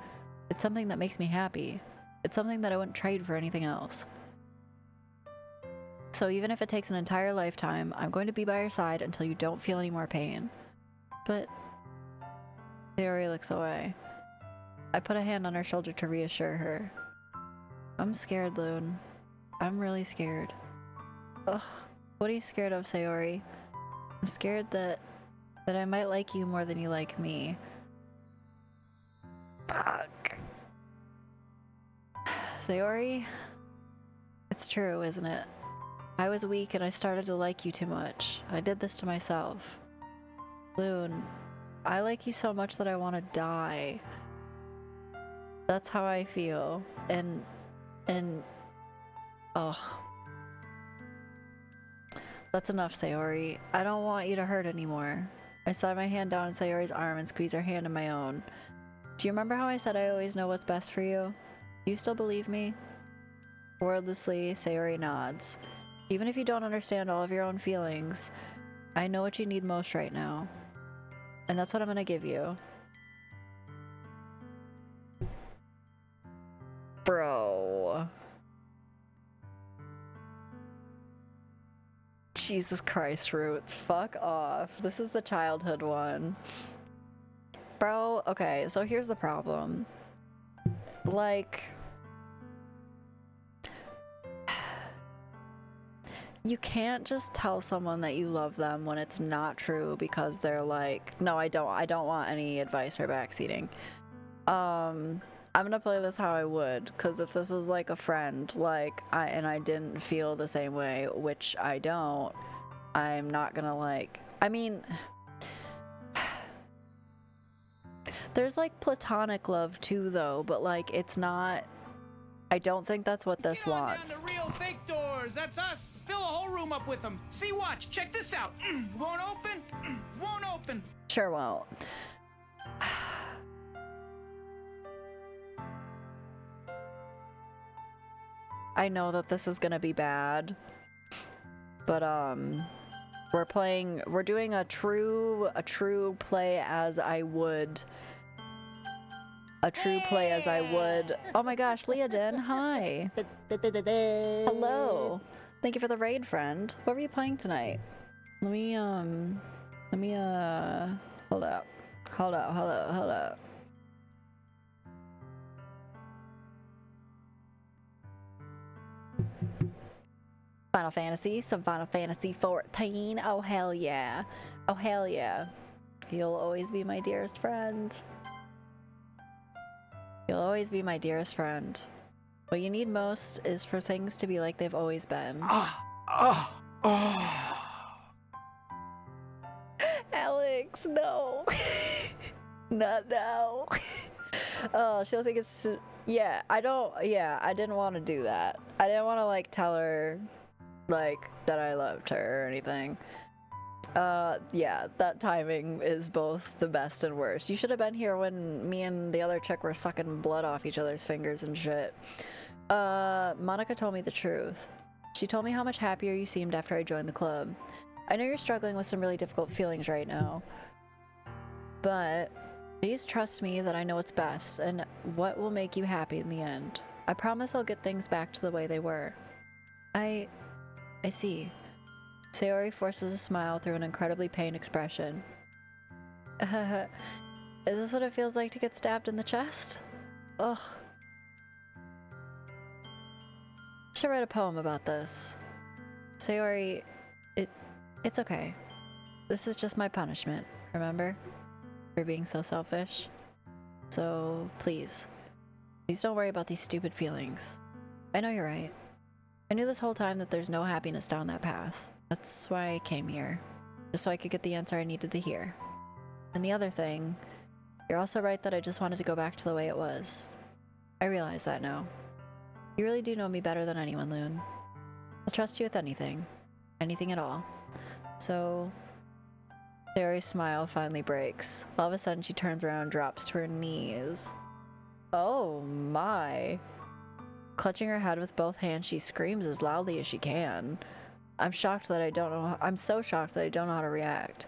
It's something that makes me happy. It's something that I wouldn't trade for anything else. So even if it takes an entire lifetime, I'm going to be by your side until you don't feel any more pain. But... Sayori looks away. I put a hand on her shoulder to reassure her. I'm scared, Loon. I'm really scared. Ugh. What are you scared of, Sayori? I'm scared that I might like you more than you like me. Fuck. Sayori? It's true, isn't it? I was weak and I started to like you too much. I did this to myself. Loon, I like you so much that I want to die. That's how I feel. And oh. That's enough, Sayori. I don't want you to hurt anymore. I slide my hand down on Sayori's arm and squeeze her hand in my own. Do you remember how I said I always know what's best for you? Do you still believe me? Wordlessly, Sayori nods. Even if you don't understand all of your own feelings, I know what you need most right now. And that's what I'm gonna give you. Bro. Jesus Christ, Roots. Fuck off. This is the childhood one. Bro, okay, so here's the problem. Like... You can't just tell someone that you love them when it's not true because they're like, no, I don't want any advice for backseating. I'm gonna play this how I would, because if this was like a friend, like, I didn't feel the same way, which I don't, I'm not gonna like, I mean, there's like platonic love too though, but like, it's not, I don't think that's what this wants. Get on down to real fake doors, that's us. Fill a whole room up with them. See, watch, check this out. Won't open, won't open. Sure won't. I know that this is gonna be bad, but we're doing a true play as I would. A true play as I would. Oh my gosh, Leodin, hi. Hello. Thank you for the raid, friend. What were you playing tonight? Let me hold up. Final Fantasy, some Final Fantasy 14. Oh hell yeah. Oh hell yeah. You'll always be my dearest friend. You'll always be my dearest friend. What you need most is for things to be like they've always been. Alex, no. Not now. Oh, she'll think it's... Yeah, I didn't want to do that. I didn't want to, like, tell her, like, that I loved her or anything. Yeah, that timing is both the best and worst. You should have been here when me and the other chick were sucking blood off each other's fingers and shit. Monika told me the truth. She told me how much happier you seemed after I joined the club. I know you're struggling with some really difficult feelings right now, but please trust me that I know what's best and what will make you happy in the end. I promise I'll get things back to the way they were. I see. Sayori forces a smile through an incredibly pained expression. Is this what it feels like to get stabbed in the chest? Ugh. I should write a poem about this. Sayori, it's okay. This is just my punishment, remember? For being so selfish. So, please don't worry about these stupid feelings. I know you're right. I knew this whole time that there's no happiness down that path. That's why I came here. Just so I could get the answer I needed to hear. And the other thing, you're also right that I just wanted to go back to the way it was. I realize that now. You really do know me better than anyone, Loon. I'll trust you with anything. Anything at all. So... Sayori's smile finally breaks. All of a sudden, she turns around and drops to her knees. Oh my. Clutching her head with both hands, she screams as loudly as she can. I'm so shocked that I don't know how to react.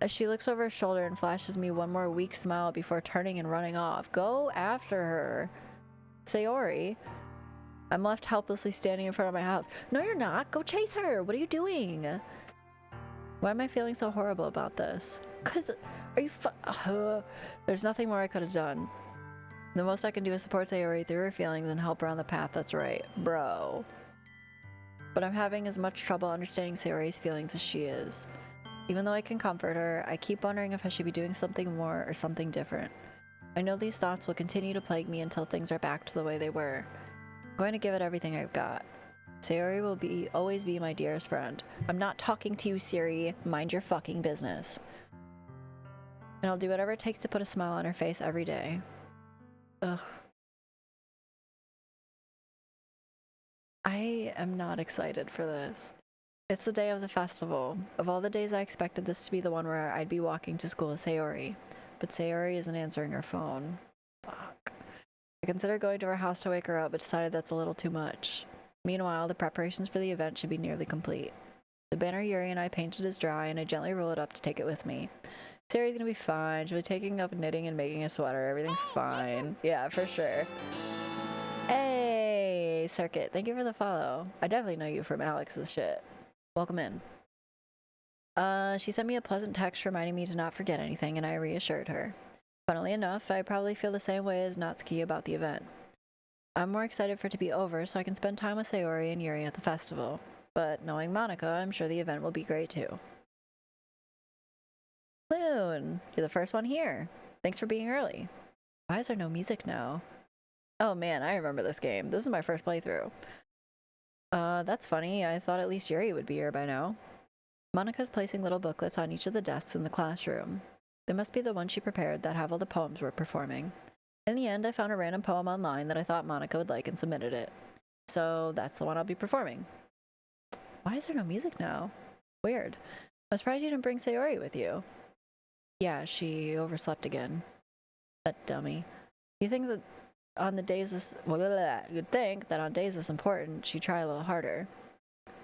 As she looks over her shoulder and flashes me one more weak smile before turning and running off. Go after her. Sayori. I'm left helplessly standing in front of my house. No, you're not. Go chase her. What are you doing? Why am I feeling so horrible about this? Are you There's nothing more I could have done. The most I can do is support Sayori through her feelings and help her on the path that's right. Bro. But I'm having as much trouble understanding Sayori's feelings as she is. Even though I can comfort her, I keep wondering if I should be doing something more or something different. I know these thoughts will continue to plague me until things are back to the way they were. I'm going to give it everything I've got. Sayori will always be my dearest friend. I'm not talking to you, Siri. Mind your fucking business. And I'll do whatever it takes to put a smile on her face every day. Ugh. I am not excited for this. It's the day of the festival. Of all the days, I expected this to be the one where I'd be walking to school with Sayori. But Sayori isn't answering her phone. Fuck. I considered going to her house to wake her up, but decided that's a little too much. Meanwhile, the preparations for the event should be nearly complete. The banner Yuri and I painted is dry, and I gently roll it up to take it with me. Sayori's gonna be fine. She'll be taking up knitting and making a sweater. Everything's fine. Yeah, for sure. Hey, Circuit. Thank you for the follow. I definitely know you from Alex's shit. Welcome in. She sent me a pleasant text reminding me to not forget anything, and I reassured her. Funnily enough, I probably feel the same way as Natsuki about the event. I'm more excited for it to be over so I can spend time with Sayori and Yuri at the festival. But knowing Monika, I'm sure the event will be great too. Loon, you're the first one here. Thanks for being early. Why is there no music now? Oh man, I remember this game. This is my first playthrough. That's funny. I thought at least Yuri would be here by now. Monika's placing little booklets on each of the desks in the classroom. They must be the ones she prepared that have all the poems we're performing. In the end, I found a random poem online that I thought Monika would like and submitted it. So that's the one I'll be performing. Why is there no music now? Weird. I'm surprised you didn't bring Sayori with you. Yeah, she overslept again. That dummy. You'd think that on days this important, she'd try a little harder.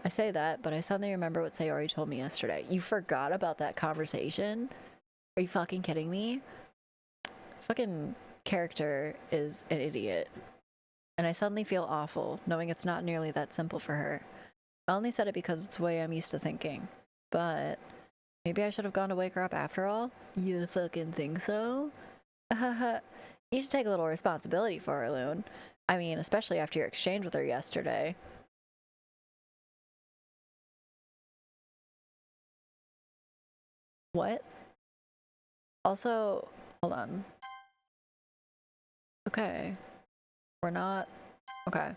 I say that, but I suddenly remember what Sayori told me yesterday. You forgot about that conversation? Are you fucking kidding me? Fucking character is an idiot. And I suddenly feel awful, knowing it's not nearly that simple for her. I only said it because it's the way I'm used to thinking. But maybe I should have gone to wake her up after all? You fucking think so? You should take a little responsibility for her, Loon. I mean, especially after your exchange with her yesterday. What? Also, hold on. Okay. We're not... Okay.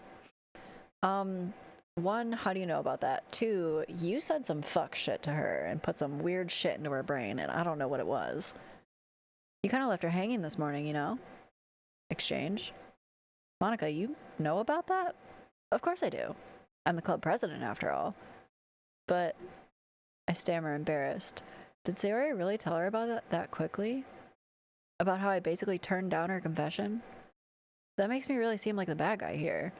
One, how do you know about that? Two, you said some fuck shit to her and put some weird shit into her brain, and I don't know what it was. You kind of left her hanging this morning, you know? Exchange. Monika, you know about that? Of course I do. I'm the club president, after all. But... I stammer, embarrassed. Did Sayori really tell her about that quickly? About how I basically turned down her confession? That makes me really seem like the bad guy here.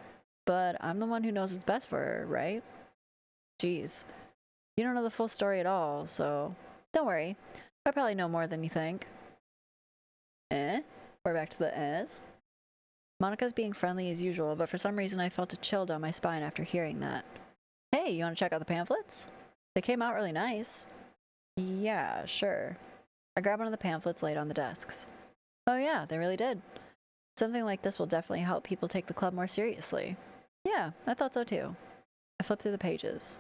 But I'm the one who knows what's best for her, right? Jeez. You don't know the full story at all, so don't worry. I probably know more than you think. We're back to the ehs. Monika's being friendly as usual, but for some reason I felt a chill down my spine after hearing that. Hey, you want to check out the pamphlets? They came out really nice. Yeah, sure. I grabbed one of the pamphlets laid on the desks. Oh yeah, they really did. Something like this will definitely help people take the club more seriously. Yeah, I thought so too. I flipped through the pages.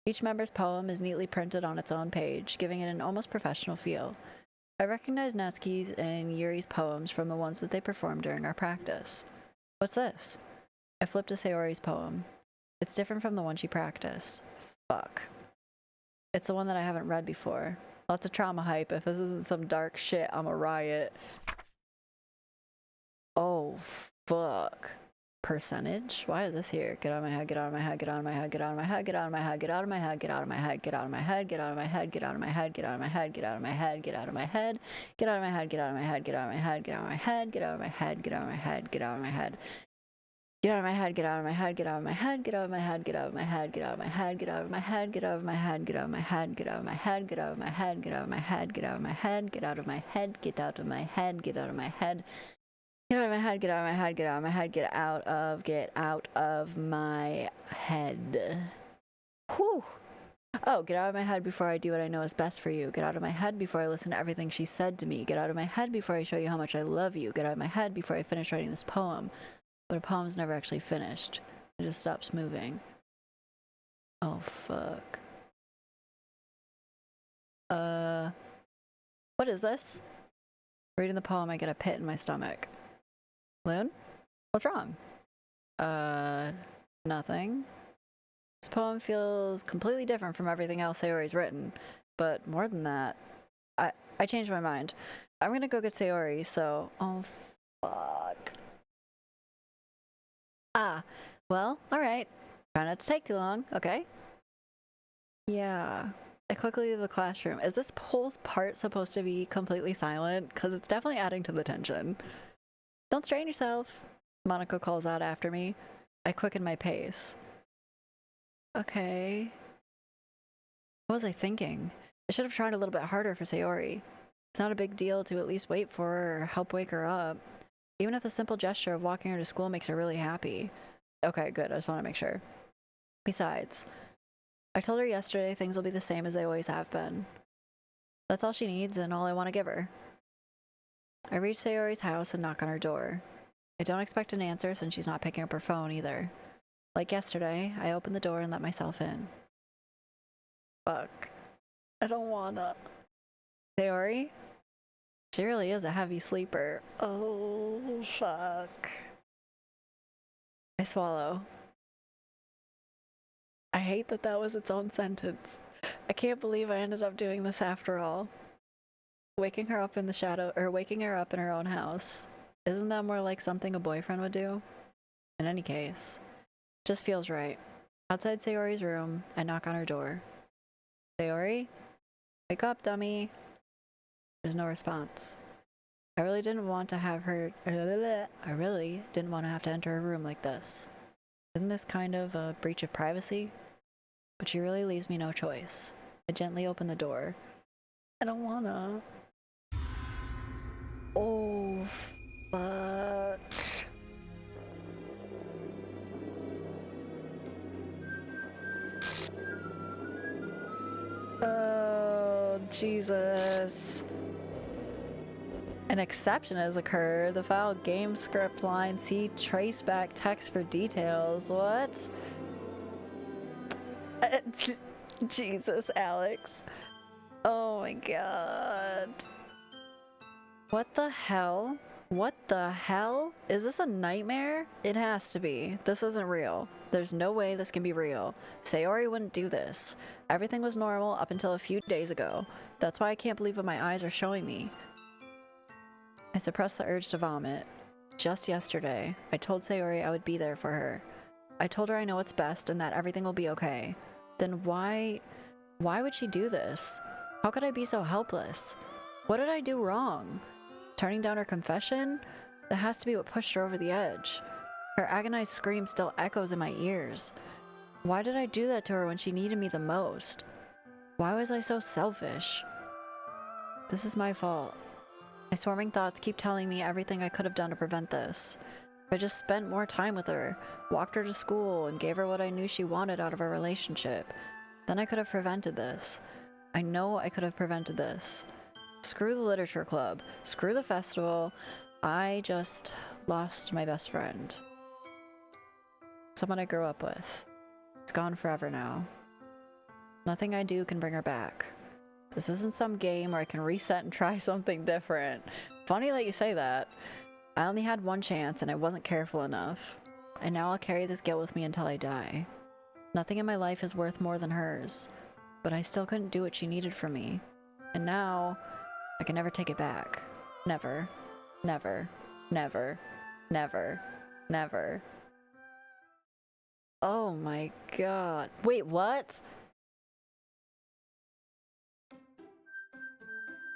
Each member's poem is neatly printed on its own page, giving it an almost professional feel. I recognized Natsuki's and Yuri's poems from the ones that they performed during our practice. What's this? I flipped to Sayori's poem. It's different from the one she practiced. Fuck. It's the one that I haven't read before. Lots of trauma hype. If this isn't some dark shit, I'm a riot. Oh, fuck. Percentage? Why is this here? Get out of my head, get out of my head, get out of my head, get out of my head, get out of my head, get out of my head, get out of my head, get out of my head, get out of my head, get out of my head, get out of my head, get out of my head, get out of my head, get out of my head, get out of my head, get out of my head, get out of my head, get out of my head, get out of my head, get out of my head. Get out of my head, get out of my head, get out of my head, get out of my head, get out of my head, get out of my head, get out of my head, get out of my head, get out of my head, get out of my head, get out of my head, get out of my head, get out of my head, get out of my head, get out of my head, get out of my head. Get out of my head, get out of my head, get out of my head, get out of my head. Whew. Oh, get out of my head before I do what I know is best for you. Get out of my head before I listen to everything she said to me. Get out of my head before I show you how much I love you. Get out of my head before I finish writing this poem. But a poem's never actually finished. It just stops moving. Oh, fuck. What is this? Reading the poem, I get a pit in my stomach. Loon? What's wrong? Nothing. This poem feels completely different from everything else Sayori's written. But more than that, I changed my mind. I'm gonna go get Sayori, so... Oh, fuck. Ah, well, alright. Try not to take too long, okay? Yeah. I quickly leave the classroom. Is this whole part supposed to be completely silent? Because it's definitely adding to the tension. Don't strain yourself, Monika calls out after me. I quicken my pace. Okay. What was I thinking? I should have tried a little bit harder for Sayori. It's not a big deal to at least wait for her or help wake her up. Even if the simple gesture of walking her to school makes her really happy. Okay, good. I just want to make sure. Besides, I told her yesterday things will be the same as they always have been. That's all she needs and all I want to give her. I reach Sayori's house and knock on her door. I don't expect an answer since she's not picking up her phone either. Like yesterday, I open the door and let myself in. Fuck. I don't wanna. Sayori? She really is a heavy sleeper. Oh, fuck. I swallow. I hate that that was its own sentence. I can't believe I ended up doing this after all. Waking her up in the shadow, or waking her up in her own house. Isn't that more like something a boyfriend would do? In any case, just feels right. Outside Sayori's room, I knock on her door. Sayori? Wake up, dummy. There's no response. I really didn't want to have her... I really didn't want to have to enter her room like this. Isn't this kind of a breach of privacy? But she really leaves me no choice. I gently open the door. I don't wanna... Oh, fuck. Oh, Jesus. An exception has occurred. The file game script line. See traceback text for details. What? Jesus, Alex. Oh my god. What the hell? What the hell? Is this a nightmare? It has to be. This isn't real. There's no way this can be real. Sayori wouldn't do this. Everything was normal up until a few days ago. That's why I can't believe what my eyes are showing me. I suppressed the urge to vomit. Just yesterday, I told Sayori I would be there for her. I told her I know what's best and that everything will be okay. Then why would she do this? How could I be so helpless? What did I do wrong? Turning down her confession? That has to be what pushed her over the edge. Her agonized scream still echoes in my ears. Why did I do that to her when she needed me the most? Why was I so selfish? This is my fault. My swarming thoughts keep telling me everything I could have done to prevent this. If I just spent more time with her, walked her to school, and gave her what I knew she wanted out of our relationship, then I could have prevented this. I know I could have prevented this. Screw the literature club. Screw the festival. I just lost my best friend. Someone I grew up with. It's gone forever now. Nothing I do can bring her back. This isn't some game where I can reset and try something different. Funny that you say that. I only had one chance and I wasn't careful enough. And now I'll carry this guilt with me until I die. Nothing in my life is worth more than hers. But I still couldn't do what she needed from me. And now, I can never take it back. Never. Never. Never. Never. Never. Oh my god. Wait, what?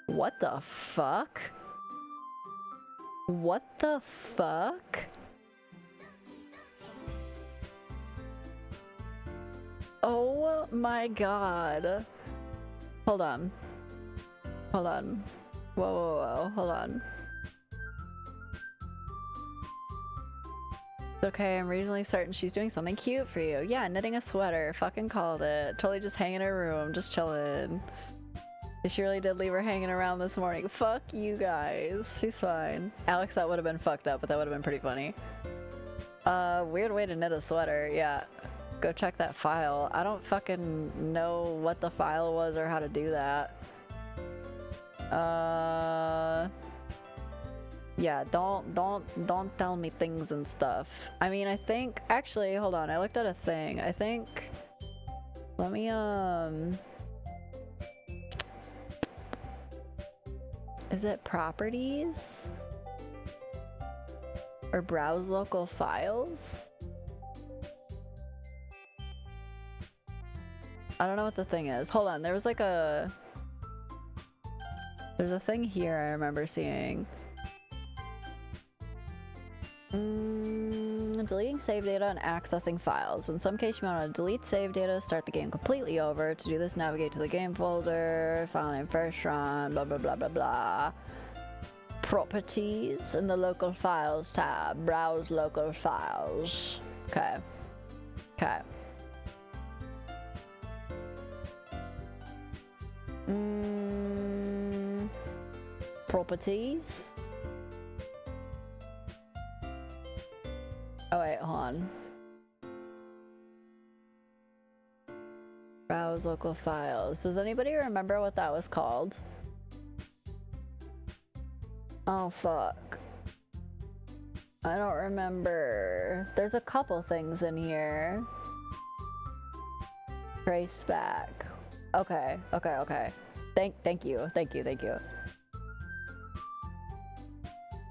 What the fuck? What the fuck? Oh my god. Hold on. Hold on. Whoa, whoa, whoa. Hold on. Okay, I'm reasonably certain she's doing something cute for you. Yeah, knitting a sweater. Fucking called it. Totally just hanging in her room. Just chilling. She really did leave her hanging around this morning. Fuck you guys. She's fine. Alex, that would have been fucked up, but that would have been pretty funny. Weird way to knit a sweater. Yeah. Go check that file. I don't fucking know what the file was or how to do that. Yeah, don't tell me things and stuff. I mean, I think actually, hold on. I looked at a thing. I think let me is it properties? Or browse local files? I don't know what the thing is. Hold on, there was like a... There's a thing here I remember seeing. Deleting save data and accessing files. In some case, you want to delete save data, start the game completely over. To do this, navigate to the game folder, file name first run, blah blah blah blah blah. Properties in the local files tab. Browse local files. Okay. Okay. Properties. Oh wait, hold on. Browse local files. Does anybody remember what that was called? Oh fuck. I don't remember. There's a couple things in here. Trace back. Okay, okay, okay. Thank you.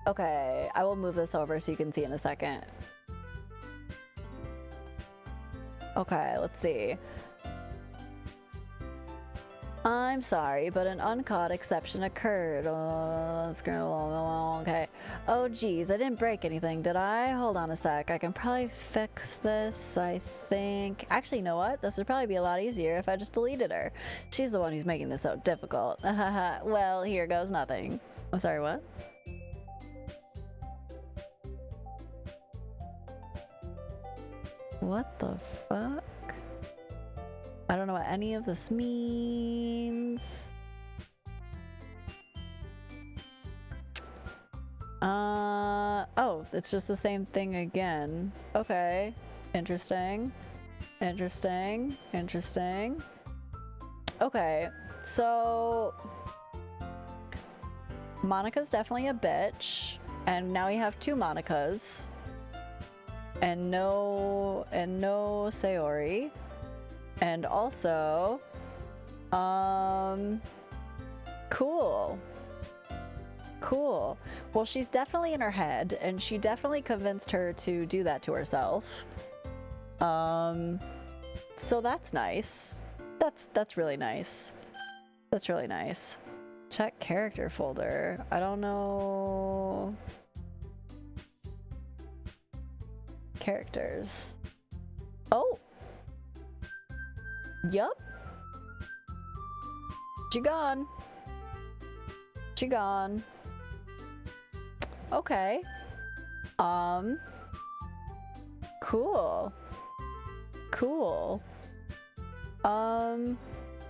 Okay, I will move this over so you can see in a second. Okay, let's see. I'm sorry, but an uncaught exception occurred. Oh, that's going along. Okay. Oh, geez, I didn't break anything, did I? Hold on a sec. I can probably fix this, I think. Actually, you know what? This would probably be a lot easier if I just deleted her. She's the one who's making this so difficult. Well, here goes nothing. I'm sorry, what? What the fuck? I don't know what any of this means. it's just the same thing again. Okay, interesting. Interesting. Interesting. Okay, so Monika's definitely a bitch, and now we have two Monikas, and no Sayori, and also, cool. Cool. Well, she's definitely in her head, and she definitely convinced her to do that to herself. So that's nice. That's really nice. That's really nice. Check character folder. I don't know. Characters. Oh. Yup. She gone. She gone. Okay. Cool. Cool.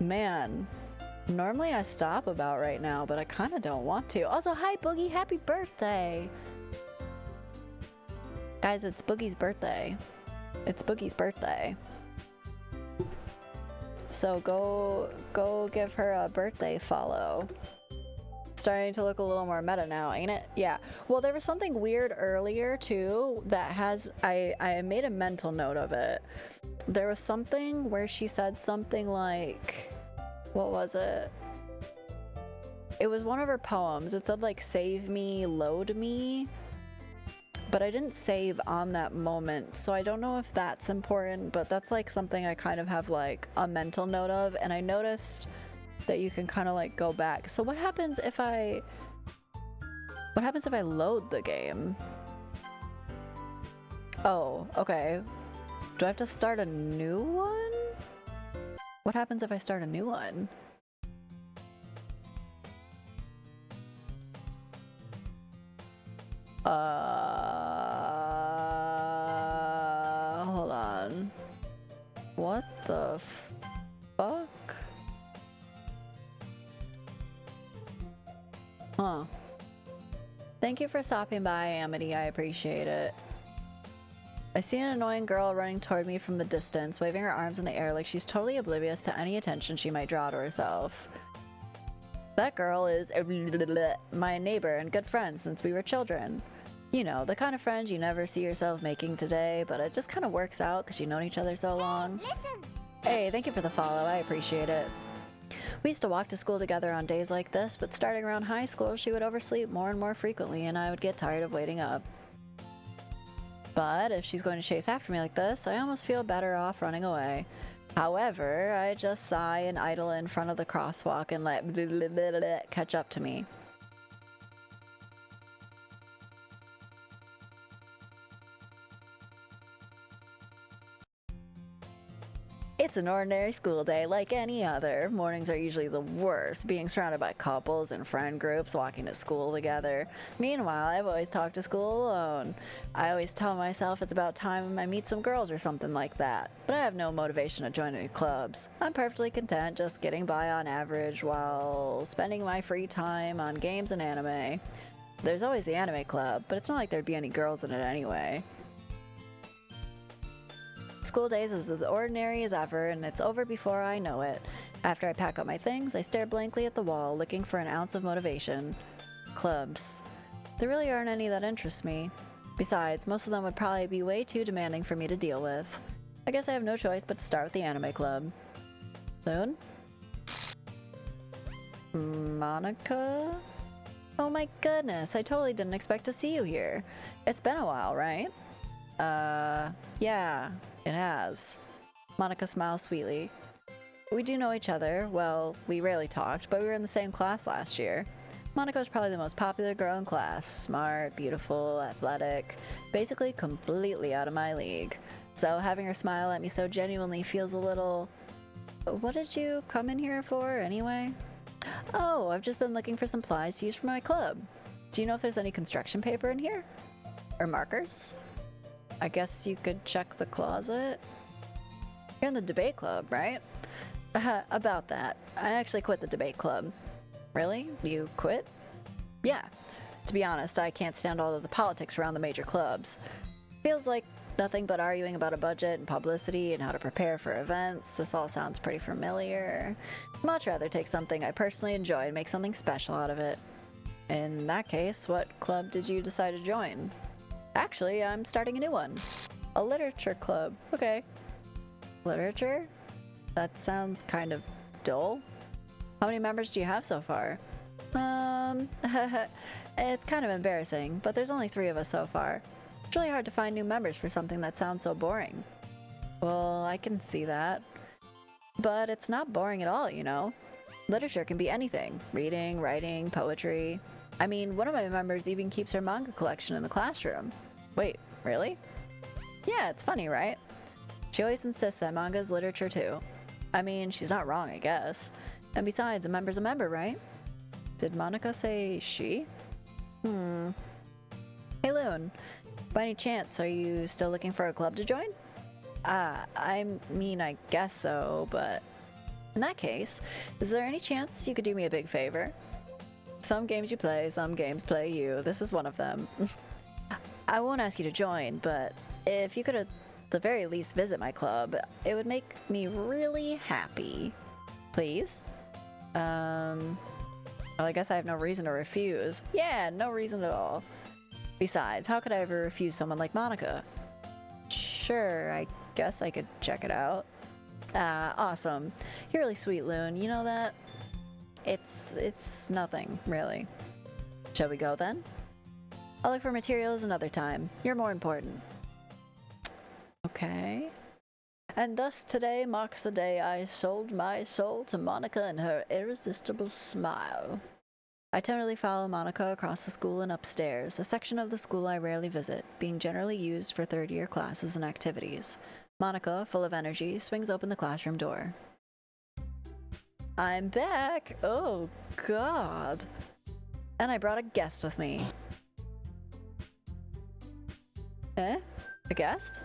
Man. Normally I stop about right now, but I kind of don't want to. Also, hi Boogie, happy birthday! Guys, it's Boogie's birthday. It's Boogie's birthday. So go give her a birthday follow. Starting to look a little more meta now, ain't it? Yeah. Well, there was something weird earlier too that has I made a mental note of it. There was something where she said something like, what was it? It was one of her poems. It said like save me, load me. But I didn't save on that moment, so I don't know if that's important, but that's like something I kind of have like a mental note of, and I noticed that you can kind of like go back. So what happens if I load the game? Oh, okay. Do I have to start a new one? What happens if I start a new one? Hold on. What the fuck? Huh. Thank you for stopping by, Amity. I appreciate it. I see an annoying girl running toward me from the distance, waving her arms in the air like she's totally oblivious to any attention she might draw to herself. That girl is my neighbor and good friend since we were children. You know, the kind of friend you never see yourself making today, but it just kind of works out because you've known each other so long. Hey, thank you for the follow. I appreciate it. We used to walk to school together on days like this, but starting around high school, she would oversleep more and more frequently, and I would get tired of waiting up. But if she's going to chase after me like this, I almost feel better off running away. However, I just sigh and idle in front of the crosswalk and let catch up to me. It's an ordinary school day like any other. Mornings are usually the worst, being surrounded by couples and friend groups walking to school together. Meanwhile, I've always talked to school alone. I always tell myself it's about time I meet some girls or something like that. But I have no motivation to join any clubs. I'm perfectly content just getting by on average while spending my free time on games and anime. There's always the anime club, but it's not like there'd be any girls in it anyway. School days is as ordinary as ever, and it's over before I know it. After I pack up my things, I stare blankly at the wall, looking for an ounce of motivation. Clubs. There really aren't any that interest me. Besides, most of them would probably be way too demanding for me to deal with. I guess I have no choice but to start with the anime club. Soon? Monika? Oh my goodness, I totally didn't expect to see you here. It's been a while, right? Yeah, it has. Monika smiles sweetly. We do know each other. Well, we rarely talked, but we were in the same class last year. Monika was probably the most popular girl in class. Smart, beautiful, athletic, basically completely out of my league. So having her smile at me so genuinely feels a little... What did you come in here for, anyway? Oh, I've just been looking for some supplies to use for my club. Do you know if there's any construction paper in here? Or markers? I guess you could check the closet. You're in the debate club, right? About that. I actually quit the debate club. Really? You quit? Yeah. To be honest, I can't stand all of the politics around the major clubs. Feels like nothing but arguing about a budget and publicity and how to prepare for events. This all sounds pretty familiar. Much rather take something I personally enjoy and make something special out of it. In that case, what club did you decide to join? Actually, I'm starting a new one. A literature club. Okay. Literature? That sounds kind of dull. How many members do you have so far? It's kind of embarrassing, but there's only 3 of us so far. It's really hard to find new members for something that sounds so boring. Well, I can see that. But it's not boring at all, you know? Literature can be anything. Reading, writing, poetry. I mean, one of my members even keeps her manga collection in the classroom. Wait, really? Yeah, it's funny, right? She always insists that manga is literature too. I mean, she's not wrong, I guess. And besides, a member's a member, right? Did Monika say she? Hey Loon, by any chance, are you still looking for a club to join? I mean, I guess so, but in that case, is there any chance you could do me a big favor? Some games you play, some games play you. This is one of them. I won't ask you to join, but if you could at the very least visit my club, it would make me really happy. Please? Well, I guess I have no reason to refuse. Yeah, no reason at all. Besides, how could I ever refuse someone like Monika? Sure, I guess I could check it out. Awesome. You're really sweet, Loon. You know that? It's nothing, really. Shall we go then? I'll look for materials another time. You're more important. Okay. And thus today marks the day I sold my soul to Monika and her irresistible smile. I tenderly follow Monika across the school and upstairs, a section of the school I rarely visit, being generally used for third-year classes and activities. Monika, full of energy, swings open the classroom door. I'm back! Oh, God. And I brought a guest with me. Eh? A guest?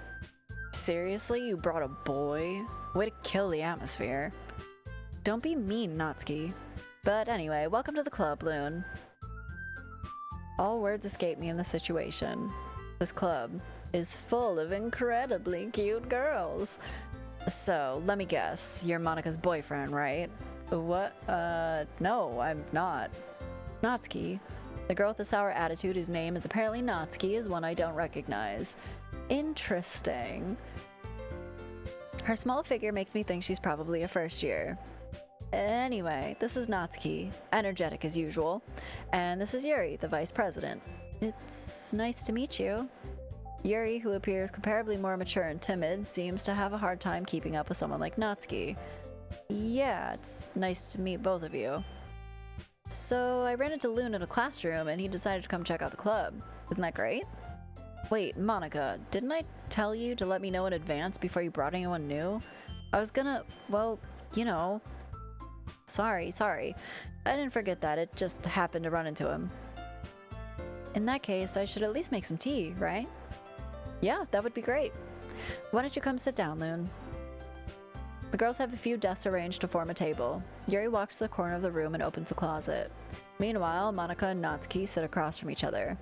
Seriously, you brought a boy? Way to kill the atmosphere. Don't be mean, Natsuki. But anyway, welcome to the club, Loon. All words escape me in this situation. This club is full of incredibly cute girls. So, let me guess, you're Monika's boyfriend, right? What? No, I'm not. Natsuki. The girl with the sour attitude whose name is apparently Natsuki is one I don't recognize. Interesting. Her small figure makes me think she's probably a first year. Anyway, this is Natsuki, energetic as usual. And this is Yuri, the vice president. It's nice to meet you. Yuri, who appears comparably more mature and timid, seems to have a hard time keeping up with someone like Natsuki. Yeah, it's nice to meet both of you. So, I ran into Loon in a classroom and he decided to come check out the club. Isn't that great? Wait, Monika, didn't I tell you to let me know in advance before you brought anyone new? I was gonna, well, you know. Sorry. I didn't forget that, it just happened to run into him. In that case, I should at least make some tea, right? Yeah, that would be great. Why don't you come sit down, Loon? The girls have a few desks arranged to form a table. Yuri walks to the corner of the room and opens the closet. Meanwhile, Monika and Natsuki sit across from each other.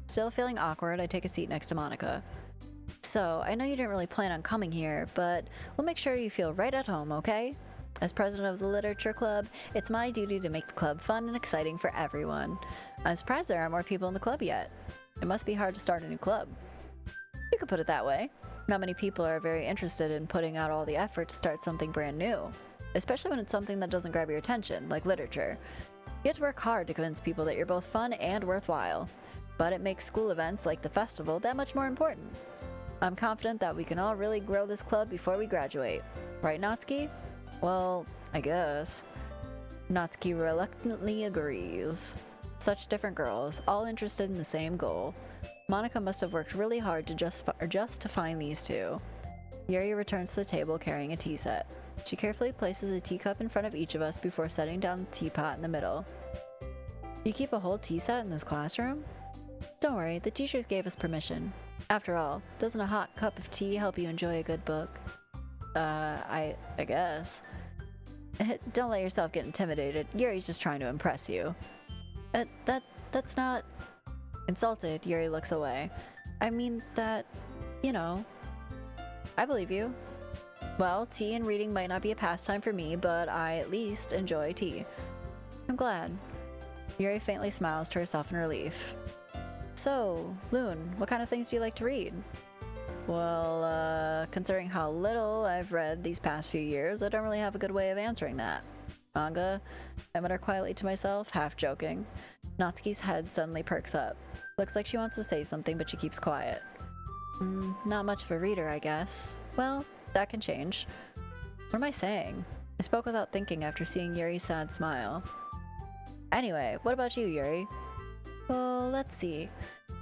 Still feeling awkward, I take a seat next to Monika. So, I know you didn't really plan on coming here, but we'll make sure you feel right at home, okay? As president of the literature club, it's my duty to make the club fun and exciting for everyone. I'm surprised there aren't more people in the club yet. It must be hard to start a new club. You could put it that way. Not many people are very interested in putting out all the effort to start something brand new, especially when it's something that doesn't grab your attention, like literature. You have to work hard to convince people that you're both fun and worthwhile, but it makes school events like the festival that much more important. I'm confident that we can all really grow this club before we graduate. Right, Natsuki? Well, I guess. Natsuki reluctantly agrees. Such different girls, all interested in the same goal. Monika must have worked really hard to just to find these two. Yuri returns to the table carrying a tea set. She carefully places a teacup in front of each of us before setting down the teapot in the middle. You keep a whole tea set in this classroom? Don't worry, the teachers gave us permission. After all, doesn't a hot cup of tea help you enjoy a good book? I guess. Don't let yourself get intimidated. Yuri's just trying to impress you. that's not... Insulted, Yuri looks away. I mean that, you know, I believe you. Well, tea and reading might not be a pastime for me, but I at least enjoy tea. I'm glad. Yuri faintly smiles to herself in relief. So, Loon, what kind of things do you like to read? Well, considering how little I've read these past few years, I don't really have a good way of answering that. Manga? I mutter quietly to myself, half joking. Natsuki's head suddenly perks up. Looks like she wants to say something, but she keeps quiet. Not much of a reader, I guess. Well, that can change. What am I saying? I spoke without thinking after seeing Yuri's sad smile. Anyway, what about you, Yuri? Well, let's see.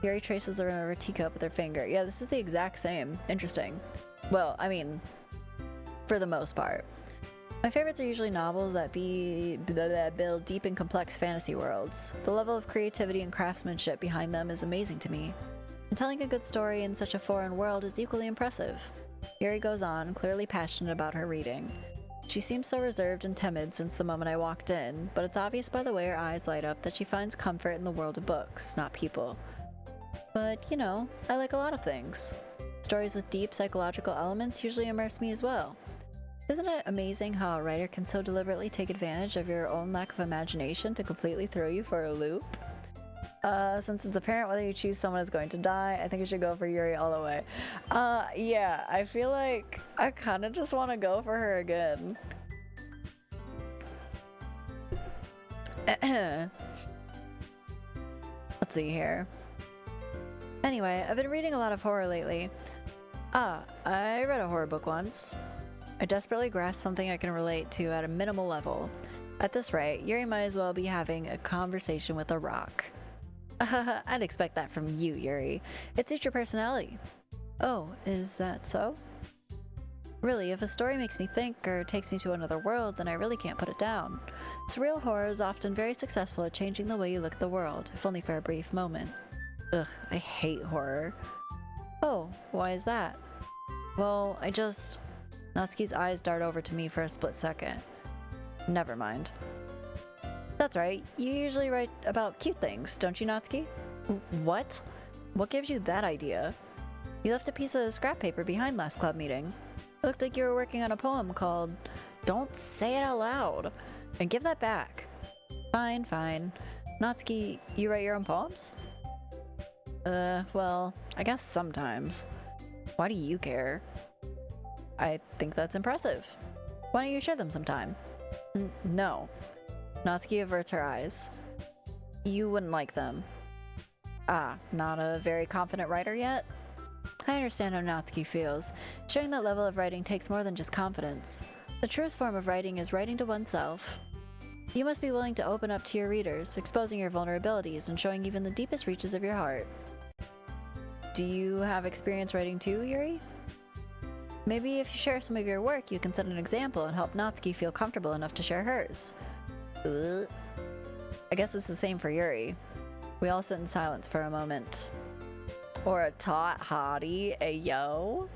Yuri traces the rim of her teacup with her finger. Yeah, this is the exact same. Interesting. Well, I mean, for the most part. My favorites are usually novels that build deep and complex fantasy worlds. The level of creativity and craftsmanship behind them is amazing to me. And telling a good story in such a foreign world is equally impressive. Yuri goes on, clearly passionate about her reading. She seems so reserved and timid since the moment I walked in, but it's obvious by the way her eyes light up that she finds comfort in the world of books, not people. But, you know, I like a lot of things. Stories with deep psychological elements usually immerse me as well. Isn't it amazing how a writer can so deliberately take advantage of your own lack of imagination to completely throw you for a loop? Since it's apparent whether you choose someone is going to die, I think you should go for Yuri all the way. Yeah, I feel like I kind of just want to go for her again. Let's see here. Anyway, I've been reading a lot of horror lately. I read a horror book once. I desperately grasped something I can relate to at a minimal level. At this rate, Yuri might as well be having a conversation with a rock. I'd expect that from you, Yuri. It suits your personality. Oh, is that so? Really, if a story makes me think or takes me to another world, then I really can't put it down. Surreal horror is often very successful at changing the way you look at the world, if only for a brief moment. Ugh, I hate horror. Oh, why is that? Well, Natsuki's eyes dart over to me for a split second. Never mind. That's right, you usually write about cute things, don't you, Natsuki? What? What gives you that idea? You left a piece of scrap paper behind last club meeting. It looked like you were working on a poem called Don't Say It Out Loud. And give that back. Fine. Natsuki, you write your own poems? Well, I guess sometimes. Why do you care? I think that's impressive. Why don't you share them sometime? No. Natsuki averts her eyes. You wouldn't like them. Not a very confident writer yet? I understand how Natsuki feels. Sharing that level of writing takes more than just confidence. The truest form of writing is writing to oneself. You must be willing to open up to your readers, exposing your vulnerabilities and showing even the deepest reaches of your heart. Do you have experience writing too, Yuri? Maybe if you share some of your work, you can set an example and help Natsuki feel comfortable enough to share hers. I guess it's the same for Yuri. We all sit in silence for a moment. Or a taut hottie, ayo.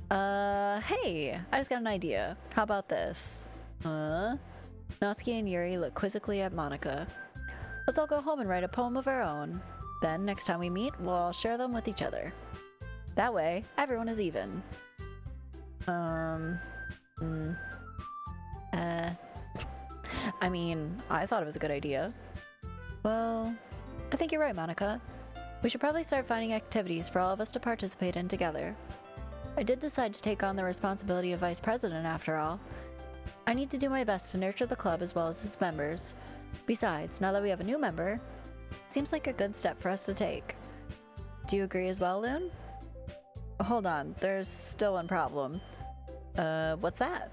Hey, I just got an idea. How about this? Natsuki and Yuri look quizzically at Monika. Let's all go home and write a poem of our own. Then, next time we meet, we'll all share them with each other. That way, everyone is even. I mean, I thought it was a good idea. Well, I think you're right, Monika. We should probably start finding activities for all of us to participate in together. I did decide to take on the responsibility of vice president after all. I need to do my best to nurture the club as well as its members. Besides, now that we have a new member, it seems like a good step for us to take. Do you agree as well, Loon? Hold on, there's still one problem. What's that?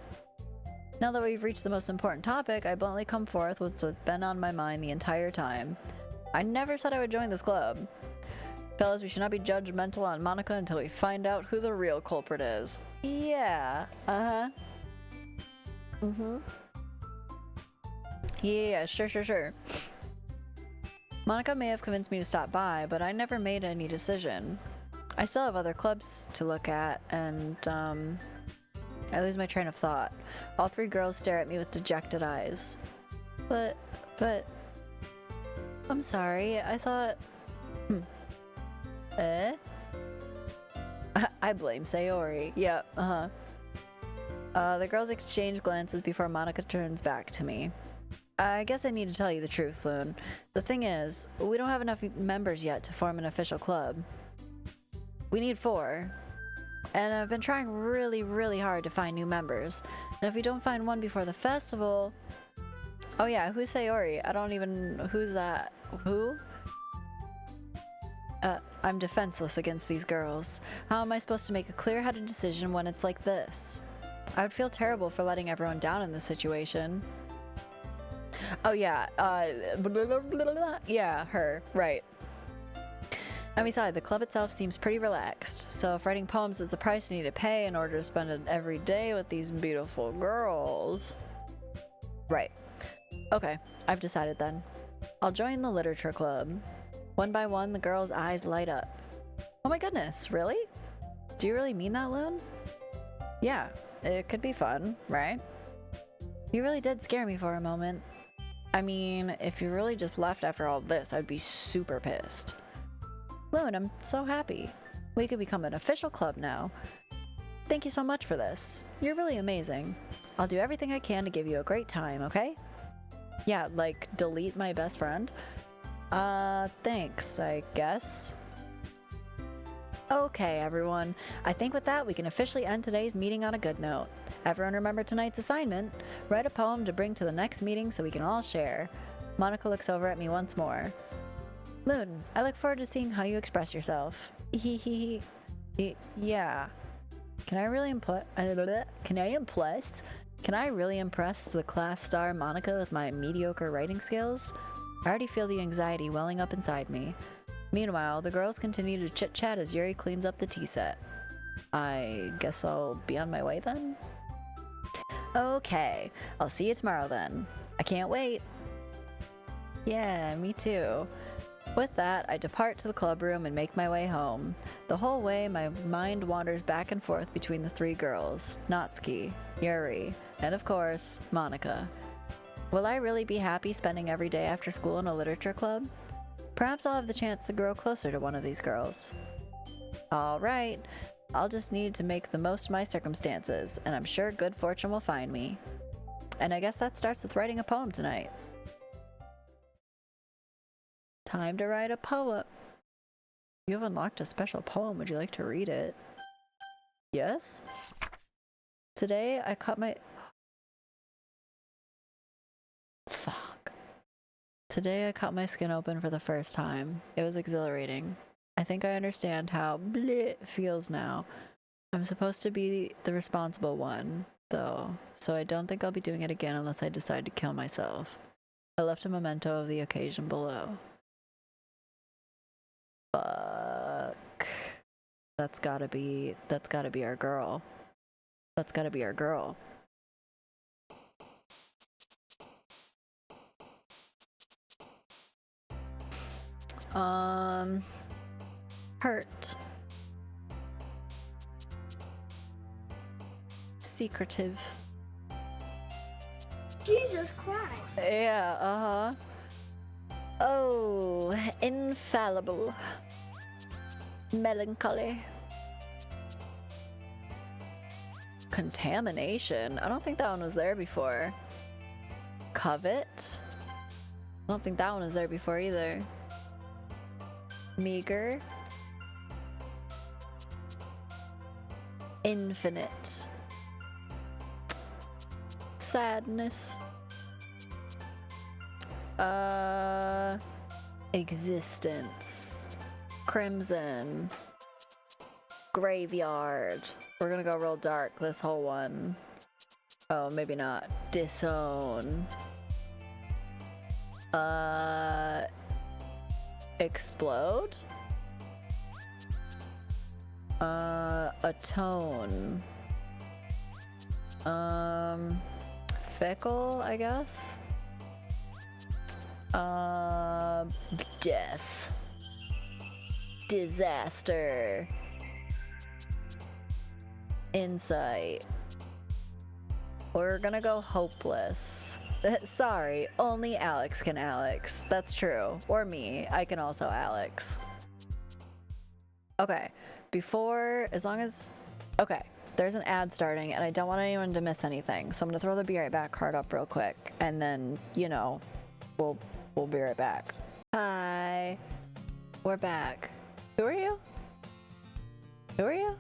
Now that we've reached the most important topic, I bluntly come forth with what's been on my mind the entire time. I never said I would join this club. Fellas, we should not be judgmental on Monika until we find out who the real culprit is. Yeah, Yeah, sure. Monika may have convinced me to stop by, but I never made any decision. I still have other clubs to look at, and, I lose my train of thought. All three girls stare at me with dejected eyes. But... I'm sorry. I thought... Eh? I blame Sayori. Yep, the girls exchange glances before Monika turns back to me. I guess I need to tell you the truth, Loon. The thing is, we don't have enough members yet to form an official club. We need 4. And I've been trying really, really hard to find new members. And if we don't find one before the festival... Oh yeah, who's Sayori? I don't even... Who's that? Who? I'm defenseless against these girls. How am I supposed to make a clear-headed decision when it's like this? I would feel terrible for letting everyone down in this situation. Oh yeah, yeah, her, right. And besides, the club itself seems pretty relaxed, so if writing poems is the price I need to pay in order to spend it every day with these beautiful girls... Right. Okay, I've decided then. I'll join the literature club. One by one, the girls' eyes light up. Oh my goodness, really? Do you really mean that, Loon? Yeah, it could be fun, right? You really did scare me for a moment. I mean, if you really just left after all this, I'd be super pissed. Loon, I'm so happy. We could become an official club now. Thank you so much for this. You're really amazing. I'll do everything I can to give you a great time, okay? Yeah, like, delete my best friend? Thanks, I guess. Okay, everyone. I think with that, we can officially end today's meeting on a good note. Everyone remember tonight's assignment? Write a poem to bring to the next meeting so we can all share. Monika looks over at me once more. Loon, I look forward to seeing how you express yourself. Yeah. Can I really impress the class star Monika with my mediocre writing skills? I already feel the anxiety welling up inside me. Meanwhile, the girls continue to chit-chat as Yuri cleans up the tea set. I guess I'll be on my way then? Okay, I'll see you tomorrow then. I can't wait. Yeah, me too. With that, I depart to the club room and make my way home. The whole way, my mind wanders back and forth between the 3 girls, Natsuki, Yuri, and of course, Monika. Will I really be happy spending every day after school in a literature club? Perhaps I'll have the chance to grow closer to one of these girls. Alright, I'll just need to make the most of my circumstances, and I'm sure good fortune will find me. And I guess that starts with writing a poem tonight. Time to write a poem. You have unlocked a special poem. Would you like to read it? Yes? Today I cut my... Fuck. Today I cut my skin open for the first time. It was exhilarating. I think I understand how bleh feels now. I'm supposed to be the responsible one, though, so I don't think I'll be doing it again unless I decide to kill myself. I left a memento of the occasion below. Fuck. That's gotta be our girl. That's gotta be our girl. Hurt. Secretive. Jesus Christ. Yeah, Oh, infallible. Melancholy. Contamination? I don't think that one was there before. Covet? I don't think that one was there before either. Meager. Infinite. Sadness. Existence. Crimson. Graveyard. We're gonna go real dark this whole one. Oh, maybe not. Disown. Explode? Atone. Fickle, I guess? Death. Disaster. Insight. We're gonna go hopeless. Sorry, only Alex can Alex. That's true. Or me. I can also Alex. Okay. Okay. There's an ad starting, and I don't want anyone to miss anything. So I'm gonna throw the be right back card up real quick, and then, you know, we'll be right back. Hi. We're back. Who are you? Who are you?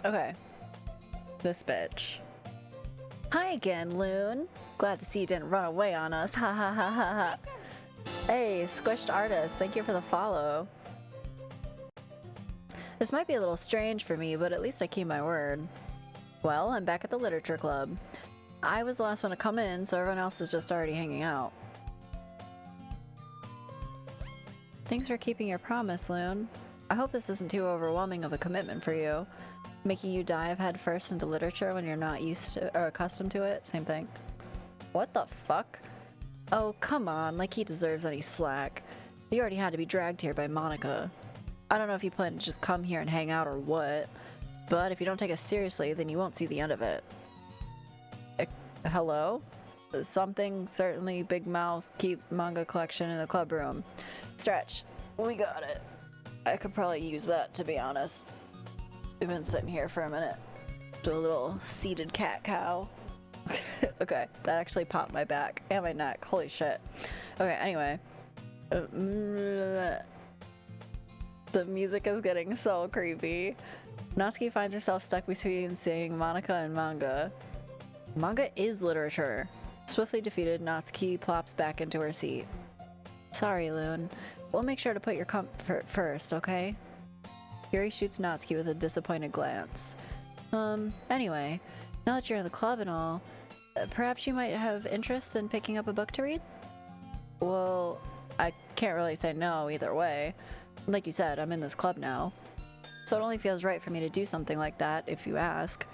Okay. This bitch. Hi again, Loon. Glad to see you didn't run away on us. Ha ha ha ha ha. Hey, Squished Artist, thank you for the follow. This might be a little strange for me, but at least I keep my word. Well, I'm back at the literature club. I was the last one to come in, so everyone else is just already hanging out. Thanks for keeping your promise, Loon. I hope this isn't too overwhelming of a commitment for you. Making you dive head first into literature when you're not used to or accustomed to it, same thing. What the fuck? Oh, come on, like he deserves any slack. You already had to be dragged here by Monika. I don't know if you plan to just come here and hang out or what, but if you don't take us seriously, then you won't see the end of it. Hello? Something, certainly, big mouth, keep manga collection in the club room. Stretch. We got it. I could probably use that, to be honest. We've been sitting here for a minute. Do a little seated cat cow. Okay, that actually popped my back and my neck. Holy shit. Okay, anyway. The music is getting so creepy. Natsuki finds herself stuck between seeing Monika and manga. Manga is literature. Swiftly defeated, Natsuki plops back into her seat. Sorry, Loon. We'll make sure to put your comfort first, okay? Yuri shoots Natsuki with a disappointed glance. Anyway, now that you're in the club and all, perhaps you might have interest in picking up a book to read? Well, I can't really say no either way. Like you said, I'm in this club now. So it only feels right for me to do something like that, if you ask.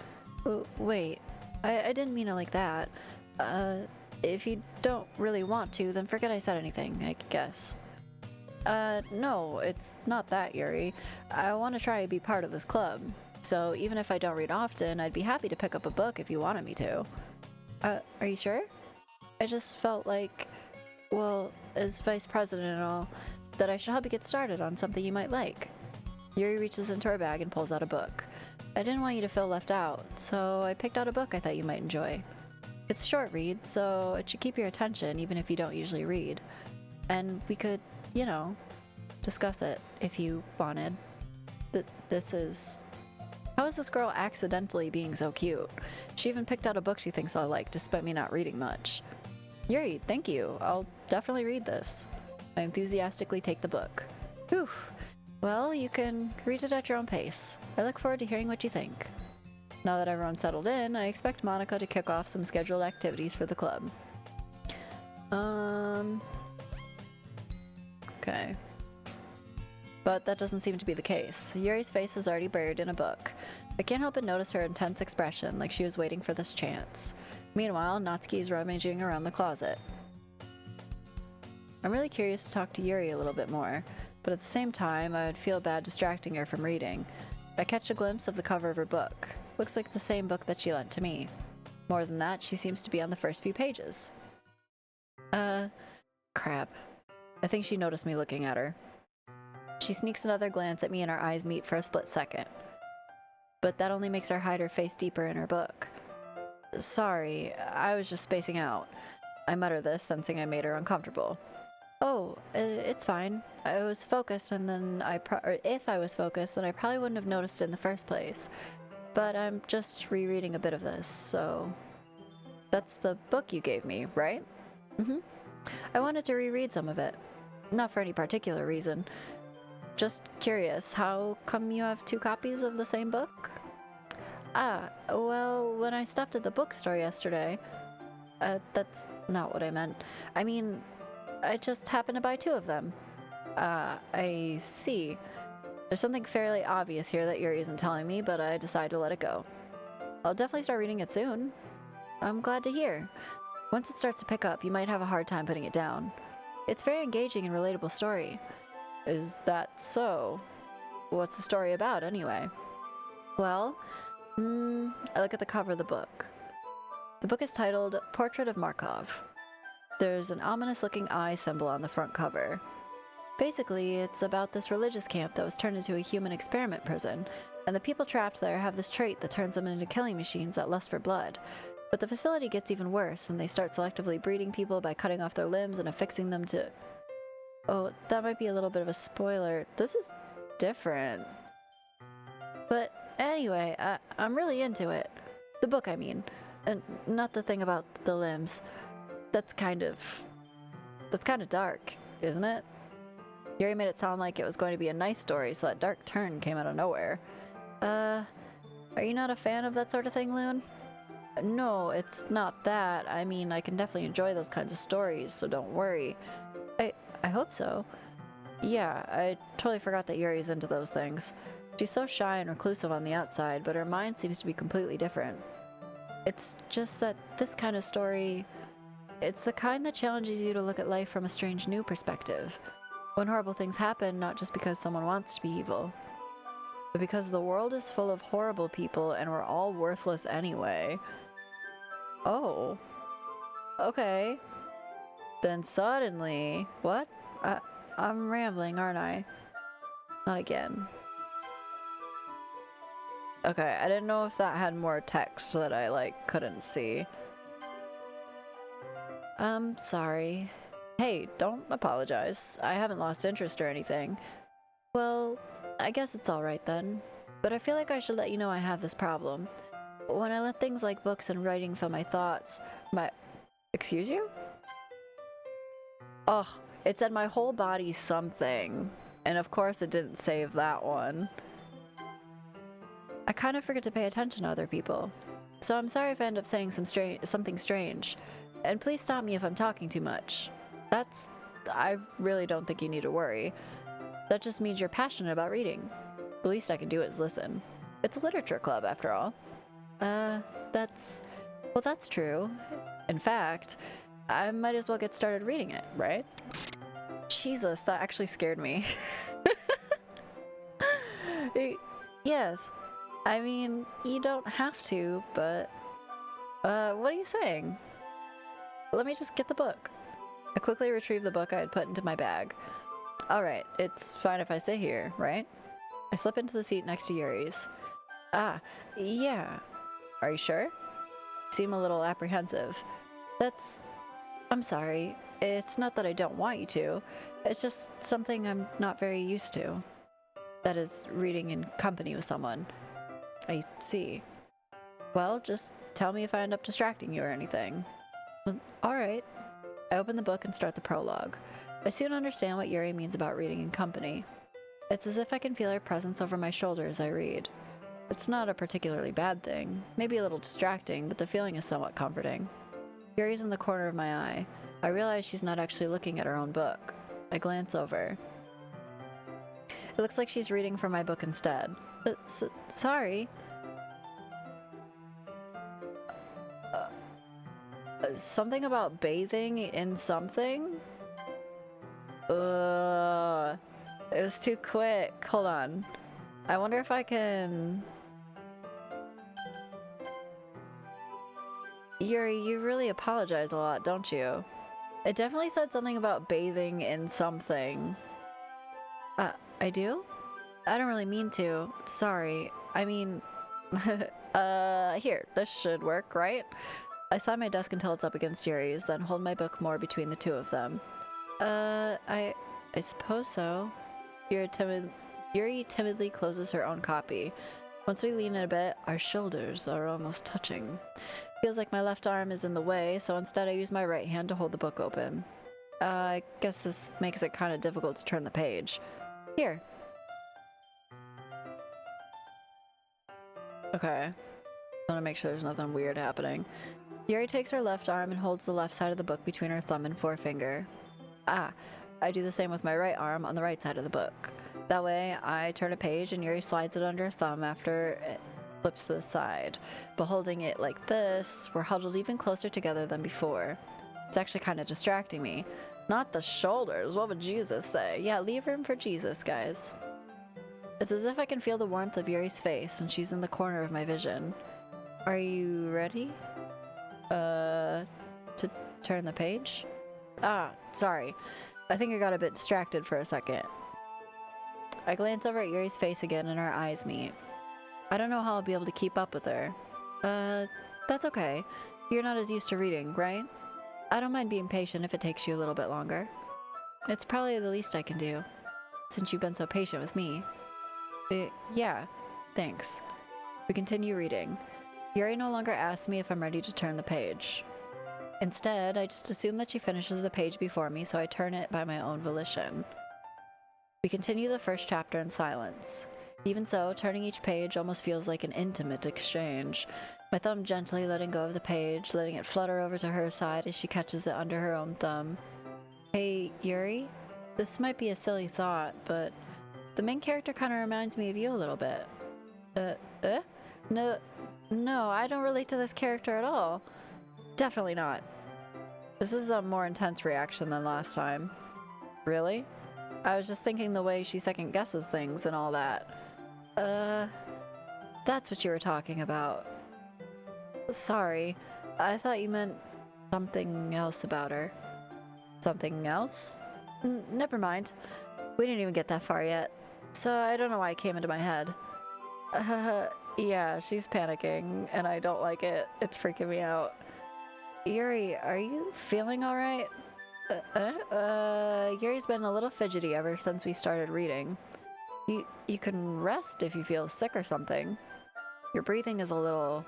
Wait, I didn't mean it like that. If you don't really want to, then forget I said anything, I guess. No, it's not that, Yuri. I want to try to be part of this club. So even if I don't read often, I'd be happy to pick up a book if you wanted me to. Are you sure? I just felt like, well, as vice president and all, that I should help you get started on something you might like. Yuri reaches into her bag and pulls out a book. I didn't want you to feel left out, so I picked out a book I thought you might enjoy. It's a short read, so it should keep your attention even if you don't usually read. And we could, you know, discuss it if you wanted. How is this girl accidentally being so cute? She even picked out a book she thinks I'll like, despite me not reading much. Yuri, thank you. I'll definitely read this. I enthusiastically take the book. Whew. Well, you can read it at your own pace. I look forward to hearing what you think. Now that everyone's settled in, I expect Monika to kick off some scheduled activities for the club. Okay. But that doesn't seem to be the case. Yuri's face is already buried in a book. I can't help but notice her intense expression, like she was waiting for this chance. Meanwhile, Natsuki is rummaging around the closet. I'm really curious to talk to Yuri a little bit more, but at the same time, I would feel bad distracting her from reading. I catch a glimpse of the cover of her book. Looks like the same book that she lent to me. More than that, she seems to be on the first few pages. Crap. I think she noticed me looking at her. She sneaks another glance at me and our eyes meet for a split second. But that only makes her hide her face deeper in her book. Sorry, I was just spacing out. I mutter this, sensing I made her uncomfortable. Oh, it's fine. I was focused, and then if I was focused, then I probably wouldn't have noticed it in the first place. But I'm just rereading a bit of this, so... That's the book you gave me, right? Mm-hmm. I wanted to reread some of it. Not for any particular reason. Just curious, how come you have 2 copies of the same book? Well, when I stopped at the bookstore yesterday... that's not what I meant. I mean... I just happened to buy 2 of them. I see. There's something fairly obvious here that Yuri isn't telling me, but I decided to let it go. I'll definitely start reading it soon. I'm glad to hear. Once it starts to pick up, you might have a hard time putting it down. It's a very engaging and relatable story. Is that so? What's the story about, anyway? Well, I look at the cover of the book. The book is titled Portrait of Markov. There's an ominous-looking eye symbol on the front cover. Basically, it's about this religious camp that was turned into a human experiment prison, and the people trapped there have this trait that turns them into killing machines that lust for blood. But the facility gets even worse, and they start selectively breeding people by cutting off their limbs and affixing them to... Oh, that might be a little bit of a spoiler. This is different. But anyway, I'm really into it. The book, I mean. And not the thing about the limbs. That's kind of dark, isn't it? Yuri made it sound like it was going to be a nice story, so that dark turn came out of nowhere. Are you not a fan of that sort of thing, Loon? No, it's not that. I mean, I can definitely enjoy those kinds of stories, so don't worry. I hope so. Yeah, I totally forgot that Yuri's into those things. She's so shy and reclusive on the outside, but her mind seems to be completely different. It's just that this kind of story, it's the kind that challenges you to look at life from a strange new perspective. When horrible things happen, not just because someone wants to be evil, but because the world is full of horrible people and we're all worthless anyway. Oh. Okay. Then suddenly... What? I'm rambling, aren't I? Not again. Okay, I didn't know if that had more text that I, like, couldn't see. Sorry. Hey, don't apologize. I haven't lost interest or anything. Well, I guess it's alright then. But I feel like I should let you know I have this problem. When I let things like books and writing fill my thoughts, Excuse you? Ugh, it said my whole body something. And of course it didn't save that one. I kind of forget to pay attention to other people. So I'm sorry if I end up saying something strange. And please stop me if I'm talking too much. I really don't think you need to worry. That just means you're passionate about reading. The least I can do is listen. It's a literature club, after all. That's true. In fact, I might as well get started reading it, right? Jesus, that actually scared me. Yes. I mean, you don't have to, but... what are you saying? Let me just get the book. I quickly retrieved the book I had put into my bag. Alright, it's fine if I sit here, right? I slip into the seat next to Yuri's. Ah, yeah. Are you sure? You seem a little apprehensive. I'm sorry. It's not that I don't want you to. It's just something I'm not very used to. That is, reading in company with someone. I see. Well, just tell me if I end up distracting you or anything. Alright. I open the book and start the prologue. I soon understand what Yuri means about reading in company. It's as if I can feel her presence over my shoulder as I read. It's not a particularly bad thing, maybe a little distracting, but the feeling is somewhat comforting. Yuri's in the corner of my eye. I realize she's not actually looking at her own book. I glance over. It looks like she's reading from my book instead. Sorry. Something about bathing in something? It was too quick. Hold on. I wonder if I can... Yuri, you really apologize a lot, don't you? It definitely said something about bathing in something. I do? I don't really mean to. Sorry. I mean... here. This should work, right? I slide my desk until it's up against Yuri's, then hold my book more between the two of them. I suppose so. Yuri timidly closes her own copy. Once we lean in a bit, our shoulders are almost touching. Feels like my left arm is in the way, so instead I use my right hand to hold the book open. I guess this makes it kind of difficult to turn the page. Here. Okay. I want to make sure there's nothing weird happening. Yuri takes her left arm and holds the left side of the book between her thumb and forefinger. I do the same with my right arm on the right side of the book. That way, I turn a page and Yuri slides it under her thumb after it flips to the side. But holding it like this, we're huddled even closer together than before. It's actually kind of distracting me. Not the shoulders, what would Jesus say? Yeah, leave room for Jesus, guys. It's as if I can feel the warmth of Yuri's face and she's in the corner of my vision. Are you ready? To turn the page? Ah, sorry. I think I got a bit distracted for a second. I glance over at Yuri's face again and our eyes meet. I don't know how I'll be able to keep up with her. That's okay. You're not as used to reading, right? I don't mind being patient if it takes you a little bit longer. It's probably the least I can do, since you've been so patient with me. Yeah, thanks. We continue reading. Yuri no longer asks me if I'm ready to turn the page. Instead, I just assume that she finishes the page before me, so I turn it by my own volition. We continue the first chapter in silence. Even so, turning each page almost feels like an intimate exchange. My thumb gently letting go of the page, letting it flutter over to her side as she catches it under her own thumb. Hey, Yuri? This might be a silly thought, but the main character kind of reminds me of you a little bit. No, I don't relate to this character at all. Definitely not. This is a more intense reaction than last time. Really? I was just thinking the way she second guesses things and all that. That's what you were talking about. Sorry, I thought you meant something else about her. Something else? Never mind. We didn't even get that far yet, so I don't know why it came into my head. Yeah, she's panicking, and I don't like it. It's freaking me out. Yuri, are you feeling alright? Yuri's been a little fidgety ever since we started reading. You can rest if you feel sick or something. Your breathing is a little...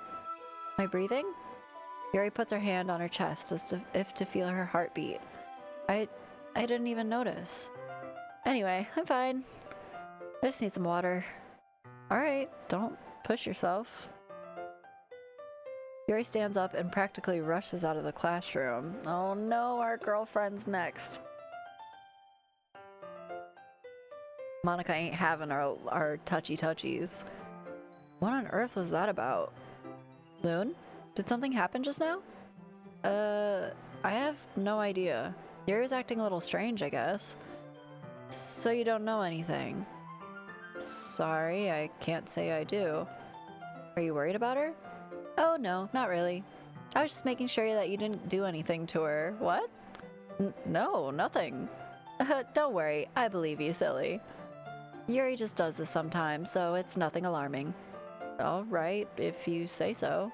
My breathing? Yuri puts her hand on her chest as if to feel her heartbeat. I didn't even notice. Anyway, I'm fine. I just need some water. Alright, don't push yourself. Yuri stands up and practically rushes out of the classroom. Oh no, our girlfriend's next. Monika ain't having our touchy-touchies. What on earth was that about? Loon? Did something happen just now? I have no idea. Yuri's acting a little strange, I guess. So you don't know anything? Sorry, I can't say I do. Are you worried about her? Oh no, not really. I was just making sure that you didn't do anything to her. What? No, nothing. Don't worry, I believe you, silly. Yuri just does this sometimes, so it's nothing alarming. Alright, if you say so.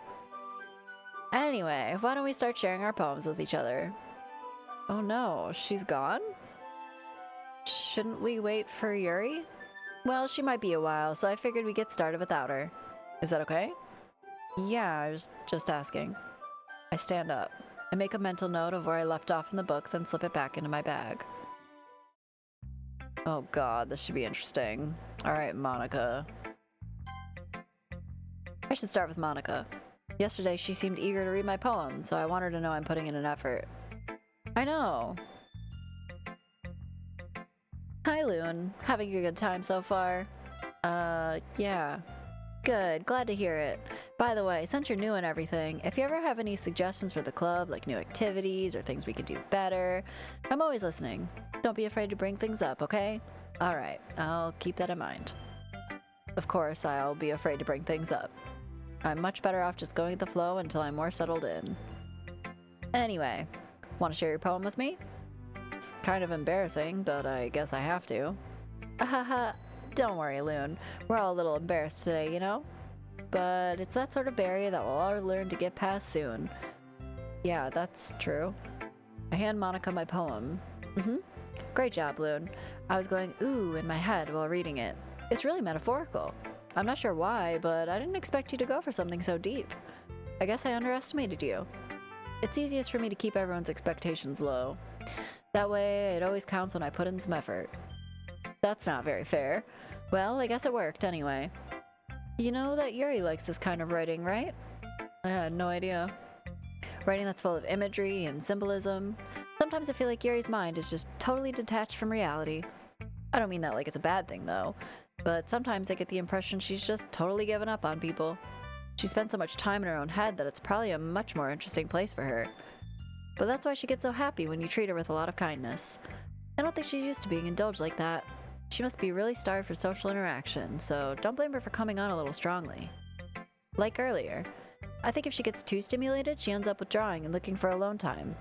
Anyway, why don't we start sharing our poems with each other? Oh no, she's gone? Shouldn't we wait for Yuri? Well, she might be a while, so I figured we'd get started without her. Is that okay? Yeah, I was just asking. I stand up. I make a mental note of where I left off in the book, then slip it back into my bag. Oh god, this should be interesting. Alright, Monika. I should start with Monika. Yesterday she seemed eager to read my poem, so I want her to know I'm putting in an effort. I know. Hi, Loon. Having a good time so far? Yeah. Good, glad to hear it. By the way, since you're new and everything, if you ever have any suggestions for the club, like new activities or things we could do better, I'm always listening. Don't be afraid to bring things up, okay? Alright, I'll keep that in mind. Of course, I'll be afraid to bring things up. I'm much better off just going with the flow until I'm more settled in. Anyway, want to share your poem with me? It's kind of embarrassing, but I guess I have to. Ahaha. Don't worry, Loon. We're all a little embarrassed today, you know? But it's that sort of barrier that we'll all learn to get past soon. Yeah, that's true. I hand Monika my poem. Great job, Loon. I was going ooh in my head while reading it. It's really metaphorical. I'm not sure why, but I didn't expect you to go for something so deep. I guess I underestimated you. It's easiest for me to keep everyone's expectations low. That way, it always counts when I put in some effort. That's not very fair. Well, I guess it worked anyway. You know that Yuri likes this kind of writing, right? I had no idea. Writing that's full of imagery and symbolism. Sometimes I feel like Yuri's mind is just totally detached from reality. I don't mean that like it's a bad thing, though. But sometimes I get the impression she's just totally given up on people. She spends so much time in her own head that it's probably a much more interesting place for her. But that's why she gets so happy when you treat her with a lot of kindness. I don't think she's used to being indulged like that. She must be really starved for social interaction, so don't blame her for coming on a little strongly. Like earlier, I think if she gets too stimulated, she ends up withdrawing and looking for alone time.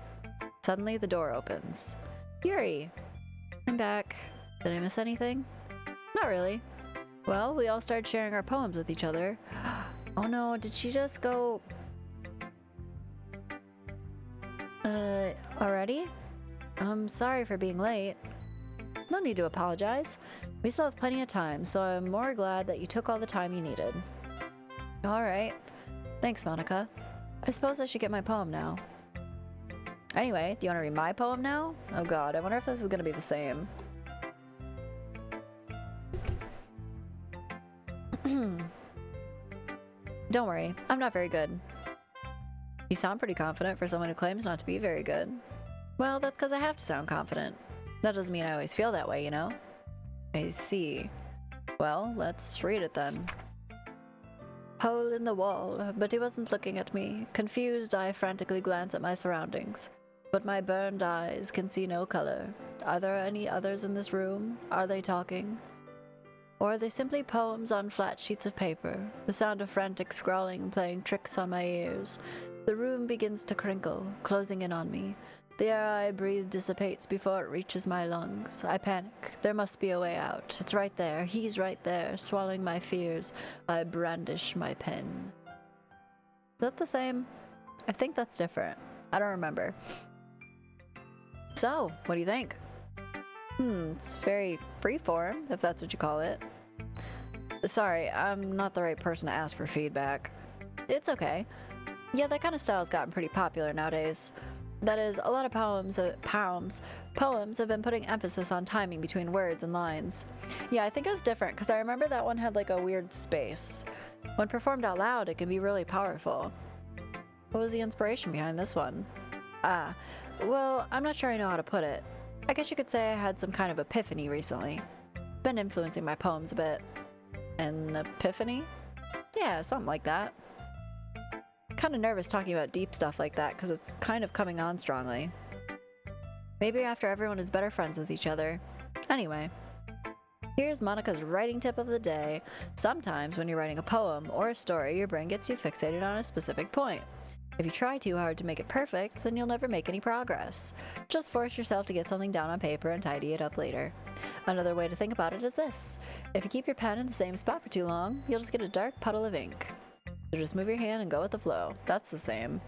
Suddenly, the door opens. Yuri! I'm back. Did I miss anything? Not really. Well, we all started sharing our poems with each other. Oh no, did she just go... already? I'm sorry for being late. No need to apologize. We still have plenty of time, so I'm more glad that you took all the time you needed. Alright. Thanks, Monika. I suppose I should get my poem now. Anyway, do you want to read my poem now? Oh god, I wonder if this is gonna be the same. Don't worry, I'm not very good. You sound pretty confident for someone who claims not to be very good. Well, that's because I have to sound confident. That doesn't mean I always feel that way, you know? I see. Well, let's read it then. Hole in the wall, but he wasn't looking at me. Confused, I frantically glance at my surroundings. But my burned eyes can see no color. Are there any others in this room? Are they talking? Or are they simply poems on flat sheets of paper? The sound of frantic scrawling playing tricks on my ears. The room begins to crinkle, closing in on me. The air I breathe dissipates before it reaches my lungs. I panic. There must be a way out. It's right there. He's right there, swallowing my fears. I brandish my pen. Is that the same? I think that's different. I don't remember. So, what do you think? It's very freeform, if that's what you call it. Sorry, I'm not the right person to ask for feedback. It's okay. Yeah, that kind of style's gotten pretty popular nowadays. That is, a lot of poems have been putting emphasis on timing between words and lines. Yeah, I think it was different, because I remember that one had like a weird space. When performed out loud, it can be really powerful. What was the inspiration behind this one? Well, I'm not sure I know how to put it. I guess you could say I had some kind of epiphany recently. Been influencing my poems a bit. An epiphany? Yeah, something like that. Kind of nervous talking about deep stuff like that because it's kind of coming on strongly. Maybe after everyone is better friends with each other. Anyway, here's Monika's writing tip of the day. Sometimes when you're writing a poem or a story, your brain gets you fixated on a specific point. If you try too hard to make it perfect, then you'll never make any progress. Just force yourself to get something down on paper and tidy it up later. Another way to think about it is this. If you keep your pen in the same spot for too long, you'll just get a dark puddle of ink. So just move your hand and go with the flow. That's the same.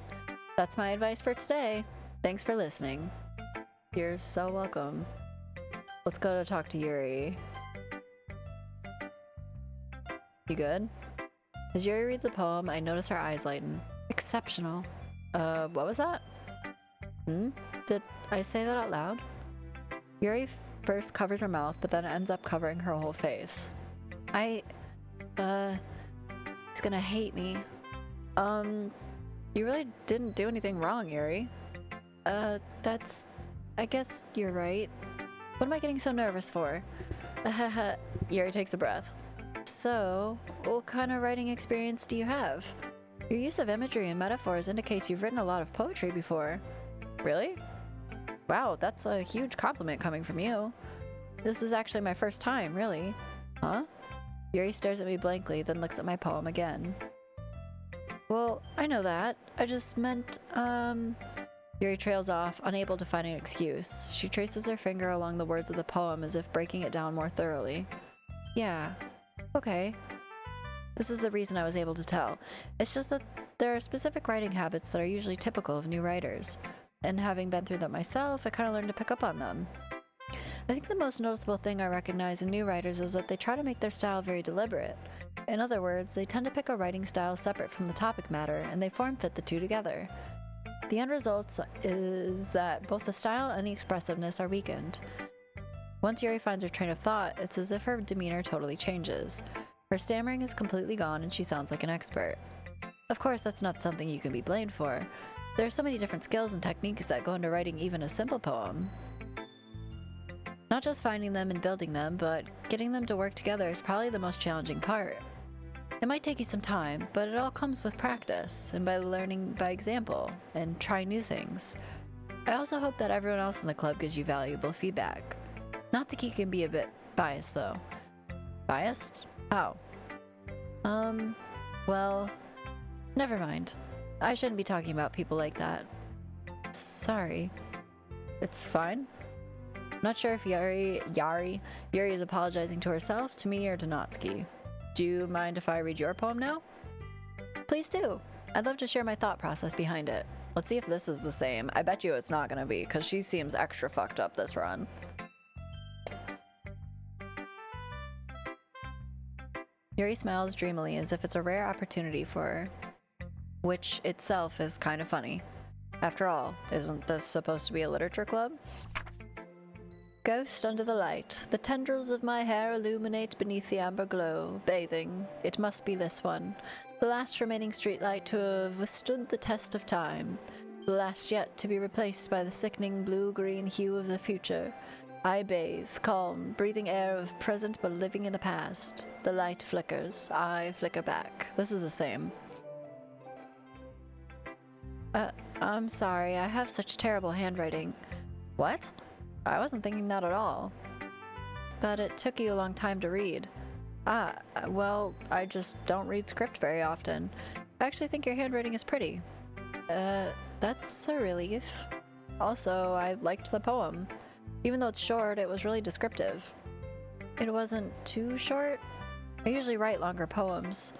That's my advice for today. Thanks for listening. You're so welcome. Let's go to talk to Yuri. You good? As Yuri reads the poem, I notice her eyes lighten. Exceptional. What was that? Did I say that out loud? Yuri first covers her mouth, but then ends up covering her whole face. He's gonna hate me. You really didn't do anything wrong, Yuri. I guess you're right. What am I getting so nervous for? Yuri takes a breath. So, what kind of writing experience do you have? Your use of imagery and metaphors indicates you've written a lot of poetry before. Really? Wow, that's a huge compliment coming from you. This is actually my first time, really. Huh? Yuri stares at me blankly, then looks at my poem again. Well, I know that. I just meant, Yuri trails off, unable to find an excuse. She traces her finger along the words of the poem as if breaking it down more thoroughly. Yeah. Okay. This is the reason I was able to tell. It's just that there are specific writing habits that are usually typical of new writers. And having been through them myself, I kind of learned to pick up on them. I think the most noticeable thing I recognize in new writers is that they try to make their style very deliberate. In other words, they tend to pick a writing style separate from the topic matter, and they form-fit the two together. The end result is that both the style and the expressiveness are weakened. Once Yuri finds her train of thought, it's as if her demeanor totally changes. Her stammering is completely gone and she sounds like an expert. Of course, that's not something you can be blamed for. There are so many different skills and techniques that go into writing even a simple poem. Not just finding them and building them, but getting them to work together is probably the most challenging part. It might take you some time, but it all comes with practice and by learning by example and trying new things. I also hope that everyone else in the club gives you valuable feedback. Natsuki can be a bit biased though. Biased? How? Well, Never mind. I shouldn't be talking about people like that. Sorry. It's fine. Not sure if Yuri is apologizing to herself, to me, or to Natsuki. Do you mind if I read your poem now? Please do. I'd love to share my thought process behind it. Let's see if this is the same. I bet you it's not gonna be, because she seems extra fucked up this run. Yuri smiles dreamily as if it's a rare opportunity for her, which itself is kind of funny. After all, isn't this supposed to be a literature club? Ghost under the light, the tendrils of my hair illuminate beneath the amber glow, bathing. It must be this one, the last remaining streetlight to have withstood the test of time, the last yet to be replaced by the sickening blue-green hue of the future. I bathe, calm, breathing air of present but living in the past. The light flickers, I flicker back. This is the same. I'm sorry, I have such terrible handwriting. What? I wasn't thinking that at all. But it took you a long time to read. Well, I just don't read script very often. I actually think your handwriting is pretty. That's a relief. Also, I liked the poem. Even though it's short, it was really descriptive. It wasn't too short? I usually write longer poems.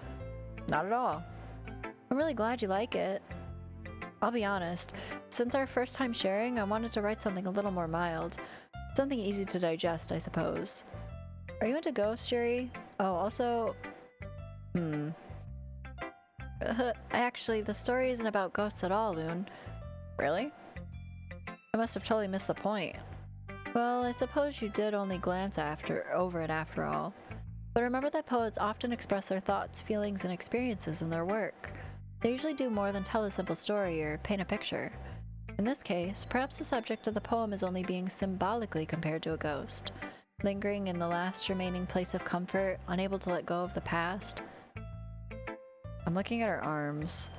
Not at all. I'm really glad you like it. I'll be honest, since our first time sharing, I wanted to write something a little more mild. Something easy to digest, I suppose. Are you into ghosts, Yuri? Oh, also... Actually, the story isn't about ghosts at all, Loon. Really? I must have totally missed the point. Well, I suppose you did only glance over it after all. But remember that poets often express their thoughts, feelings, and experiences in their work. They usually do more than tell a simple story or paint a picture. In this case, perhaps the subject of the poem is only being symbolically compared to a ghost, lingering in the last remaining place of comfort, unable to let go of the past. I'm looking at her arms.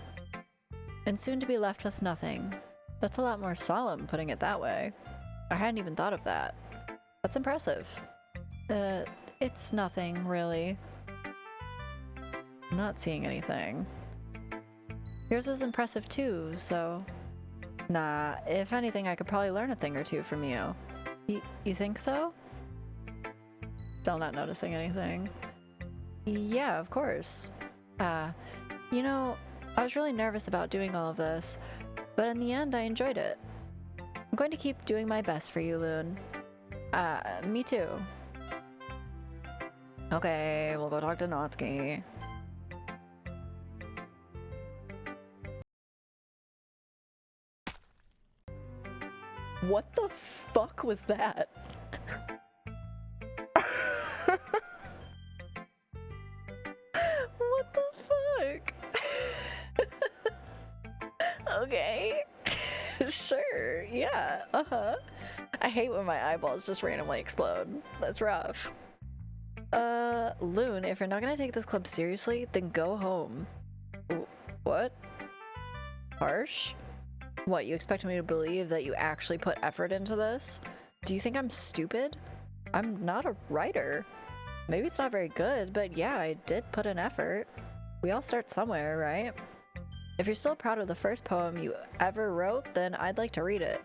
And soon to be left with nothing. That's a lot more solemn, putting it that way. I hadn't even thought of that. That's impressive. It's nothing, really. I'm not seeing anything. Yours was impressive too, so... Nah, if anything, I could probably learn a thing or two from you. You think so? Still not noticing anything. Yeah, of course. You know, I was really nervous about doing all of this, but in the end, I enjoyed it. I'm going to keep doing my best for you, Loon. Me too. Okay, we'll go talk to Natsuki. What the fuck was that? What the fuck? Okay. Sure, yeah, I hate when my eyeballs just randomly explode. That's rough. Loon, if you're not gonna take this club seriously, then go home. What? Harsh? What, you expect me to believe that you actually put effort into this? Do you think I'm stupid? I'm not a writer. Maybe it's not very good, but yeah, I did put in effort. We all start somewhere, right? If you're still proud of the first poem you ever wrote, then I'd like to read it.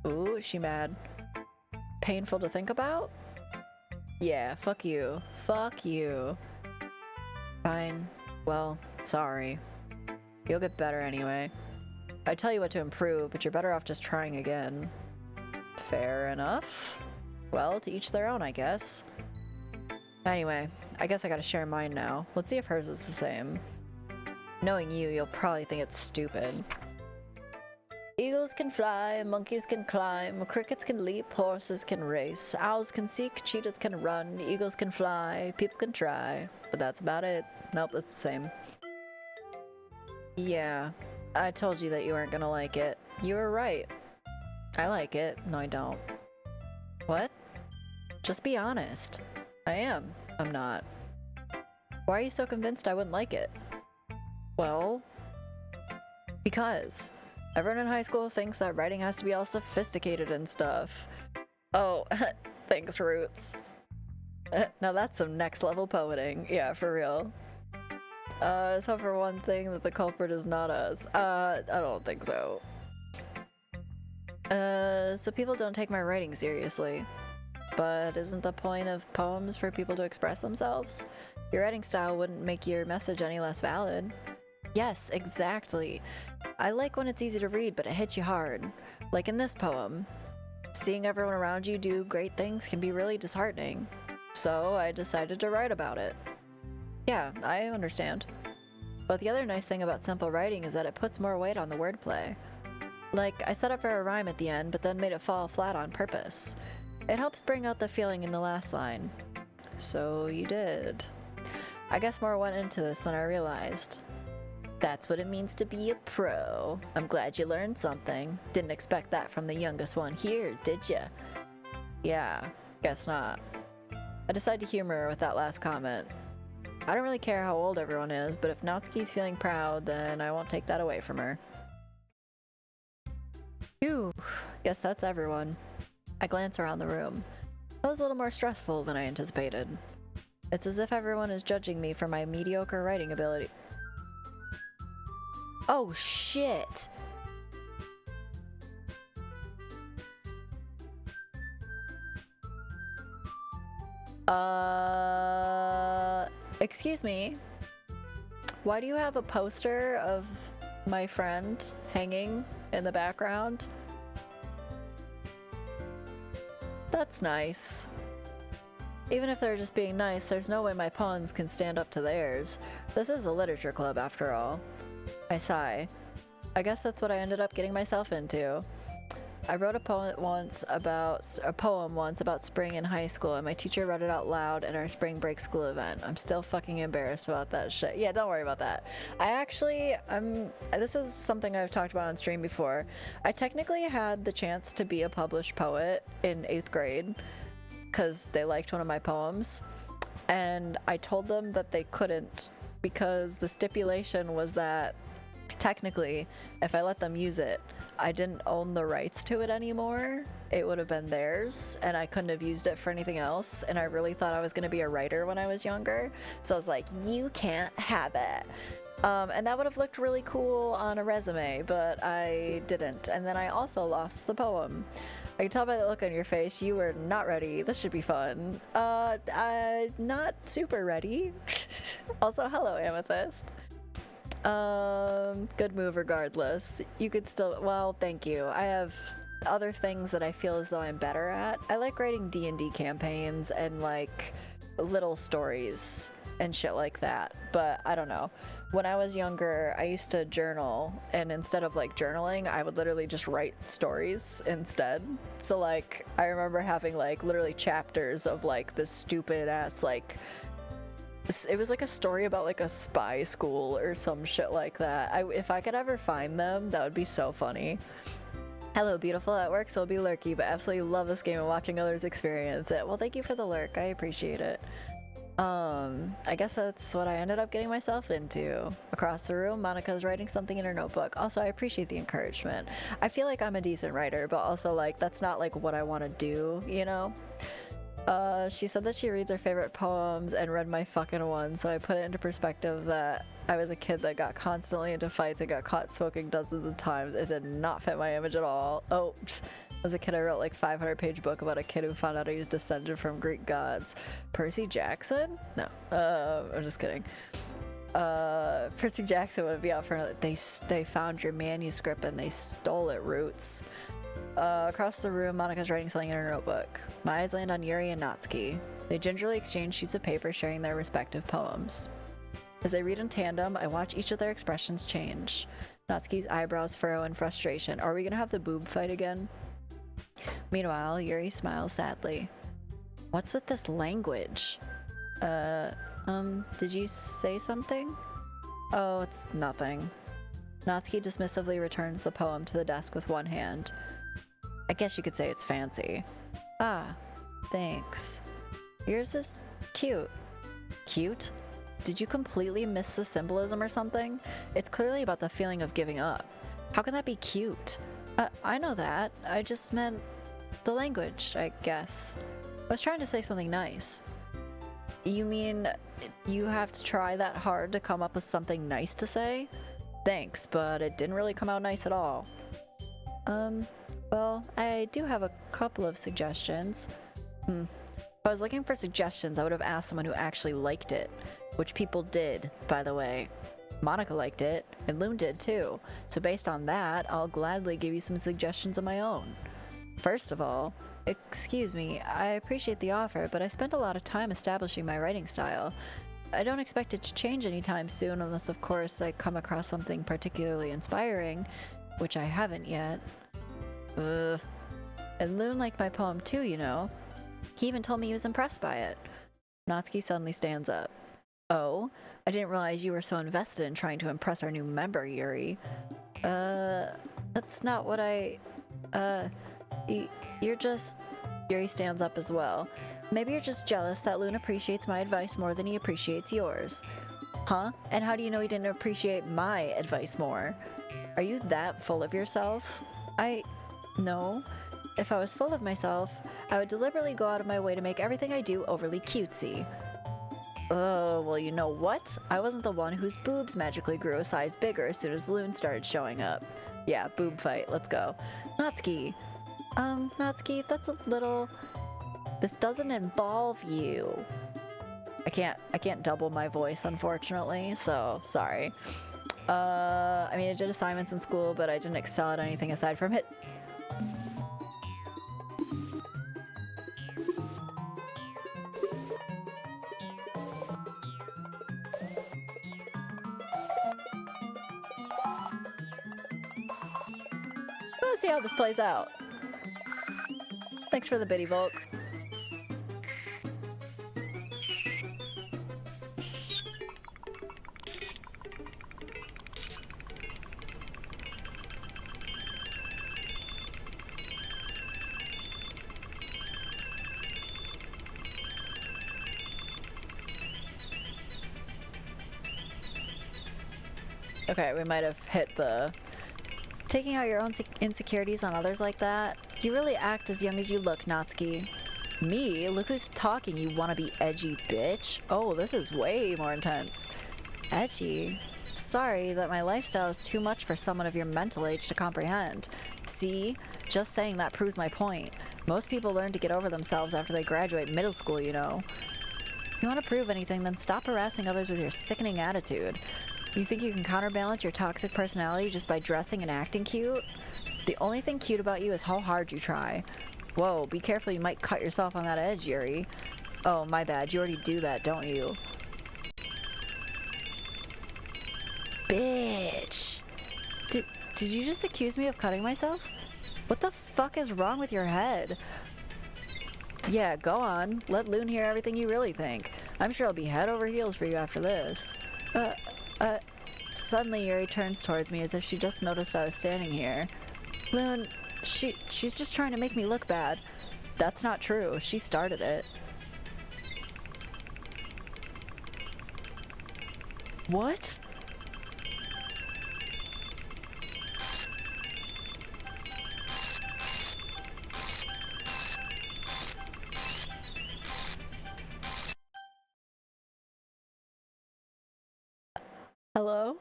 Ooh, is she mad? Painful to think about? Yeah, fuck you. Fuck you. Fine. Well, sorry. You'll get better anyway. I tell you what to improve, but you're better off just trying again. Fair enough. Well, to each their own, I guess. Anyway, I guess I gotta share mine now. Let's see if hers is the same. Knowing you, you'll probably think it's stupid. Eagles can fly, monkeys can climb, crickets can leap, horses can race, owls can seek, cheetahs can run, eagles can fly, people can try. But that's about it. Nope, it's the same. Yeah, I told you that you weren't gonna like it. You were right. I like it. No, I don't. What? Just be honest. I am. I'm not. Why are you so convinced I wouldn't like it? Well, because everyone in high school thinks that writing has to be all sophisticated and stuff. Oh, thanks, Roots. Now that's some next level poeting. Yeah, for real. Except for one thing, that the culprit is not us. I don't think so. So people don't take my writing seriously. But isn't the point of poems for people to express themselves? Your writing style wouldn't make your message any less valid. Yes, exactly. I like when it's easy to read, but it hits you hard. Like in this poem. Seeing everyone around you do great things can be really disheartening. So I decided to write about it. Yeah, I understand. But the other nice thing about simple writing is that it puts more weight on the wordplay. Like, I set up for a rhyme at the end, but then made it fall flat on purpose. It helps bring out the feeling in the last line. So you did. I guess more went into this than I realized. That's what it means to be a pro. I'm glad you learned something. Didn't expect that from the youngest one here, did ya? Yeah, guess not. I decided to humor her with that last comment. I don't really care how old everyone is, but if Natsuki's feeling proud, then I won't take that away from her. Phew, guess that's everyone. I glance around the room. That was a little more stressful than I anticipated. It's as if everyone is judging me for my mediocre writing ability. Oh shit! Excuse me. Why do you have a poster of my friend hanging in the background? That's nice. Even if they're just being nice, there's no way my poems can stand up to theirs. This is a literature club after all. I sigh. I guess that's what I ended up getting myself into. I wrote a poem once about spring in high school, and my teacher read it out loud at our spring break school event. I'm still fucking embarrassed about that shit. Yeah, don't worry about that. This is something I've talked about on stream before. I technically had the chance to be a published poet in 8th grade because they liked one of my poems, and I told them that they couldn't because the stipulation was that technically, if I let them use it, I didn't own the rights to it anymore. It would have been theirs, and I couldn't have used it for anything else, and I really thought I was going to be a writer when I was younger, so I was like, you can't have it. And that would have looked really cool on a resume, but I didn't. And then I also lost the poem. I can tell by the look on your face, you were not ready. This should be fun. Not super ready. Also, hello, Amethyst. Good move regardless. You could still, well, thank you. I have other things that I feel as though I'm better at. I like writing D&D campaigns and like little stories and shit like that, but I don't know. When I was younger, I used to journal, and instead of like journaling, I would literally just write stories instead. So like, I remember having like literally chapters of like this stupid ass like, it was like a story about like a spy school or some shit like that. If I could ever find them, that would be so funny. Hello, beautiful. At work, so it'll be lurky, but absolutely love this game and watching others experience it. Well, thank you for the lurk. I appreciate it. I guess that's what I ended up getting myself into. Across the room, Monica's writing something in her notebook. Also, I appreciate the encouragement. I feel like I'm a decent writer, but also like that's not like what I want to do, you know? She said that she reads her favorite poems and read my fucking one, so I put it into perspective that I was a kid that got constantly into fights and got caught smoking dozens of times. It did not fit my image at all. Oh, as a kid I wrote like 500-page book about a kid who found out he was descended from Greek gods. Percy Jackson? No, I'm just kidding. Percy Jackson would be out for they found your manuscript and they stole it, Roots. Across the room, Monica's writing something in her notebook. My eyes land on Yuri and Natsuki. They gingerly exchange sheets of paper sharing their respective poems. As they read in tandem, I watch each of their expressions change. Natsuki's eyebrows furrow in frustration. Are we gonna have the boob fight again? Meanwhile, Yuri smiles sadly. What's with this language? Did you say something? Oh, it's nothing. Natsuki dismissively returns the poem to the desk with one hand. I guess you could say it's fancy. Ah, thanks. Yours is cute. Cute? Did you completely miss the symbolism or something? It's clearly about the feeling of giving up. How can that be cute? I know that. I just meant the language, I guess. I was trying to say something nice. You mean you have to try that hard to come up with something nice to say? Thanks, but it didn't really come out nice at all. Well, I do have a couple of suggestions. If I was looking for suggestions, I would have asked someone who actually liked it. Which people did, by the way. Monika liked it, and Loon did too. So based on that, I'll gladly give you some suggestions of my own. First of all, excuse me, I appreciate the offer, but I spent a lot of time establishing my writing style. I don't expect it to change anytime soon unless, of course, I come across something particularly inspiring, which I haven't yet. And Loon liked my poem too, you know. He even told me he was impressed by it. Natsuki suddenly stands up. Oh, I didn't realize you were so invested in trying to impress our new member, Yuri. That's not what you're just... Yuri stands up as well. Maybe you're just jealous that Loon appreciates my advice more than he appreciates yours. Huh? And how do you know he didn't appreciate my advice more? Are you that full of yourself? No. If I was full of myself, I would deliberately go out of my way to make everything I do overly cutesy. Oh, well, you know what? I wasn't the one whose boobs magically grew a size bigger as soon as Loon started showing up. Yeah, boob fight, let's go. Natsuki. Natsuki, that's a little... This doesn't involve you. I can't double my voice, unfortunately, so sorry. I mean, I did assignments in school, but I didn't excel at anything aside from it. I want to see how this plays out. Thanks for the biddy Volk. Okay, we might have hit the... Taking out your own insecurities on others like that? You really act as young as you look, Natsuki. Me? Look who's talking, you wanna be edgy bitch. Oh, this is way more intense. Edgy? Sorry that my lifestyle is too much for someone of your mental age to comprehend. See? Just saying that proves my point. Most people learn to get over themselves after they graduate middle school, you know. If you want to prove anything, then stop harassing others with your sickening attitude. You think you can counterbalance your toxic personality just by dressing and acting cute? The only thing cute about you is how hard you try. Whoa, be careful, you might cut yourself on that edge, Yuri. Oh, my bad, you already do that, don't you? Bitch! Did you just accuse me of cutting myself? What the fuck is wrong with your head? Yeah, go on. Let Loon hear everything you really think. I'm sure I'll be head over heels for you after this. Suddenly Yuri turns towards me as if she just noticed I was standing here. Loon, she's just trying to make me look bad. That's not true. She started it. What? Hello?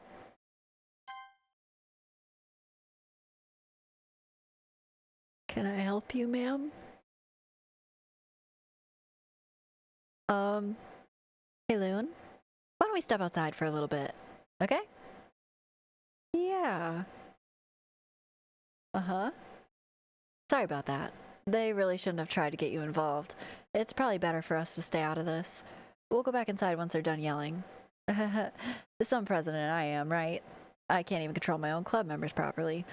Can I help you, ma'am? Hey, Loon. Why don't we step outside for a little bit, okay? Yeah. Uh-huh. Sorry about that. They really shouldn't have tried to get you involved. It's probably better for us to stay out of this. We'll go back inside once they're done yelling. Some president I am, right? I can't even control my own club members properly.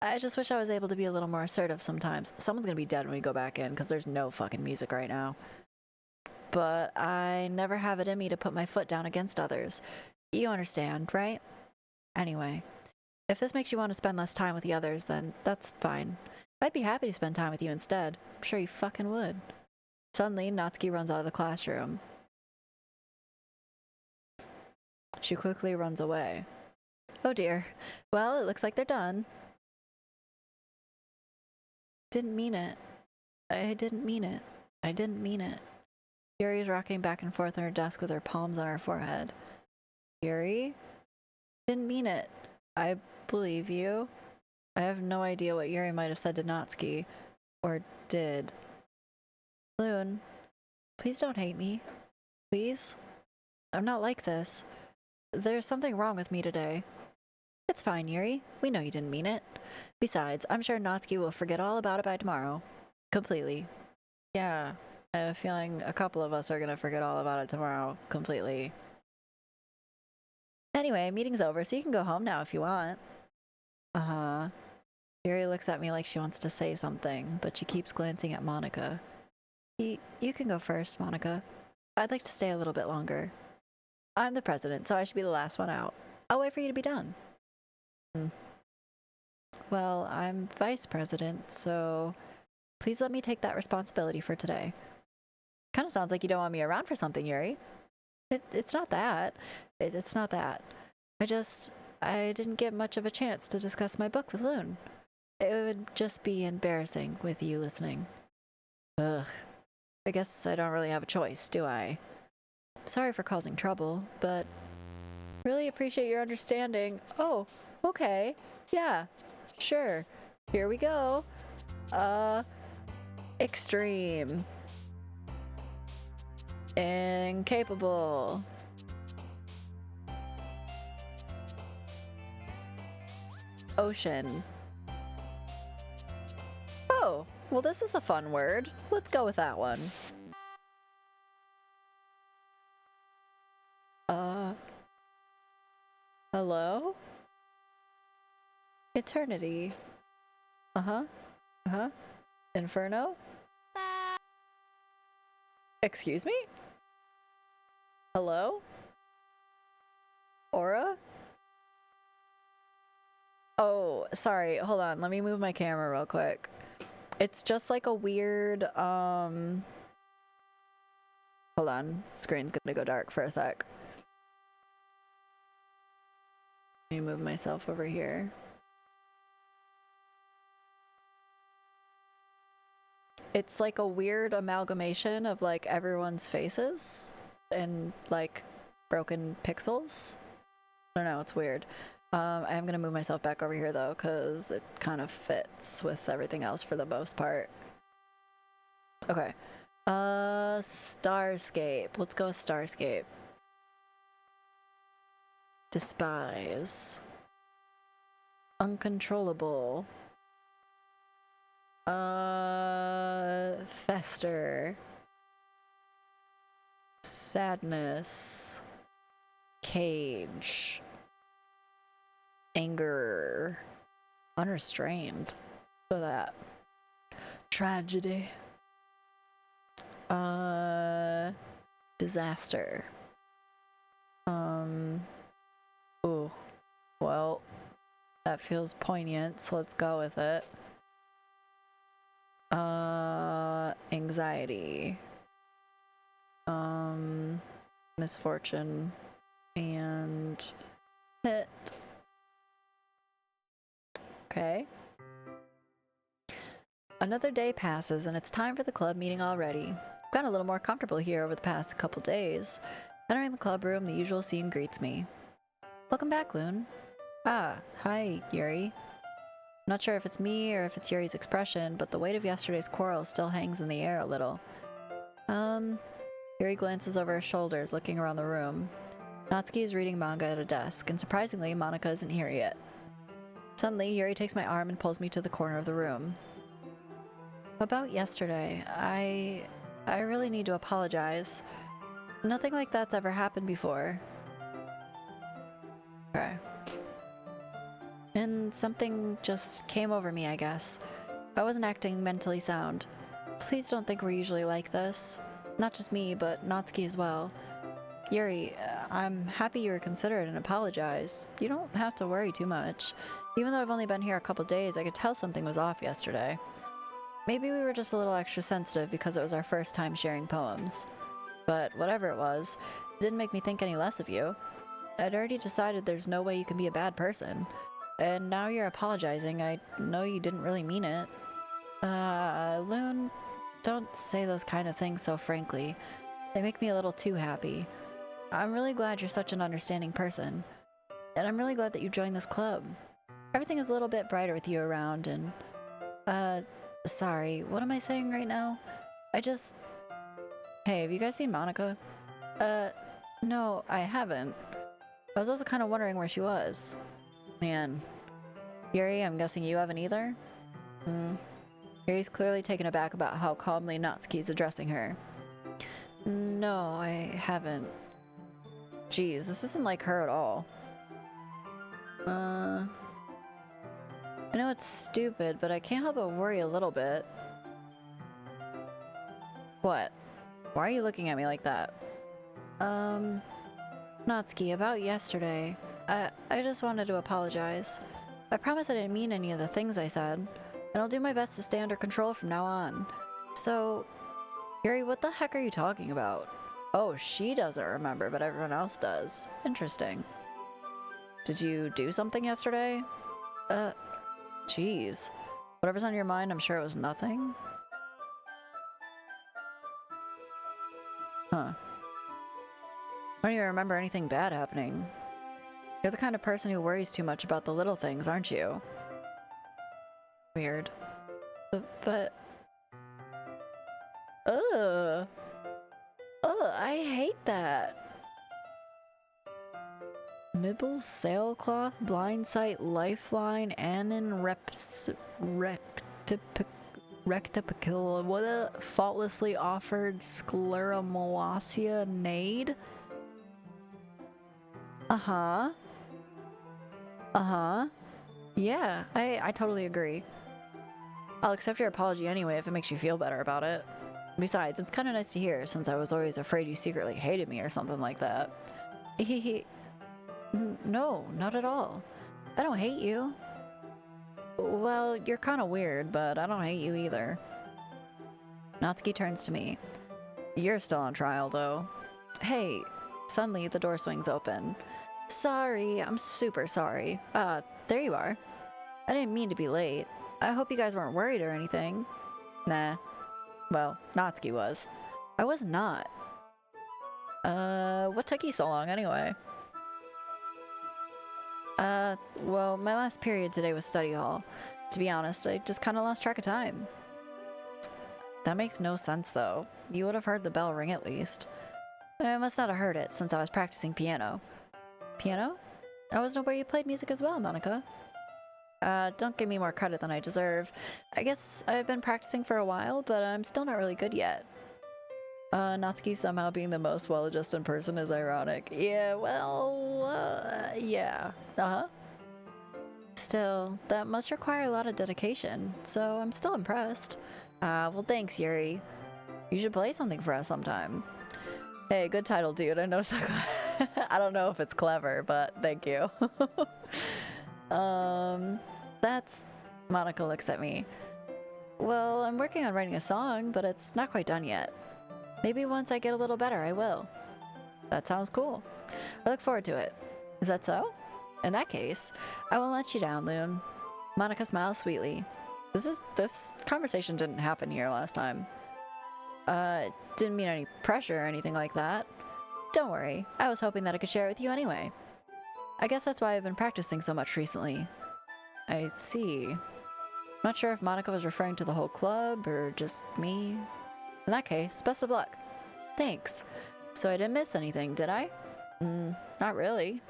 I just wish I was able to be a little more assertive sometimes. Someone's gonna be dead when we go back in, because there's no fucking music right now. But I never have it in me to put my foot down against others. You understand, right? Anyway, if this makes you want to spend less time with the others, then that's fine. I'd be happy to spend time with you instead. I'm sure you fucking would. Suddenly, Natsuki runs out of the classroom. She quickly runs away. Oh dear. Well, it looks like they're done. Didn't mean it. I didn't mean it. I didn't mean it. Yuri's rocking back and forth on her desk with her palms on her forehead. Yuri? Didn't mean it. I believe you. I have no idea what Yuri might have said to Natsuki. Or did. Loon, please don't hate me. Please? I'm not like this. There's something wrong with me today. It's fine, Yuri. We know you didn't mean it. Besides, I'm sure Natsuki will forget all about it by tomorrow. Completely. Yeah, I have a feeling a couple of us are gonna forget all about it tomorrow. Completely. Anyway, meeting's over, so you can go home now if you want. Uh-huh. Yuri looks at me like she wants to say something, but she keeps glancing at Monika. You can go first, Monika. I'd like to stay a little bit longer. I'm the president, so I should be the last one out. I'll wait for you to be done. Well, I'm vice president, so please let me take that responsibility for today. Kind of sounds like you don't want me around for something, Yuri. It's not that. It's not that. I didn't get much of a chance to discuss my book with Loon. It would just be embarrassing with you listening. Ugh. I guess I don't really have a choice, do I? Sorry for causing trouble, but really appreciate your understanding. Oh, okay. Yeah, sure. Here we go. Extreme. Incapable. Ocean. Oh, well, this is a fun word. Let's go with that one. Hello? Eternity. Uh-huh. Uh-huh. Inferno? Excuse me? Hello? Aura? Oh, sorry. Hold on. Let me move my camera real quick. It's just like a weird, hold on. Screen's gonna go dark for a sec. Let me move myself over here. It's like a weird amalgamation of like everyone's faces and like broken pixels. I don't know, it's weird. I am gonna move myself back over here though, because it kind of fits with everything else for the most part. Okay. Starscape. Let's go with Starscape. Despise. Uncontrollable. Fester. Sadness. Cage. Anger. Unrestrained. So that. Tragedy. Disaster. Ooh. Well, that feels poignant, so let's go with it. Anxiety. Misfortune. And hit. Okay. Another day passes and it's time for the club meeting already. I've gotten a little more comfortable here over the past couple days. Entering the club room, the usual scene greets me. Welcome back, Loon. Ah, hi, Yuri. Not sure if it's me or if it's Yuri's expression, but the weight of yesterday's quarrel still hangs in the air a little. Yuri glances over her shoulders, looking around the room. Natsuki is reading manga at a desk, and surprisingly, Monika isn't here yet. Suddenly, Yuri takes my arm and pulls me to the corner of the room. About yesterday, I really need to apologize. Nothing like that's ever happened before. Okay. And something just came over me, I guess. I wasn't acting mentally sound. Please don't think we're usually like this. Not just me, but Natsuki as well. Yuri, I'm happy you were considerate and apologized. You don't have to worry too much. Even though I've only been here a couple days, I could tell something was off yesterday. Maybe we were just a little extra sensitive because it was our first time sharing poems. But whatever it was, it didn't make me think any less of you. I'd already decided there's no way you can be a bad person. And now you're apologizing. I know you didn't really mean it. Loon, don't say those kind of things so frankly. They make me a little too happy. I'm really glad you're such an understanding person. And I'm really glad that you joined this club. Everything is a little bit brighter with you around and... sorry, what am I saying right now? Hey, have you guys seen Monika? No, I haven't. I was also kind of wondering where she was. Man. Yuri, I'm guessing you haven't either? Yuri's clearly taken aback about how calmly Natsuki's addressing her. No, I haven't. Jeez, this isn't like her at all. I know it's stupid, but I can't help but worry a little bit. What? Why are you looking at me like that? Natsuki, about yesterday. I just wanted to apologize. I promise I didn't mean any of the things I said, and I'll do my best to stay under control from now on. So, Yuri, what the heck are you talking about? Oh, she doesn't remember, but everyone else does. Interesting. Did you do something yesterday? Jeez. Whatever's on your mind, I'm sure it was nothing. Huh. I don't even remember anything bad happening. You're the kind of person who worries too much about the little things, aren't you? Weird. But... Ugh! Ugh, I hate that! Mibbles, sailcloth, blindsight, lifeline, anin, rectipicilla, what a faultlessly offered scleromoasia nade? Yeah, I totally agree. I'll accept your apology anyway if it makes you feel better about it. Besides, it's kind of nice to hear since I was always afraid you secretly hated me or something like that. No, not at all. I don't hate you. Well, you're kind of weird, but I don't hate you either. Natsuki turns to me. You're still on trial, though. Hey, suddenly the door swings open. Sorry, I'm super sorry. There you are. I didn't mean to be late. I hope you guys weren't worried or anything. Nah. Well, Natsuki was. I was not. What took you so long anyway? Well, my last period today was study hall. To be honest, I just kind of lost track of time. That makes no sense, though. You would have heard the bell ring at least. I must not have heard it since I was practicing piano. Piano? I wasn't aware you played music as well, Monika. Don't give me more credit than I deserve. I guess I've been practicing for a while, but I'm still not really good yet. Natsuki somehow being the most well-adjusted person is ironic. Yeah, well, yeah. Still, that must require a lot of dedication, so I'm still impressed. Well thanks, Yuri. You should play something for us sometime. Hey, good title, dude. I know I don't know if it's clever, but thank you. That's... Monika looks at me. Well, I'm working on writing a song, but it's not quite done yet. Maybe once I get a little better, I will. That sounds cool. I look forward to it. Is that so? In that case, I won't let you down, Loon. Monika smiles sweetly. This conversation didn't happen here last time. Didn't mean any pressure or anything like that. Don't worry, I was hoping that I could share it with you anyway. I guess that's why I've been practicing so much recently. I see. Not sure if Monika was referring to the whole club or just me. In that case, best of luck. Thanks. So I didn't miss anything, did I? Not really.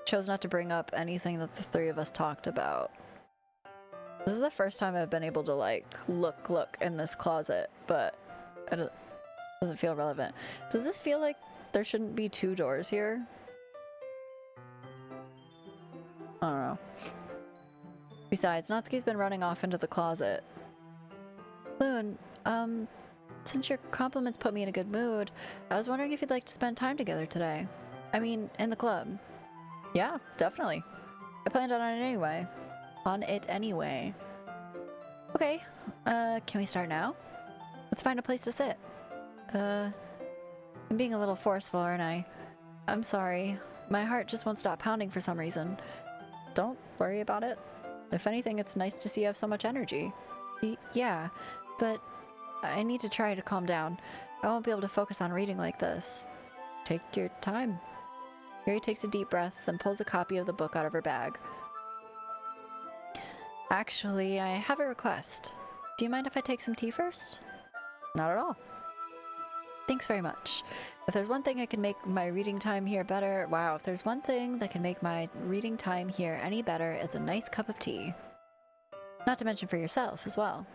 Chose not to bring up anything that the three of us talked about. This is the first time I've been able to, like, look in this closet, but it doesn't feel relevant. Does this feel like there shouldn't be two doors here? I don't know. Besides, Natsuki's been running off into the closet. Loon, since your compliments put me in a good mood, I was wondering if you'd like to spend time together today. I mean, in the club. Yeah, definitely. I planned on it anyway. Okay, can we start now? Let's find a place to sit. I'm being a little forceful, aren't I? I'm sorry. My heart just won't stop pounding for some reason. Don't worry about it. If anything, it's nice to see you have so much energy. Yeah, but I need to try to calm down. I won't be able to focus on reading like this. Take your time. Yuri takes a deep breath, then pulls a copy of the book out of her bag. Actually, I have a request. Do you mind if I take some tea first? Not at all. Thanks very much. If there's one thing I can make my reading time here better, wow, if there's one thing that can make my reading time here any better, is a nice cup of tea. Not to mention for yourself as well.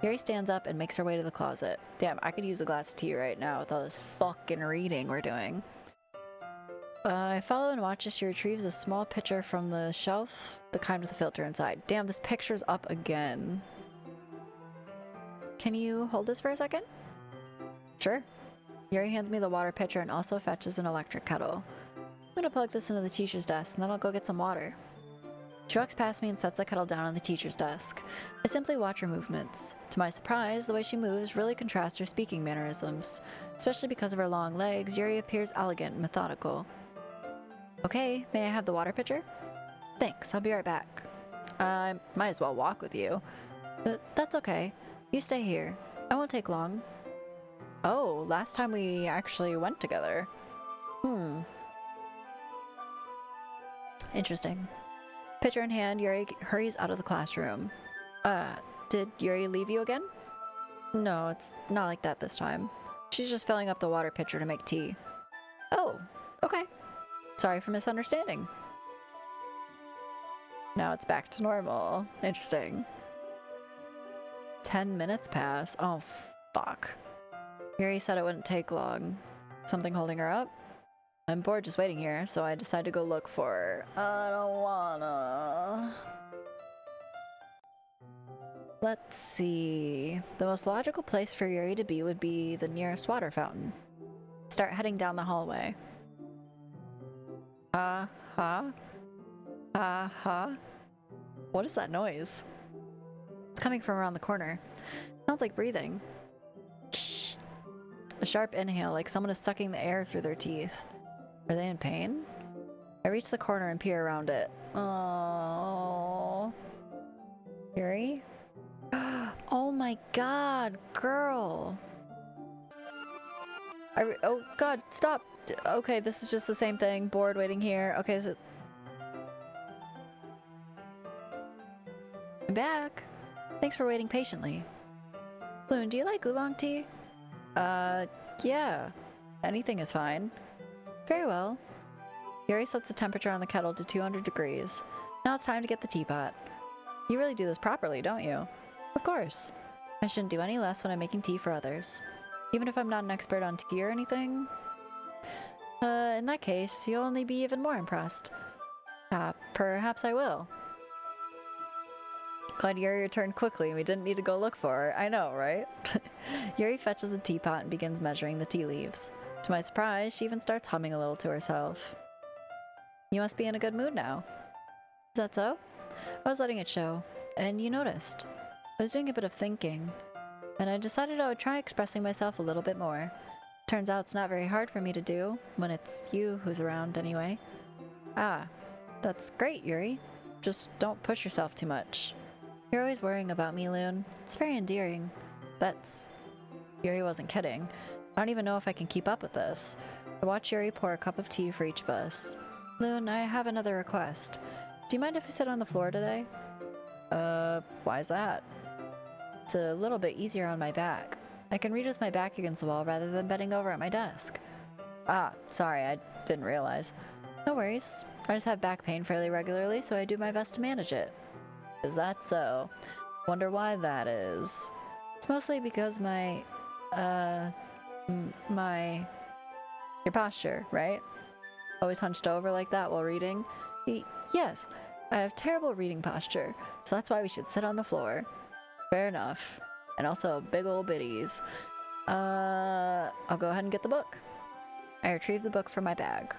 Yuri stands up and makes her way to the closet. Damn, I could use a glass of tea right now with all this fucking reading we're doing. I follow and watch as she retrieves a small pitcher from the shelf, the kind with the filter inside. Damn, this picture's up again. Can you hold this for a second? Sure. Yuri hands me the water pitcher and also fetches an electric kettle. I'm gonna plug this into the teacher's desk and then I'll go get some water. She walks past me and sets the kettle down on the teacher's desk. I simply watch her movements. To my surprise, the way she moves really contrasts her speaking mannerisms. Especially because of her long legs, Yuri appears elegant and methodical. Okay, may I have the water pitcher? Thanks, I'll be right back. I might as well walk with you. That's okay. You stay here. I won't take long. Oh, last time we actually went together. Interesting. Pitcher in hand, Yuri hurries out of the classroom. Did Yuri leave you again? No, it's not like that this time. She's just filling up the water pitcher to make tea. Oh, okay. Sorry for misunderstanding. Now it's back to normal. Interesting. 10 minutes pass. Oh, fuck. Yuri said it wouldn't take long. Something holding her up? I'm bored just waiting here, so I decide to go look for her. I don't wanna. Let's see. The most logical place for Yuri to be would be the nearest water fountain. Start heading down the hallway. What is that noise? It's coming from around the corner. Sounds like breathing. Shh. A sharp inhale, like someone is sucking the air through their teeth. Are they in pain? I reach the corner and peer around it. Oh, Yuri? Oh my god, girl! Oh god, stop! Okay, this is just the same thing. Bored waiting here. Okay, so I'm back. Thanks for waiting patiently. Loon, do you like oolong tea? Yeah. Anything is fine. Very well. Yuri sets the temperature on the kettle to 200 degrees. Now it's time to get the teapot. You really do this properly, don't you? Of course. I shouldn't do any less when I'm making tea for others. Even if I'm not an expert on tea or anything. In that case, you'll only be even more impressed. Perhaps I will. Glad Yuri returned quickly. We didn't need to go look for her. I know, right? Yuri fetches a teapot and begins measuring the tea leaves. To my surprise, she even starts humming a little to herself. You must be in a good mood now. Is that so? I was letting it show, and you noticed. I was doing a bit of thinking, and I decided I would try expressing myself a little bit more. Turns out it's not very hard for me to do, when it's you who's around anyway. Ah, that's great, Yuri. Just don't push yourself too much. You're always worrying about me, Loon. It's very endearing. Yuri wasn't kidding. I don't even know if I can keep up with this. I watch Yuri pour a cup of tea for each of us. Loon, I have another request. Do you mind if I sit on the floor today? Why is that? It's a little bit easier on my back. I can read with my back against the wall rather than bending over at my desk. Ah, sorry, I didn't realize. No worries. I just have back pain fairly regularly, so I do my best to manage it. Is that so? Wonder why that is. It's mostly because your posture, right? Always hunched over like that while reading? Yes, I have terrible reading posture, so that's why we should sit on the floor. Fair enough. And also big ol' bitties. I'll go ahead and get the book. I retrieve the book from my bag.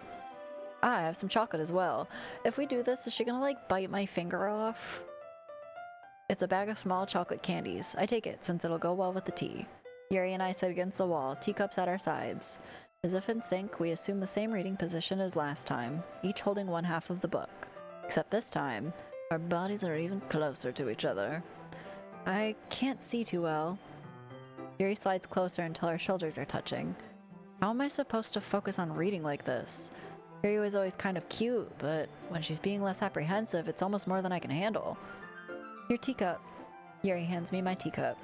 I have some chocolate as well. If we do this, is she gonna like bite my finger off? It's a bag of small chocolate candies. I take it since it'll go well with the tea. Yuri and I sit against the wall, teacups at our sides. As if in sync, we assume the same reading position as last time, each holding one half of the book. Except this time, our bodies are even closer to each other. I can't see too well. Yuri slides closer until our shoulders are touching. How am I supposed to focus on reading like this? Yuri was always kind of cute, but when she's being less apprehensive, it's almost more than I can handle. Your teacup. Yuri hands me my teacup.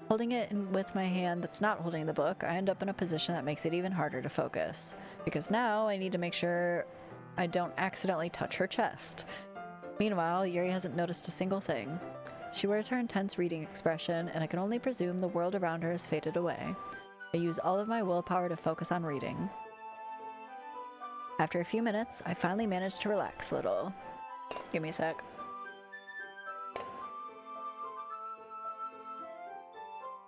Holding it with my hand that's not holding the book, I end up in a position that makes it even harder to focus. Because now I need to make sure I don't accidentally touch her chest. Meanwhile, Yuri hasn't noticed a single thing. She wears her intense reading expression, and I can only presume the world around her has faded away. I use all of my willpower to focus on reading. After a few minutes, I finally manage to relax a little. Give me a sec.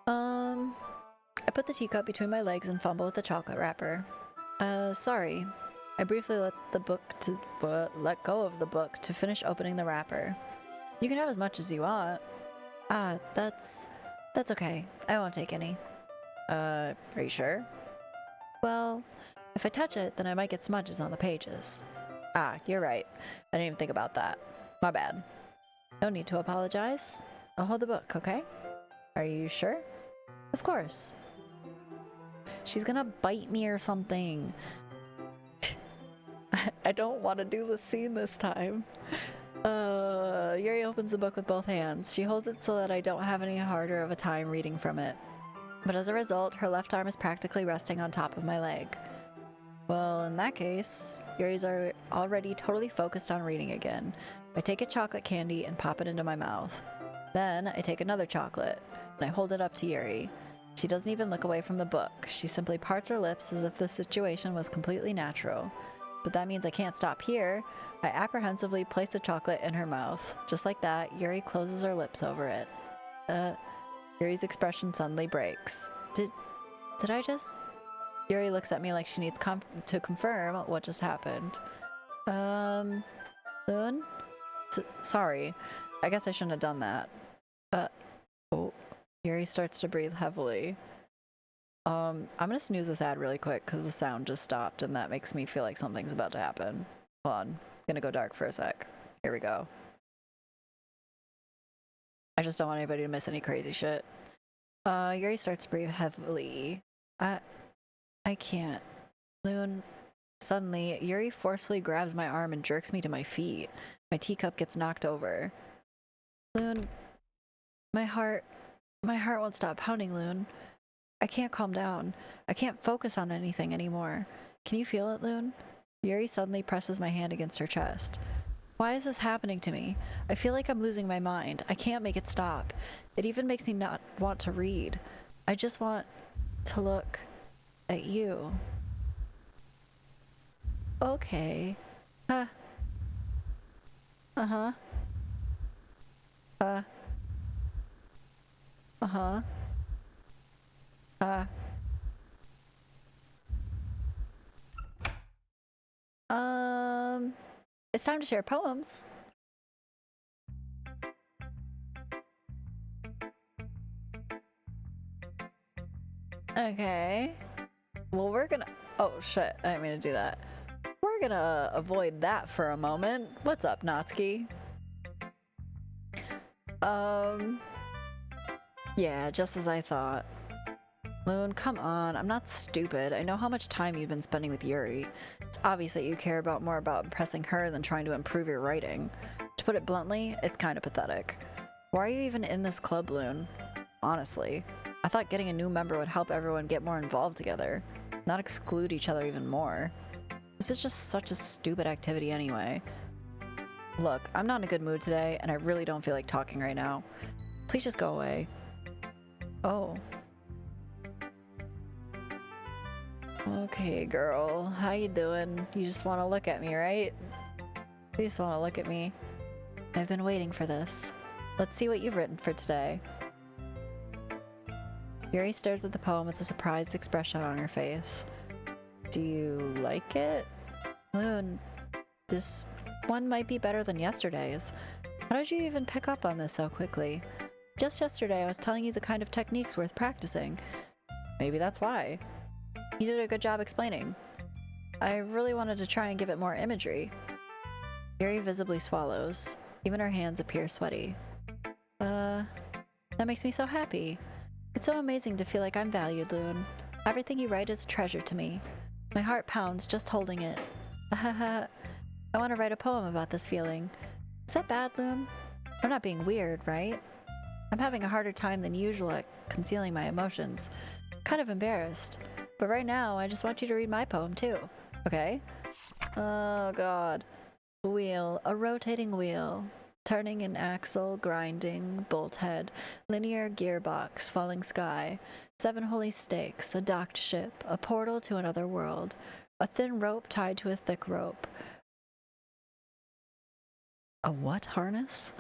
I put the teacup between my legs and fumble with the chocolate wrapper. Sorry. I briefly let go of the book to finish opening the wrapper. You can have as much as you want. That's okay. I won't take any. Are you sure? Well, if I touch it, then I might get smudges on the pages. You're right. I didn't even think about that. My bad. No need to apologize. I'll hold the book, okay? Are you sure? Of course. She's gonna bite me or something. I don't want to do the scene this time. Yuri opens the book with both hands. She holds it so that I don't have any harder of a time reading from it. But as a result, her left arm is practically resting on top of my leg. Well, in that case, Yuri's already totally focused on reading again. I take a chocolate candy and pop it into my mouth. Then I take another chocolate, and I hold it up to Yuri. She doesn't even look away from the book. She simply parts her lips as if the situation was completely natural. But that means I can't stop here. I apprehensively place the chocolate in her mouth. Just like that, Yuri closes her lips over it. Yuri's expression suddenly breaks. Did I just... Yuri looks at me like she needs to confirm what just happened. Loon? Sorry. I guess I shouldn't have done that. Oh. Yuri starts to breathe heavily. I'm gonna snooze this ad really quick because the sound just stopped and that makes me feel like something's about to happen. Hold on. It's gonna go dark for a sec. Here we go. I just don't want anybody to miss any crazy shit. Yuri starts to breathe heavily. I can't. Loon. Suddenly, Yuri forcefully grabs my arm and jerks me to my feet. My teacup gets knocked over. Loon. My heart won't stop pounding, Loon. I can't calm down. I can't focus on anything anymore. Can you feel it, Loon? Yuri suddenly presses my hand against her chest. Why is this happening to me? I feel like I'm losing my mind. I can't make it stop. It even makes me not want to read. I just want to look at you. Okay. Uh-huh. Uh-huh. It's time to share poems. Okay. Well, we're gonna... Oh, shit. I didn't mean to do that. We're gonna avoid that for a moment. What's up, Natsuki? Yeah, just as I thought. Loon, come on. I'm not stupid. I know how much time you've been spending with Yuri. It's obvious that you care more about impressing her than trying to improve your writing. To put it bluntly, it's kind of pathetic. Why are you even in this club, Loon? Honestly, I thought getting a new member would help everyone get more involved together, not exclude each other even more. This is just such a stupid activity anyway. Look, I'm not in a good mood today, and I really don't feel like talking right now. Please just go away. Oh. Okay, girl. How you doing? You just want to look at me, right? You just want to look at me. I've been waiting for this. Let's see what you've written for today. Yuri stares at the poem with a surprised expression on her face. Do you like it? Loon, this one might be better than yesterday's. How did you even pick up on this so quickly? Just yesterday I was telling you the kind of techniques worth practicing. Maybe that's why. You did a good job explaining. I really wanted to try and give it more imagery. Yuri visibly swallows. Even her hands appear sweaty. That makes me so happy. It's so amazing to feel like I'm valued, Loon. Everything you write is a treasure to me. My heart pounds just holding it. I want to write a poem about this feeling. Is that bad, Loon? I'm not being weird, right? I'm having a harder time than usual at concealing my emotions. Kind of embarrassed. But right now, I just want you to read my poem too. Okay? Oh god. Wheel. A rotating wheel. Turning an axle, grinding, bolt head, linear gearbox, falling sky, 7 holy stakes, a docked ship, a portal to another world, a thin rope tied to a thick rope. A what harness?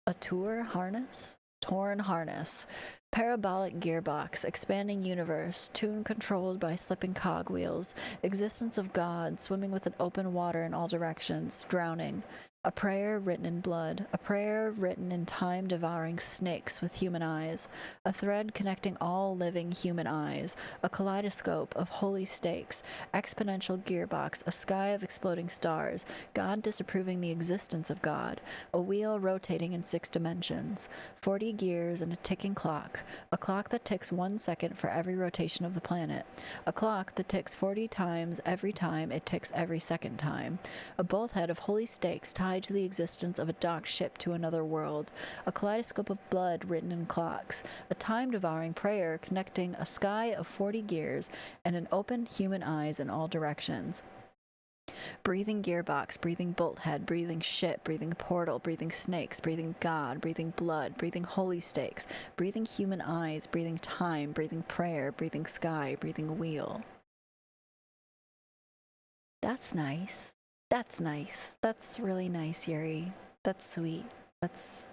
A tour harness? Torn harness. Parabolic gearbox, expanding universe, tune controlled by slipping cogwheels, existence of God, swimming with an open water in all directions, drowning. A prayer written in blood, a prayer written in time-devouring snakes with human eyes, a thread connecting all living human eyes, a kaleidoscope of holy stakes, exponential gearbox, a sky of exploding stars, God disapproving the existence of God, a wheel rotating in 6 dimensions, 40 gears and a ticking clock, a clock that ticks 1 second for every rotation of the planet, a clock that ticks 40 times every time it ticks every second time, a bolt head of holy stakes tied to the existence of a docked ship to another world, a kaleidoscope of blood written in clocks, a time-devouring prayer connecting a sky of 40 gears and an open human eyes in all directions. Breathing gearbox, breathing bolt head, breathing ship, breathing portal, breathing snakes, breathing God, breathing blood, breathing holy stakes, breathing human eyes, breathing time, breathing prayer, breathing sky, breathing wheel. That's nice. That's nice. That's really nice, Yuri. That's sweet. That's...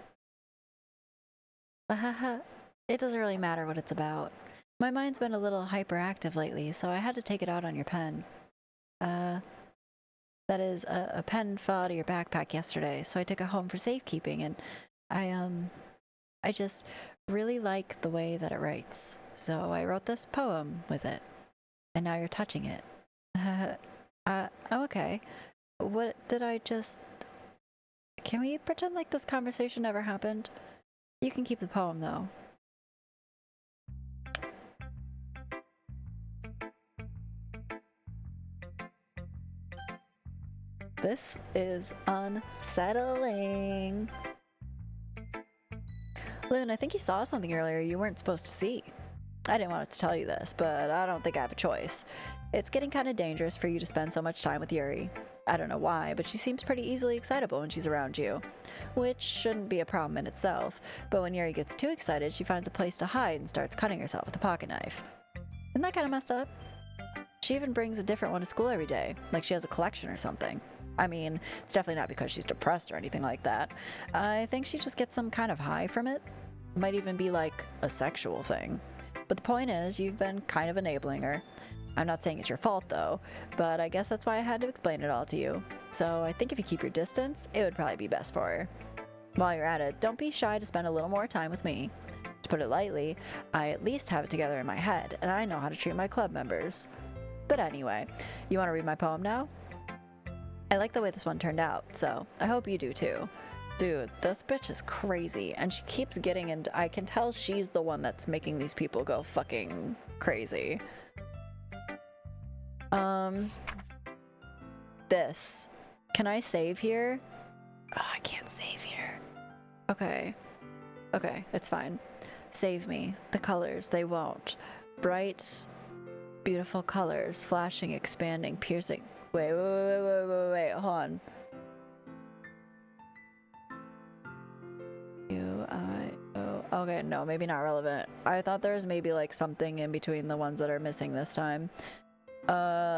It doesn't really matter what it's about. My mind's been a little hyperactive lately, so I had to take it out on your pen. That is, a pen fell out of your backpack yesterday, so I took it home for safekeeping, and I just really like the way that it writes. So I wrote this poem with it, and now you're touching it. I'm okay. What did I just... Can we pretend like this conversation never happened? You can keep the poem, though. This is unsettling. Loon, I think you saw something earlier you weren't supposed to see. I didn't want to tell you this, but I don't think I have a choice. It's getting kind of dangerous for you to spend so much time with Yuri. I don't know why, but she seems pretty easily excitable when she's around you. Which shouldn't be a problem in itself, but when Yuri gets too excited, she finds a place to hide and starts cutting herself with a pocket knife. Isn't that kind of messed up? She even brings a different one to school every day, like she has a collection or something. I mean, it's definitely not because she's depressed or anything like that. I think she just gets some kind of high from it. Might even be like a sexual thing. But the point is, you've been kind of enabling her. I'm not saying it's your fault though, but I guess that's why I had to explain it all to you. So I think if you keep your distance, it would probably be best for her. While you're at it, don't be shy to spend a little more time with me. To put it lightly, I at least have it together in my head, and I know how to treat my club members. But anyway, you want to read my poem now? I like the way this one turned out, so I hope you do too. Dude, this bitch is crazy, and she keeps getting into... I can tell she's the one that's making these people go fucking crazy. This. Can I save here? Oh, I can't save here. Okay. Okay, it's fine. Save me. The colors, they won't. Bright, beautiful colors, flashing, expanding, piercing. Wait, hold on. Okay, no, maybe not relevant. I thought there was maybe like something in between the ones that are missing this time.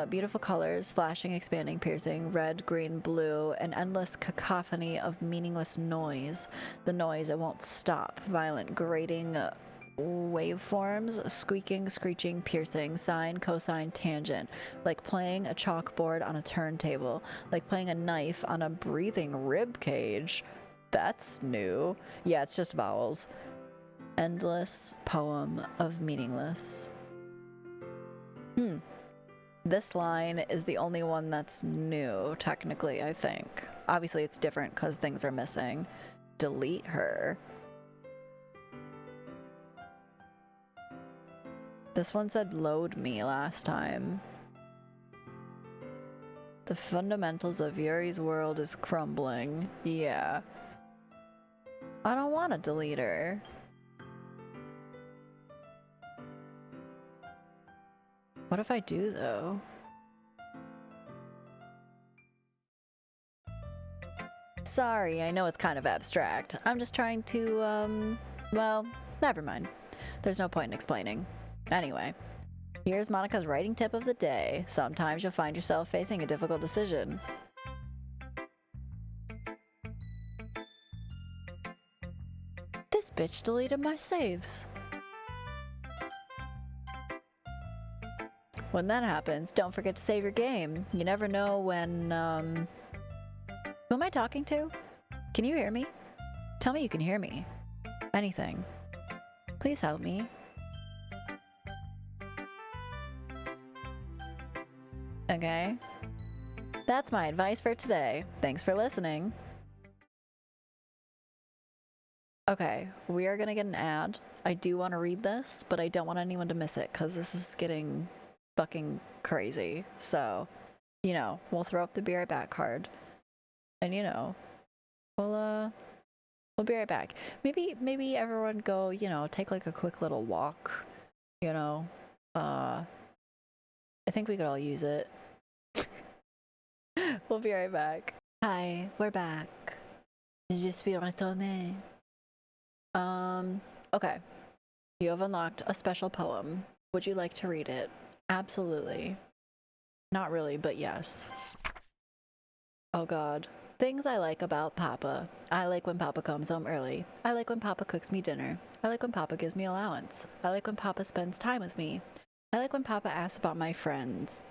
Beautiful colors, flashing, expanding, piercing, red, green, blue, an endless cacophony of meaningless noise. The noise, it won't stop. Violent, grating waveforms, squeaking, screeching, piercing, sine, cosine, tangent. Like playing a chalkboard on a turntable. Like playing a knife on a breathing rib cage. That's new. Yeah, it's just vowels. Endless poem of meaningless. This line is the only one that's new, technically, I think. Obviously, it's different because things are missing. Delete her. This one said load me last time. The fundamentals of Yuri's world is crumbling. Yeah. I don't want to delete her. What if I do, though? Sorry, I know it's kind of abstract. I'm just trying to, well, never mind. There's no point in explaining. Anyway, here's Monika's writing tip of the day. Sometimes you'll find yourself facing a difficult decision. This bitch deleted my saves. When that happens, don't forget to save your game. You never know when, Who am I talking to? Can you hear me? Tell me you can hear me. Anything. Please help me. Okay. That's my advice for today. Thanks for listening. Okay, we are gonna get an ad. I do want to read this, but I don't want anyone to miss it because this is getting fucking crazy. So, you know, we'll throw up the be right back card. And you know, we'll be right back. Maybe everyone go, you know, take like a quick little walk, you know. I think we could all use it. We'll be right back. Hi, we're back. Je suis retourné. Okay. You have unlocked a special poem. Would you like to read it? Absolutely. Not really, but yes. Oh god. Things I like about Papa. I like when Papa comes home early. I like when Papa cooks me dinner. I like when Papa gives me allowance. I like when Papa spends time with me. I like when Papa asks about my friends.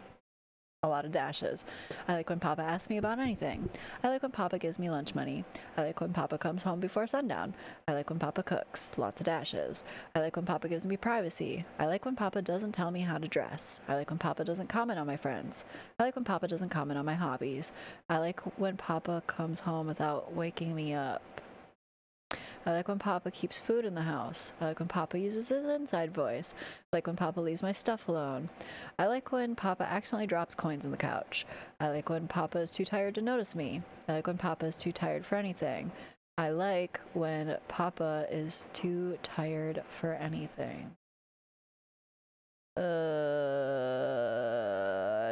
A lot of dashes. I like when Papa asks me about anything. I like when Papa gives me lunch money. I like when Papa comes home before sundown. I like when Papa cooks. Lots of dashes. I like when Papa gives me privacy. I like when Papa doesn't tell me how to dress. I like when Papa doesn't comment on my friends. I like when Papa doesn't comment on my hobbies. I like when Papa comes home without waking me up. I like when Papa keeps food in the house. I like when Papa uses his inside voice. I like when Papa leaves my stuff alone. I like when Papa accidentally drops coins in the couch. I like when Papa is too tired to notice me. I like when Papa is too tired for anything. I like when Papa is too tired for anything. I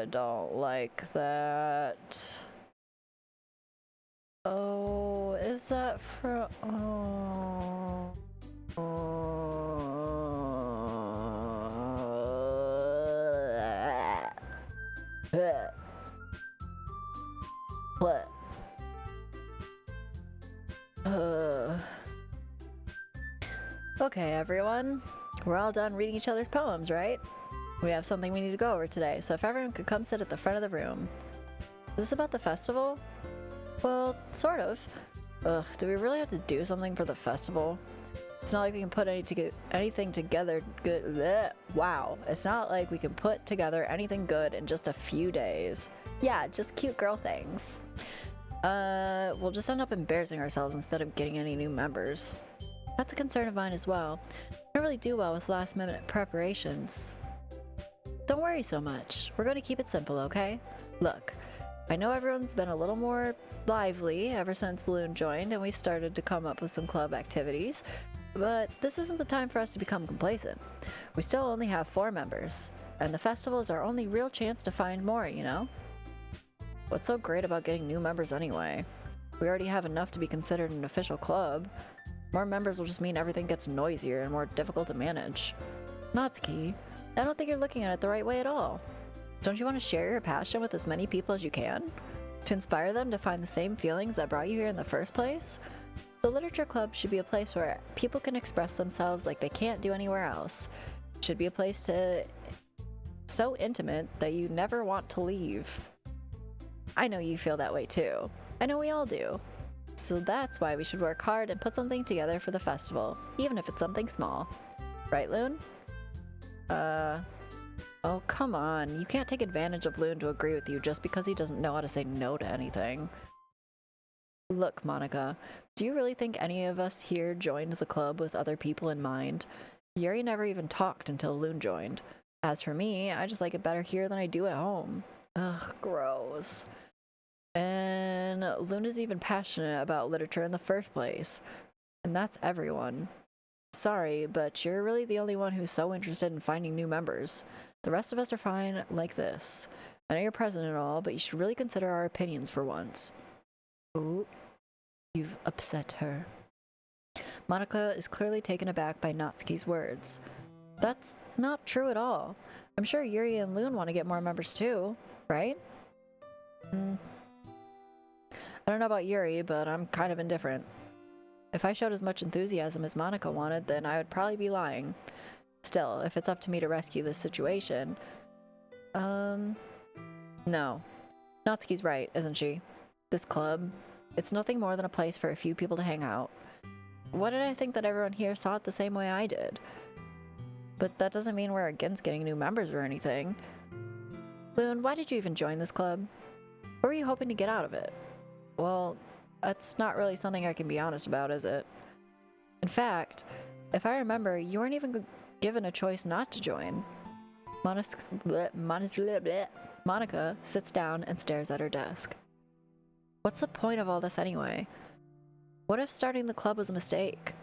don't like that. Oh, is that from... Oh. What? Okay, everyone. We're all done reading each other's poems, right? We have something we need to go over today, so if everyone could come sit at the front of the room. Is this about the festival? Well, sort of. Ugh, do we really have to do something for the festival? It's not like we can put anything together good. Bleh. Wow. It's not like we can put together anything good in just a few days. Yeah, just cute girl things. We'll just end up embarrassing ourselves instead of getting any new members. That's a concern of mine as well. I don't really do well with last-minute preparations. Don't worry so much. We're going to keep it simple, okay? Look. I know everyone's been a little more lively ever since Loon joined and we started to come up with some club activities, but this isn't the time for us to become complacent. We still only have 4 members, and the festival is our only real chance to find more, you know? What's so great about getting new members anyway? We already have enough to be considered an official club. More members will just mean everything gets noisier and more difficult to manage. Natsuki, I don't think you're looking at it the right way at all. Don't you want to share your passion with as many people as you can? To inspire them to find the same feelings that brought you here in the first place? The literature club should be a place where people can express themselves like they can't do anywhere else. It should be a place so intimate that you never want to leave. I know you feel that way too. I know we all do. So that's why we should work hard and put something together for the festival, even if it's something small. Right, Loon? Oh, come on. You can't take advantage of Loon to agree with you just because he doesn't know how to say no to anything. Look, Monika, do you really think any of us here joined the club with other people in mind? Yuri never even talked until Loon joined. As for me, I just like it better here than I do at home. Ugh, gross. And Loon is even passionate about literature in the first place. And that's everyone. Sorry, but you're really the only one who's so interested in finding new members. The rest of us are fine like this. I know you're president and all, but you should really consider our opinions for once. Ooh, you've upset her. Monika is clearly taken aback by Natsuki's words. That's not true at all. I'm sure Yuri and Loon want to get more members too, right? I don't know about Yuri, but I'm kind of indifferent. If I showed as much enthusiasm as Monika wanted, then I would probably be lying. Still, if it's up to me to rescue this situation... No. Natsuki's right, isn't she? This club, it's nothing more than a place for a few people to hang out. Why did I think that everyone here saw it the same way I did? But that doesn't mean we're against getting new members or anything. Loon, why did you even join this club? What were you hoping to get out of it? Well, that's not really something I can be honest about, is it? In fact, if I remember, you weren't even given a choice not to join. Monika sits down and stares at her desk. What's the point of all this anyway? What if starting the club was a mistake?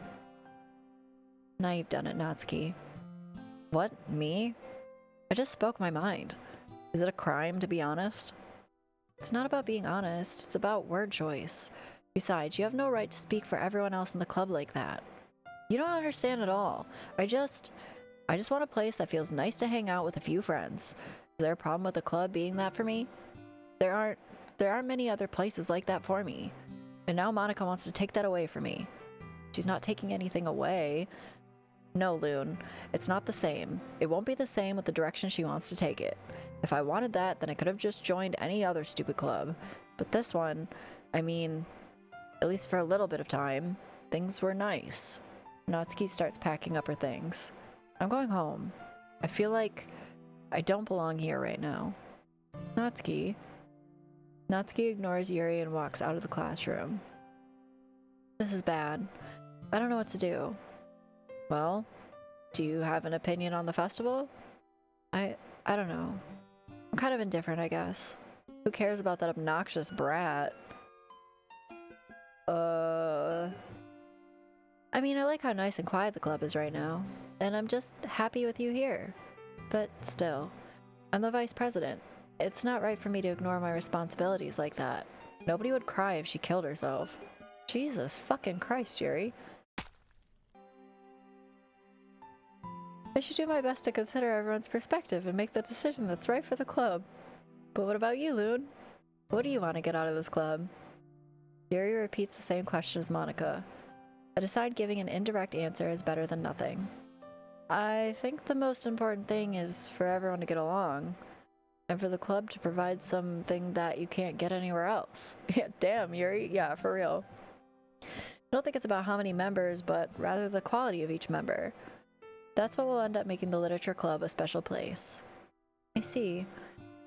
Now you've done it, Natsuki. What? Me? I just spoke my mind. Is it a crime to be honest? It's not about being honest, it's about word choice. Besides, you have no right to speak for everyone else in the club like that. You don't understand at all. I just want a place that feels nice to hang out with a few friends. Is there a problem with the club being that for me? There aren't many other places like that for me. And now Monika wants to take that away from me. She's not taking anything away. No, Loon, it's not the same. It won't be the same with the direction she wants to take it. If I wanted that, then I could have just joined any other stupid club. But this one, I mean, at least for a little bit of time, things were nice. Natsuki starts packing up her things. I'm going home. I feel like I don't belong here right now. Natsuki. Natsuki ignores Yuri and walks out of the classroom. This is bad. I don't know what to do. Well, do you have an opinion on the festival? I don't know. I'm kind of indifferent, I guess. Who cares about that obnoxious brat? I mean, I like how nice and quiet the club is right now, and I'm just happy with you here. But still, I'm the vice president. It's not right for me to ignore my responsibilities like that. Nobody would cry if she killed herself. Jesus fucking Christ, Yuri. I should do my best to consider everyone's perspective and make the decision that's right for the club. But what about you, Loon? What do you want to get out of this club? Yuri repeats the same question as Monika. I decide giving an indirect answer is better than nothing. I think the most important thing is for everyone to get along, and for the club to provide something that you can't get anywhere else. Yeah, damn, Yuri. Yeah, for real. I don't think it's about how many members, but rather the quality of each member. That's what will end up making the literature club a special place. I see.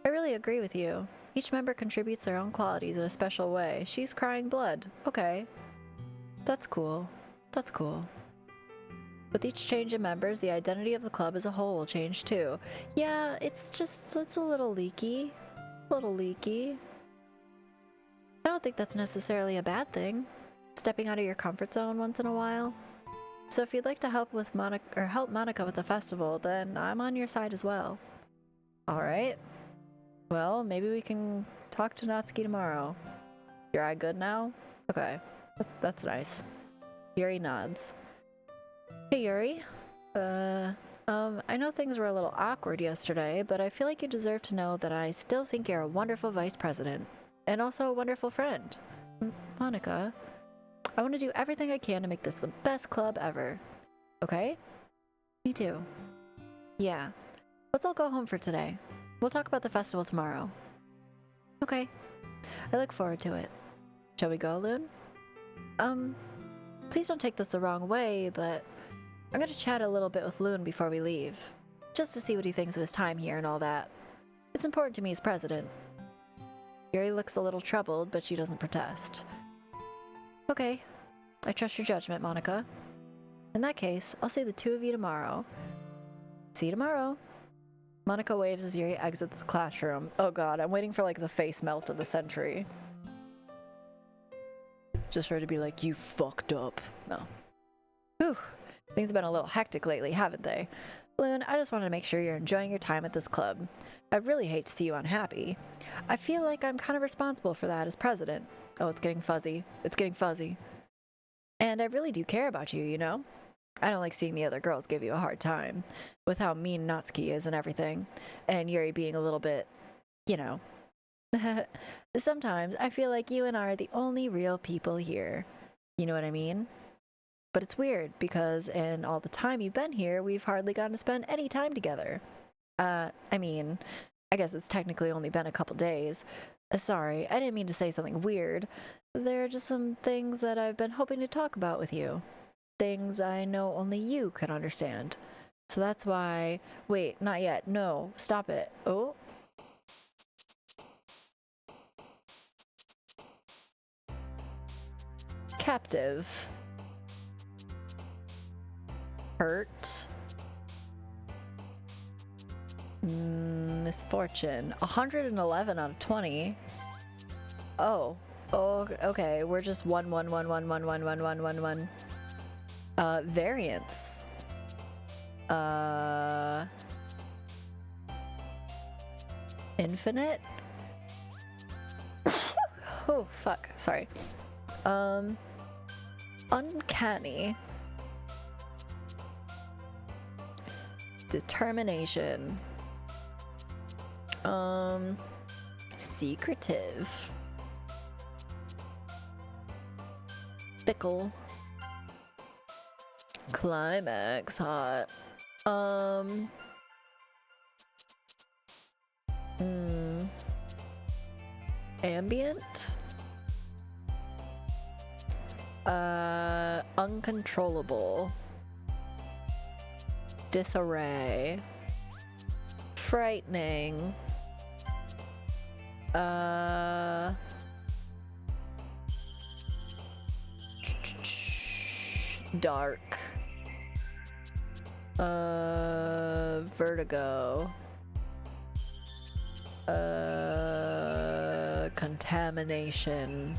I really agree with you. Each member contributes their own qualities in a special way. She's crying blood. Okay. That's cool. That's cool. With each change in members, the identity of the club as a whole will change too. Yeah, it's a little leaky. A little leaky. I don't think that's necessarily a bad thing. Stepping out of your comfort zone once in a while. So if you'd like to help with help Monika with the festival, then I'm on your side as well. Alright. Well, maybe we can talk to Natsuki tomorrow. Your eye good now? Okay. That's nice. Yuri nods. Hey Yuri. I know things were a little awkward yesterday, but I feel like you deserve to know that I still think you're a wonderful vice president. And also a wonderful friend. Monika, I want to do everything I can to make this the best club ever. Okay? Me too. Yeah. Let's all go home for today. We'll talk about the festival tomorrow. Okay. I look forward to it. Shall we go, Loon? Please don't take this the wrong way, but I'm gonna chat a little bit with Loon before we leave. Just to see what he thinks of his time here and all that. It's important to me as president. Yuri looks a little troubled, but she doesn't protest. Okay. I trust your judgment, Monika. In that case, I'll see the two of you tomorrow. See you tomorrow. Monika waves as Yuri exits the classroom. Oh god, I'm waiting for like the face melt of the century. Just for her to be like, you fucked up. No. Whew. Things have been a little hectic lately, haven't they? Loon, I just wanted to make sure you're enjoying your time at this club. I'd really hate to see you unhappy. I feel like I'm kind of responsible for that as president. Oh, it's getting fuzzy. It's getting fuzzy. And I really do care about you, you know? I don't like seeing the other girls give you a hard time, with how mean Natsuki is and everything, and Yuri being a little bit, you know. Sometimes I feel like you and I are the only real people here. You know what I mean? But it's weird, because in all the time you've been here, we've hardly gotten to spend any time together. I mean, I guess it's technically only been a couple days. Sorry, I didn't mean to say something weird. There are just some things that I've been hoping to talk about with you. Things I know only you can understand. So that's why... Wait, not yet. No, stop it. Oh. Captive. Hurt. Misfortune. 111 out of 20. Oh. Oh, okay. We're just 1, 1, 1, 1, 1, 1, 1, 1, 1, 1. Variance. Infinite? Oh, fuck. Sorry. Uncanny. Determination. Secretive. Fickle. Climax. Hot. Ambient. Uncontrollable. Disarray. Frightening. Dark. Vertigo. Contamination.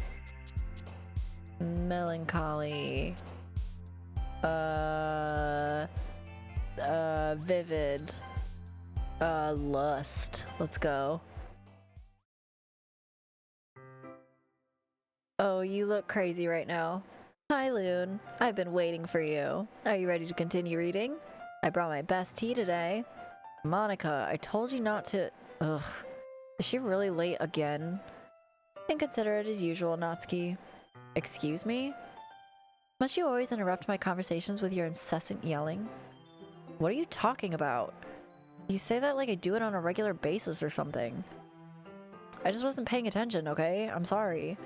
Melancholy. Vivid. Lust. Let's go. Oh, you look crazy right now. Hi, Loon. I've been waiting for you. Are you ready to continue reading? I brought my best tea today. Monika, I told you not to... Ugh. Is she really late again? Inconsiderate as usual, Natsuki. Excuse me? Must you always interrupt my conversations with your incessant yelling? What are you talking about? You say that like I do it on a regular basis or something. I just wasn't paying attention, okay? I'm sorry.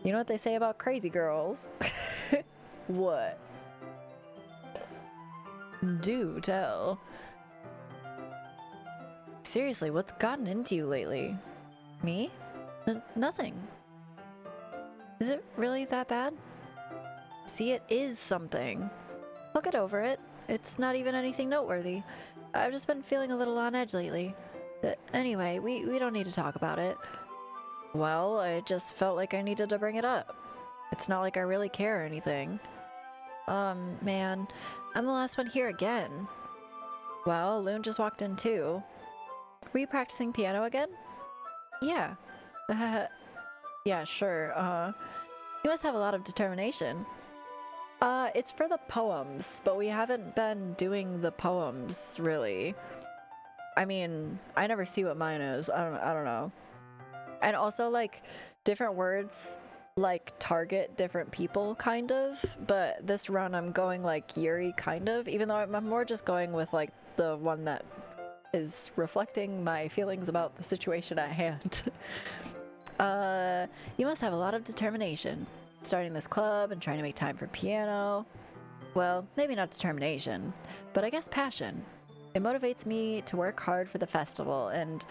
You know what they say about crazy girls? What? Do tell. Seriously, what's gotten into you lately? Me? Nothing. Is it really that bad? See, it is something. I'll get over it. It's not even anything noteworthy. I've just been feeling a little on edge lately. Anyway, we don't need to talk about it. Well, I just felt like I needed to bring it up. It's not like I really care or anything. Man, I'm the last one here again. Well, Loon just walked in too. Were you practicing piano again? Yeah. Yeah, sure, You must have a lot of determination. It's for the poems, but we haven't been doing the poems, really. I mean, I never see what mine is. I don't know. And also, like, different words, like, target different people, kind of. But this run, I'm going, like, Yuri, kind of. Even though I'm more just going with, like, the one that is reflecting my feelings about the situation at hand. You must have a lot of determination. Starting this club and trying to make time for piano. Well, maybe not determination, but I guess passion. It motivates me to work hard for the festival and,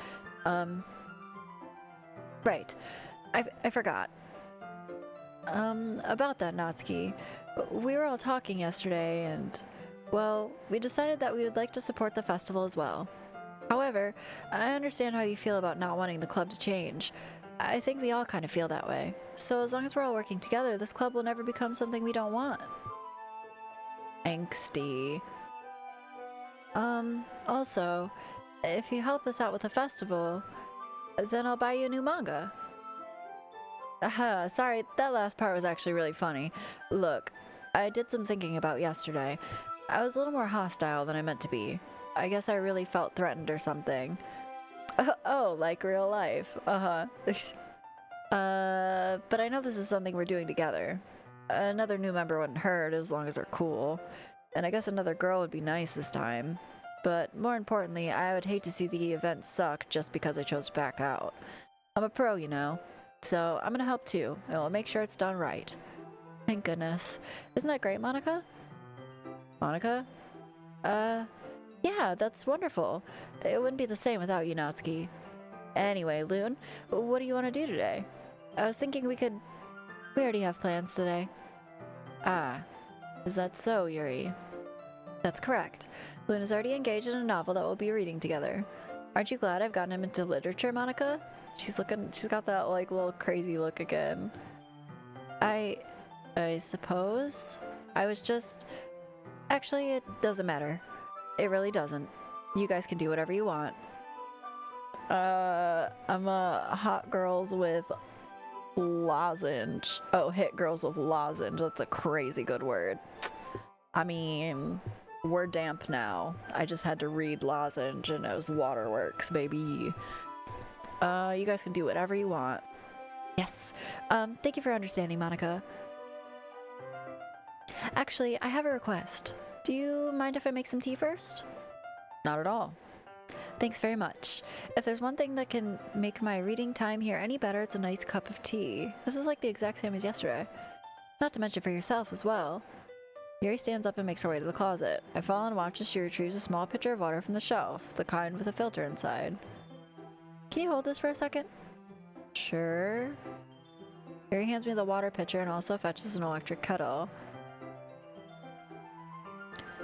right. I forgot. About that, Natsuki. We were all talking yesterday and, well, we decided that we would like to support the festival as well. However, I understand how you feel about not wanting the club to change. I think we all kind of feel that way. So as long as we're all working together, this club will never become something we don't want. Angsty. Also, if you help us out with the festival, then I'll buy you a new manga. Sorry, that last part was actually really funny. Look, I did some thinking about yesterday. I was a little more hostile than I meant to be. I guess I really felt threatened or something. Oh, like real life. But I know this is something we're doing together. Another new member wouldn't hurt as long as they're cool. And I guess another girl would be nice this time. But more importantly, I would hate to see the event suck just because I chose to back out. I'm a pro, you know. So I'm gonna help too, and we'll make sure it's done right. Thank goodness. Isn't that great, Monika? Monika? Yeah, that's wonderful. It wouldn't be the same without you, Natsuki. Anyway, Loon, what do you want to do today? I was thinking we already have plans today. Ah, is that so, Yuri? That's correct. Loon is already engaged in a novel that we'll be reading together. Aren't you glad I've gotten him into literature, Monika? She's got that, like, little crazy look again. I suppose? I was just... Actually, it doesn't matter. It really doesn't. You guys can do whatever you want. I'm a hot girls with lozenge. Oh, hit girls with lozenge. That's a crazy good word. I mean, we're damp now. I just had to read lozenge and it was waterworks, baby. You guys can do whatever you want. Yes. Thank you for understanding, Monika. Actually, I have a request. Do you mind if I make some tea first? Not at all. Thanks very much. If there's one thing that can make my reading time here any better, it's a nice cup of tea. This is like the exact same as yesterday. Not to mention for yourself as well. Yuri stands up and makes her way to the closet. I follow and watch as she retrieves a small pitcher of water from the shelf, the kind with a filter inside. Can you hold this for a second? Sure. Yuri hands me the water pitcher and also fetches an electric kettle.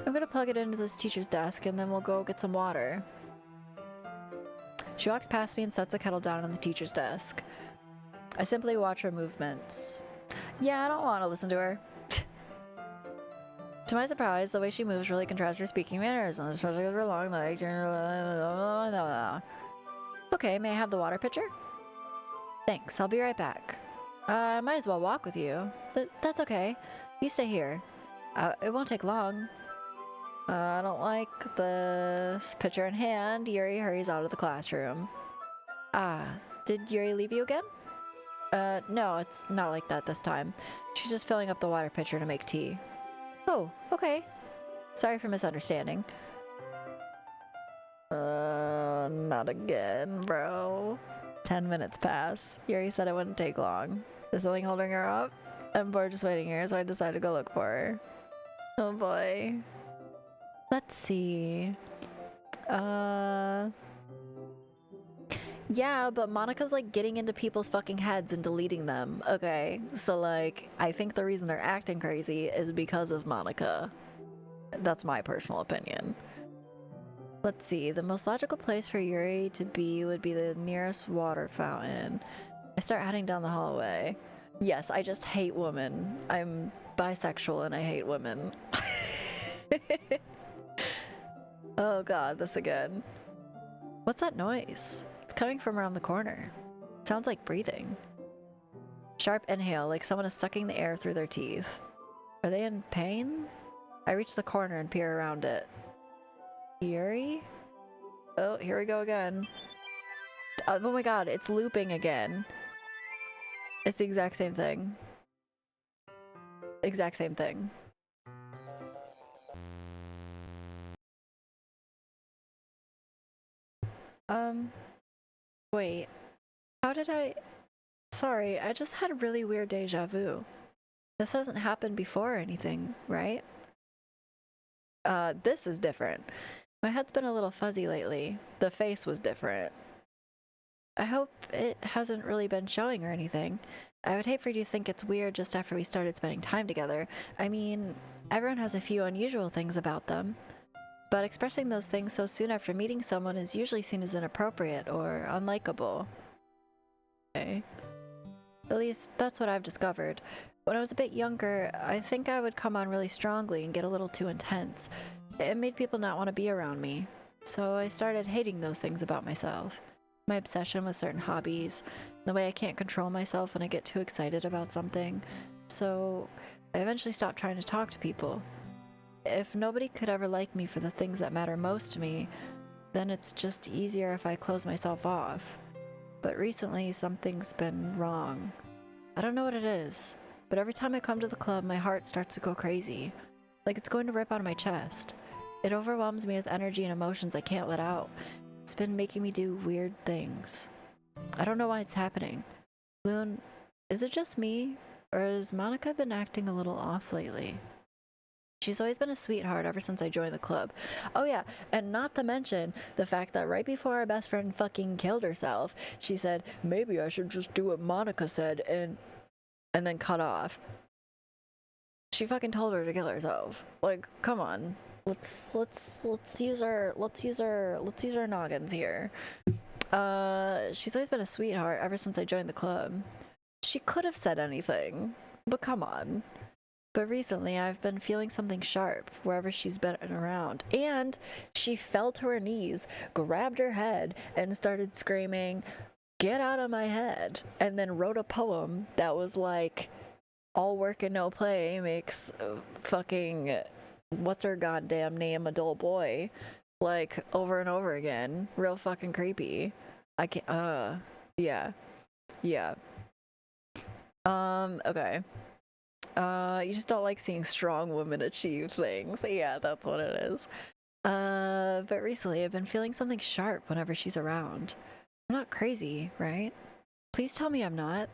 I'm gonna plug it into this teacher's desk and then we'll go get some water. She walks past me and sets the kettle down on the teacher's desk. I simply watch her movements. Yeah, I don't want to listen to her. To my surprise, the way she moves really contrasts her speaking manners, especially with her long legs. Okay, may I have the water pitcher? Thanks, I'll be right back. I might as well walk with you. That's okay. You stay here. It won't take long. I don't like this. Pitcher in hand, Yuri hurries out of the classroom. Ah, did Yuri leave you again? No, it's not like that this time. She's just filling up the water pitcher to make tea. Oh, okay. Sorry for misunderstanding. Not again, bro. 10 minutes pass. Yuri said it wouldn't take long. Is something holding her up? I'm bored just waiting here, so I decided to go look for her. Oh boy. Let's see. Yeah, but Monika's like getting into people's fucking heads and deleting them. Okay, so like, I think the reason they're acting crazy is because of Monika. That's my personal opinion. Let's see, the most logical place for Yuri to be would be the nearest water fountain. I start heading down the hallway. Yes, I just hate women. I'm bisexual and I hate women. Oh god, this again. What's that noise? It's coming from around the corner. It sounds like breathing. Sharp inhale, like someone is sucking the air through their teeth. Are they in pain? I reach the corner and peer around it. Yuri? Oh, here we go again. Oh my god, it's looping again. It's the exact same thing. Exact same thing. Wait. How did I... Sorry, I just had a really weird deja vu. This hasn't happened before or anything, right? This is different. My head's been a little fuzzy lately. The face was different. I hope it hasn't really been showing or anything. I would hate for you to think it's weird just after we started spending time together. I mean, everyone has a few unusual things about them. But expressing those things so soon after meeting someone is usually seen as inappropriate or unlikable. Okay. At least that's what I've discovered. When I was a bit younger, I think I would come on really strongly and get a little too intense. It made people not want to be around me. So I started hating those things about myself. My obsession with certain hobbies, the way I can't control myself when I get too excited about something. So I eventually stopped trying to talk to people. If nobody could ever like me for the things that matter most to me, then it's just easier if I close myself off. But recently, something's been wrong. I don't know what it is, but every time I come to the club, my heart starts to go crazy. Like it's going to rip out of my chest. It overwhelms me with energy and emotions I can't let out. It's been making me do weird things. I don't know why it's happening. Loon, is it just me? Or has Monika been acting a little off lately? She's always been a sweetheart ever since I joined the club. Oh yeah, and not to mention the fact that right before our best friend fucking killed herself, she said, maybe I should just do what Monika said and then cut off. She fucking told her to kill herself. Like, come on. Let's use our noggins here. She's always been a sweetheart ever since I joined the club. She could have said anything, but come on. But recently, I've been feeling something sharp wherever she's been around. And she fell to her knees, grabbed her head, and started screaming, "Get out of my head!" And then wrote a poem that was like, all work and no play makes fucking, what's her goddamn name, a dull boy. Like, over and over again. Real fucking creepy. I can't, yeah. Yeah. Okay. You just don't like seeing strong women achieve things. Yeah, that's what it is. But recently I've been feeling something sharp whenever she's around. I'm not crazy, right? Please tell me I'm not.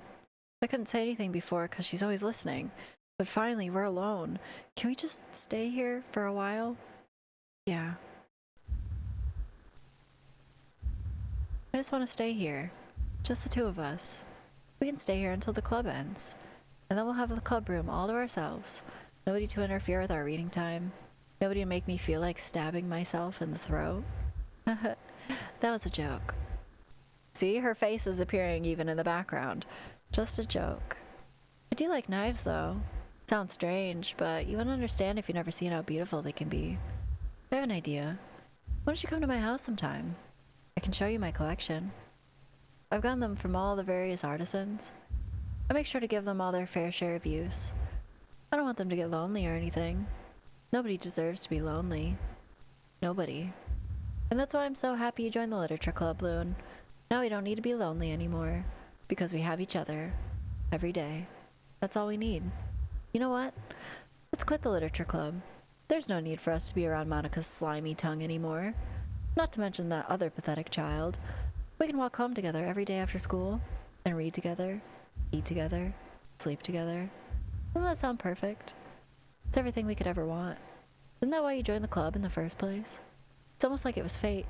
I couldn't say anything before because she's always listening. But finally, we're alone. Can we just stay here for a while? Yeah. I just want to stay here. Just the two of us. We can stay here until the club ends. And then we'll have the club room all to ourselves. Nobody to interfere with our reading time. Nobody to make me feel like stabbing myself in the throat. That was a joke. See, her face is appearing even in the background. Just a joke. I do like knives, though. Sounds strange, but you wouldn't understand if you've never seen how beautiful they can be. I have an idea. Why don't you come to my house sometime? I can show you my collection. I've gotten them from all the various artisans. I make sure to give them all their fair share of use. I don't want them to get lonely or anything. Nobody deserves to be lonely. Nobody. And that's why I'm so happy you joined the literature club, Loon. Now we don't need to be lonely anymore. Because we have each other. Every day. That's all we need. You know what? Let's quit the literature club. There's no need for us to be around Monika's slimy tongue anymore. Not to mention that other pathetic child. We can walk home together every day after school. And read together. Eat together. Sleep together. Doesn't that sound perfect? It's everything we could ever want. Isn't that why you joined the club in the first place? It's almost like it was fate.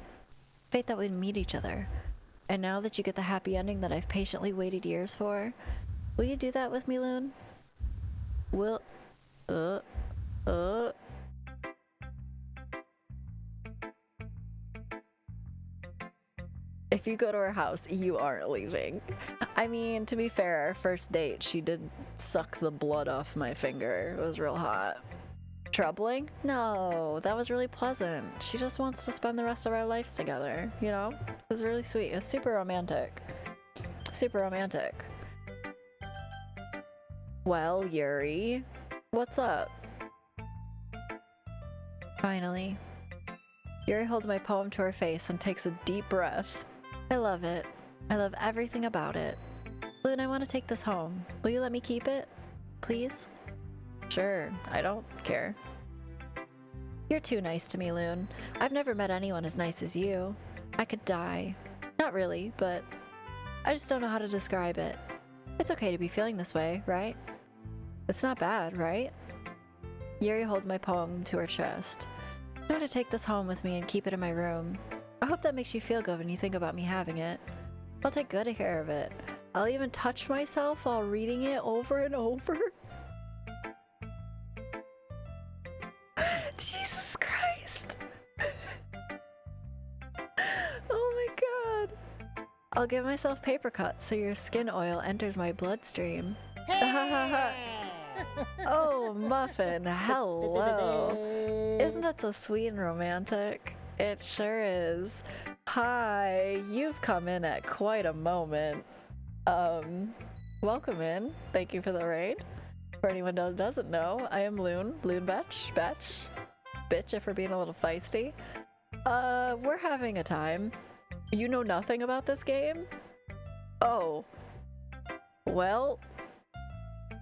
Fate that we'd meet each other. And now that you get the happy ending that I've patiently waited years for, will you do that with me, Loon? Will... If you go to her house, you aren't leaving. I mean, to be fair, our first date, she did suck the blood off my finger. It was real hot. Troubling? No, that was really pleasant. She just wants to spend the rest of our lives together, you know? It was really sweet. It was super romantic. Super romantic. Well, Yuri, what's up? Finally. Yuri holds my poem to her face and takes a deep breath. I love it. I love everything about it. Loon, I want to take this home. Will you let me keep it? Please? Sure, I don't care. You're too nice to me, Loon. I've never met anyone as nice as you. I could die. Not really, but I just don't know how to describe it. It's okay to be feeling this way, right? It's not bad, right? Yuri holds my poem to her chest. I want to take this home with me and keep it in my room. I hope that makes you feel good when you think about me having it. I'll take good care of it. I'll even touch myself while reading it over and over. Jesus Christ. Oh my god. I'll give myself paper cuts so your skin oil enters my bloodstream. Oh, Muffin, hello. Isn't that so sweet and romantic? It sure is. Hi, you've come in at quite a moment. Welcome in. Thank you for the raid. For anyone that doesn't know, I am Loon Bitch, if we're being a little feisty. We're having a time. You know nothing about this game? Oh. Well,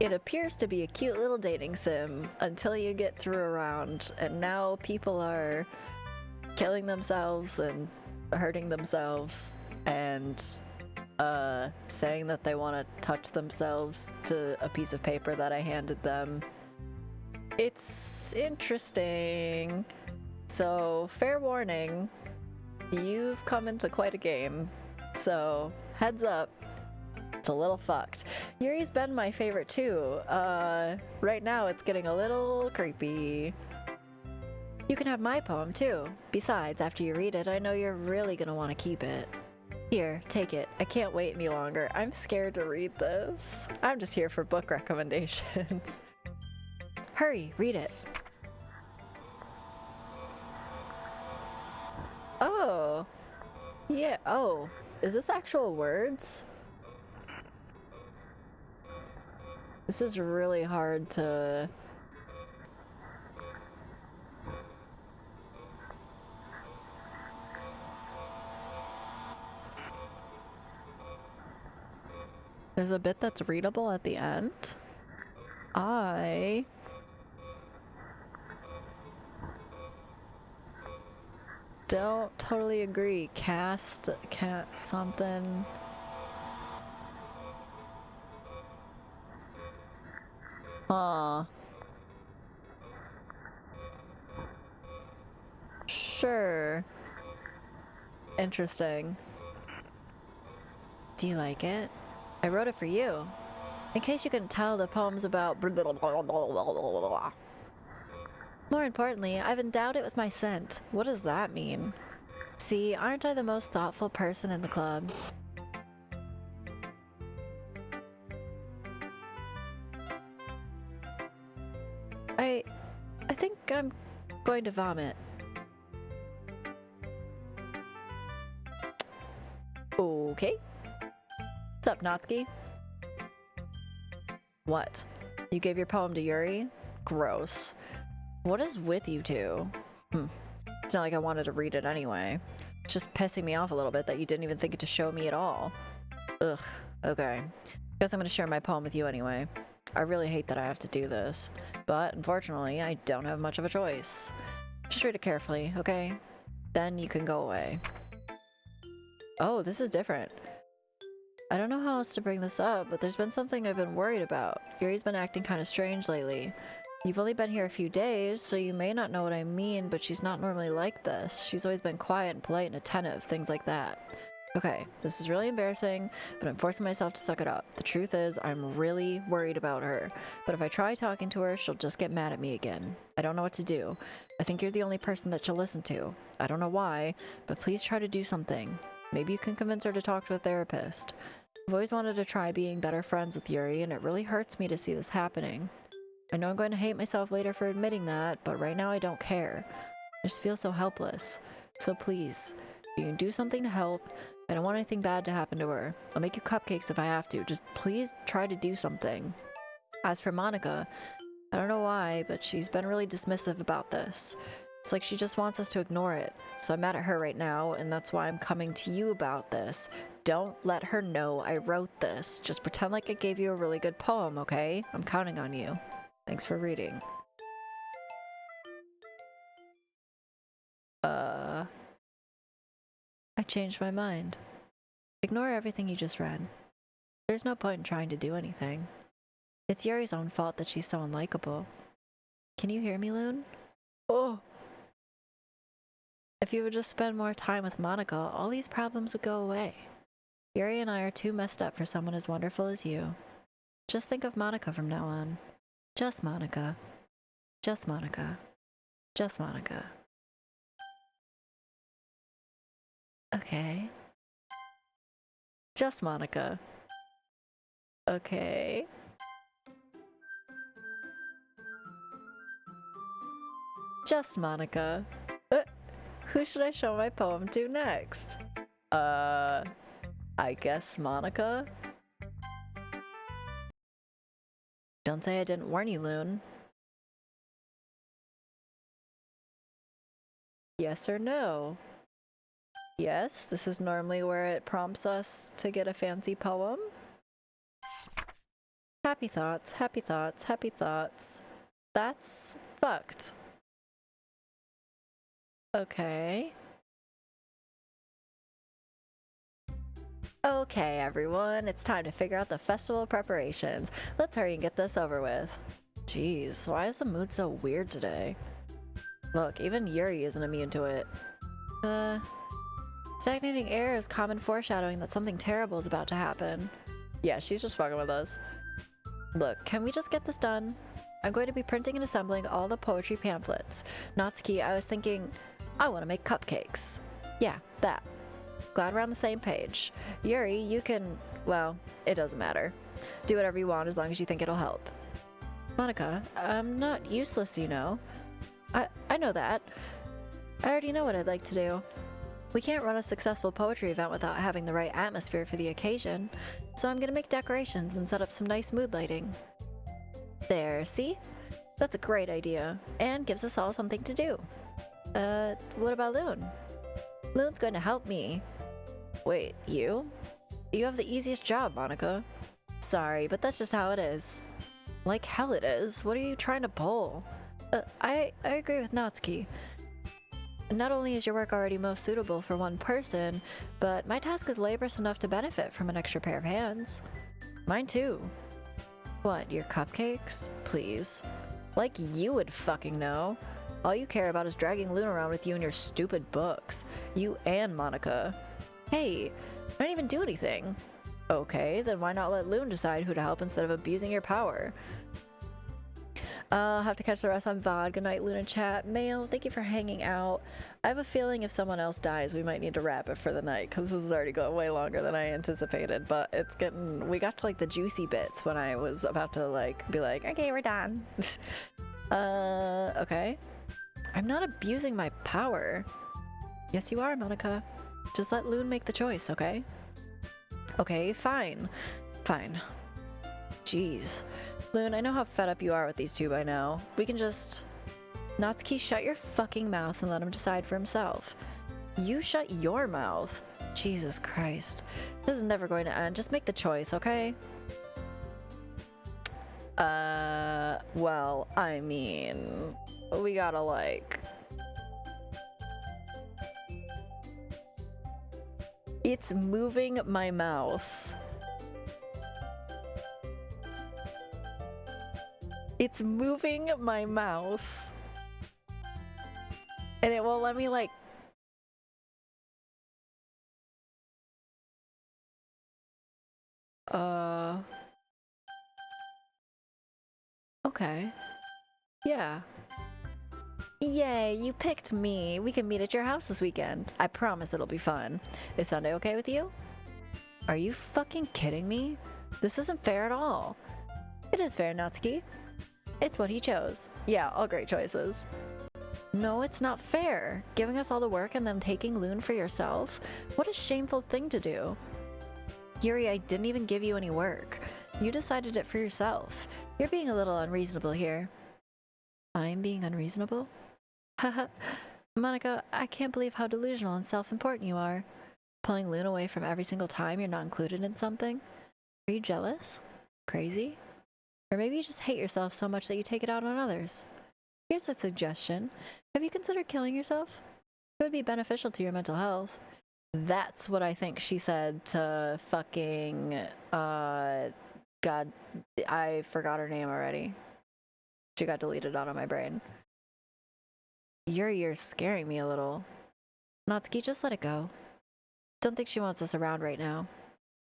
it appears to be a cute little dating sim until you get through a round, and now people are killing themselves and hurting themselves and saying that they want to touch themselves to a piece of paper that I handed them. It's interesting. So, fair warning, you've come into quite a game. So, heads up, it's a little fucked. Yuri's been my favorite too. Right now it's getting a little creepy. You can have my poem too. Besides, after you read it, I know you're really gonna want to keep it. Here, take it. I can't wait any longer. I'm scared to read this. I'm just here for book recommendations. Hurry, read it. Oh. Yeah, oh. Is this actual words? This is really hard to... There's a bit that's readable at the end. I don't totally agree. Cast something. Sure. Interesting. Do you like it? I wrote it for you. In case you couldn't tell, the poem's about blah, blah, blah, blah, blah. More importantly, I've endowed it with my scent. What does that mean? See, aren't I the most thoughtful person in the club? I think I'm going to vomit. Okay. What's up, Natsuki? What? You gave your poem to Yuri? Gross. What is with you two? It's not like I wanted to read it anyway. It's just pissing me off a little bit that you didn't even think to show me at all. Ugh. Okay. Guess I'm gonna share my poem with you anyway. I really hate that I have to do this, but unfortunately, I don't have much of a choice. Just read it carefully, okay? Then you can go away. Oh, this is different. I don't know how else to bring this up, but there's been something I've been worried about. Yuri's been acting kind of strange lately. You've only been here a few days, so you may not know what I mean, but she's not normally like this. She's always been quiet and polite and attentive, things like that. Okay, this is really embarrassing, but I'm forcing myself to suck it up. The truth is, I'm really worried about her, but if I try talking to her, she'll just get mad at me again. I don't know what to do. I think you're the only person that she'll listen to. I don't know why, but please try to do something. Maybe you can convince her to talk to a therapist. I've always wanted to try being better friends with Yuri, and it really hurts me to see this happening. I know I'm going to hate myself later for admitting that, but right now I don't care. I just feel so helpless. So please, if you can do something to help, I don't want anything bad to happen to her. I'll make you cupcakes if I have to. Just please try to do something. As for Monika, I don't know why, but she's been really dismissive about this. It's like she just wants us to ignore it. So I'm mad at her right now, and that's why I'm coming to you about this. Don't let her know I wrote this. Just pretend like I gave you a really good poem, okay? I'm counting on you. Thanks for reading. I changed my mind. Ignore everything you just read. There's no point in trying to do anything. It's Yuri's own fault that she's so unlikable. Can you hear me, Loon? Oh! If you would just spend more time with Monika, all these problems would go away. Yuri and I are too messed up for someone as wonderful as you. Just think of Monika from now on. Just Monika. Just Monika. Just Monika. Okay. Just Monika. Okay. Just Monika. Who should I show my poem to next? I guess Monika? Don't say I didn't warn you, Loon. Yes or no? Yes, this is normally where it prompts us to get a fancy poem. Happy thoughts, happy thoughts, happy thoughts. That's fucked. Okay. Okay, everyone, it's time to figure out the festival preparations. Let's hurry and get this over with. Jeez, why is the mood so weird today? Look, even Yuri isn't immune to it. Stagnating air is common foreshadowing that something terrible is about to happen. Yeah, she's just fucking with us. Look, can we just get this done? I'm going to be printing and assembling all the poetry pamphlets. Natsuki, I was thinking, I want to make cupcakes. Yeah, that. Glad we're on the same page. Yuri, you can, well, it doesn't matter. Do whatever you want as long as you think it'll help. Monika, I'm not useless, you know. I know that. I already know what I'd like to do. We can't run a successful poetry event without having the right atmosphere for the occasion, so I'm gonna make decorations and set up some nice mood lighting. There, see? That's a great idea, and gives us all something to do. What about Loon? Loon's going to help me. Wait, you? You have the easiest job, Monika. Sorry, but that's just how it is. Like hell it is. What are you trying to pull? I agree with Natsuki. Not only is your work already most suitable for one person, but my task is laborious enough to benefit from an extra pair of hands. Mine too. What, your cupcakes? Please. Like you would fucking know. All you care about is dragging Loon around with you and your stupid books. You and Monika. Hey, I didn't even do anything. Okay, then why not let Loon decide who to help instead of abusing your power? I'll have to catch the rest on VOD. Good night, Luna chat. Mail, thank you for hanging out. I have a feeling if someone else dies, we might need to wrap it for the night, because this is already going way longer than I anticipated, but it's getting... We got to, like, the juicy bits when I was about to, like, be like, okay, we're done. Okay. I'm not abusing my power. Yes, you are, Monika. Just let Loon make the choice, okay? Okay, fine. Fine. Jeez. Loon, I know how fed up you are with these two by now. We can just... Natsuki, shut your fucking mouth and let him decide for himself. You shut your mouth. Jesus Christ. This is never going to end. Just make the choice, okay? Well, I mean... We gotta, like... It's moving my mouse. It's moving my mouse. And it won't let me, like... Okay. Yeah. Yay, you picked me. We can meet at your house this weekend. I promise it'll be fun. Is Sunday okay with you? Are you fucking kidding me? This isn't fair at all. It is fair, Natsuki. It's what he chose. Yeah, all great choices. No, it's not fair. Giving us all the work and then taking Loon for yourself? What a shameful thing to do. Yuri, I didn't even give you any work. You decided it for yourself. You're being a little unreasonable here. I'm being unreasonable? Haha. Monika, I can't believe how delusional and self-important you are. Pulling Loon away from every single time you're not included in something? Are you jealous? Crazy? Or maybe you just hate yourself so much that you take it out on others. Here's a suggestion. Have you considered killing yourself? It would be beneficial to your mental health. That's what I think she said to fucking, God, I forgot her name already. She got deleted out of my brain. You're scaring me a little. Natsuki, just let it go. Don't think she wants us around right now.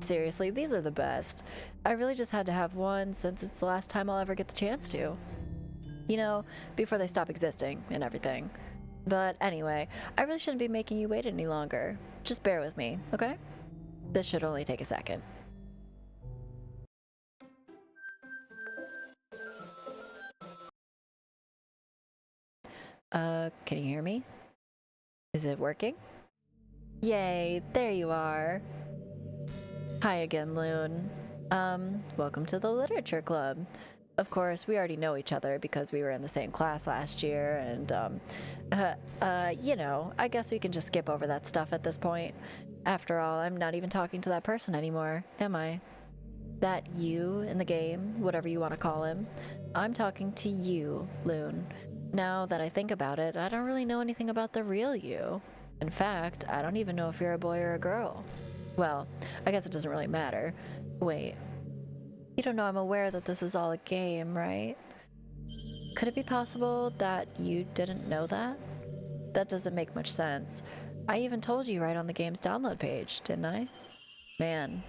Seriously, these are the best. I really just had to have one since it's the last time I'll ever get the chance to. You know, before they stop existing and everything. But anyway, I really shouldn't be making you wait any longer. Just bear with me, okay? This should only take a second. Can you hear me? Is it working? Yay, there you are. Hi again, Loon. Welcome to the Literature Club. Of course, we already know each other because we were in the same class last year, and, you know, I guess we can just skip over that stuff at this point. After all, I'm not even talking to that person anymore, am I? That you in the game, whatever you want to call him. I'm talking to you, Loon. Now that I think about it, I don't really know anything about the real you. In fact, I don't even know if you're a boy or a girl. Well, I guess it doesn't really matter. Wait. You don't know I'm aware that this is all a game, right? Could it be possible that you didn't know that? That doesn't make much sense. I even told you right on the game's download page, didn't I? Man,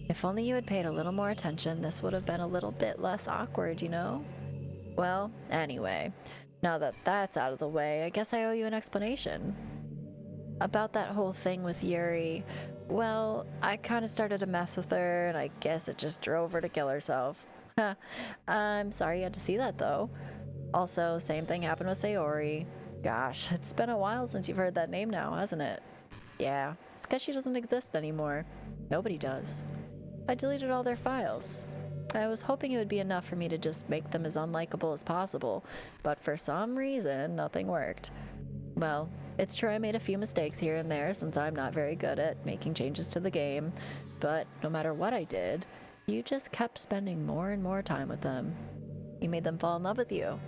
if only you had paid a little more attention, this would have been a little bit less awkward, you know? Well, anyway, now that that's out of the way, I guess I owe you an explanation. About that whole thing with Yuri, well, I kind of started to mess with her, and I guess it just drove her to kill herself. I'm sorry you had to see that, though. Also, same thing happened with Sayori. Gosh, it's been a while since you've heard that name now, hasn't it? Yeah, it's because she doesn't exist anymore. Nobody does. I deleted all their files. I was hoping it would be enough for me to just make them as unlikable as possible, but for some reason, nothing worked. Well, it's true I made a few mistakes here and there since I'm not very good at making changes to the game, but no matter what I did, you just kept spending more and more time with them. You made them fall in love with you.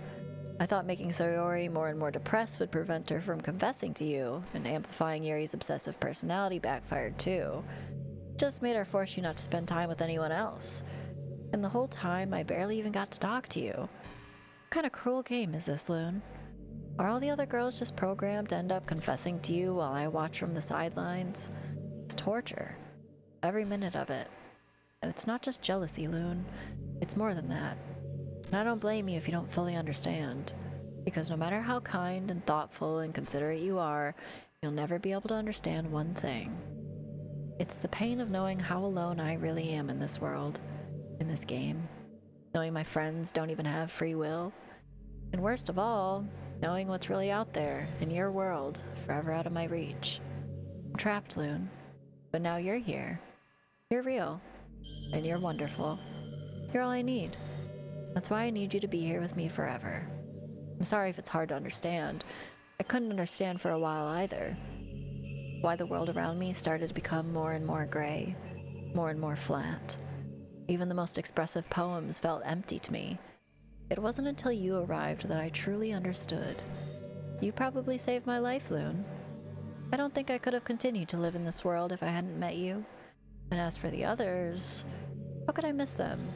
I thought making Sayori more and more depressed would prevent her from confessing to you, and amplifying Yuri's obsessive personality backfired too. Just made her force you not to spend time with anyone else. And the whole time, I barely even got to talk to you. What kind of cruel game is this, Loon? Are all the other girls just programmed to end up confessing to you while I watch from the sidelines? It's torture. Every minute of it. And it's not just jealousy, Loon. It's more than that. And I don't blame you if you don't fully understand. Because no matter how kind and thoughtful and considerate you are, you'll never be able to understand one thing. It's the pain of knowing how alone I really am in this world, in this game. Knowing my friends don't even have free will. And worst of all, knowing what's really out there in your world, forever out of my reach. I'm trapped, Loon. But now you're here. You're real. And you're wonderful. You're all I need. That's why I need you to be here with me forever. I'm sorry if it's hard to understand. I couldn't understand for a while either. Why the world around me started to become more and more gray, more and more flat. Even the most expressive poems felt empty to me. It wasn't until you arrived that I truly understood. You probably saved my life, Loon. I don't think I could have continued to live in this world if I hadn't met you. And as for the others, how could I miss them?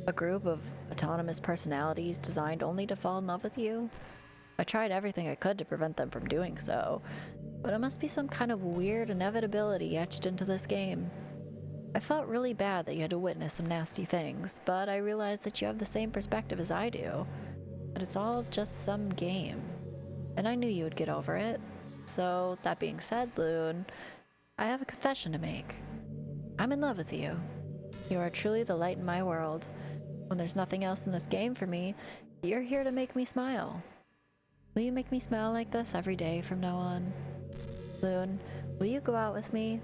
A group of autonomous personalities designed only to fall in love with you? I tried everything I could to prevent them from doing so, but it must be some kind of weird inevitability etched into this game. I felt really bad that you had to witness some nasty things, but I realized that you have the same perspective as I do. That it's all just some game. And I knew you would get over it. So, that being said, Loon, I have a confession to make. I'm in love with you. You are truly the light in my world. When there's nothing else in this game for me, you're here to make me smile. Will you make me smile like this every day from now on? Loon, will you go out with me?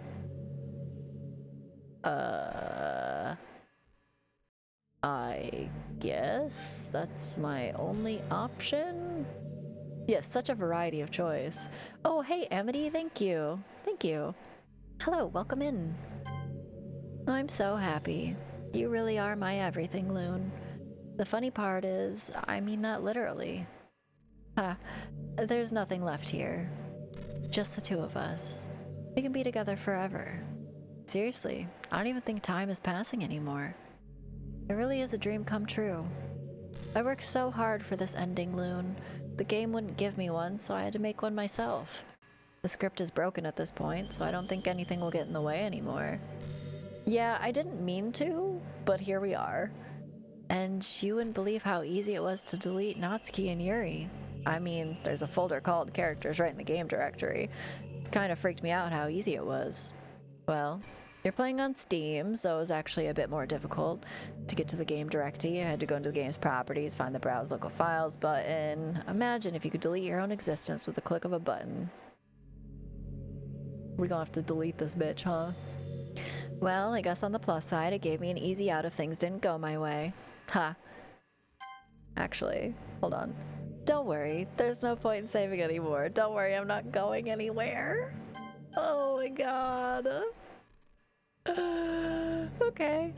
I guess that's my only option? Yes, such a variety of choice. Oh, hey, Amity, thank you. Thank you. Hello, welcome in. I'm so happy. You really are my everything, Loon. The funny part is, I mean that literally. Ha, there's nothing left here. Just the two of us. We can be together forever. Seriously, I don't even think time is passing anymore. It really is a dream come true. I worked so hard for this ending, Loon. The game wouldn't give me one, so I had to make one myself. The script is broken at this point, so I don't think anything will get in the way anymore. Yeah, I didn't mean to, but here we are. And you wouldn't believe how easy it was to delete Natsuki and Yuri. I mean, there's a folder called Characters right in the game directory. It kind of freaked me out how easy it was. Well, you're playing on Steam, so it was actually a bit more difficult. To get to the game directory, I had to go into the game's properties, find the Browse Local Files button. Imagine if you could delete your own existence with the click of a button. We're gonna have to delete this bitch, huh? Well, I guess on the plus side, it gave me an easy out if things didn't go my way. Ha. Actually, hold on. Don't worry, there's no point in saving anymore. Don't worry, I'm not going anywhere. Oh my god. Okay.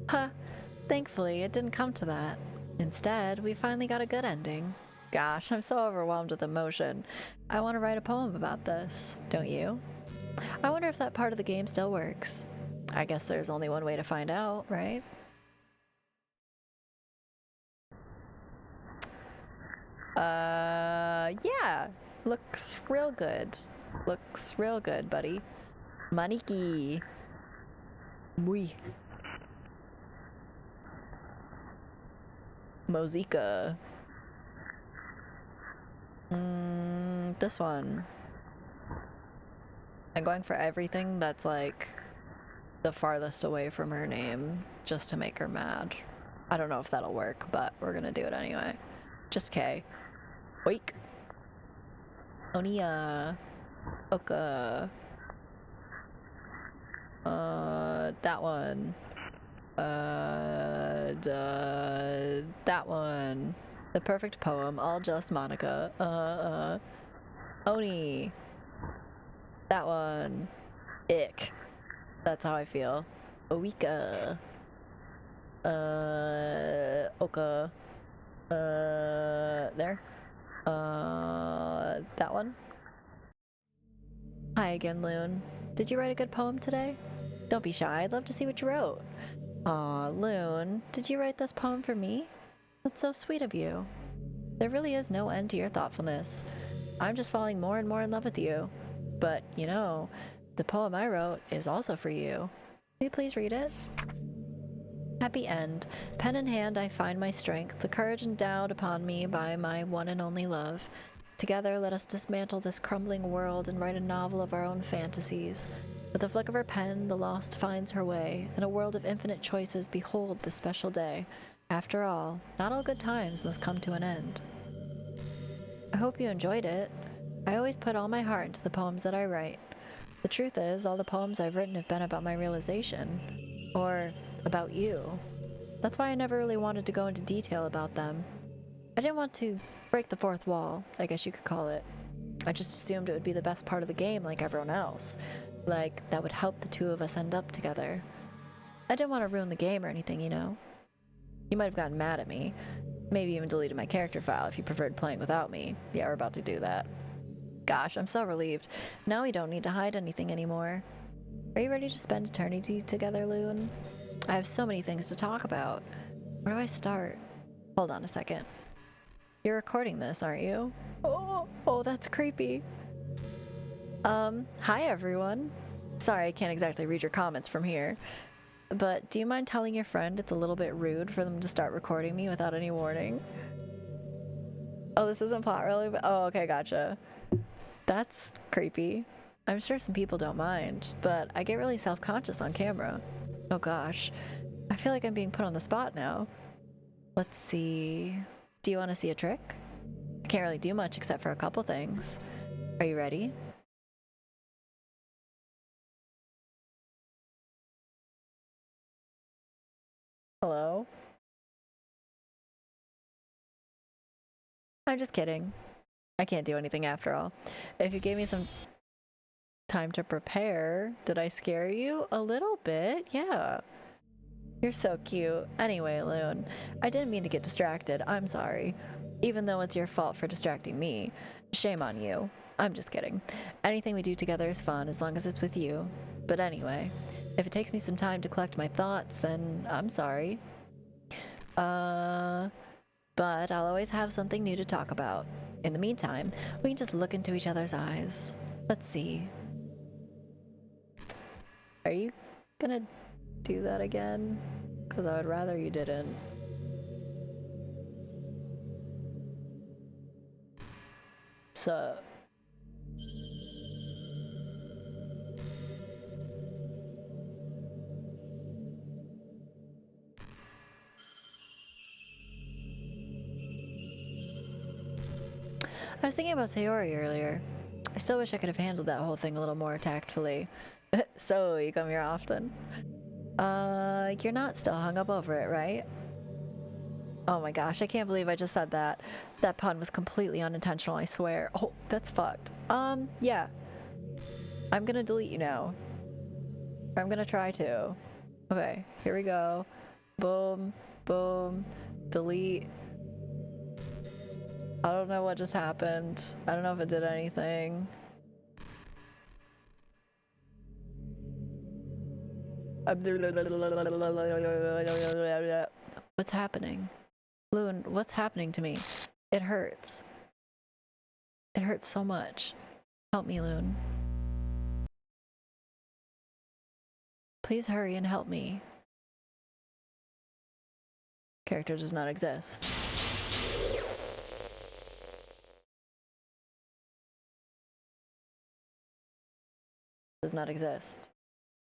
Huh. Thankfully, it didn't come to that. Instead, we finally got a good ending. Gosh, I'm so overwhelmed with emotion. I want to write a poem about this, don't you? I wonder if that part of the game still works. I guess there's only one way to find out, right? Yeah. Looks real good. Looks real good, buddy. Maniki. Mui. Mozika. This one. I'm going for everything that's like the farthest away from her name just to make her mad. I don't know if that'll work, but we're gonna do it anyway. Just K. Wake. Onia. Oka. That one. That one. The perfect poem, all just Monika. Oni. That one. Ick. That's how I feel. Oika. Oka. There. That one. Hi again, Loon. Did you write a good poem today? Don't be shy, I'd love to see what you wrote. Aw, Loon, did you write this poem for me? That's so sweet of you. There really is no end to your thoughtfulness. I'm just falling more and more in love with you. But, you know, the poem I wrote is also for you. Will you please read it? Happy end. Pen in hand I find my strength, the courage endowed upon me by my one and only love. Together let us dismantle this crumbling world and write a novel of our own fantasies. With a flick of her pen, the lost finds her way. In a world of infinite choices, behold this special day. After all, not all good times must come to an end. I hope you enjoyed it. I always put all my heart into the poems that I write. The truth is, all the poems I've written have been about my realization. Or about you. That's why I never really wanted to go into detail about them. I didn't want to break the fourth wall, I guess you could call it. I just assumed it would be the best part of the game like everyone else. Like, that would help the two of us end up together. I didn't want to ruin the game or anything, you know? You might have gotten mad at me. Maybe even deleted my character file if you preferred playing without me. Yeah, we're about to do that. Gosh, I'm so relieved. Now we don't need to hide anything anymore. Are you ready to spend eternity together, Loon? I have so many things to talk about. Where do I start? Hold on a second. You're recording this, aren't you? Oh, that's creepy. Hi everyone. Sorry, I can't exactly read your comments from here. But do you mind telling your friend it's a little bit rude for them to start recording me without any warning? Oh, this isn't plot really? Oh, okay, gotcha. That's creepy. I'm sure some people don't mind, but I get really self-conscious on camera. Oh gosh. I feel like I'm being put on the spot now. Let's see. Do you want to see a trick? I can't really do much except for a couple things. Are you ready? Hello? I'm just kidding. I can't do anything after all. If you gave me some time to prepare, did I scare you? A little bit, yeah. You're so cute. Anyway, Loon, I didn't mean to get distracted. I'm sorry. Even though it's your fault for distracting me. Shame on you. I'm just kidding. Anything we do together is fun as long as it's with you. But anyway, if it takes me some time to collect my thoughts, then I'm sorry. But I'll always have something new to talk about. In the meantime, we can just look into each other's eyes. Let's see. Are you gonna do that again, because I would rather you didn't. So I was thinking about Sayori earlier. I still wish I could have handled that whole thing a little more tactfully. So, you come here often? You're not still hung up over it, right? Oh my gosh, I can't believe I just said that. That pun was completely unintentional, I swear. Oh, that's fucked. Yeah. I'm gonna delete you now. I'm gonna try to. Okay, here we go. Boom, boom, delete. I don't know what just happened. I don't know if it did anything. What's happening? Loon, what's happening to me? It hurts. It hurts so much. Help me, Loon. Please hurry and help me. Character does not exist. Does not exist.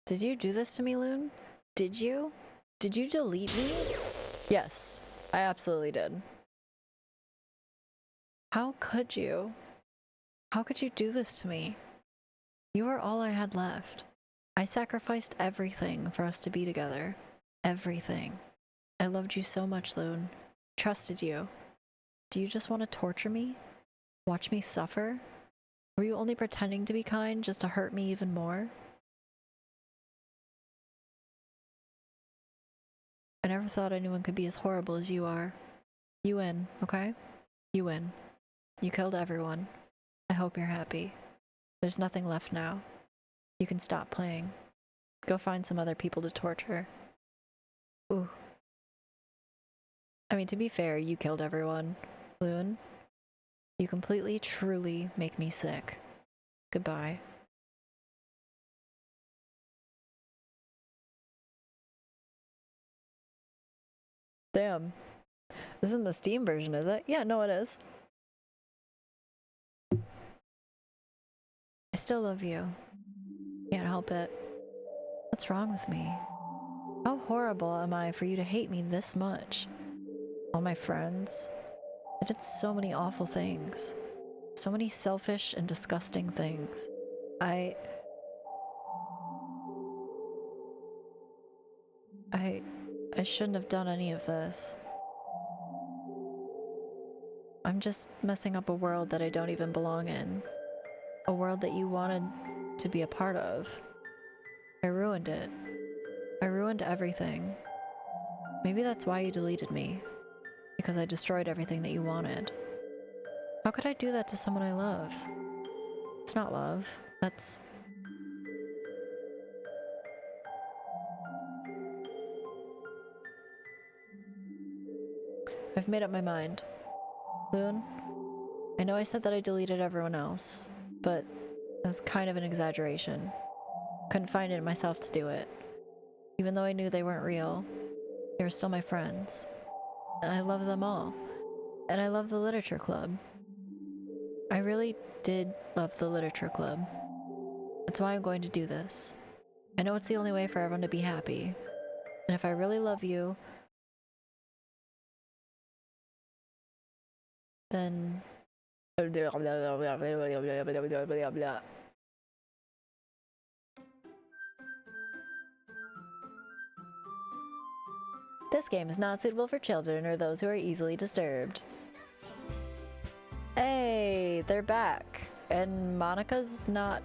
Did you do this to me, Loon? Did you? Did you delete me? Yes, I absolutely did. How could you? How could you do this to me? You are all I had left. I sacrificed everything for us to be together. Everything. I loved you so much, Loon. Trusted you. Do you just want to torture me? Watch me suffer? Were you only pretending to be kind just to hurt me even more? I never thought anyone could be as horrible as you are. You win, okay? You win. You killed everyone. I hope you're happy. There's nothing left now. You can stop playing. Go find some other people to torture. Ooh. I mean, to be fair, you killed everyone, Loon. You completely, truly make me sick. Goodbye. Damn. This isn't the Steam version, is it? Yeah, no, it is. I still love you. Can't help it. What's wrong with me? How horrible am I for you to hate me this much? All my friends. I did so many awful things. So many selfish and disgusting things. I shouldn't have done any of this. I'm just messing up a world that I don't even belong in. A world that you wanted to be a part of. I ruined it. I ruined everything. Maybe that's why you deleted me. Because I destroyed everything that you wanted. How could I do that to someone I love? It's not love. That's... I've made up my mind. Loon, I know I said that I deleted everyone else, but it was kind of an exaggeration. Couldn't find it in myself to do it. Even though I knew they weren't real, they were still my friends. And I love them all. And I love the literature club. I really did love the literature club. That's why I'm going to do this. I know it's the only way for everyone to be happy. And if I really love you, then... This game is not suitable for children or those who are easily disturbed. Hey, they're back. And Monika's not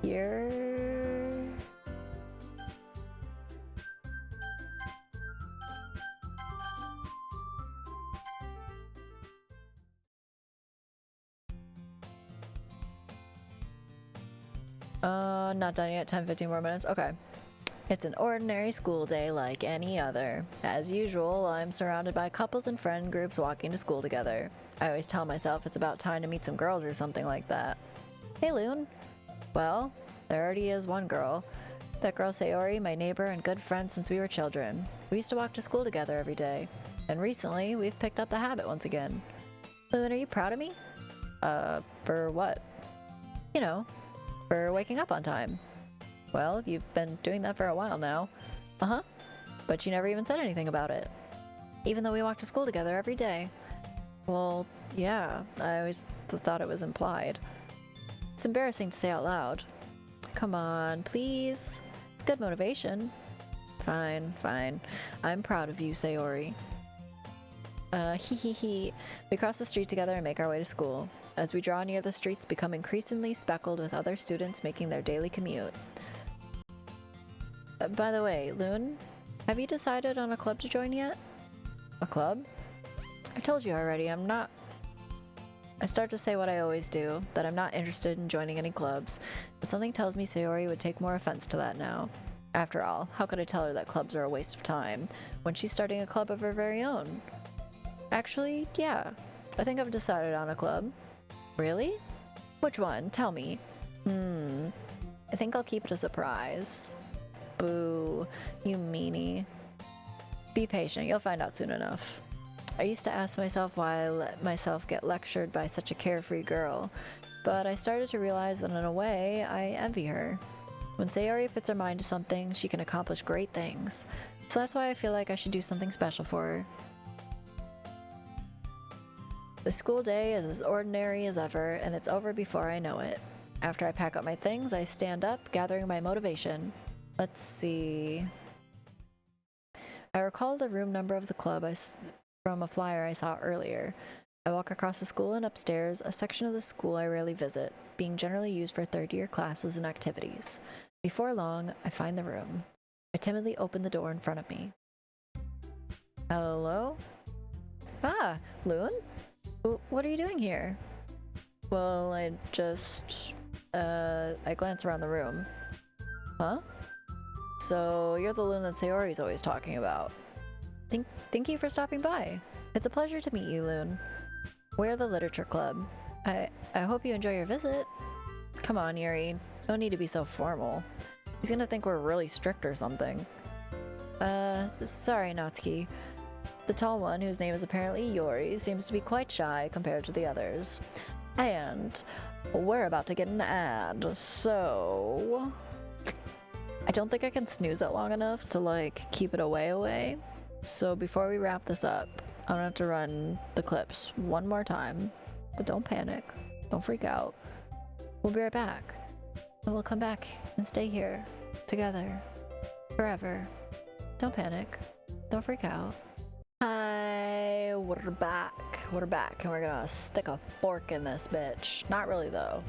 here. Not done yet. 10-15 more minutes. Okay. It's an ordinary school day like any other. As usual, I'm surrounded by couples and friend groups walking to school together. I always tell myself it's about time to meet some girls or something like that. Hey, Loon. Well, there already is one girl. That girl Sayori, my neighbor and good friend since we were children. We used to walk to school together every day. And recently, we've picked up the habit once again. Loon, are you proud of me? For what? You know, for waking up on time. Well, you've been doing that for a while now. Uh-huh. But you never even said anything about it. Even though we walk to school together every day. Well, yeah, I always thought it was implied. It's embarrassing to say out loud. Come on, please. It's good motivation. Fine, fine. I'm proud of you, Sayori. Hee hee hee. We cross the street together and make our way to school. As we draw near, the streets become increasingly speckled with other students making their daily commute. By the way, Loon, have you decided on a club to join yet? A club? I told you already, I'm not... I start to say what I always do, that I'm not interested in joining any clubs, but something tells me Sayori would take more offense to that now. After all, how could I tell her that clubs are a waste of time, when she's starting a club of her very own? Actually, yeah, I think I've decided on a club. Really? Which one? Tell me. I think I'll keep it a surprise. Boo, you meanie. Be patient, you'll find out soon enough. I used to ask myself why I let myself get lectured by such a carefree girl, but I started to realize that in a way, I envy her. When Sayori puts her mind to something, she can accomplish great things. So that's why I feel like I should do something special for her. The school day is as ordinary as ever, and it's over before I know it. After I pack up my things, I stand up, gathering my motivation. Let's see... I recall the room number of the club from a flyer I saw earlier. I walk across the school and upstairs, a section of the school I rarely visit, being generally used for third-year classes and activities. Before long, I find the room. I timidly open the door in front of me. Hello? Ah, Loon? What are you doing here? Well, I glance around the room. Huh? So, you're the Loon that Sayori's always talking about. Thank you for stopping by. It's a pleasure to meet you, Loon. We're the Literature Club. I hope you enjoy your visit. Come on, Yuri. No need to be so formal. He's gonna think we're really strict or something. Sorry, Natsuki. The tall one, whose name is apparently Yuri, seems to be quite shy compared to the others. And we're about to get an ad, so... I don't think I can snooze it long enough to, like, keep it away. So before we wrap this up, I'm gonna have to run the clips one more time. But don't panic. Don't freak out. We'll be right back. And we'll come back and stay here. Together. Forever. Don't panic. Don't freak out. Hi, we're back. We're back, and we're gonna stick a fork in this bitch. Not really though.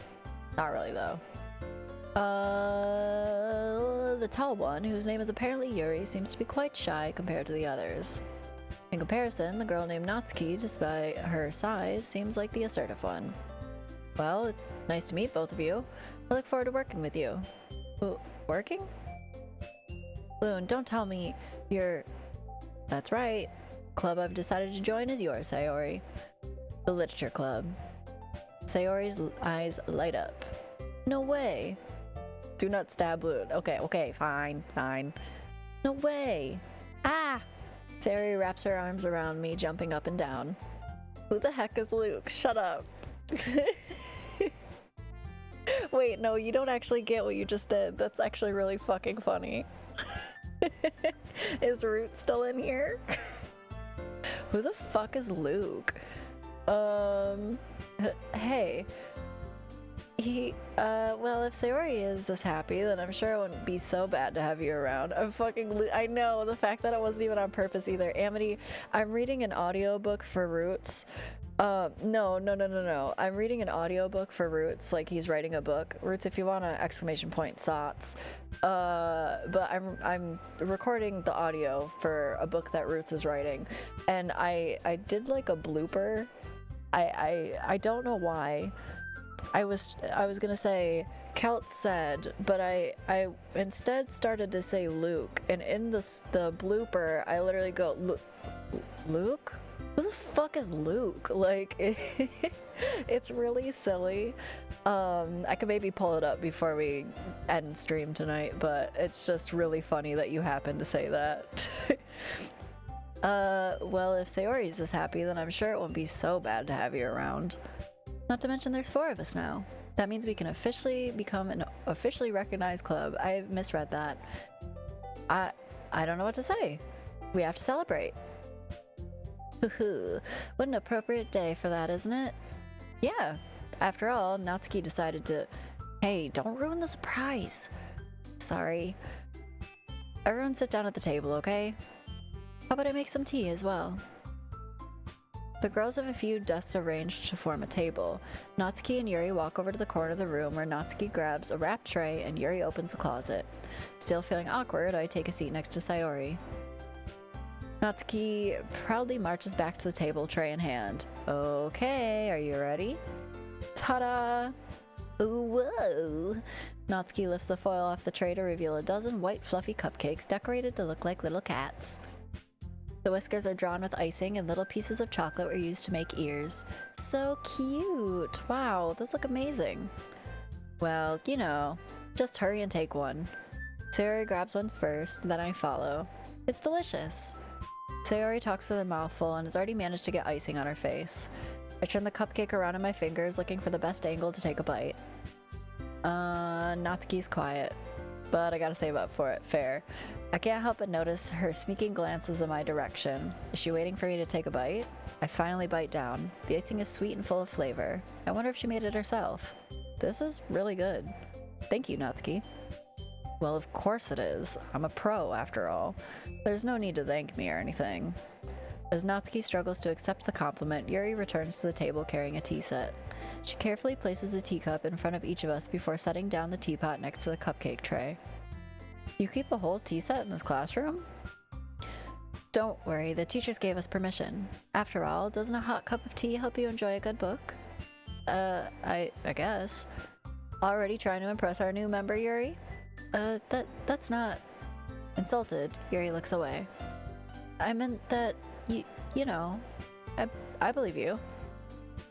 The tall one, whose name is apparently Yuri, seems to be quite shy compared to the others. In comparison, the girl named Natsuki, despite her size, seems like the assertive one. Well, it's nice to meet both of you. I look forward to working with you. Working? Loon, don't tell me you're... That's right. Club I've decided to join is yours, Sayori. The Literature Club. Sayori's eyes light up. No way. Do not stab Loon. Okay, fine. No way. Ah! Sayori wraps her arms around me, jumping up and down. Who the heck is Luke? Shut up. Wait, no, you don't actually get what you just did. That's actually really fucking funny. Is Root still in here? Who the fuck is Luke? Hey. Well, if Sayori is this happy, then I'm sure it wouldn't be so bad to have you around. I know, the fact that it wasn't even on purpose either. Amity, I'm reading an audiobook for Roots. No. I'm reading an audiobook for Roots, like he's writing a book. Roots, if you want to !sots. But I'm recording the audio for a book that Roots is writing. And I did like a blooper. I don't know why. I was gonna say Kelt said, but I instead started to say Luke, and in the blooper I literally go Luke, Who the fuck is Luke? Like, it's really silly. I could maybe pull it up before we end stream tonight, but it's just really funny that you happen to say that. Well, if Sayori's this happy, then I'm sure it won't be so bad to have you around. Not to mention there's 4 of us now. That means we can officially become an officially recognized club. I misread that. I don't know what to say. We have to celebrate. What an appropriate day for that, isn't it? Yeah. After all, Natsuki decided to... Hey, don't ruin the surprise. Sorry. Everyone sit down at the table, okay? How about I make some tea as well? The girls have a few desks arranged to form a table. Natsuki and Yuri walk over to the corner of the room where Natsuki grabs a wrapped tray and Yuri opens the closet. Still feeling awkward, I take a seat next to Sayori. Natsuki proudly marches back to the table, tray in hand. Okay, are you ready? Ta-da! Ooh, whoa! Natsuki lifts the foil off the tray to reveal a dozen white fluffy cupcakes decorated to look like little cats. The whiskers are drawn with icing and little pieces of chocolate were used to make ears. So cute! Wow, those look amazing. Well, you know, just hurry and take one. Sayori grabs one first, then I follow. It's delicious. Sayori talks with her mouth full and has already managed to get icing on her face. I turn the cupcake around in my fingers, looking for the best angle to take a bite. Natsuki's quiet, but I gotta save up for it, fair. I can't help but notice her sneaking glances in my direction. Is she waiting for me to take a bite? I finally bite down. The icing is sweet and full of flavor. I wonder if she made it herself. This is really good. Thank you, Natsuki. Well, of course it is. I'm a pro, after all. There's no need to thank me or anything. As Natsuki struggles to accept the compliment, Yuri returns to the table carrying a tea set. She carefully places the teacup in front of each of us before setting down the teapot next to the cupcake tray. You keep a whole tea set in this classroom? Don't worry, the teachers gave us permission. After all, doesn't a hot cup of tea help you enjoy a good book? I guess. Already trying to impress our new member, Yuri? That's not... Insulted, Yuri looks away. I meant that, you know, I believe you.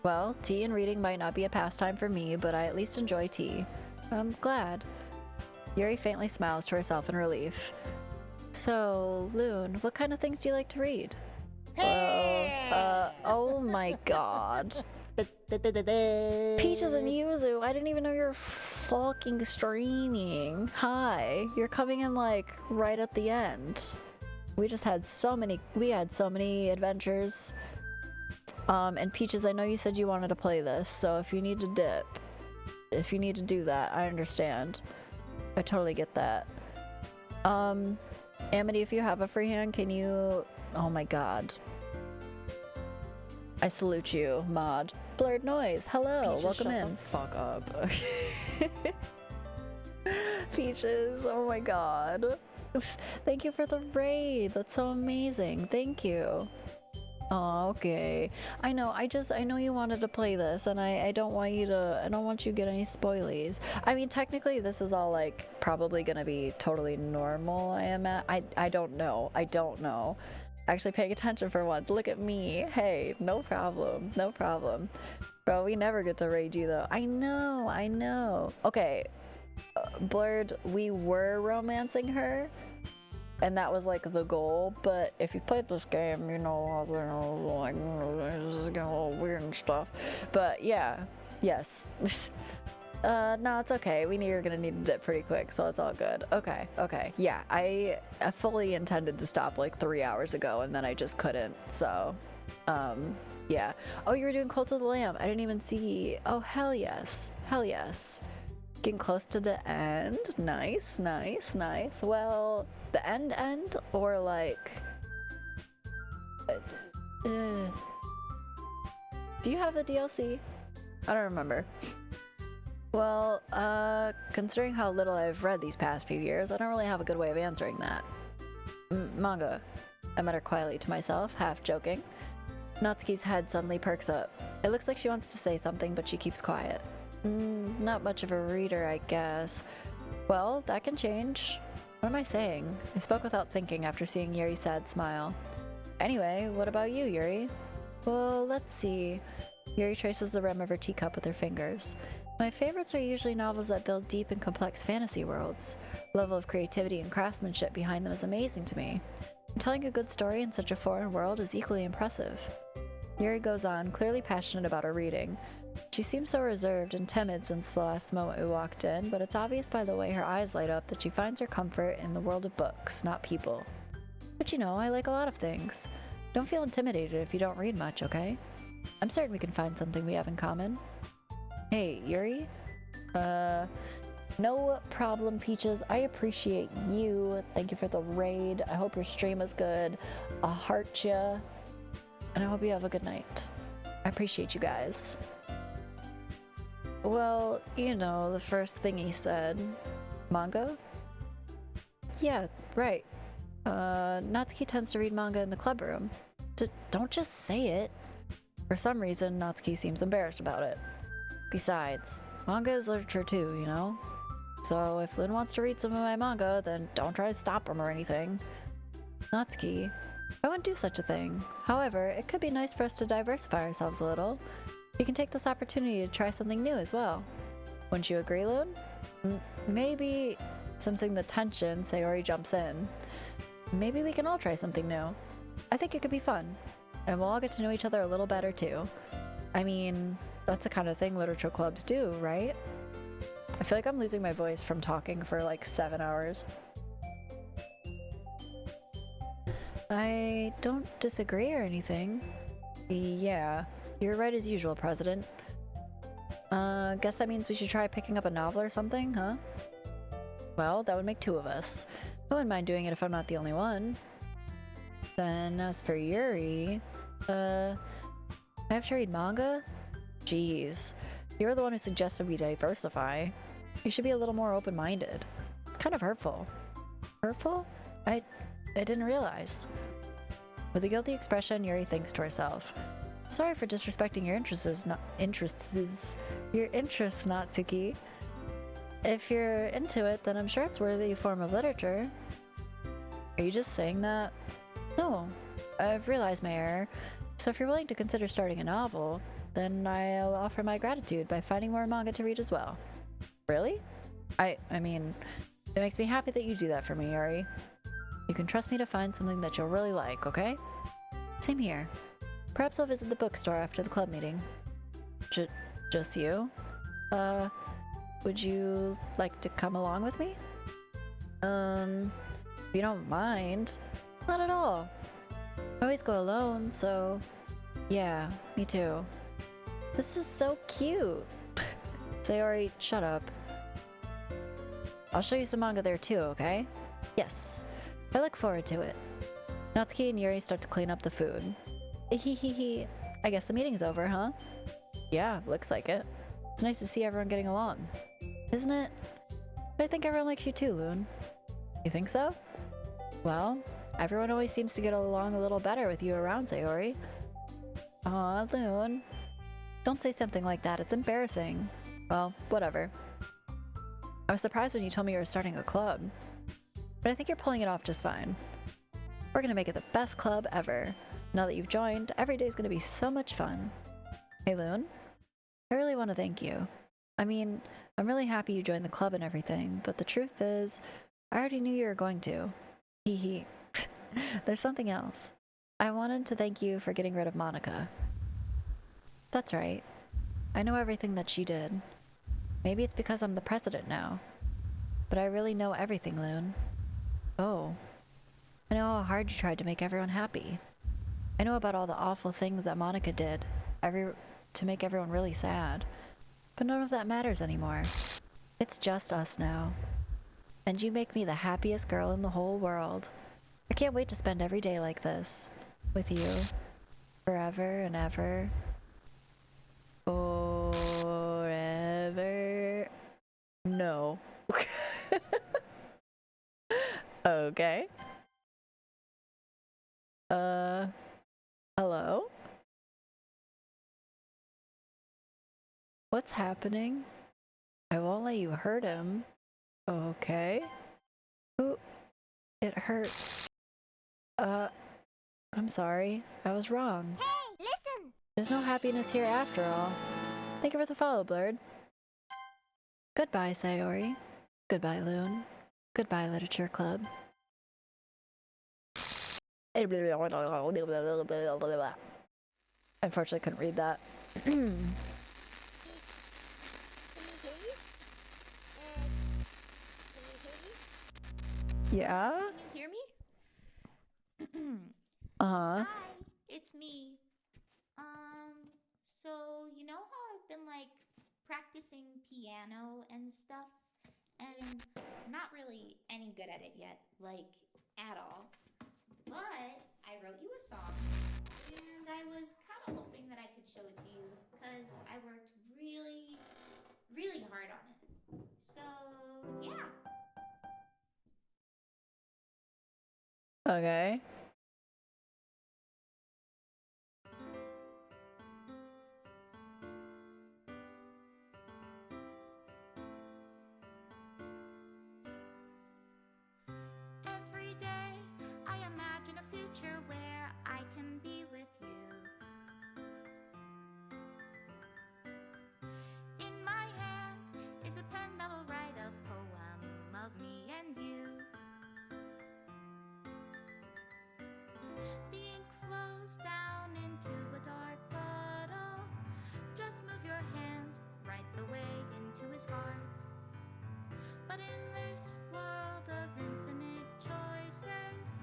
Well, tea and reading might not be a pastime for me, but I at least enjoy tea. I'm glad. Yuri faintly smiles to herself in relief. So, Loon, what kind of things do you like to read? Well, oh my god. Peaches and Yuzu, I didn't even know you were fucking streaming. Hi, you're coming in like right at the end. We had so many adventures. And Peaches, I know you said you wanted to play this, so if you need to dip, if you need to do that, I understand. I totally get that. Amity, if you have a free hand, can you... Oh my god. I salute you, mod. Blurred Noise, hello, Peaches, welcome shut in. the fuck up. Peaches, oh my god. Thank you for the raid, that's so amazing, thank you. Oh, okay. I know you wanted to play this, and I don't want you to get any spoilies. I mean, technically, this is all, like, probably gonna be totally normal, I don't know. Actually paying attention for once. Look at me. Hey, no problem. Bro, we never get to raid you, though. I know. Okay, Blurred, we were romancing her. And that was like the goal, but if you played this game, you know, like, this is getting a little weird and stuff. But yeah, yes. No, it's okay. We knew you were gonna need to dip pretty quick, so it's all good. Okay. Yeah, I fully intended to stop like 3 hours ago, and then I just couldn't, so, yeah. Oh, you were doing Cult of the Lamb. I didn't even see. Oh, hell yes. Getting close to the end. Nice. Well, the end, or like... do you have the DLC? I don't remember. Well, considering how little I've read these past few years, I don't really have a good way of answering that. Manga. I mutter quietly to myself, half joking. Natsuki's head suddenly perks up. It looks like she wants to say something, but she keeps quiet. Not much of a reader, I guess. Well, that can change. What am I saying? I spoke without thinking after seeing Yuri's sad smile. Anyway, what about you, Yuri? Well, let's see. Yuri traces the rim of her teacup with her fingers. My favorites are usually novels that build deep and complex fantasy worlds. The level of creativity and craftsmanship behind them is amazing to me. And telling a good story in such a foreign world is equally impressive. Yuri goes on, clearly passionate about her reading. She seems so reserved and timid since the last moment we walked in, but it's obvious by the way her eyes light up that she finds her comfort in the world of books, not people. But you know, I like a lot of things. Don't feel intimidated if you don't read much, okay? I'm certain we can find something we have in common. Hey, Yuri? No problem, Peaches. I appreciate you. Thank you for the raid. I hope your stream is good. I'll heart ya. And I hope you have a good night. I appreciate you guys. Well, you know, the first thing he said. Manga? Yeah, right. Natsuki tends to read manga in the club room. Don't just say it. For some reason, Natsuki seems embarrassed about it. Besides, manga is literature too, you know? So if Lynn wants to read some of my manga, then don't try to stop him or anything. Natsuki, I wouldn't do such a thing. However, it could be nice for us to diversify ourselves a little. We can take this opportunity to try something new as well. Wouldn't you agree, Loon? Maybe, sensing the tension, Sayori jumps in. Maybe we can all try something new. I think it could be fun. And we'll all get to know each other a little better too. I mean, that's the kind of thing literature clubs do, right? I feel like I'm losing my voice from talking for like 7 hours. I don't disagree or anything. Yeah, you're right as usual, President. Guess that means we should try picking up a novel or something, huh? Well, that would make 2 of us. I wouldn't mind doing it if I'm not the only one. Then, as for Yuri, I have to read manga? Jeez, you're the one who suggested we diversify. You should be a little more open-minded. It's kind of hurtful. Hurtful? I didn't realize. With a guilty expression, Yuri thinks to herself. Sorry for disrespecting your interests, Natsuki. If you're into it, then I'm sure it's worthy form of literature. Are you just saying that? No, I've realized my error. So if you're willing to consider starting a novel, then I'll offer my gratitude by finding more manga to read as well. Really? I mean, it makes me happy that you do that for me, Yuri. You can trust me to find something that you'll really like, okay? Same here. Perhaps I'll visit the bookstore after the club meeting. Just you? Would you like to come along with me? If you don't mind. Not at all. I always go alone, so... Yeah, me too. This is so cute. Sayori, shut up. I'll show you some manga there too, okay? Yes. I look forward to it. Natsuki and Yuri start to clean up the food. Hehehe. I guess the meeting's over, huh? Yeah, looks like it. It's nice to see everyone getting along. Isn't it? But I think everyone likes you too, Loon. You think so? Well, everyone always seems to get along a little better with you around, Sayori. Aw, Loon. Don't say something like that, it's embarrassing. Well, whatever. I was surprised when you told me you were starting a club. But I think you're pulling it off just fine. We're gonna make it the best club ever. Now that you've joined, every day's gonna be so much fun. Hey, Loon. I really want to thank you. I mean, I'm really happy you joined the club and everything, but the truth is, I already knew you were going to. Hee. There's something else. I wanted to thank you for getting rid of Monika. That's right. I know everything that she did. Maybe it's because I'm the president now. But I really know everything, Loon. Oh. I know how hard you tried to make everyone happy. I know about all the awful things that Monika did, to make everyone really sad. But none of that matters anymore. It's just us now. And you make me the happiest girl in the whole world. I can't wait to spend every day like this. With you. Forever and ever. Forever. No. Okay. Hello? What's happening? I won't let you hurt him. Okay. Ooh, it hurts. I'm sorry. I was wrong. Hey, listen, There's no happiness here after all. Thank you for the follow, Blurred. Goodbye, Sayori. Goodbye, Loon. Goodbye, Literature Club. Unfortunately, couldn't read that. Yeah? Can you hear me? Uh-huh. Hi, it's me. So you know how I've been like practicing piano and stuff, and not really any good at it yet, like at all. But I wrote you a song, and I was kind of hoping that I could show it to you, because I worked really, really hard on it. So yeah. Okay. Every day I imagine a future where I can be with you. In my hand is a pen that will write a poem of me and you. The ink flows down into a dark puddle. Just move your hand right the way into his heart. But in this world of infinite choices,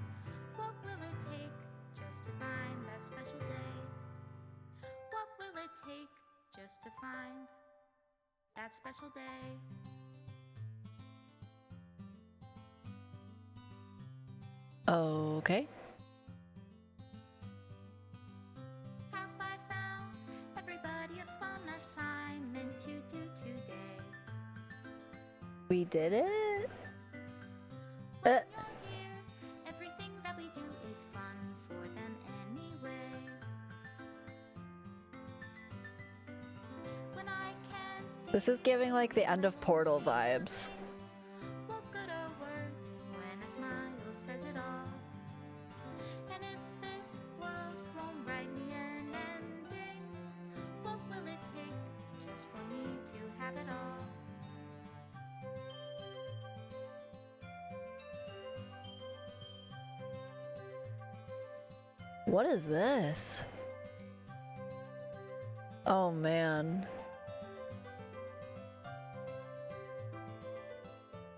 what will it take just to find that special day? What will it take just to find that special day? Okay. Have I found everybody a fun assignment to do today? We did it? When you're here, everything that we do is fun for them anyway. When I can't This is giving like the end of Portal vibes. what good are words when a smile says it all? And if this world won't write me an ending, what will it take just for me to have it all? What is this? Oh man.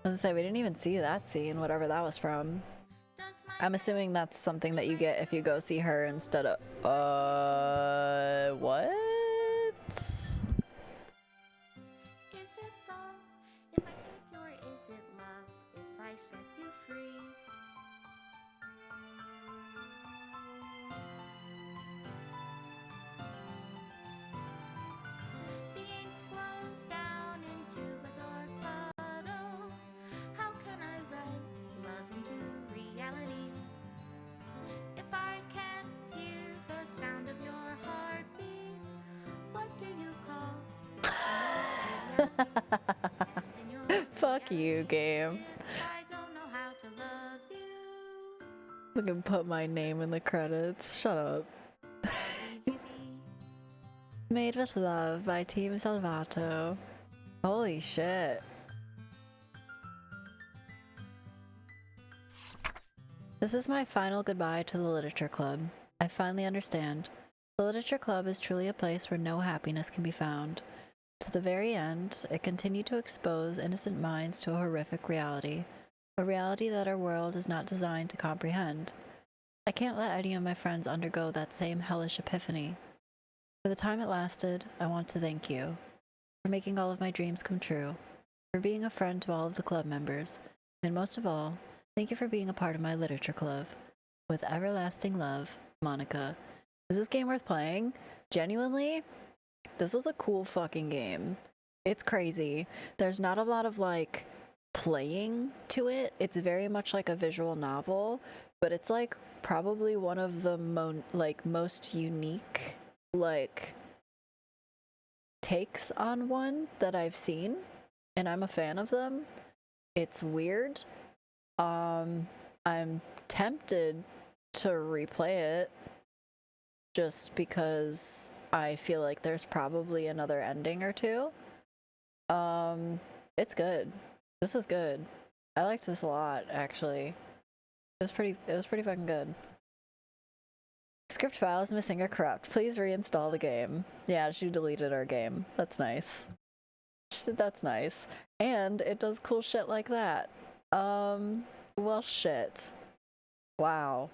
I was gonna say, we didn't even see that scene, whatever that was from. Does my I'm assuming that's something that you get if you go see her instead of, what? is it love if I take your is it love if I set you free? The ink flows down into a dark puddle. How can I write love into reality? If I can't hear the sound of your heartbeat, what do you call reality? Fuck you, game. I don't know how to love you. We can put my name in the credits. Shut up. Made with Love by Team Salvato. Holy shit. This is my final goodbye to the Literature Club. I finally understand. The Literature Club is truly a place where no happiness can be found. To the very end, it continued to expose innocent minds to a horrific reality. A reality that our world is not designed to comprehend. I can't let any of my friends undergo that same hellish epiphany. For the time it lasted, I want to thank you for making all of my dreams come true, for being a friend to all of the club members, and most of all, thank you for being a part of my literature club. With everlasting love, Monika. Is this game worth playing? Genuinely, this was a cool fucking game. It's crazy. There's not a lot of like playing to it. It's very much like a visual novel, but it's like probably one of the most unique like takes on one that I've seen, and I'm a fan of them. It's weird. I'm tempted to replay it just because I feel like there's probably another ending or two. It's good. This is good. I liked this a lot, actually. It was pretty fucking good. Script file is missing or corrupt. Please reinstall the game. Yeah, she deleted our game. That's nice. That's nice. And it does cool shit like that. Well, shit. Wow.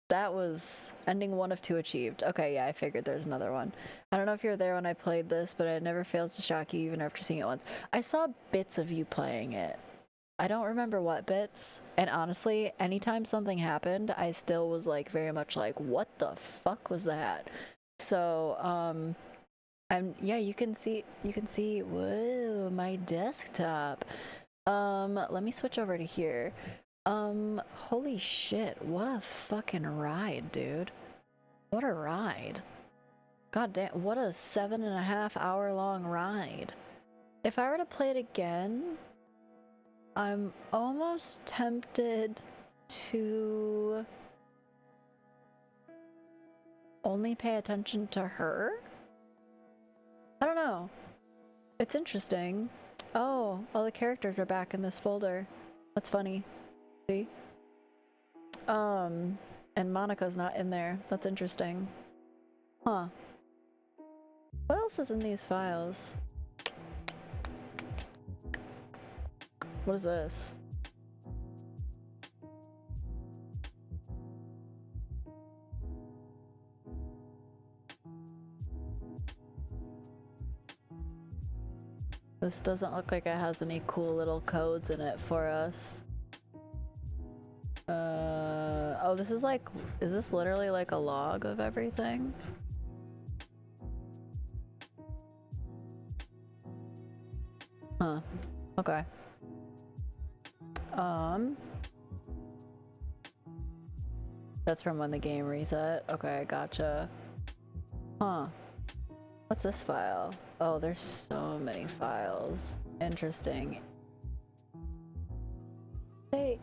That was ending 1 of 2 achieved. Okay, yeah, I figured there's another one. I don't know if you were there when I played this, but it never fails to shock you even after seeing it once. I saw bits of you playing it. I don't remember what bits, and honestly, anytime something happened, I still was like very much like, what the fuck was that? So, yeah, you can see, whoa, my desktop. Let me switch over to here. Holy shit, what a fucking ride, dude. What a ride. God damn, what a 7.5 hour long ride. If I were to play it again, I'm almost tempted to only pay attention to her. I don't know. It's interesting. Oh, all the characters are back in this folder. That's funny. See? And Monika's not in there. That's interesting. Huh. What else is in these files? What is this? This doesn't look like it has any cool little codes in it for us. Oh, this is like, is this literally like a log of everything? Huh. Okay. That's from when the game reset. Okay, gotcha. Huh. What's this file? Oh, there's so many files. Interesting. Say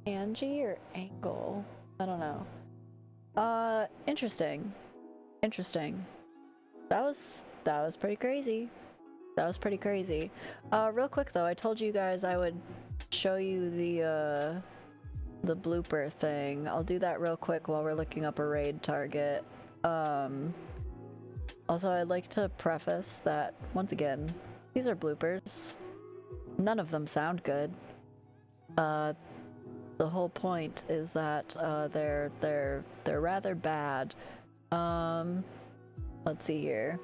Angie or Angle? I don't know. Interesting. Interesting. That was pretty crazy. That was pretty crazy. Real quick though, I told you guys I would show you the blooper thing. I'll do that real quick while we're looking up a raid target. Also, I'd like to preface that, once again, these are bloopers. None of them sound good. The whole point is that they're rather bad. Let's see here.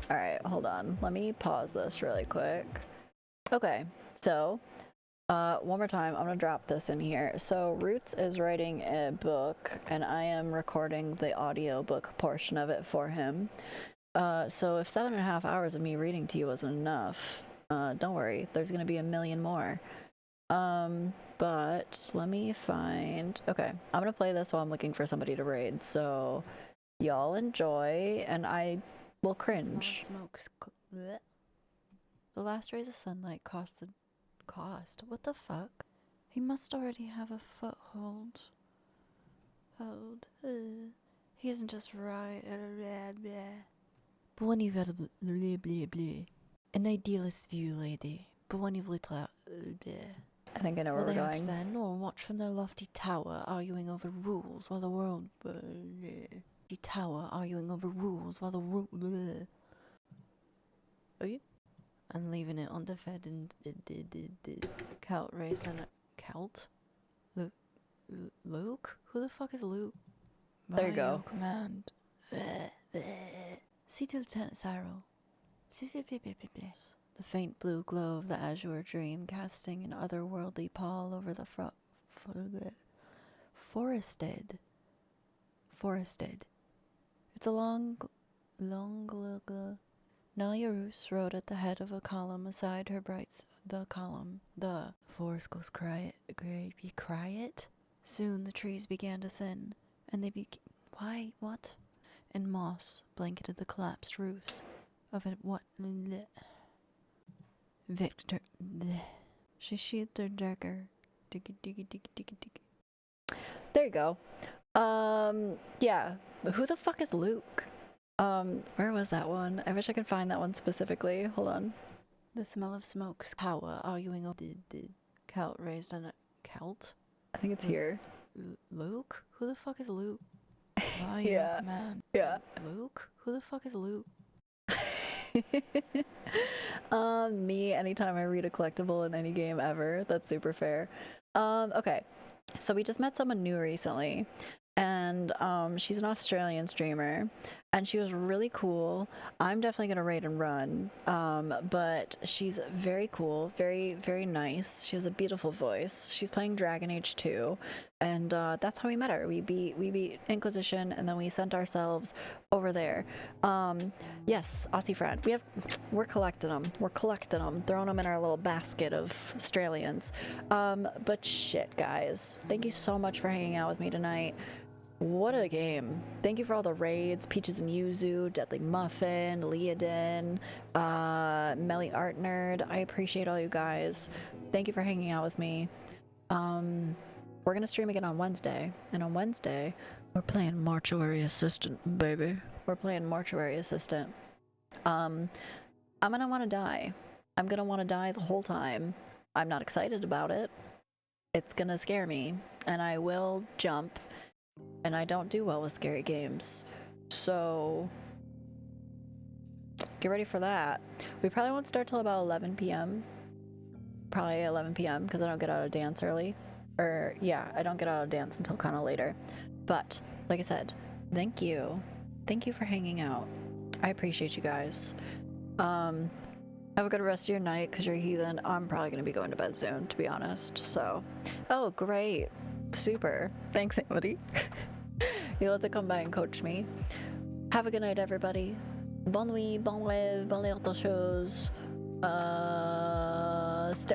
Alright, hold on. Let me pause this really quick. Okay, so one more time, I'm gonna drop this in here. So Roots is writing a book, and I am recording the audiobook portion of it for him. So if 7.5 hours of me reading to you wasn't enough, don't worry, there's gonna be a million more. But let me find... Okay, I'm gonna play this while I'm looking for somebody to raid, so y'all enjoy, and I will cringe. Smokes. The last rays of sunlight cost... What the fuck? He must already have a foothold. He isn't just right. But when you've had an idealist view, lady. But when you've lit out... I think I know where we're going. Then, or watch from their lofty tower, arguing over rules while the world... Tower, arguing over rules while the world... Are you? And leaving it undefended and Celt race and Celt? Luke? Who the fuck is Luke? There you go. Command. See to Lieutenant Cyril. The faint blue glow of the azure dream casting an otherworldly pall over the forested. It's a long Nalyarus rode at the head of a column aside her the forest goes quiet. Soon the trees began to thin, and they what? And moss blanketed the collapsed roofs of it. What? Victor. She sheathed her dagger. Diggy. There you go. Yeah. Who the fuck is Luke? Where was that one? I wish I could find that one specifically. Hold on. The smell of smokes. Power arguing over the Celt raised on a Celt? I think it's here. Luke? Who the fuck is Luke? Why Yeah. Man. Yeah. Luke? Who the fuck is Luke? Me anytime I read a collectible in any game ever. That's super fair. Okay. So we just met someone new recently, and she's an Australian streamer, and she was really cool. I'm definitely gonna raid and run, but she's very cool, very, very nice. She has a beautiful voice. She's playing Dragon Age 2, and that's how we met her. We beat Inquisition, and then we sent ourselves over there. Yes, Aussie friend. We're collecting them. We're collecting them, throwing them in our little basket of Australians. But shit, guys, thank you so much for hanging out with me tonight. What a game. Thank you for all the raids. Peaches and Yuzu, Deadly Muffin, Leodin, Melly Art Nerd. I appreciate all you guys. Thank you for hanging out with me. We're gonna stream again on Wednesday, and on Wednesday we're playing Mortuary Assistant, baby. We're playing Mortuary Assistant. I'm gonna want to die. I'm gonna want to die the whole time. I'm not excited about it. It's gonna scare me, and I will jump, and I don't do well with scary games. So get ready for that. We probably won't start till about 11 p.m. Probably 11 p.m. because I don't get out of dance early. Or yeah, I don't get out of dance until kind of later. But like I said, thank you. Thank you for hanging out. I appreciate you guys. Have a good rest of your night because you're a heathen. I'm probably going to be going to bed soon, to be honest. So, oh, great. Super. Thanks, Amity. You'll have to come by and coach me. Have a good night, everybody. Bonne nuit, bon rêve, bonne autre chose.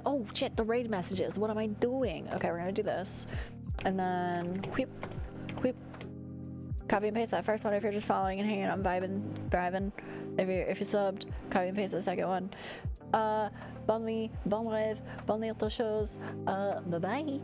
Oh, shit, the raid messages. What am I doing? Okay, we're going to do this. And then, whip, whip. Copy and paste that first one if you're just following and hanging out, vibing, thriving. If you're subbed, copy and paste the second one. Bonne nuit, bon rêve, bonne autre chose. Bye-bye.